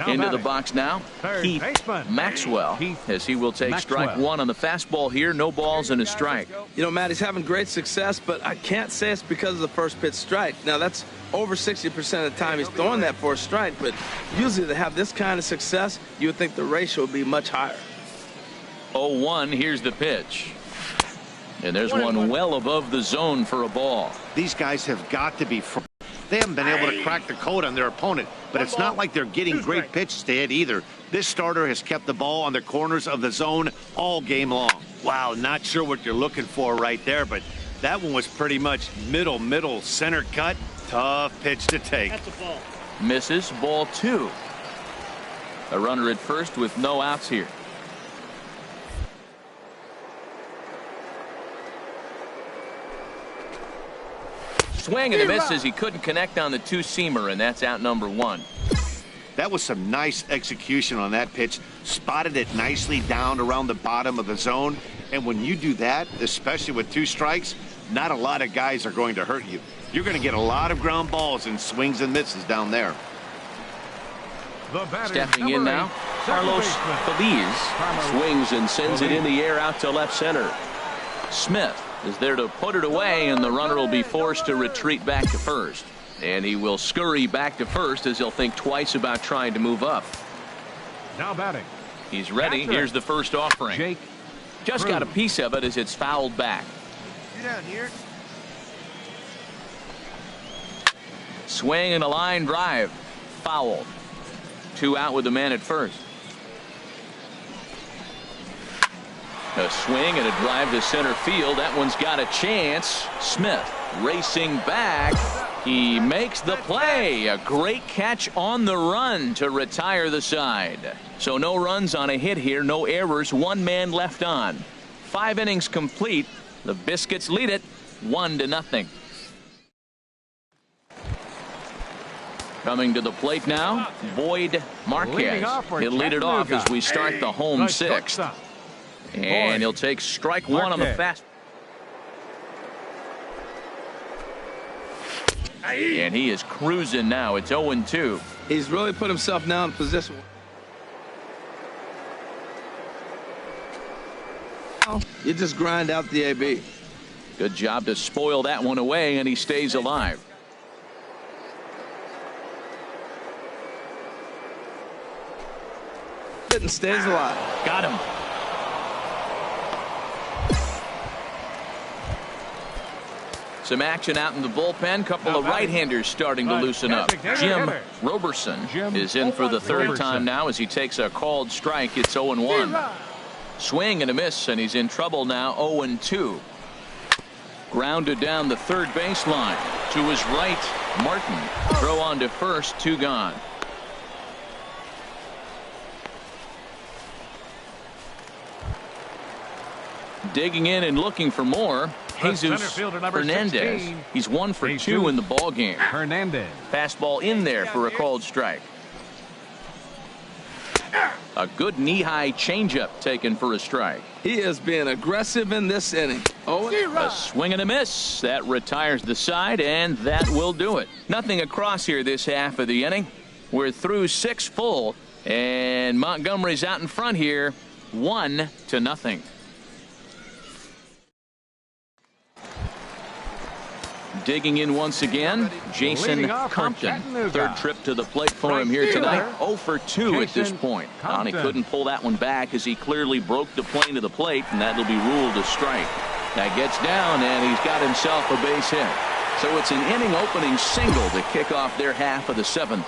Into the box now, Keith Maxwell, as he will take strike 1 on the fastball here. No balls and a strike. You know, Matt, he's having great success, but I can't say it's because of the first pitch strike. Now, that's over 60% of the time he's throwing that for a strike, but usually to have this kind of success, you would think the ratio would be much higher. 0-1, here's the pitch. And there's one well above the zone for a ball. These guys have got to be they haven't been able to crack the code on their opponent, but it's not like they're getting great pitches to hit either. This starter has kept the ball on the corners of the zone all game long. Wow, not sure what you're looking for right there, but that one was pretty much middle center cut. Tough pitch to take. That's a ball. Misses, ball 2. A runner at first with no outs here. Swing and a miss as he couldn't connect on the 2-seamer, and that's out number 1. That was some nice execution on that pitch. Spotted it nicely down around the bottom of the zone. And when you do that, especially with 2 strikes, not a lot of guys are going to hurt you. You're going to get a lot of ground balls and swings and misses down there. Stepping in now, Carlos Feliz swings and sends it in the air out to left center. Smith is there to put it away, and the runner will be forced to retreat back to first. And he will scurry back to first as he'll think twice about trying to move up. Now batting. He's ready. Here's the first offering. Just got a piece of it as it's fouled back. Get down here. Swing and a line drive. Foul. 2 out with the man at first. A swing and a drive to center field. That one's got a chance. Smith racing back. He makes the play. A great catch on the run to retire the side. So no runs on a hit here. No errors. 1 man left on. 5 innings complete. The Biscuits lead it 1-0. Coming to the plate now, Boyd Marquez. He'll lead it off as we start the home 6th. And he'll take strike 1 on the fast. And he is cruising now. It's 0-2. He's really put himself now in position. You just grind out the AB. Good job to spoil that one away, and he stays alive. And stays alive. Got him. Some action out in the bullpen. Couple of right-handers starting to loosen up. Jim Roberson is in for the 3rd time now as he takes a called strike. It's 0-1. Swing and a miss, and he's in trouble now. 0-2. Grounded down the 3rd baseline. To his right, Martin. Throw on to first. 2 gone. Digging in and looking for more. Jesus Hernandez. He's 1 for 2 in the ball game. Hernandez. Fastball in there for a called strike. A good knee-high changeup taken for a strike. He is being aggressive in this inning. A swing and a miss. That retires the side, and that will do it. Nothing across here this half of the inning. We're through 6 full, and Montgomery's out in front here, 1-0. Digging in once again, Jason Compton. 3rd trip to the plate for him here tonight. 0 for 2 at this point. And he couldn't pull that one back as he clearly broke the plane to the plate, and that'll be ruled a strike. That gets down, and he's got himself a base hit. So it's an inning opening single to kick off their half of the 7th.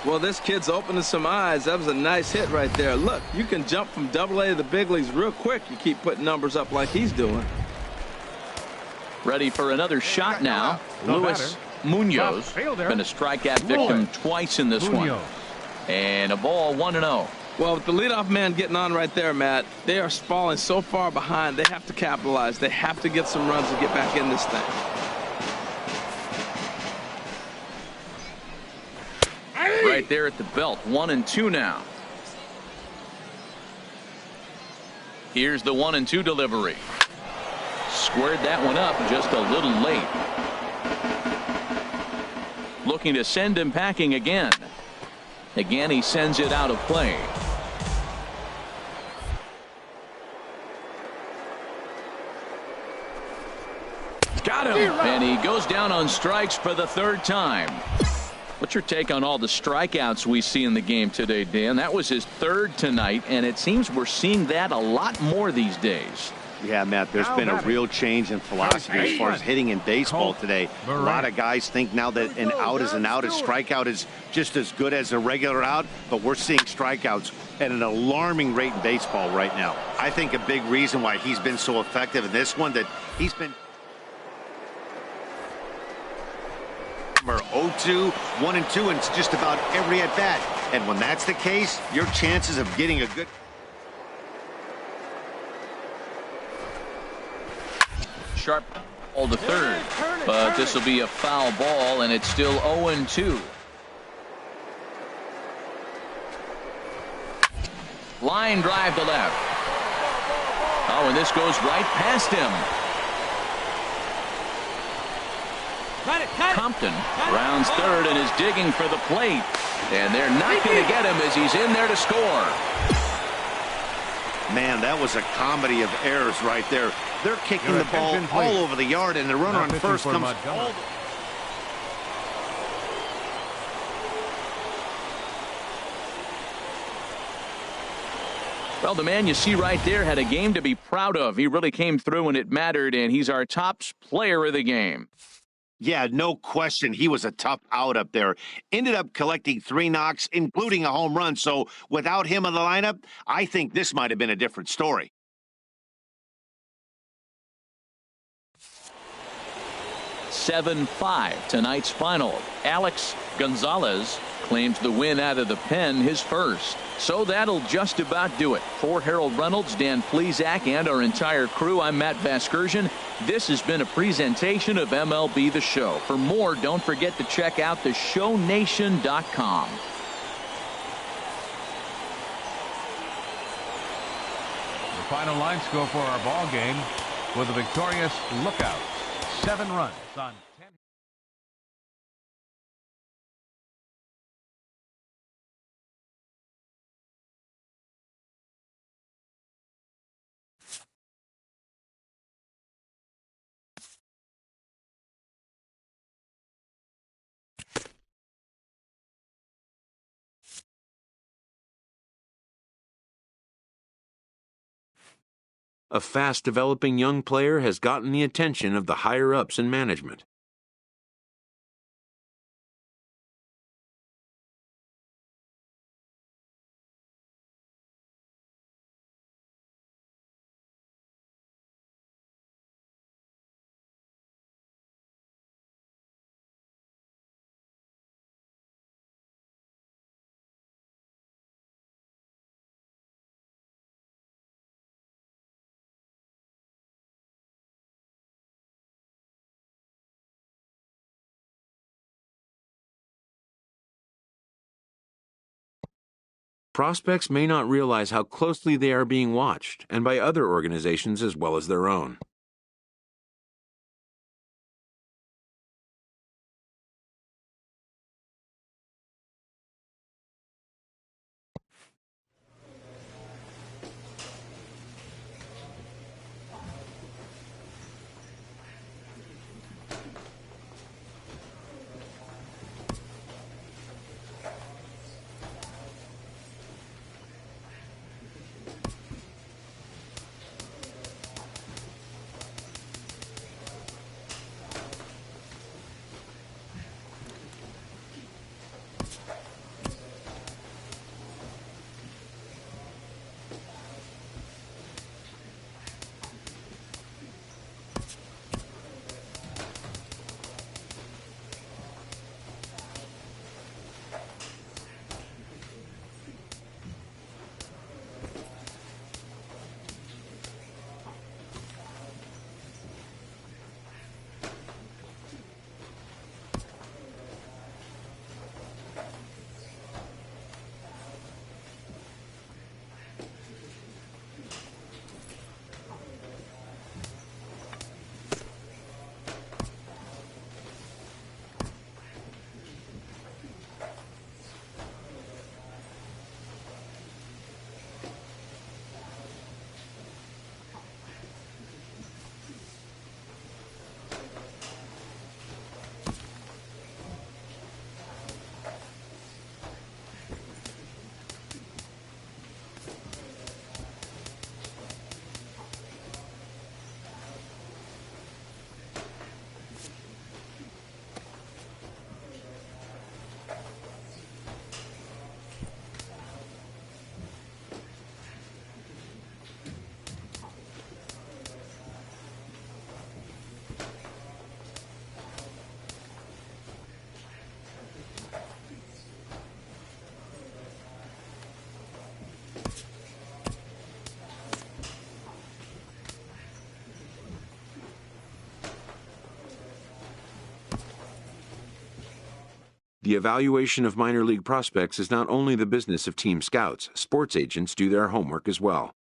Well, this kid's opening some eyes. That was a nice hit right there. Look, you can jump from AA to the big leagues real quick. You keep putting numbers up like he's doing. Ready for another shot now. Luis Munoz. Been a strikeout victim twice in this one. And a ball 1-0. Well, with the leadoff man getting on right there, Matt, they are falling so far behind. They have to capitalize. They have to get some runs to get back in this thing. Right there at the belt. 1-2 now. Here's the 1-2 delivery. Squared that one up just a little late. Looking to send him packing again. Again, he sends it out of play. Got him. And he goes down on strikes for the 3rd time. What's your take on all the strikeouts we see in the game today, Dan? That was his 3rd tonight, and it seems we're seeing that a lot more these days. Yeah, Matt, there's been a real change in philosophy as far as hitting in baseball today. A lot of guys think now that an out is an out, a strikeout is just as good as a regular out, but we're seeing strikeouts at an alarming rate in baseball right now. I think a big reason why he's been so effective in this one, that he's been 0-2, 1-2, and it's just about every at-bat. And when that's the case, your chances of getting a good... Sharp ball to 3rd, but this will be a foul ball, and it's still 0-2. Line drive to left. Oh, and this goes right past him. Compton rounds 3rd and is digging for the plate, and they're not going to get him as he's in there to score. Man, that was a comedy of errors right there. They're kicking the ball all over the yard, and the runner on first comes all. Well, the man you see right there had a game to be proud of. He really came through when it mattered, and he's our top player of the game. Yeah, no question. He was a tough out up there. Ended up collecting 3 knocks, including a home run. So without him in the lineup, I think this might have been a different story. "7-5 tonight's final. Alex Gonzalez claims the win out of the pen, his first. So that'll just about do it. For Harold Reynolds, Dan Plesac, and our entire crew, I'm Matt Vasgersian. This has been a presentation of MLB The Show. For more, don't forget to check out theshownation.com. The final line score for our ball game with a victorious Lookout. 7 runs on 10. A fast-developing young player has gotten the attention of the higher-ups in management. Prospects may not realize how closely they are being watched, and by other organizations as well as their own. The evaluation of minor league prospects is not only the business of team scouts. Sports agents do their homework as well.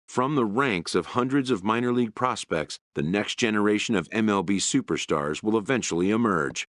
From the ranks of hundreds of minor league prospects, the next generation of MLB superstars will eventually emerge.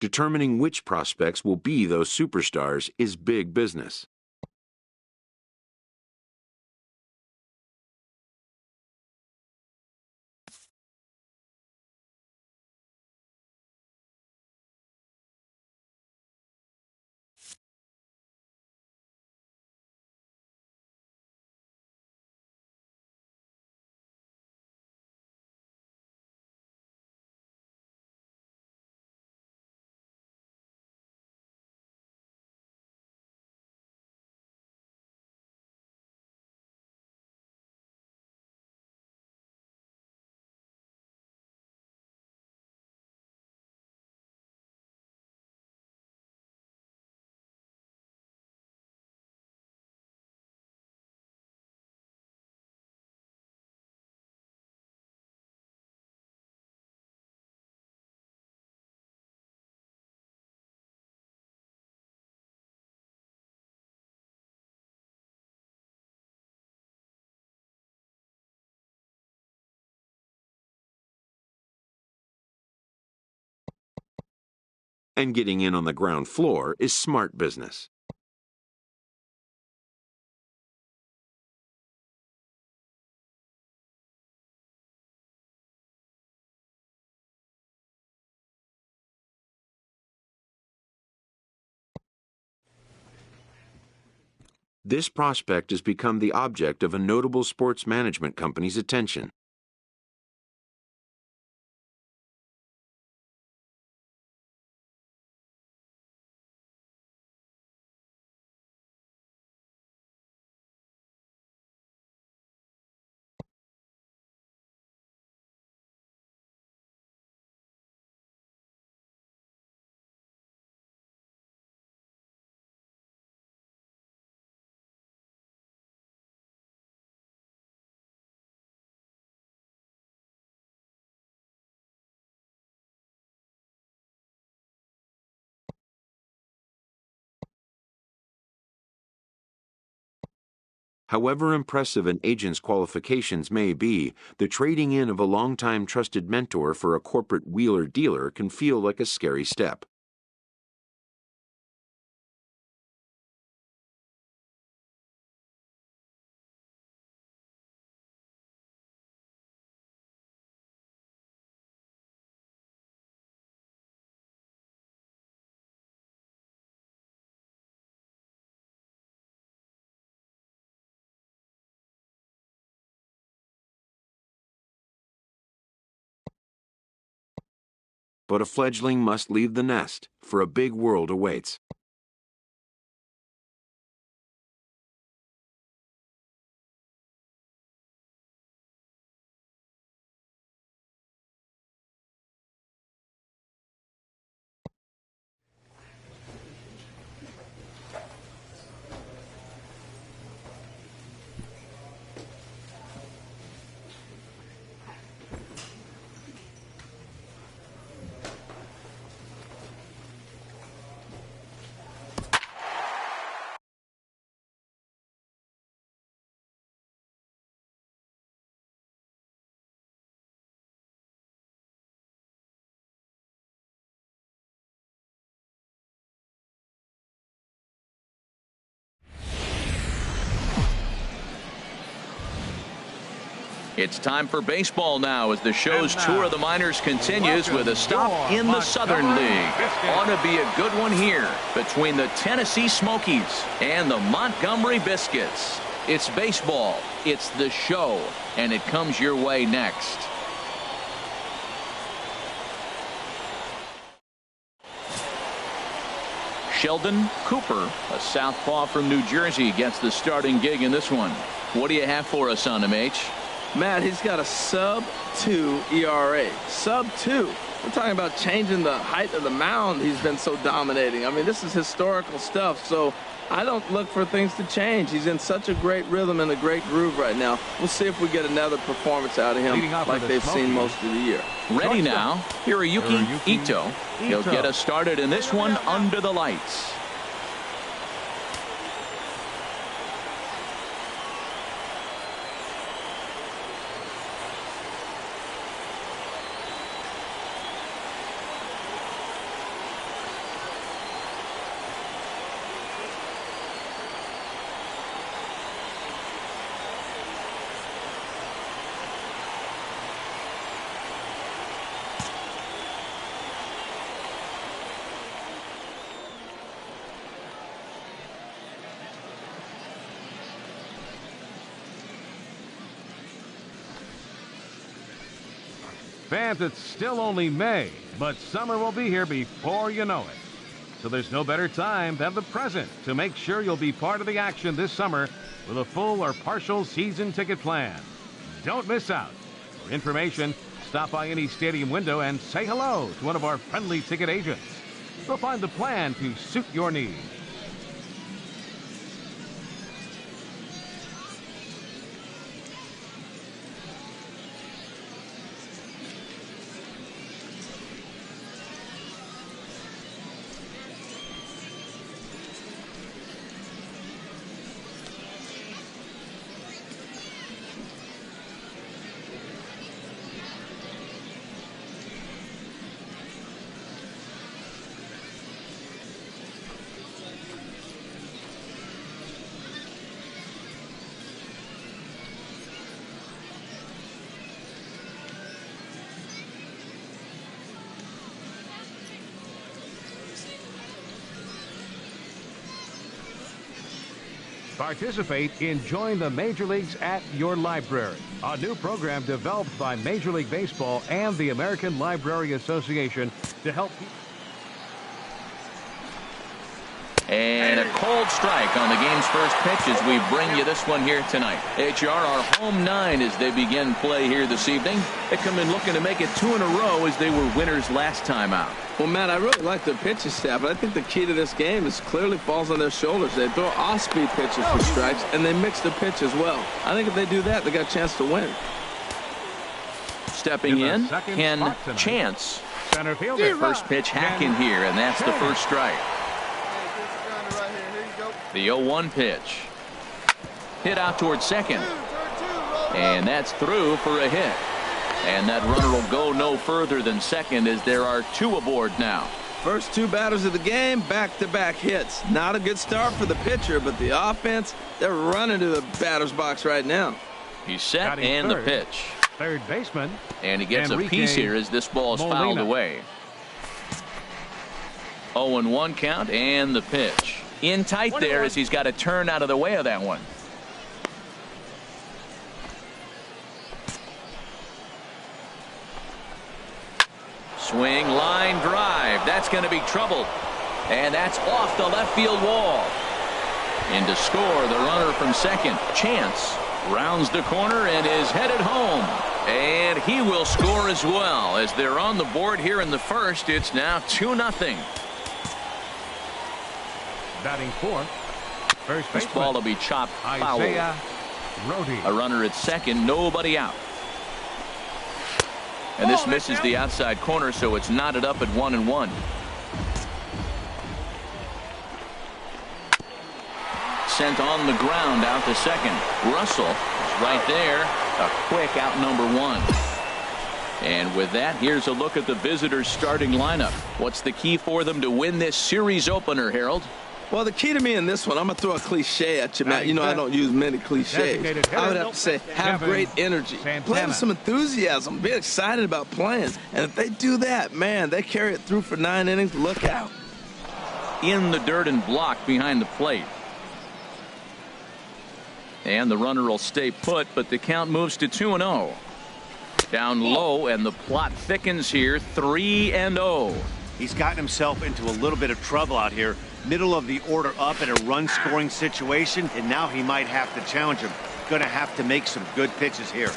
Determining which prospects will be those superstars is big business. And getting in on the ground floor is smart business. This prospect has become the object of a notable sports management company's attention. However impressive an agent's qualifications may be, the trading in of a longtime trusted mentor for a corporate wheeler-dealer can feel like a scary step. But a fledgling must leave the nest, for a big world awaits. It's time for baseball now as the show's tour of the minors continues with a stop in the Southern League. Ought to be a good one here between the Tennessee Smokies and the Montgomery Biscuits. It's baseball, it's the show, and it comes your way next. Sheldon Cooper, a southpaw from New Jersey, gets the starting gig in this one. What do you have for us on MH? Matt, he's got a sub-2 ERA. Sub-2. We're talking about changing the height of the mound. He's been so dominating. I mean, this is historical stuff, so I don't look for things to change. He's in such a great rhythm and a great groove right now. We'll see if we get another performance out of him like they've seen most of the year. Ready now, Hiroyuki Ito. He'll get us started in this one under the lights. Fans, it's still only May, but summer will be here before you know it. So there's no better time than the present to make sure you'll be part of the action this summer with a full or partial season ticket plan. Don't miss out. For information, stop by any stadium window and say hello to one of our friendly ticket agents. They'll find the plan to suit your needs. Participate in Join the Major Leagues at Your Library, a new program developed by Major League Baseball and the American Library Association to help people. And a cold strike on the game's first pitch as we bring you this one here tonight. HR, our home nine as they begin play here this evening. They come in looking to make it 2 in a row as they were winners last time out. Well, Matt, I really like their pitching staff, but I think the key to this game is clearly falls on their shoulders. They throw off-speed pitches for strikes, and they mix the pitch as well. I think if they do that, they got a chance to win. Stepping in, Ken Chance. Center fielder. First pitch hacking here, and that's the first strike. The 0-1 pitch. Hit out towards second. And that's through for a hit. And that runner will go no further than second as there are 2 aboard now. First 2 batters of the game, back-to-back hits. Not a good start for the pitcher, but the offense, they're running to the batter's box right now. He's set and the pitch. Third baseman. And he gets a piece here as this ball is fouled away. 0-1 count and the pitch. In tight there as he's got to turn out of the way of that one. Swing, line drive. That's going to be trouble. And that's off the left field wall. In to score, the runner from second, Chance, rounds the corner and is headed home. And he will score as well. As they're on the board here in the first, it's now 2-0. Batting fourth, first This ball will be chopped foul. Rhodey. A runner at second, nobody out. And this misses the outside corner, so it's knotted up at 1-1. Sent on the ground out to second. Russell is right there. A quick out number 1. And with that, here's a look at the visitors' starting lineup. What's the key for them to win this series opener, Harold? Well, the key to me in this one, I'm going to throw a cliche at you, Matt. You know I don't use many cliches. I would have to say have great energy. Play with some enthusiasm. Be excited about playing. And if they do that, man, they carry it through for 9 innings. Look out. In the dirt and blocked behind the plate. And the runner will stay put, but the count moves to 2-0. Down low, and the plot thickens here, 3-0. He's gotten himself into a little bit of trouble out here. Middle of the order up in a run-scoring situation, and now he might have to challenge him. Going to have to make some good pitches here.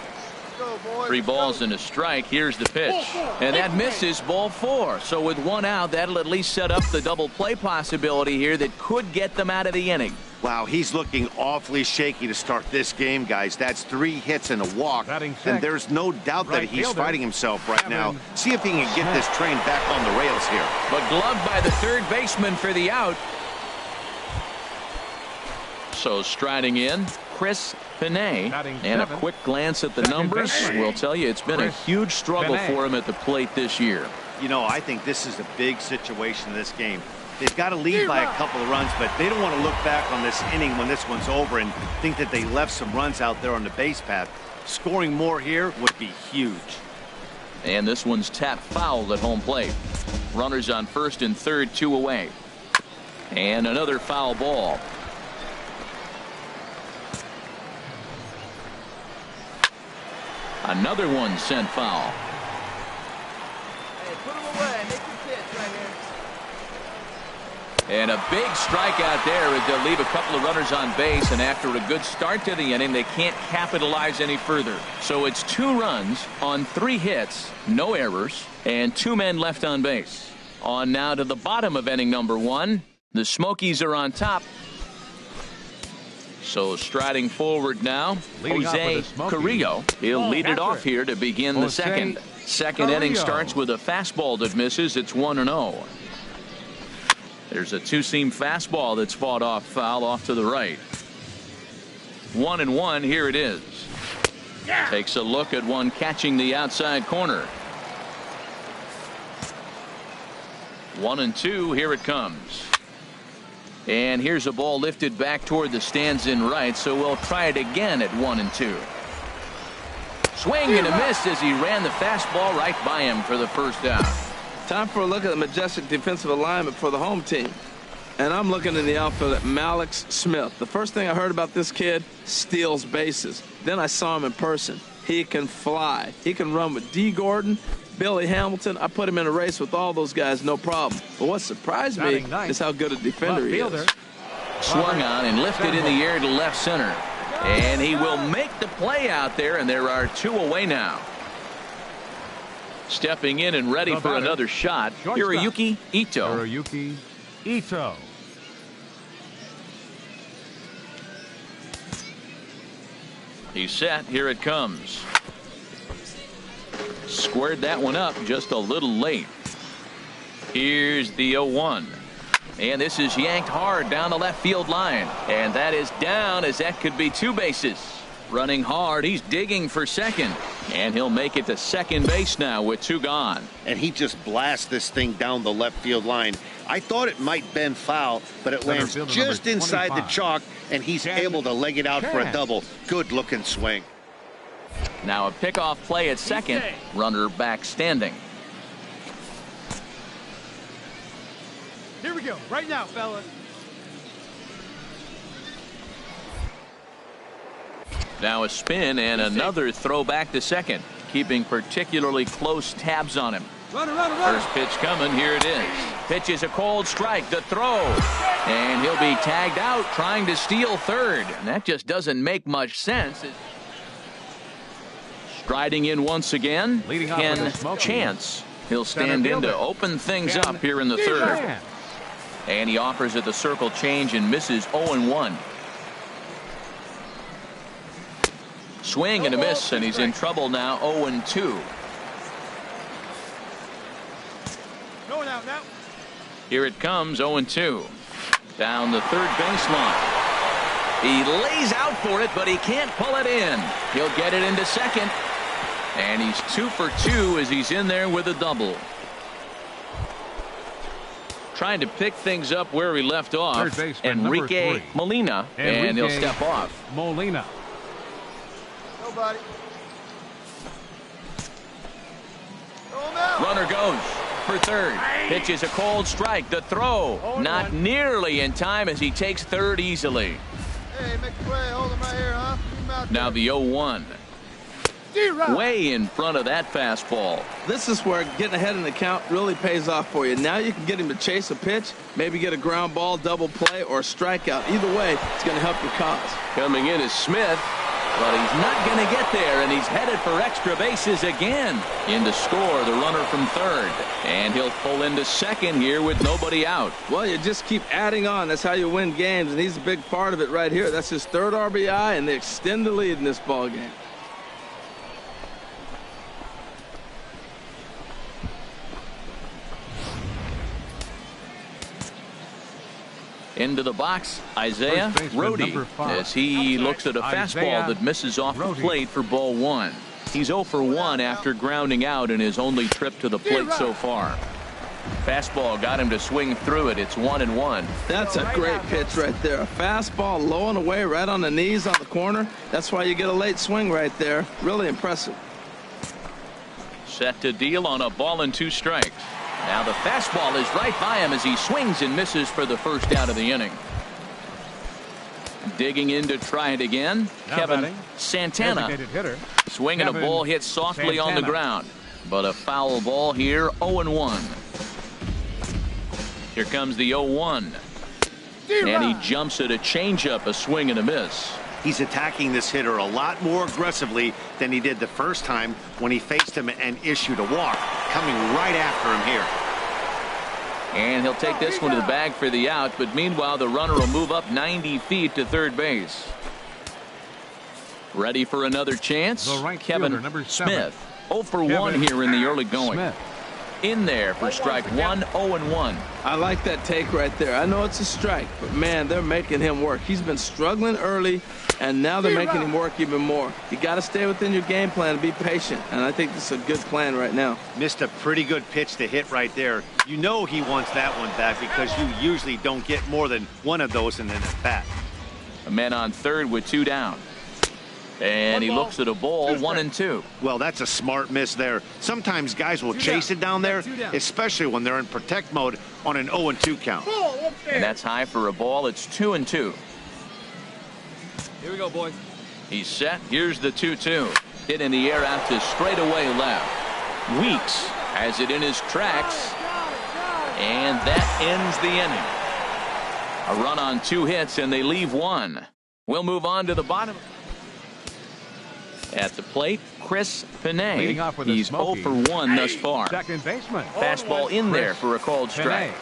3 balls and a strike. Here's the pitch. And that misses, ball 4. So with 1 out, that'll at least set up the double play possibility here that could get them out of the inning. Wow, he's looking awfully shaky to start this game, guys. That's 3 hits and a walk, and there's no doubt that he's fighting himself right now. See if he can get this train back on the rails here. But gloved by the third baseman for the out. So striding in, Chris Pinay, and a quick glance at the numbers will tell you it's been a huge struggle for him at the plate this year. You know, I think this is a big situation in this game. They've got to lead by a couple of runs, but they don't want to look back on this inning when this one's over and think that they left some runs out there on the base path. Scoring more here would be huge. And this one's tapped foul at home plate. Runners on first and third, 2 away. And another foul ball. Another one sent foul. Hey, put him away. Make your pitch right here. And a big strikeout there as they'll leave a couple of runners on base, and after a good start to the inning, they can't capitalize any further. So it's 2 runs on 3 hits, no errors, and 2 men left on base. On now to the bottom of inning number 1. The Smokies are on top. So striding forward now, Jose Carrillo. He'll lead it off here to begin the second. Second inning starts with a fastball that misses. It's 1-0. There's a 2-seam fastball that's fought off foul off to the right. 1-1. Here it is. Takes a look at one catching the outside corner. 1-2. Here it comes. And here's a ball lifted back toward the stands in right, so we'll try it again at 1-2. Swing and a miss as he ran the fastball right by him for the first out. Time for a look at the majestic defensive alignment for the home team. And I'm looking in the outfield at Malix Smith. The first thing I heard about this kid, steals bases. Then I saw him in person. He can fly. He can run with D. Gordon, Billy Hamilton. I put him in a race with all those guys, no problem. But what surprised me is how good a defender he is. Swung on and lifted in the air to left center. And he will make the play out there, and there are 2 away now. Stepping in and ready for another shot, Hiroyuki Ito. Hiroyuki Ito. He's set. Here it comes. Squared that one up just a little late. Here's the 0-1. And this is yanked hard down the left field line. And that is down, as that could be 2 bases. Running hard, he's digging for second, and he'll make it to second base now with 2 gone. And he just blasts this thing down the left field line. I thought it might bend foul, but it lands just inside the chalk, and he's able to leg it out for a double. Good looking swing. Now a pickoff play at second, runner back standing. Here we go, right now, fella. Now a spin and another throw back to second, keeping particularly close tabs on him. First pitch coming. Here it is. Pitch is a cold strike. The throw. And he'll be tagged out trying to steal third. And that just doesn't make much sense. Striding in once again, Ken Chance. He'll stand in to open things up here in the third. And he offers it the circle change and misses 0-1. Swing and a miss, and he's in trouble now, 0-2. Here it comes, 0-2. Down the third baseline. He lays out for it, but he can't pull it in. He'll get it into second. And he's 2 for 2 as he's in there with a double. Trying to pick things up where he left off. Enrique Molina. And he'll step off. Molina. Nobody. Runner goes for third. Pitch is a cold strike. The throw not nearly in time as he takes third easily. Hey, make a play. Hold him right here, huh? Now the 0-1. Way in front of that fastball. This is where getting ahead in the count really pays off for you. Now you can get him to chase a pitch, maybe get a ground ball, double play, or a strikeout. Either way, it's going to help your cause. Coming in is Smith, but he's not going to get there, and he's headed for extra bases again. In to score, the runner from third. And he'll pull into second here with nobody out. Well, you just keep adding on. That's how you win games, and he's a big part of it right here. That's his third RBI, and they extend the lead in this ball game. Into the box, Isaiah Rhodey, as he looks at a fastball that misses off the plate for ball one. He's 0 for 1 after grounding out in his only trip to the plate so far. Fastball got him to swing through it. It's 1-1. That's a great pitch right there. A fastball low and away right on the knees on the corner. That's why you get a late swing right there. Really impressive. Set to deal on a ball and 2 strikes. Now the fastball is right by him as he swings and misses for the first out of the inning. Digging in to try it again, Kevin Santana. Swinging a ball hit softly on the ground. But a foul ball here, 0-1. Here comes the 0-1. And he jumps at a changeup, a swing and a miss. He's attacking this hitter a lot more aggressively than he did the first time when he faced him and issued a walk. Coming right after him here. And he'll take this one to the bag for the out, but meanwhile the runner will move up 90 feet to third base. Ready for another chance? Kevin Smith. 0 for 1 here in the early going. In there for strike 1, 0-1. I like that take right there. I know it's a strike, but man, they're making him work. He's been struggling early, and now they're making him work even more. You got to stay within your game plan and be patient, and I think this is a good plan right now. Missed a pretty good pitch to hit right there. You know he wants that one back because you usually don't get more than one of those in an at-bat. A man on third with 2 down. And he looks at a ball, 1-2. Well, that's a smart miss there. Sometimes guys will chase it down there, especially when they're in protect mode on an 0-2 count. And that's high for a ball. It's 2-2. Here we go, boys. He's set. Here's the 2-2. Hit in the air out to straightaway left. Weeks has it in his tracks. And that ends the inning. A run on 2 hits, and they leave 1. We'll move on to the bottom. At the plate, Chris Pinay. He's 0 for 1 thus far. Second baseman. Fastball in there for a called strike.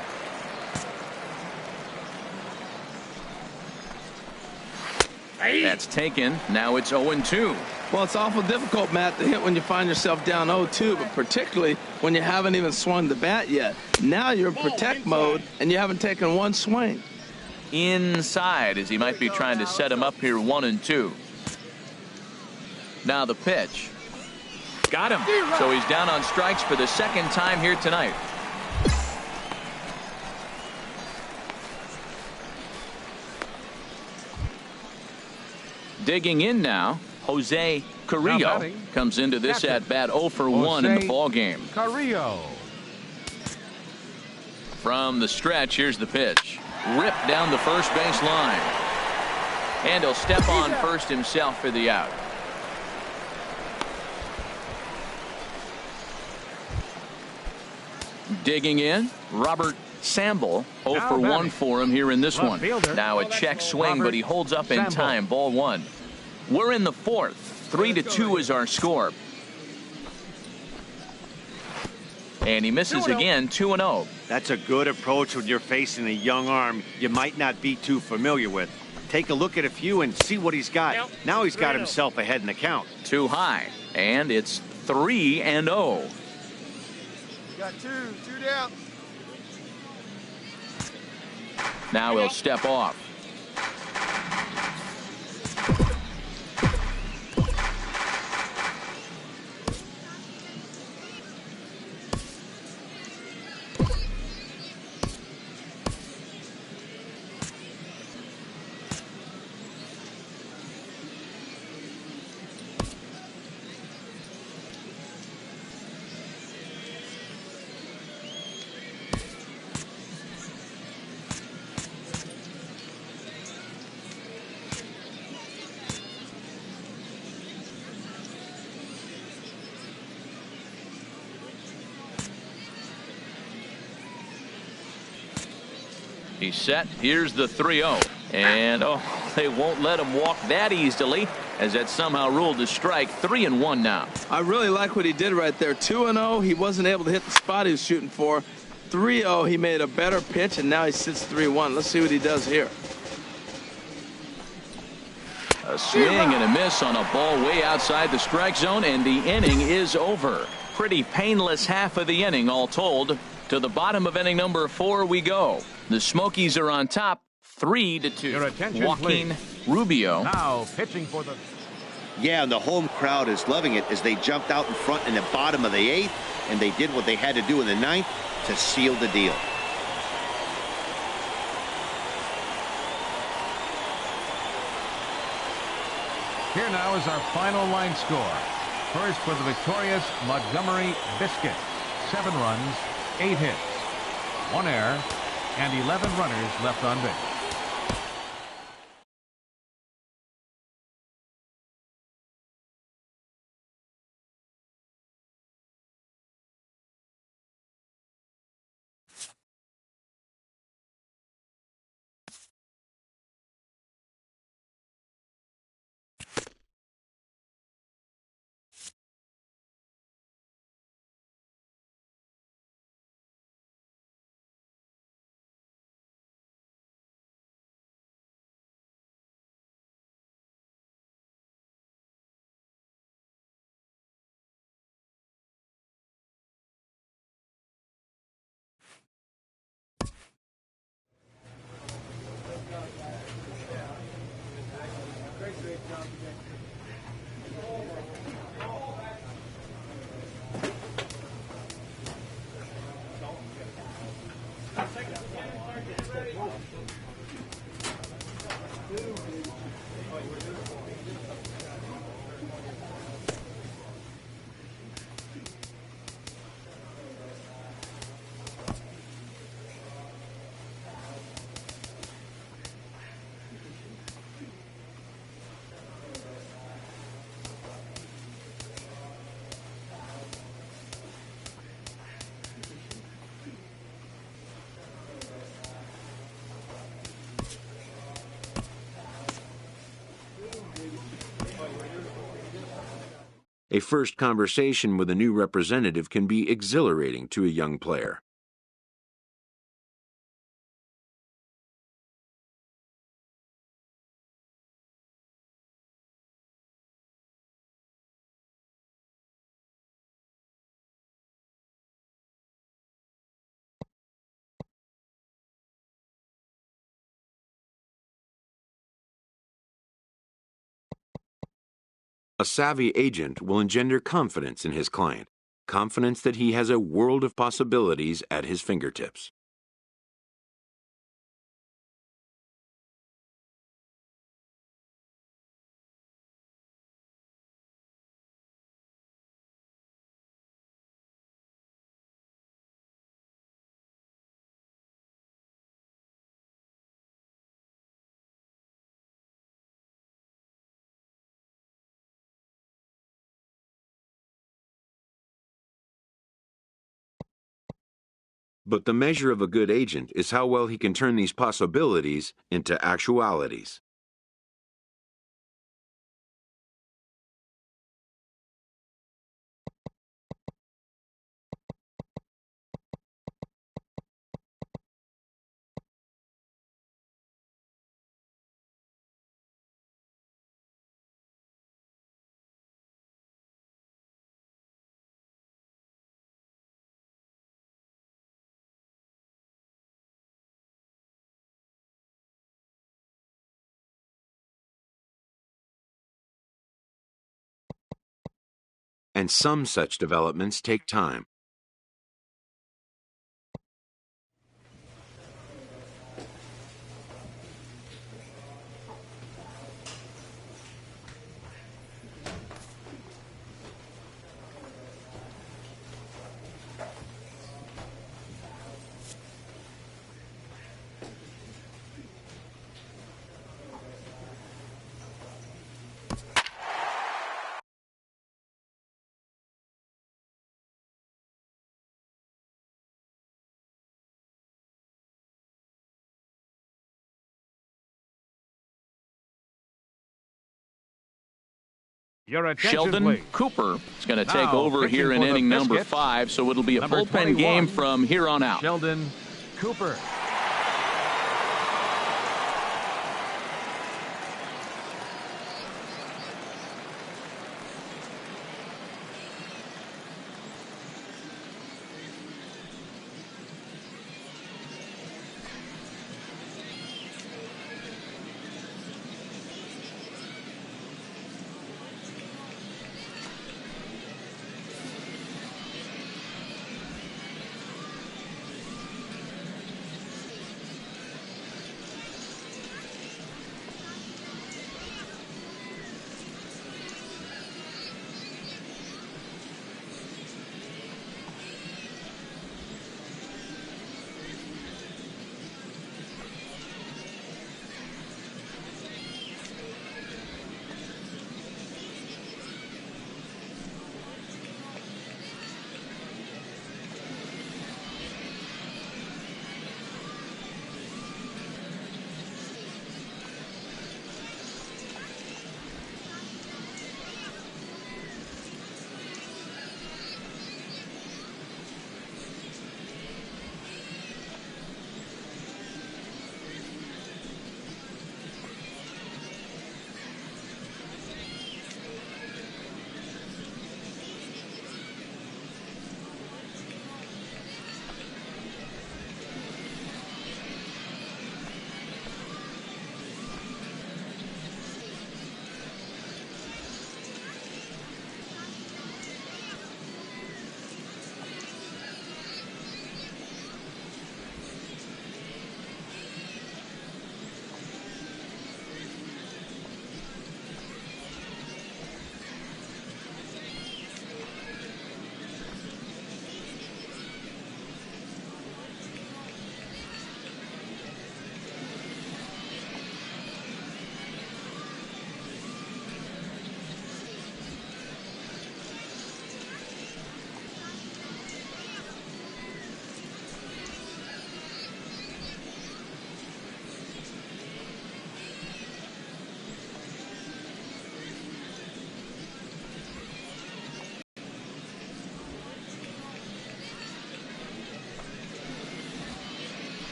That's taken. Now it's 0-2. Well, it's awful difficult, Matt, to hit when you find yourself down 0-2, but particularly when you haven't even swung the bat yet. Now you're in protect mode, and you haven't taken one swing. Inside, as he might be trying to set him up here, 1-2. Now the pitch. Got him. So he's down on strikes for the second time here tonight. Digging in now, Jose Carrillo comes into this at bat 0 for 1 in the ball game. Carrillo. From the stretch, here's the pitch. Ripped down the first base line. And he'll step on first himself for the out. Digging in, Robert Samble. 0 for 1 for him here in this one. Now a check swing, but he holds up in time. Ball 1. We're in the 4th. 3-2 is our score. And he misses again, 2-0. That's a good approach when you're facing a young arm you might not be too familiar with. Take a look at a few and see what he's got. Now he's got himself ahead in the count. Too high, and it's 3-0. Got two down. Now he'll step off. He's set. Here's the 3-0. And, oh, they won't let him walk that easily, as that's somehow ruled a strike. 3-1 now. I really like what he did right there. 2-0. He wasn't able to hit the spot he was shooting for. 3-0. He made a better pitch, and now he sits 3-1. Let's see what he does here. A swing and a miss on a ball way outside the strike zone, and the inning is over. Pretty painless half of the inning, all told. To the bottom of inning number 4 we go. The Smokies are on top, 3-2. Joaquin Rubio. Now pitching for the... Yeah, and the home crowd is loving it as they jumped out in front in the bottom of the 8th, and they did what they had to do in the 9th to seal the deal. Here now is our final line score. First for the victorious Montgomery Biscuits. 7 runs, 8 hits, 1 error, and 11 runners left on base. A first conversation with a new representative can be exhilarating to a young player. A savvy agent will engender confidence in his client, confidence that he has a world of possibilities at his fingertips. But the measure of a good agent is how well he can turn these possibilities into actualities. And some such developments take time. Your attention, Sheldon please. Cooper is going to take Now, over here in pitching for the inning number Biscuits, 5, so it'll be a number bullpen 21, game from here on out. Sheldon Cooper.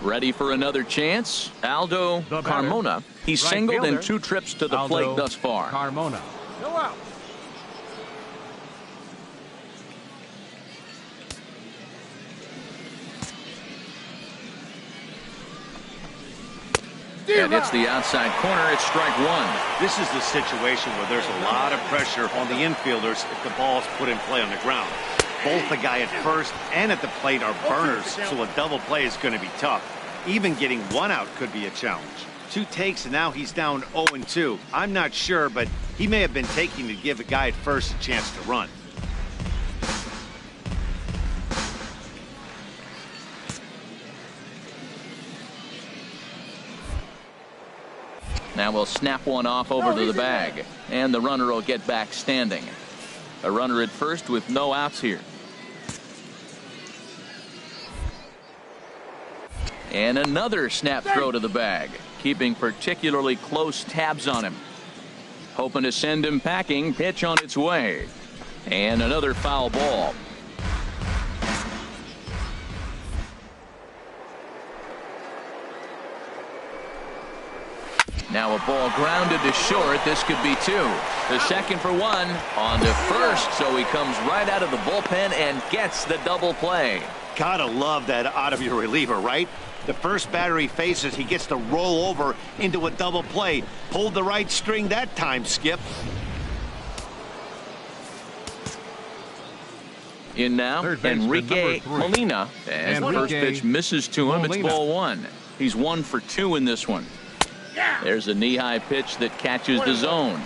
Ready for another chance? Aldo Carmona. He's Right singled in fielder. 2 trips to the Aldo plate thus far. Carmona. No out. And hits the outside corner. It's strike 1. This is the situation where there's a lot of pressure on the infielders if the ball's put in play on the ground. Both the guy at first and at the plate are burners, so a double play is going to be tough. Even getting 1 out could be a challenge. 2 takes, and now he's down 0-2. I'm not sure, but he may have been taking to give the guy at first a chance to run. Now we'll snap one off over to the bag, and the runner will get back standing. A runner at first with no outs here. And another snap throw to the bag, keeping particularly close tabs on him. Hoping to send him packing. Pitch on its way. And another foul ball. Now a ball grounded to short. This could be 2. The second for 1 on to first, so he comes right out of the bullpen and gets the double play. Gotta love that out of your reliever, right? The first batter he faces, he gets to roll over into a double play. Pulled the right string that time, Skip. In now, Enrique Molina. As the first pitch misses to him, it's ball 1. He's 1 for 2 in this one. There's a knee-high pitch that catches the zone.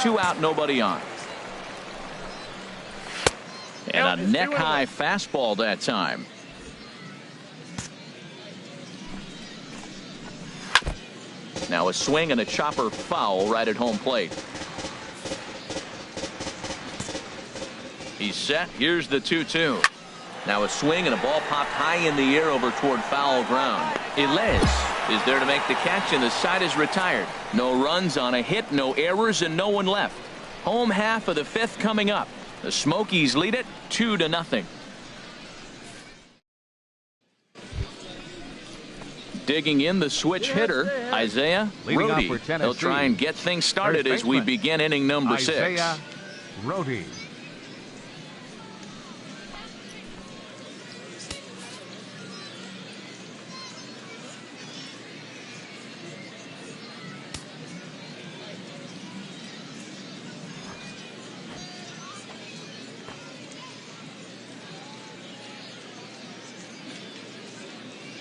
2 out, nobody on. And a neck-high fastball that time. Now a swing and a chopper foul right at home plate. He's set. Here's the 2-2. Now a swing and a ball popped high in the air over toward foul ground. Ilez is there to make the catch, and the side is retired. No runs on a hit, no errors, and no one left. Home half of the 5th coming up. The Smokies lead it 2-0. Digging in the switch hitter, Isaiah Rody. He'll try and get things started as we begin inning number 6. Isaiah Rody.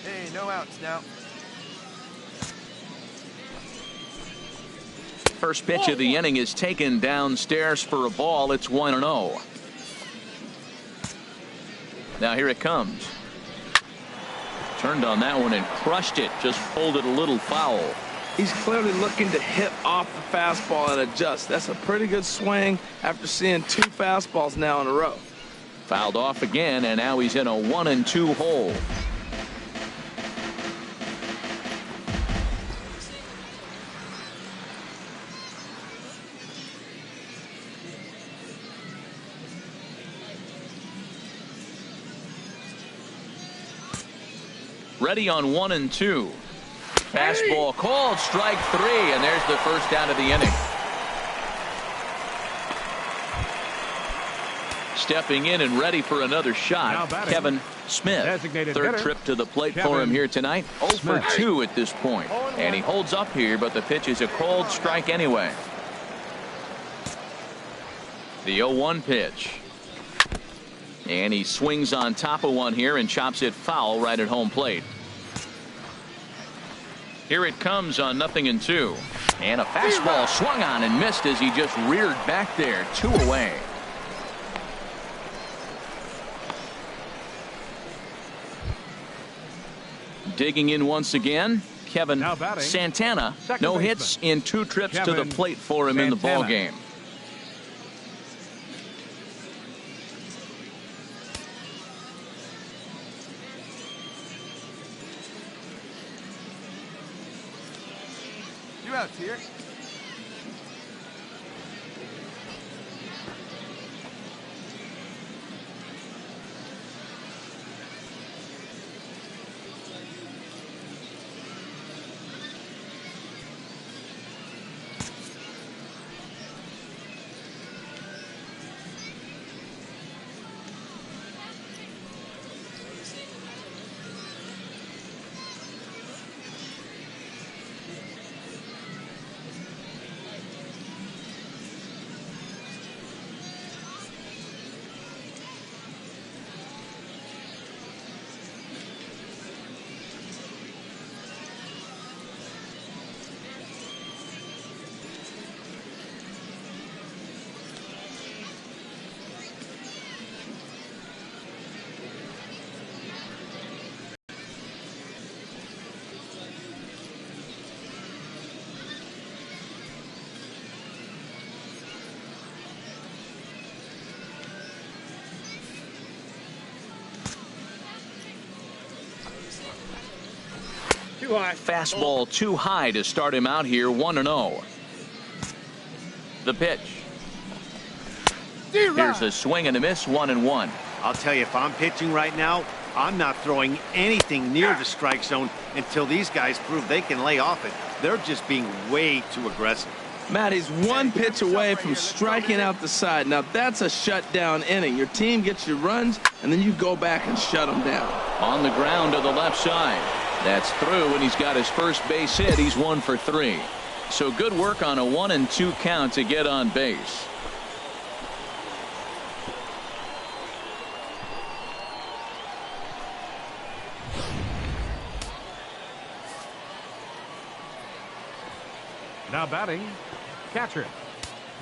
Hey, no outs now. First pitch of the inning is taken downstairs for a ball. It's 1-0. Now here it comes. Turned on that one and crushed it. Just pulled it a little foul. He's clearly looking to hit off the fastball and adjust. That's a pretty good swing after seeing 2 fastballs now in a row. Fouled off again, and now he's in a 1-2 hole. Ready on 1-2. Fastball called, strike 3, and there's the first out of the inning. Stepping in and ready for another shot, Kevin Smith. Third trip to the plate for him here tonight. 0 for 2 at this point. And he holds up here, but the pitch is a called strike anyway. The 0-1 pitch. And he swings on top of one here and chops it foul right at home plate. Here it comes on 0-2. And a fastball swung on and missed as he just reared back there. 2 away. Digging in once again, Kevin Santana. No hits in 2 trips to the plate for him in the ball game. Outs here. Too high. Fastball too high to start him out here, 1-0. The pitch. Here's a swing and a miss, 1-1. I'll tell you, if I'm pitching right now, I'm not throwing anything near the strike zone until these guys prove they can lay off it. They're just being way too aggressive. Matt, he's one pitch away from striking out the side. Now, that's a shutdown inning. Your team gets your runs, and then you go back and shut them down. On the ground to the left side. That's through, and he's got his first base hit. He's 1 for 3. So good work on a 1-2 count to get on base. Now batting, catcher,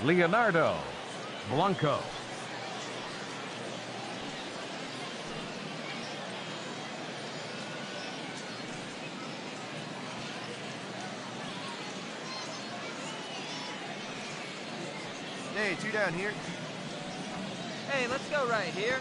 Leonardo Blanco. Hey, 2 down here. Hey, let's go right here.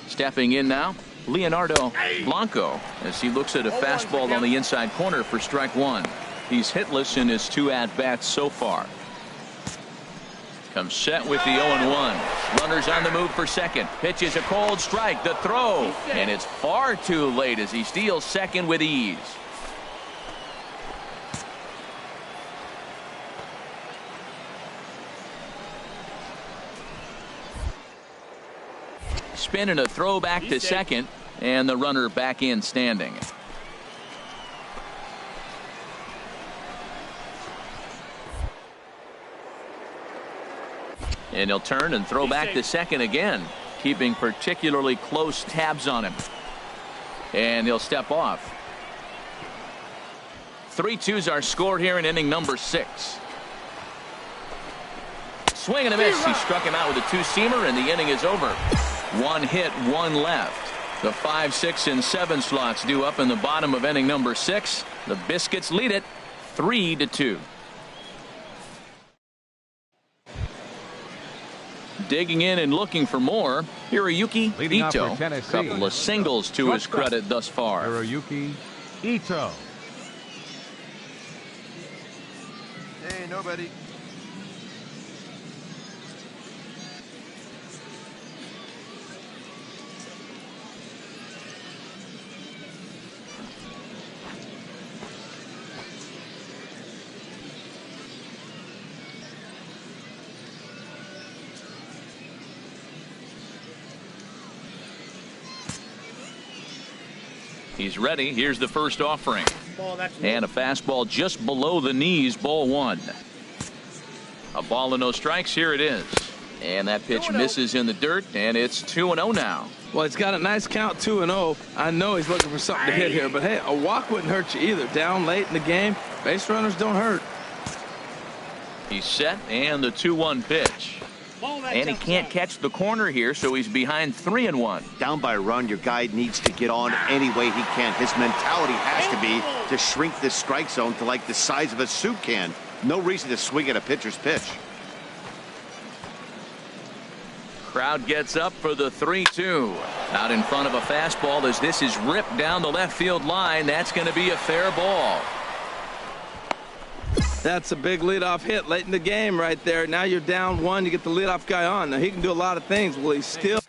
Stepping in now, Leonardo Blanco, as he looks at a fastball on the inside corner for strike 1. He's hitless in his 2 at-bats so far. Comes set with the 0-1. Runners on the move for second. Pitch is a cold strike. The throw, and it's far too late as he steals second with ease. Spin and a throw back to second, and the runner back in standing. And he'll turn and throw back to second again, keeping particularly close tabs on him. And he'll step off. 3-2s are scored here in inning number 6. Swing and a miss. He struck him out with a 2-seamer, and the inning is over. 1 hit, 1 left. The 5, 6, and 7 slots due up in the bottom of inning number 6. The Biscuits lead it 3-2. Digging in and looking for more, Hiroyuki Ito. A couple of singles to his credit thus far. Hiroyuki Ito. Hey, nobody. He's ready. Here's the first offering. And a fastball just below the knees, ball 1. A ball and no strikes. Here it is. And that pitch misses in the dirt, and it's 2-0 now. Well, he's got a nice count, 2-0. I know he's looking for something to hit here, but hey, a walk wouldn't hurt you either. Down late in the game, base runners don't hurt. He's set, and the 2-1 pitch. And he can't catch the corner here, so he's behind 3-1. Down by a run, your guy needs to get on any way he can. His mentality has to be to shrink this strike zone to like the size of a soup can. No reason to swing at a pitcher's pitch. Crowd gets up for the 3-2. Out in front of a fastball as this is ripped down the left field line. That's going to be a fair ball. That's a big leadoff hit late in the game right there. Now you're down 1. You get the leadoff guy on. Now he can do a lot of things. Will he still?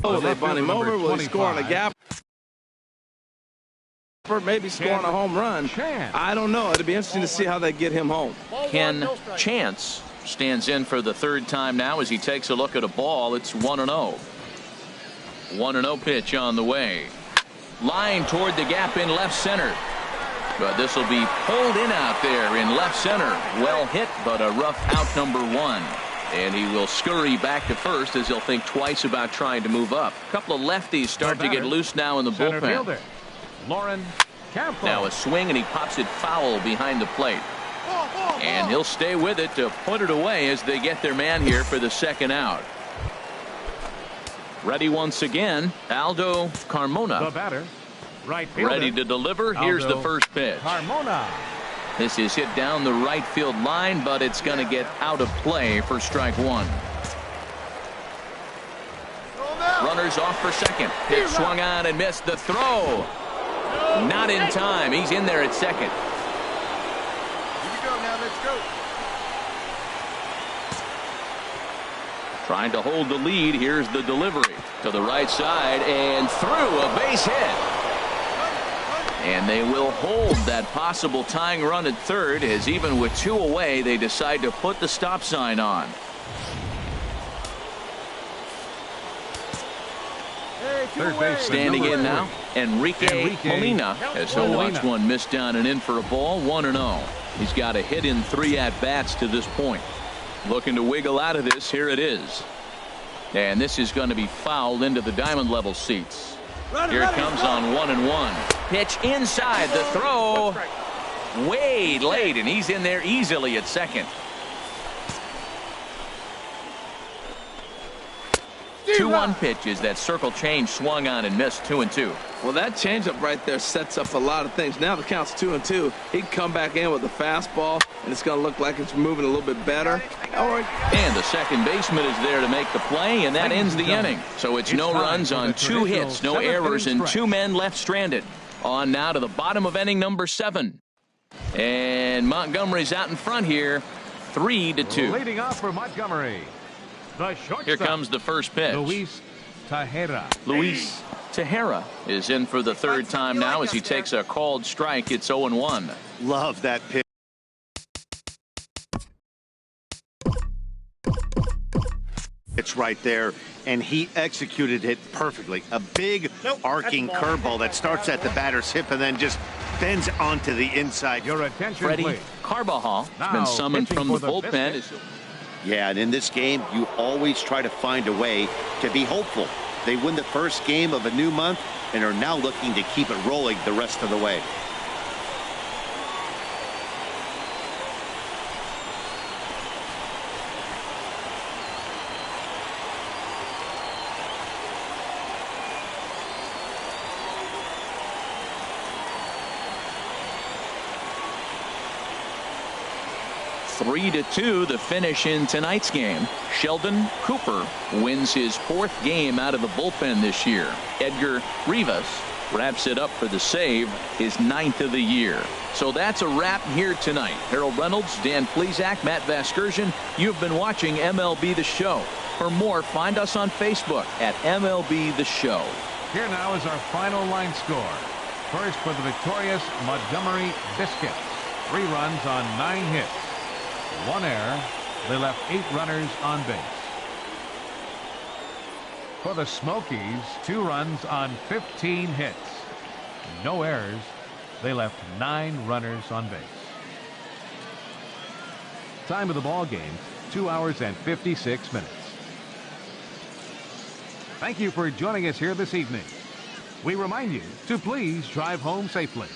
Oh, they bunt him over. Will he score on a gap? Or maybe score on a home run. I don't know. It'll be interesting to see how they get him home. Ken Chance stands in for the third time now as he takes a look at a ball. It's 1-0. 1-0 pitch on the way. Line toward the gap in left center. But this will be pulled in out there in left center. Well hit, but a rough out, number 1. And he will scurry back to first as he'll think twice about trying to move up. A couple of lefties start to get loose now in the bullpen. Now a swing, and he pops it foul behind the plate. And he'll stay with it to put it away as they get their man here for the second out. Ready once again, Aldo Carmona. The batter, right fielder. Ready to deliver. Here's the first pitch. Carmona. This is hit down the right field line, but it's going to get out of play for strike 1. Runners off for second. Pitch swung on and missed. The throw. Not in time. He's in there at second. Here we go now. Let's go. Trying to hold the lead. Here's the delivery to the right side and through a base hit. And they will hold that possible tying run at third, as even with 2 away, they decide to put the stop sign on. Third base standing in now, Enrique Molina, as he'll watch one missed down and in for a ball. 1-0. He's got a hit in 3 at-bats to this point. Looking to wiggle out of this. Here it is. And this is going to be fouled into the diamond level seats. Here it comes on 1-1. Pitch inside. The throw way late, and he's in there easily at second. 2-1 pitches. That circle change swung on and missed. 2-2. Well, that changeup right there sets up a lot of things. Now the count's 2-2. He can come back in with a fastball, and it's going to look like it's moving a little bit better. And the second baseman is there to make the play, and that ends the inning. So it's no runs on 2 hits, no errors, and 2 men left stranded. On now to the bottom of inning number 7. And Montgomery's out in front here, 3-2. Leading off for Montgomery, the shortstop. Here comes the first pitch. Luis Tejera. Luis Tejera is in for the third time now as he takes a called strike. It's 0-1. Love that pitch. It's right there, and he executed it perfectly. A big arcing curveball that starts at the batter's hip and then just bends onto the inside. Your attention, Freddie please. Carvajal has been summoned from the bullpen. Yeah, and in this game, you always try to find a way to be hopeful. They win the first game of a new month and are now looking to keep it rolling the rest of the way. (3-2) the finish in tonight's game. Sheldon Cooper wins his 4th game out of the bullpen this year. Edgar Rivas wraps it up for the save, his 9th of the year. So that's a wrap here tonight. Harold Reynolds, Dan Plesac, Matt Vasgersian. You've been watching MLB The Show. For more, find us on Facebook at MLB The Show. Here now is our final line score. First for the victorious Montgomery Biscuits. 3 runs on 9 hits. 1 error. They left 8 runners on base. For the Smokies, 2 runs on 15 hits. No errors. They left 9 runners on base. Time of the ball game, 2 hours and 56 minutes. Thank you for joining us here this evening. We remind you to please drive home safely.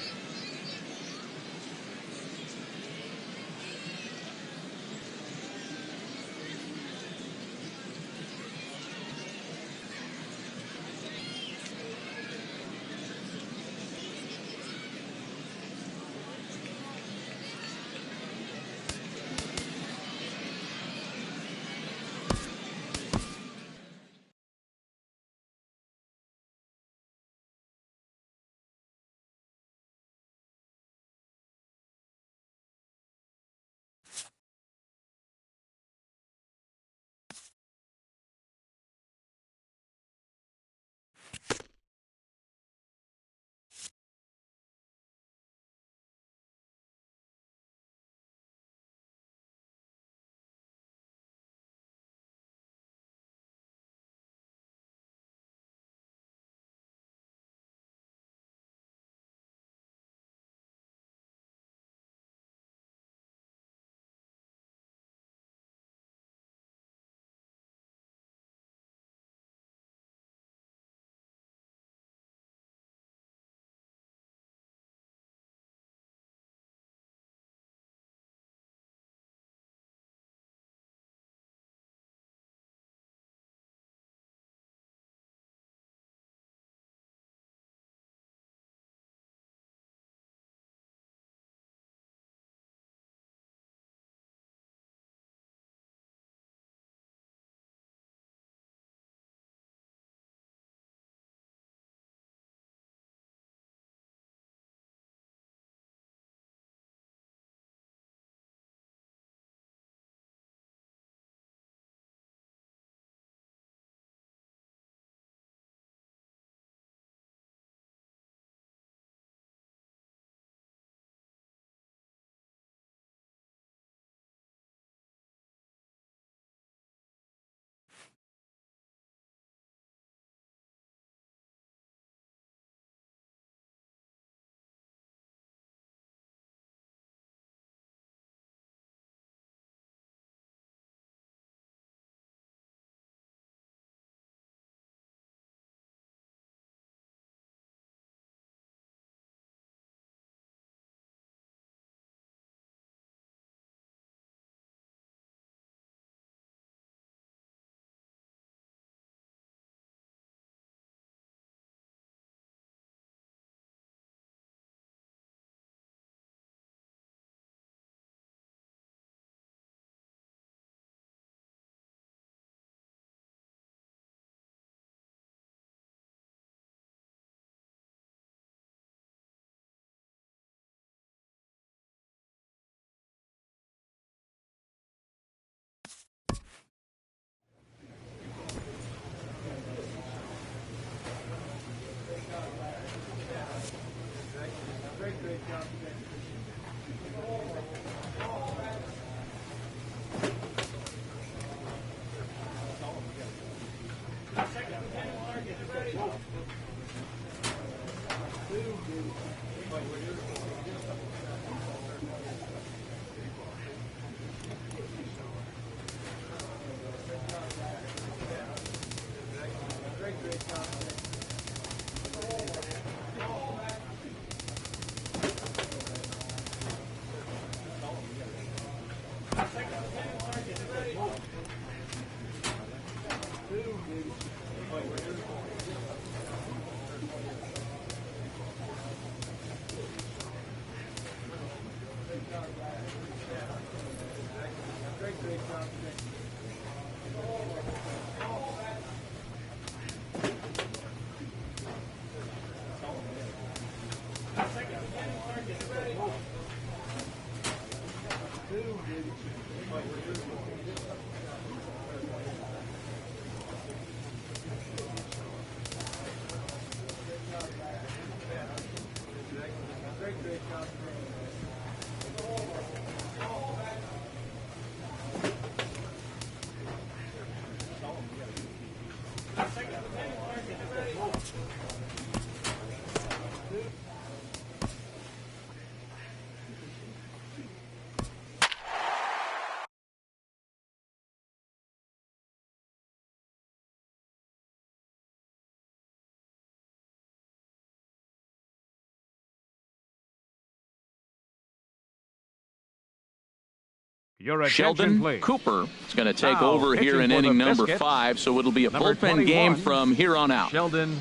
Sheldon Cooper is going to take over here in inning number 5, so it'll be a bullpen game from here on out. Sheldon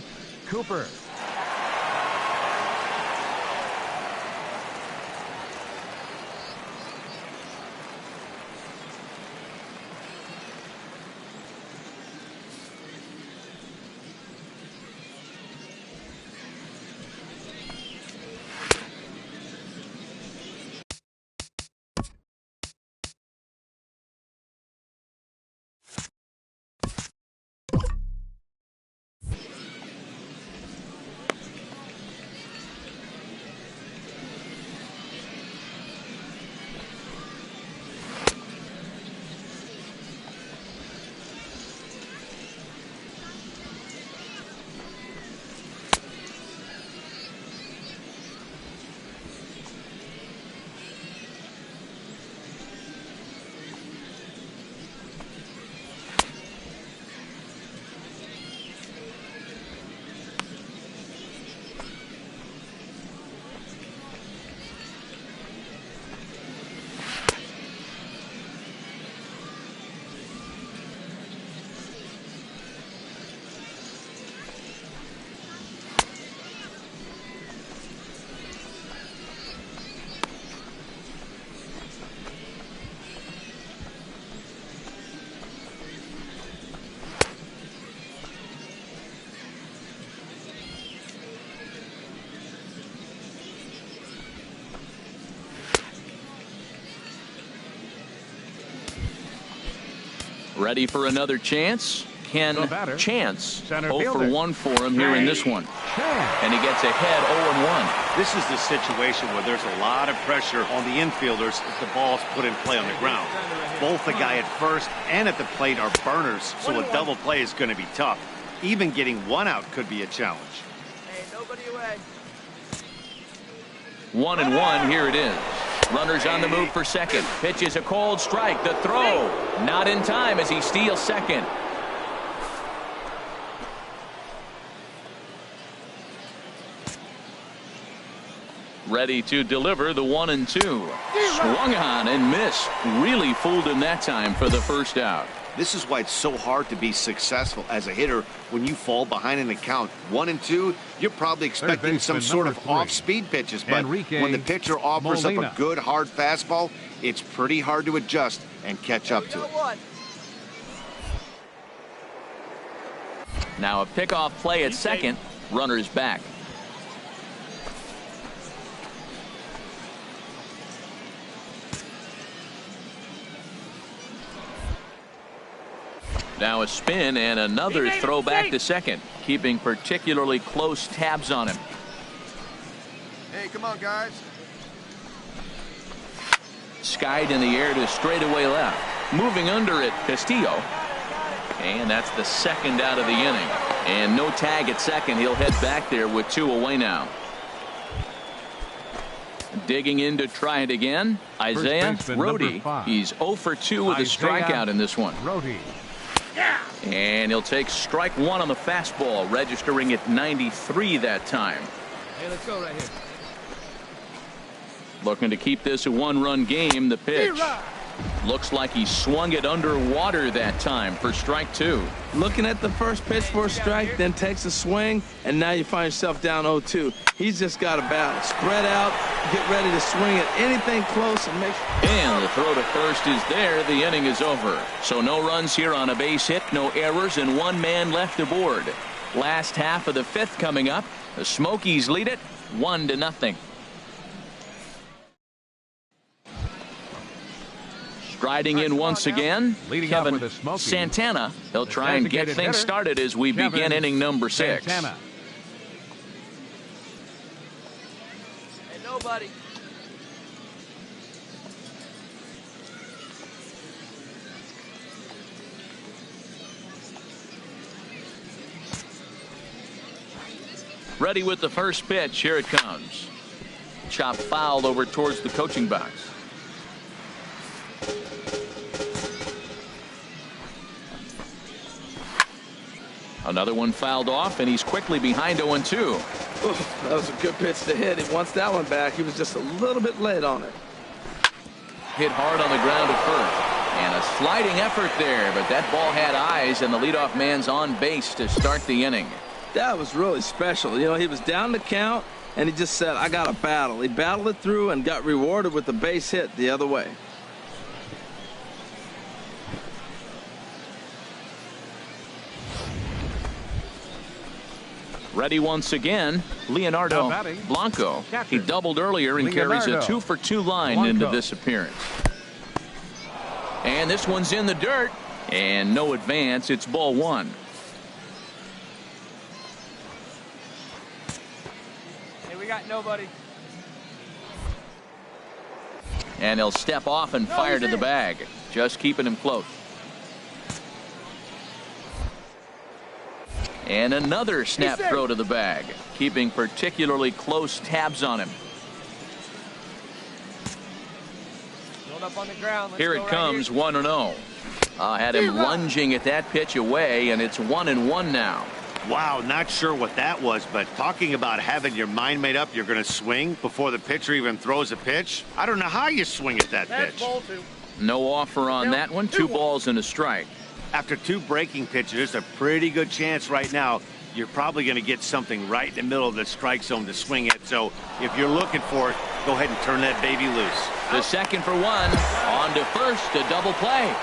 Cooper. Ready for another chance? Ken Chance. 0 for 1 for him here in this one. And he gets ahead 0-1. This is the situation where there's a lot of pressure on the infielders if the ball's put in play on the ground. Both the guy at first and at the plate are burners, so a double play is going to be tough. Even getting one out could be a challenge. Hey, nobody away. 1-1, here it is. Runners on the move for second. Pitch is a cold strike. The throw not in time as he steals second. Ready to deliver the 1-2. Swung on and missed. Really fooled him that time for the first out. This is why it's so hard to be successful as a hitter when you fall behind in the count. 1-2, you're probably expecting some sort of off-speed pitches, but when the pitcher offers up a good hard fastball, it's pretty hard to adjust and catch up to it. Now a pickoff play at second. Runners back. Now a spin and another throw back to second, keeping particularly close tabs on him. Hey, come on, guys. Skied in the air to straightaway left. Moving under it, Castillo. And that's the second out of the inning. And no tag at second. He'll head back there with 2 away now. Digging in to try it again. Isaiah Rhodey. He's 0 for 2 with a strikeout in this one. Rhodey. And he'll take strike 1 on the fastball, registering at 93 that time. Hey, let's go right here. Looking to keep this a 1-run game. The pitch. Looks like he swung it underwater that time for strike 2. Looking at the first pitch for a strike, then takes a swing, and now you find yourself down 0-2. He's just got a battle. Spread out, get ready to swing at anything close and make. And the throw to first is there. The inning is over. So no runs here on a base hit, no errors, and 1 man left aboard. Last half of the 5th coming up. The Smokies lead it 1-0. Striding in once again, Kevin Santana. He'll try and get things started as we begin inning number 6. Hey, nobody. Ready with the first pitch. Here it comes. Chop foul over towards the coaching box. Another one fouled off, and he's quickly behind 0-2. That was a good pitch to hit. He wants that one back. He was just a little bit late on it. Hit hard on the ground at first. And a sliding effort there, but that ball had eyes, and the leadoff man's on base to start the inning. That was really special. You know, he was down the count, and he just said, I got to battle. He battled it through and got rewarded with the base hit the other way. Ready once again, Leonardo Blanco. He doubled earlier and carries a 2 for 2 line into this appearance. And this one's in the dirt, and no advance. It's ball 1. Hey, we got nobody. And he'll step off and fire to the bag, just keeping him close. And another snap throw to the bag, keeping particularly close tabs on him. Up on the ground. Here it comes, 1-0. Had him lunging at that pitch away, and it's 1-1 now. Wow, not sure what that was, but talking about having your mind made up you're going to swing before the pitcher even throws a pitch. I don't know how you swing at that pitch. No offer on that one. 2 balls and a strike. After 2 breaking pitches, there's a pretty good chance right now you're probably going to get something right in the middle of the strike zone to swing at. So if you're looking for it, go ahead and turn that baby loose. The second for 1. On to first, a double play.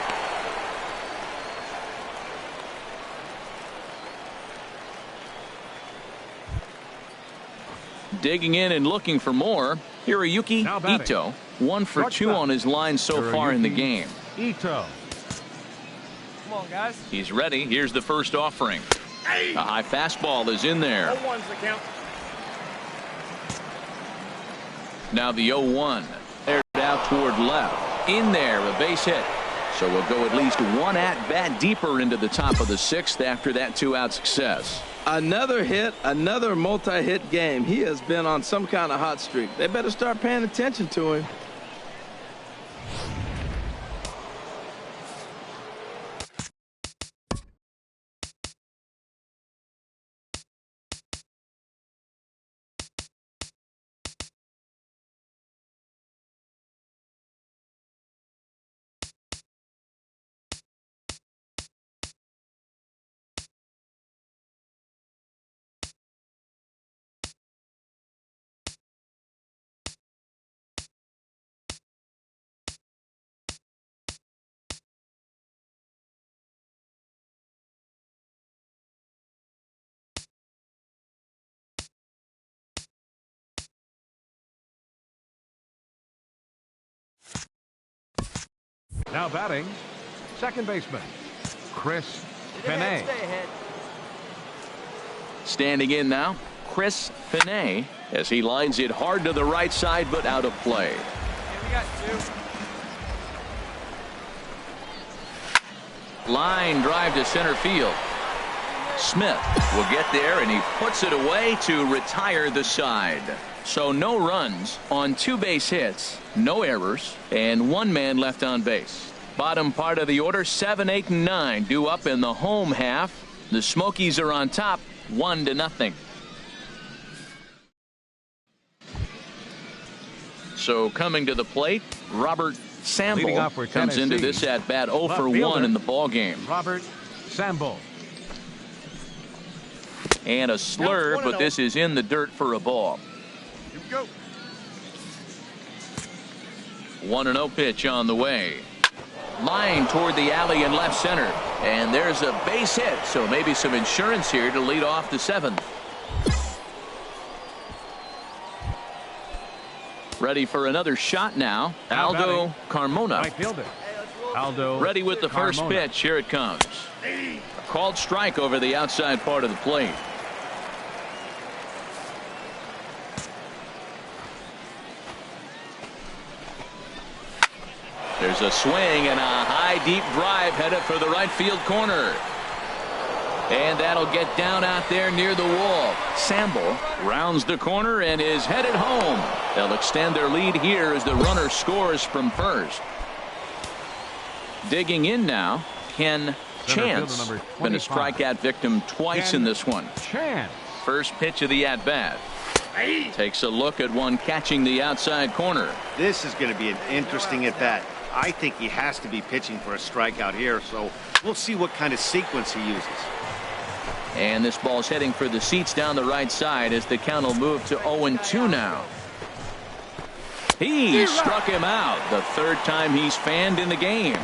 Digging in and looking for more. Hiroyuki Ito, 1 for 2 on his line so far in the game. Ito. Come on, guys. He's ready. Here's the first offering. A high fastball is in there. 0-1's the count. Now the 0-1. Aired out toward left. In there, a base hit. So we'll go at least 1 at-bat deeper into the top of the 6th after that 2-out success. Another hit, another multi-hit game. He has been on some kind of hot streak. They better start paying attention to him. Now batting, second baseman, Chris Benet. Standing in now, Chris Finney as he lines it hard to the right side, but out of play. Okay, we got 2. Line drive to center field. Smith will get there, and he puts it away to retire the side. So no runs on 2 base hits, no errors, and 1 man left on base. Bottom part of the order, 7, 8, and 9 due up in the home half. The Smokies are on top, 1-0. So coming to the plate, Robert Sample comes into this at bat 0 for 1 in the ball game. Robert Sample. And a slur, but this is in the dirt for a ball. Here we go. 1-0 pitch on the way. Line toward the alley in left center. And there's a base hit, so maybe some insurance here to lead off the 7th. Ready for another shot now. Aldo Carmona. Right fielder. Aldo. Ready with the first Carmona. pitch. Here it comes. A called strike over the outside part of the plate. There's a swing and a high deep drive headed for the right field corner. And that'll get down out there near the wall. Sample rounds the corner and is headed home. They'll extend their lead here as the runner scores from first. Digging in now, Ken Chance. Been a strikeout victim twice in this one. Chance. First pitch of the at-bat. Takes a look at one catching the outside corner. This is going to be an interesting at-bat. I think he has to be pitching for a strikeout here, so we'll see what kind of sequence he uses. And this ball's heading for the seats down the right side as the count will move to 0-2 now. He struck him out the 3rd time he's fanned in the game.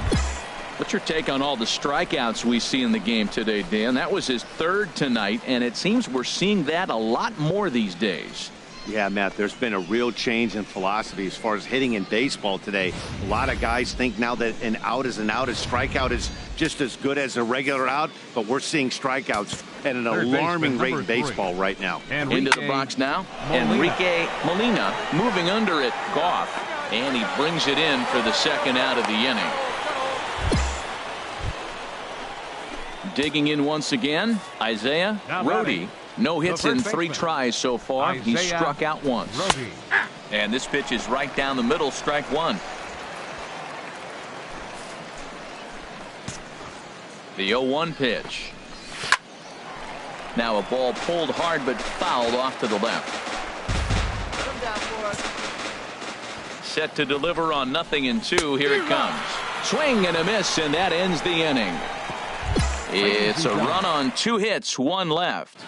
What's your take on all the strikeouts we see in the game today, Dan? That was his 3rd tonight, and it seems we're seeing that a lot more these days. Yeah, Matt, there's been a real change in philosophy as far as hitting in baseball today. A lot of guys think now that an out is an out, a strikeout is just as good as a regular out, but we're seeing strikeouts at an alarming rate in baseball right now. Into the box now, Enrique Molina moving under it, Goff, and he brings it in for the 2nd out of the inning. Digging in once again, Isaiah Rhodey. No hits in 3 tries so far. He's struck out once. And this pitch is right down the middle, strike 1. The 0-1 pitch. Now a ball pulled hard but fouled off to the left. Set to deliver on 0-2. Here it comes. Swing and a miss, and that ends the inning. It's a run on 2 hits, 1 left.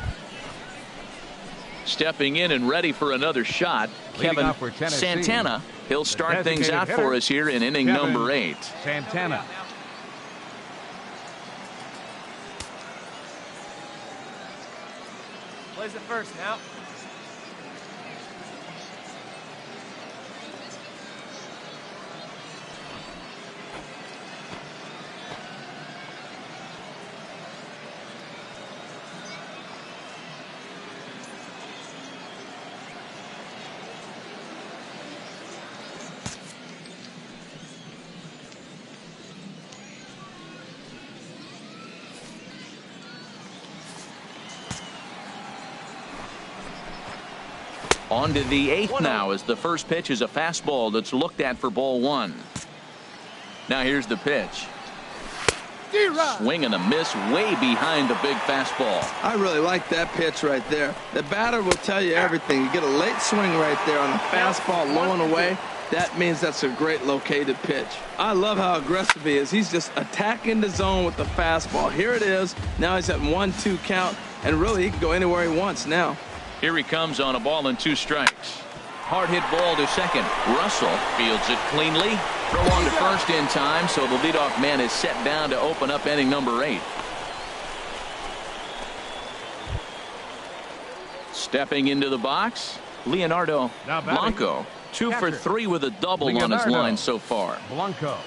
Stepping in and ready for another shot, Kevin Santana. He'll start things out for us here in inning number 8. Santana. Plays it first now. On to the 8th now as the first pitch is a fastball that's looked at for ball 1. Now here's the pitch. Swing and a miss way behind the big fastball. I really like that pitch right there. The batter will tell you everything. You get a late swing right there on a fastball low and away. That means that's a great located pitch. I love how aggressive he is. He's just attacking the zone with the fastball. Here it is. Now he's at 1-2 count, and really he can go anywhere he wants now. Here he comes on a ball and 2 strikes. Hard hit ball to second. Russell fields it cleanly. Throw on to first in time, so the leadoff man is set down to open up inning number 8. Stepping into the box, Leonardo Blanco. 2 for 3 with a double on his line so far. Blanco.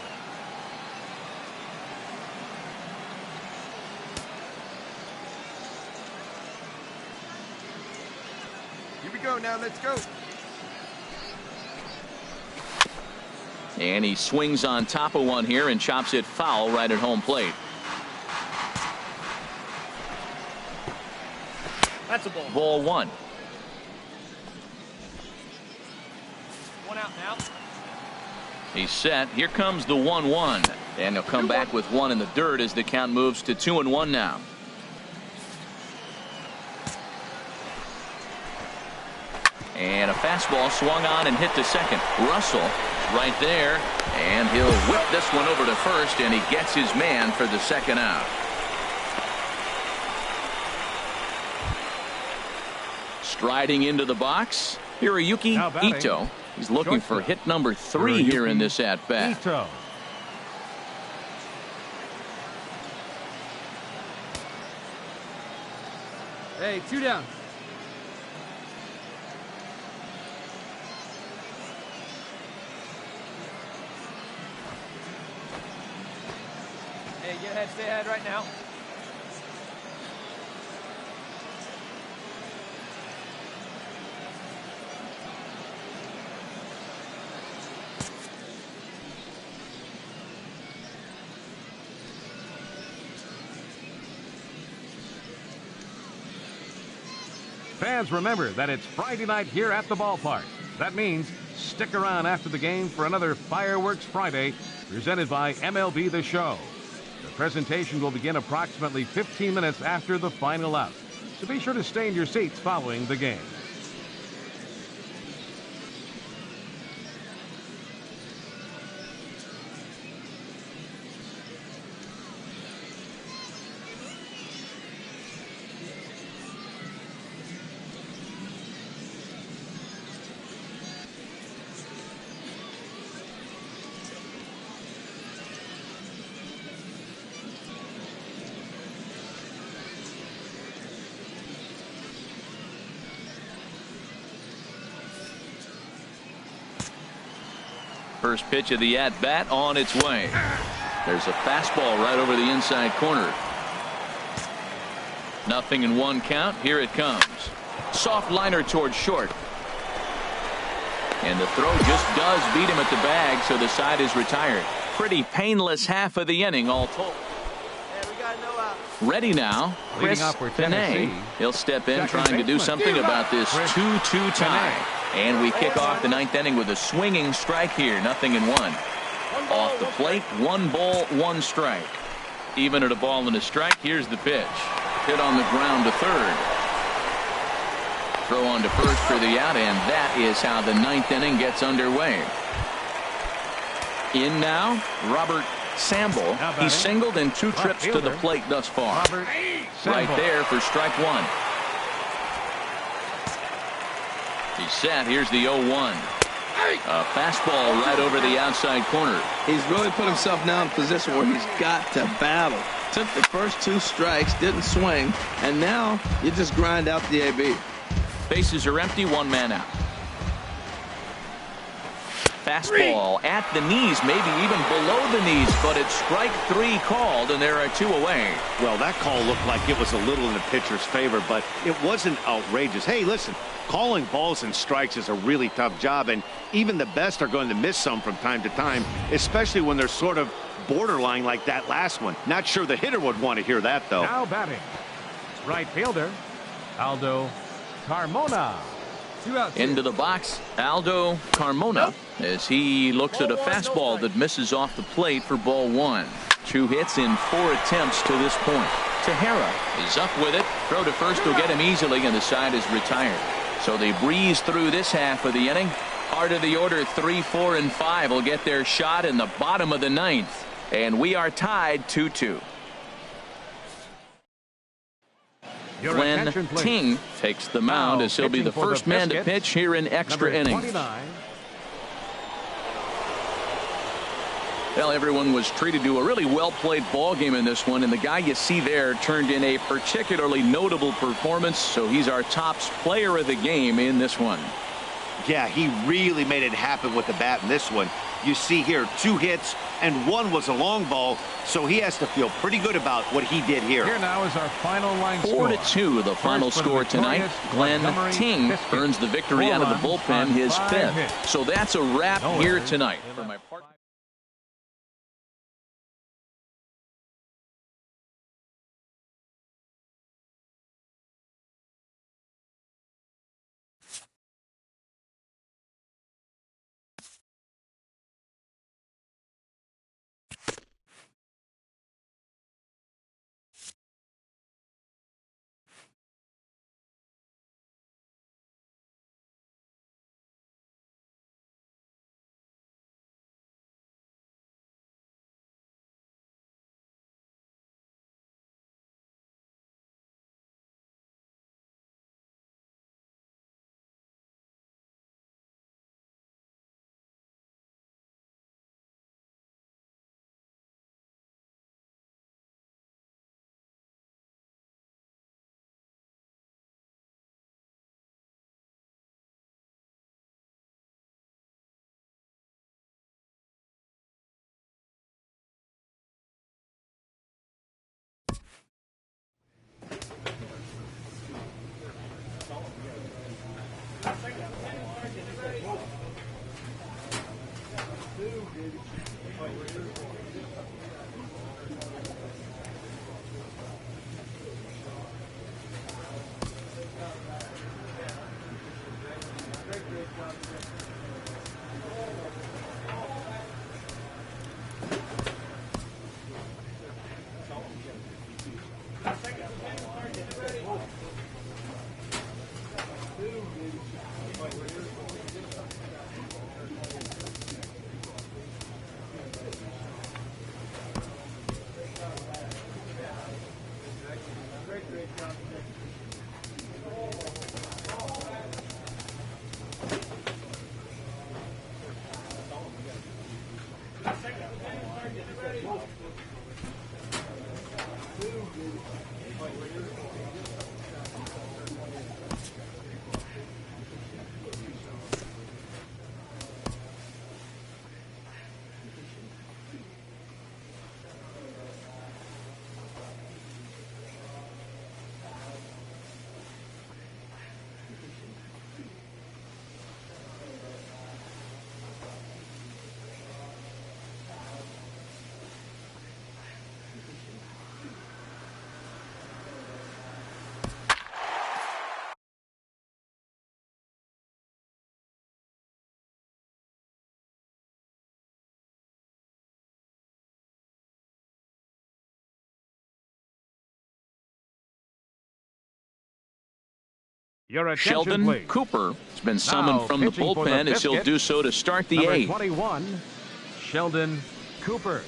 go now. Let's go. And he swings on top of one here and chops it foul right at home plate. That's a ball. Ball one. One out now. He's set. Here comes the 1-1. And he'll come back with one in the dirt as the count moves to 2-1 now. And a fastball swung on and hit to second. Russell right there. And he'll whip this one over to first, and he gets his man for the second out. Striding into the box, Hiroyuki Ito. He's looking for hit number 3 here in this at-bat. Ito. Hey, 2 down. Hey, get ahead, stay ahead right now. Fans, remember that it's Friday night here at the ballpark. That means stick around after the game for another Fireworks Friday presented by MLB The Show. The presentation will begin approximately 15 minutes after the final out, so be sure to stay in your seats following the game. First pitch of the at-bat on its way. There's a fastball right over the inside corner. 0-1 count. Here it comes. Soft liner towards short. And the throw just does beat him at the bag, so the side is retired. Pretty painless half of the inning all told. Hey, we got no out. Ready now, Chris Panay. He'll step in trying to do something about this 2-2 tie. And we kick off the 9th inning with a swinging strike here. 0-1. Off the plate, 1 ball, 1 strike. Even at a ball and a strike, here's the pitch. Hit on the ground to third. Throw on to first for the out, and that is how the 9th inning gets underway. In now, Robert Sample. He's singled in 2 trips to the plate thus far. Right there for strike 1. He's set. Here's the 0-1. A fastball right over the outside corner. He's really put himself now in a position where he's got to battle. Took the first 2 strikes, didn't swing, and now you just grind out the AB. Bases are empty, 1 man out. Fastball at the knees, maybe even below the knees, but it's strike 3 called, and there are 2 away. Well, that call looked like it was a little in the pitcher's favor, but it wasn't outrageous. Hey, listen, calling balls and strikes is a really tough job, and even the best are going to miss some from time to time, especially when they're sort of borderline like that last one. Not sure the hitter would want to hear that, though. Now batting, right fielder, Aldo Carmona. 2 outs. Into the box, Aldo Carmona, as he looks at a fastball that misses off the plate for ball 1. 2 hits in 4 attempts to this point. Tejera is up with it. Throw to first will get him easily, and the side is retired. So they breeze through this half of the inning. Heart of the order, 3, 4, and 5 will get their shot in the bottom of the 9th. And we are tied 2-2. Glenn Ting takes the mound as he'll be the first man to pitch here in extra innings. Well, everyone was treated to a really well-played ball game in this one, and the guy you see there turned in a particularly notable performance, so he's our top player of the game in this one. Yeah, he really made it happen with the bat in this one. You see here 2 hits, and one was a long ball, so he has to feel pretty good about what he did here. Here now is our final line score. 4-2, the final score tonight. Glenn Ting earns the victory out of the bullpen, his fifth. So that's a wrap here tonight. For my partner. Your attention, Sheldon please. Cooper has been summoned from the bullpen as he'll do so to start the Number eighth. 21, Sheldon Cooper.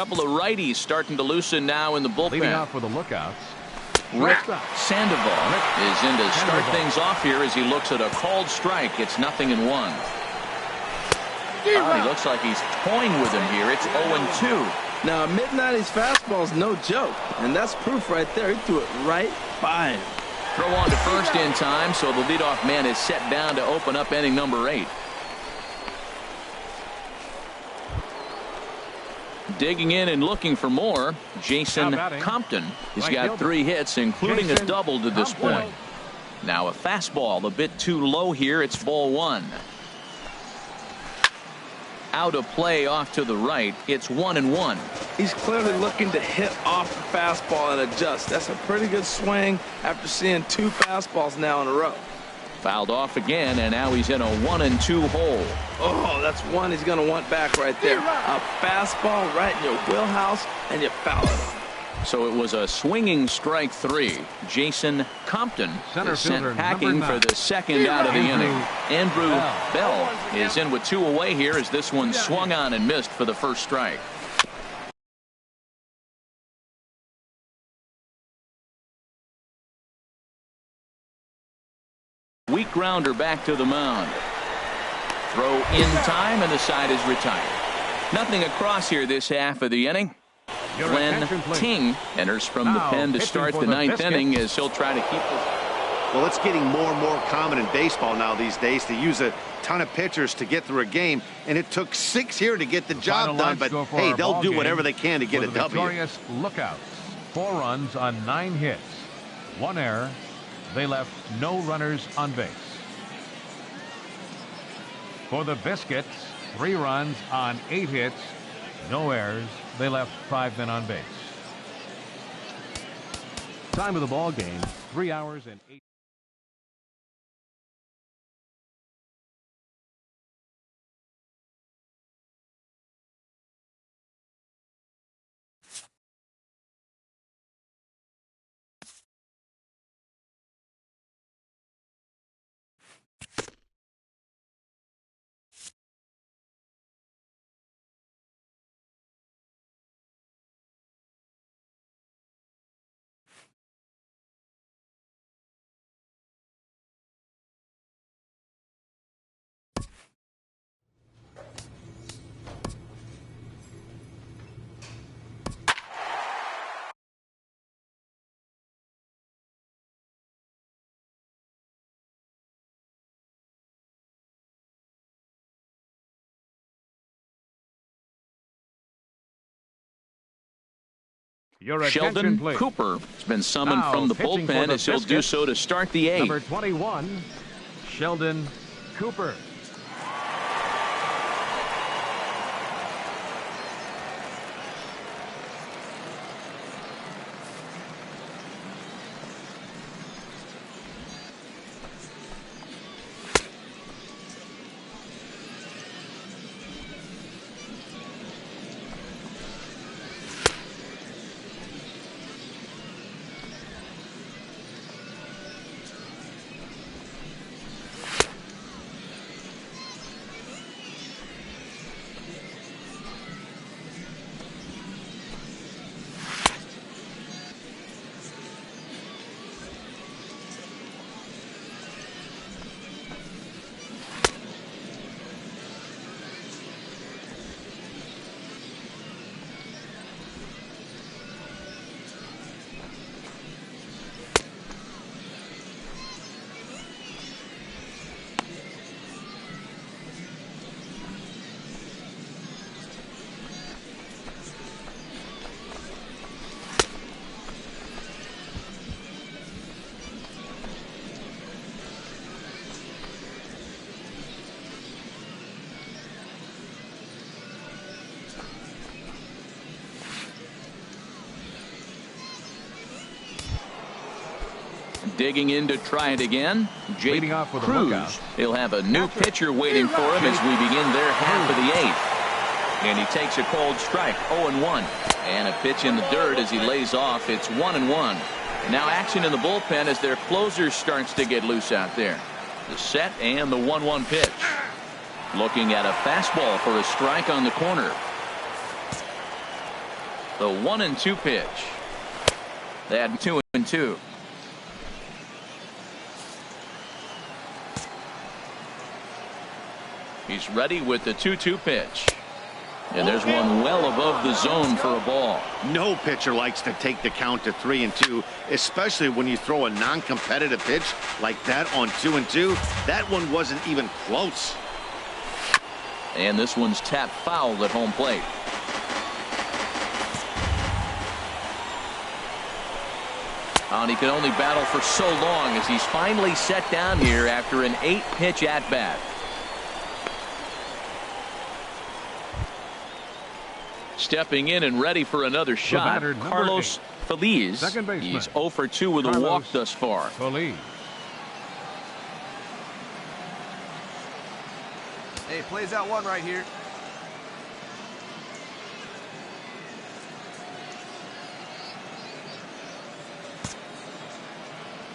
couple of righties starting to loosen now in the bullpen. Leading off for the lookouts. Rick Sandoval is in to start things off here as he looks at a called strike. It's 0-1. He looks like he's toying with him here. It's 0-2. Now, a mid-90s fastball is no joke, and that's proof right there. He threw it right by him. Throw on to first in time, so the leadoff man is set down to open up inning number 8. Digging in and looking for more, Jason Compton. He's got 3 hits, including a double to this point. Now a fastball, a bit too low here. It's ball 1. Out of play off to the right. It's 1-1. He's clearly looking to hit off the fastball and adjust. That's a pretty good swing after seeing 2 fastballs now in a row. Fouled off again, and now he's in a 1-2 hole. Oh, that's one he's going to want back right there. A fastball right in your wheelhouse, and you foul it off. So it was a swinging strike 3. Jason Compton is sent packing for the second out of the inning. Andrew Bell is in with 2 away here as this one swung on and missed for the first strike. Weak grounder back to the mound. Throw in time, and the side is retired. Nothing across here this half of the inning. Glenn Ting enters from the pen to start the 9th inning as he'll try to keep this. Well, it's getting more and more common in baseball now these days to use a ton of pitchers to get through a game, and it took 6 here to get the job done, but hey, they'll do whatever they can to get a W. Victorious Lookouts. 4 runs on 9 hits. 1 error. They left no runners on base. For the Biscuits, 3 runs on 8 hits. No errors. They left 5 men on base. Time of the ball game, 3 hours and 8. Sheldon Cooper has been summoned from the bullpen as he'll do so to start the 8th. Number 21, Sheldon Cooper. Digging in to try it again, Jake Cruz. He'll have a new pitcher waiting for him as we begin their half of the 8th. And he takes a cold strike, 0-1. And a pitch in the dirt as he lays off. It's 1-1. Now action in the bullpen as their closer starts to get loose out there. The set and the 1-1 pitch. Looking at a fastball for a strike on the corner. The 1-2 pitch. They had 2-2. He's ready with the 2-2 pitch. And there's one well above the zone for a ball. No pitcher likes to take the count to 3-2, especially when you throw a non-competitive pitch like that on 2-2. That one wasn't even close. And this one's tapped foul at home plate. And he can only battle for so long as he's finally set down here after an 8-pitch at-bat. Stepping in and ready for another shot, Carlos Feliz. He's 0 for 2 with a walk thus far. Feliz. Hey, plays out one right here.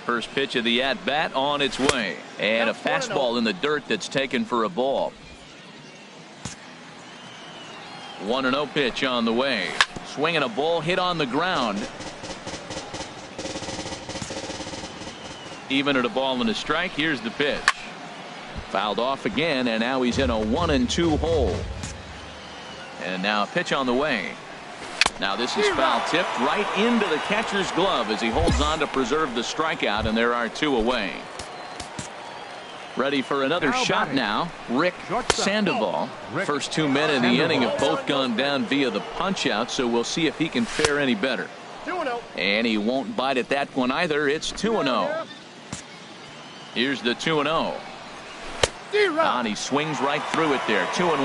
First pitch of the at-bat on its way. And a fastball in the dirt that's taken for a ball. 1-0 pitch on the way. Swinging a ball hit on the ground. Even at a ball and a strike. Here's the pitch. Fouled off again, and now he's in a 1-2 hole. And now a pitch on the way. Now this is foul tipped right into the catcher's glove as he holds on to preserve the strikeout, and there are 2 away. Ready for another shot now, Rick Sandoval. First 2 men in the inning have both gone down via the punch-out, so we'll see if he can fare any better. And he won't bite at that one either. It's 2-0. Here's the 2-0. And he swings right through it there. 2-1.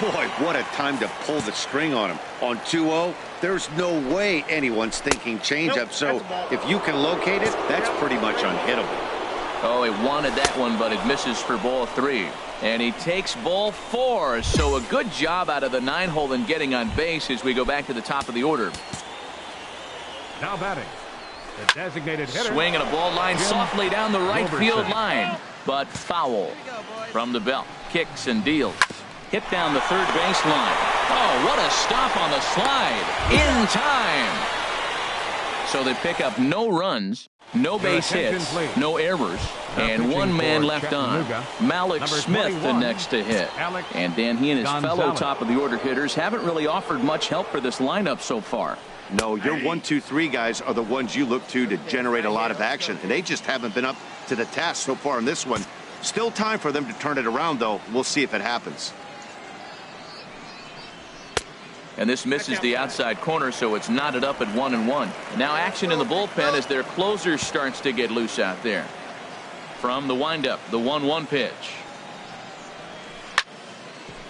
Boy, what a time to pull the string on him. On 2-0, there's no way anyone's thinking changeup, so if you can locate it, that's pretty much unhittable. Oh, he wanted that one, but it misses for ball 3. And he takes ball 4. So a good job out of the 9-hole in getting on base as we go back to the top of the order. Now batting, the designated hitter. Swinging a ball line softly down the right field line, but foul from the belt. Kicks and deals. Hit down the third base line. Oh, what a stop on the slide. In time. So they pick up no runs. No base hits, no errors, and 1 man left on. Malik Smith the next to hit. And then he and his fellow top of the order hitters haven't really offered much help for this lineup so far. No, your 1, 2, 3 guys are the ones you look to generate a lot of action, and they just haven't been up to the task so far in this one. Still time for them to turn it around, though. We'll see if it happens. And this misses the outside corner, so it's knotted up at 1-1. Now action in the bullpen as their closer starts to get loose out there. From the windup, the 1-1 pitch.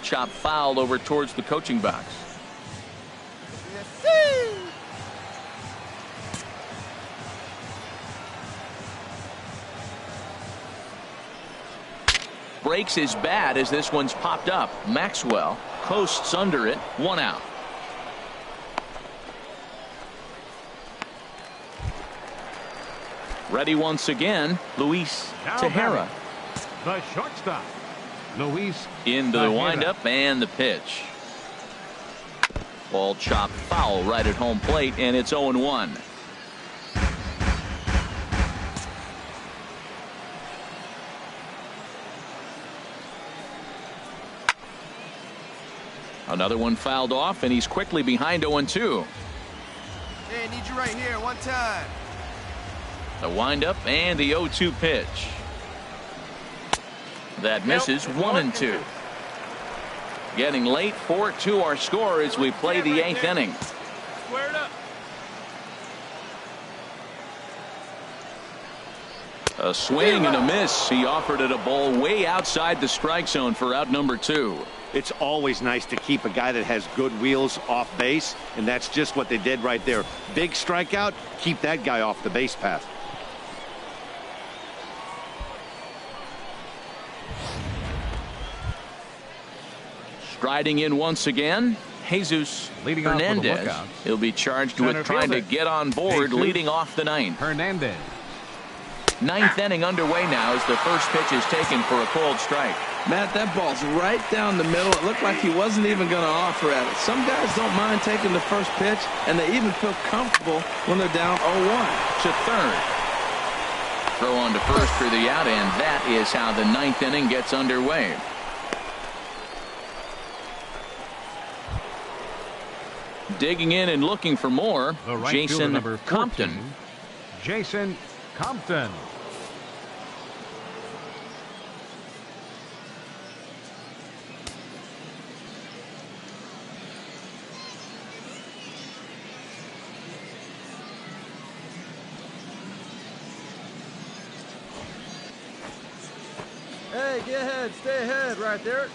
Chop foul over towards the coaching box. Breaks his bat as this one's popped up. Maxwell coasts under it. 1 out. Ready once again, Luis Tejera. The shortstop, Luis. Into the windup and the pitch. Ball chopped foul right at home plate, and it's 0-1. Another one fouled off, and he's quickly behind 0-2. Hey, I need you right here, one time. The windup and the 0-2 pitch. That misses. 1-2. Getting late. 4-2 our score as we play the 8th inning. Square it up. A swing and a miss. He offered it a ball way outside the strike zone for out number 2. It's always nice to keep a guy that has good wheels off base, and that's just what they did right there. Big strikeout, keep that guy off the base path. Striding in once again, Jesus Hernandez. He'll be charged with trying to get on board leading off the 9th. Hernandez. 9th inning underway now as the first pitch is taken for a cold strike. Matt, that ball's right down the middle. It looked like he wasn't even going to offer at it. Some guys don't mind taking the first pitch, and they even feel comfortable when they're down 0-1. To third. Throw on to first for the out, and that is how the ninth inning gets underway. Digging in and looking for more, Right Jason number 14, Compton. Jason Compton. Hey, get ahead. Stay ahead right there.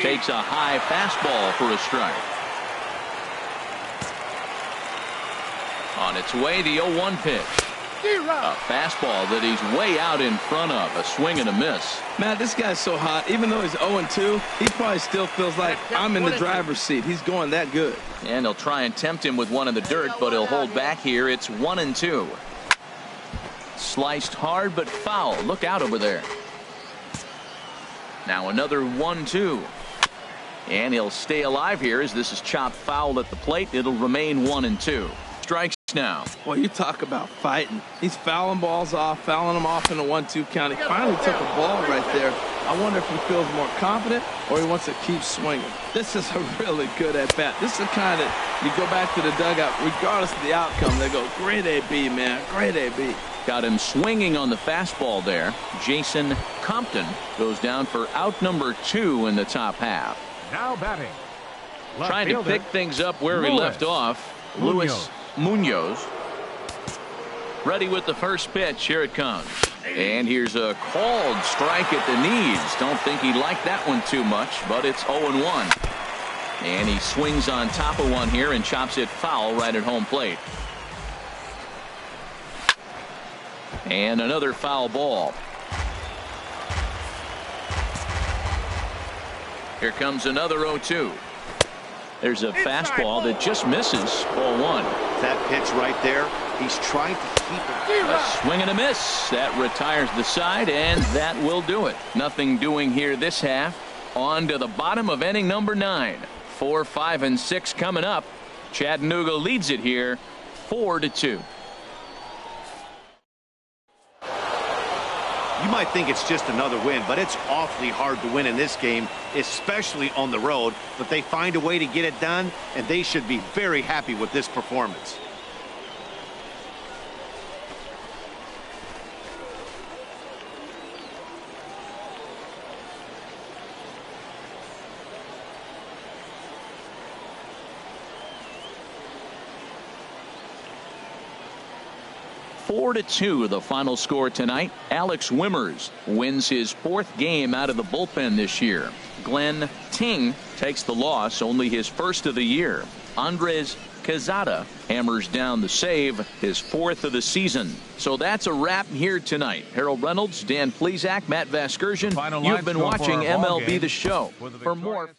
Takes a high fastball for a strike. On its way, the 0-1 pitch. A fastball that he's way out in front of. A swing and a miss. Matt, this guy's so hot. Even though he's 0-2, he probably still feels like I'm in the driver's seat. He's going that good. And he'll try and tempt him with one in the dirt, but he'll hold back here. It's 1-2. Sliced hard, but foul. Look out over there. Now another 1-2. And he'll stay alive here as this is chopped foul at the plate. It'll remain 1-2. Strikes now. Well, you talk about fighting. He's fouling balls off, fouling them off in a 1-2 count. He finally took a ball right there. I wonder if he feels more confident or he wants to keep swinging. This is a really good at-bat. This is the kind that you go back to the dugout, regardless of the outcome, they go, great AB, man, great AB. Got him swinging on the fastball there. Jason Compton goes down for out number 2 in the top half. Now batting. Left Trying to fielder, pick things up where he Luis left off. Luis Munoz. Ready with the first pitch. Here it comes. And here's a called strike at the knees. Don't think he liked that one too much, but it's 0-1. And he swings on top of one here and chops it foul right at home plate. And another foul ball. Here comes another 0-2. There's a fastball that just misses. Ball 1. That pitch right there, he's trying to keep it. A swing and a miss. That retires the side, and that will do it. Nothing doing here this half. On to the bottom of inning number 9. 4, 5, and 6 coming up. Chattanooga leads it here 4-2. You might think it's just another win, but it's awfully hard to win in this game, especially on the road. But they find a way to get it done, and they should be very happy with this performance. (4-2) the final score tonight. Alex Wimmers wins his 4th game out of the bullpen this year. Glenn Ting takes the loss, only his 1st of the year. Andres Quezada hammers down the save, his 4th of the season. So that's a wrap here tonight. Harold Reynolds, Dan Plesac, Matt Vasgersian. You've been watching MLB The Show. For more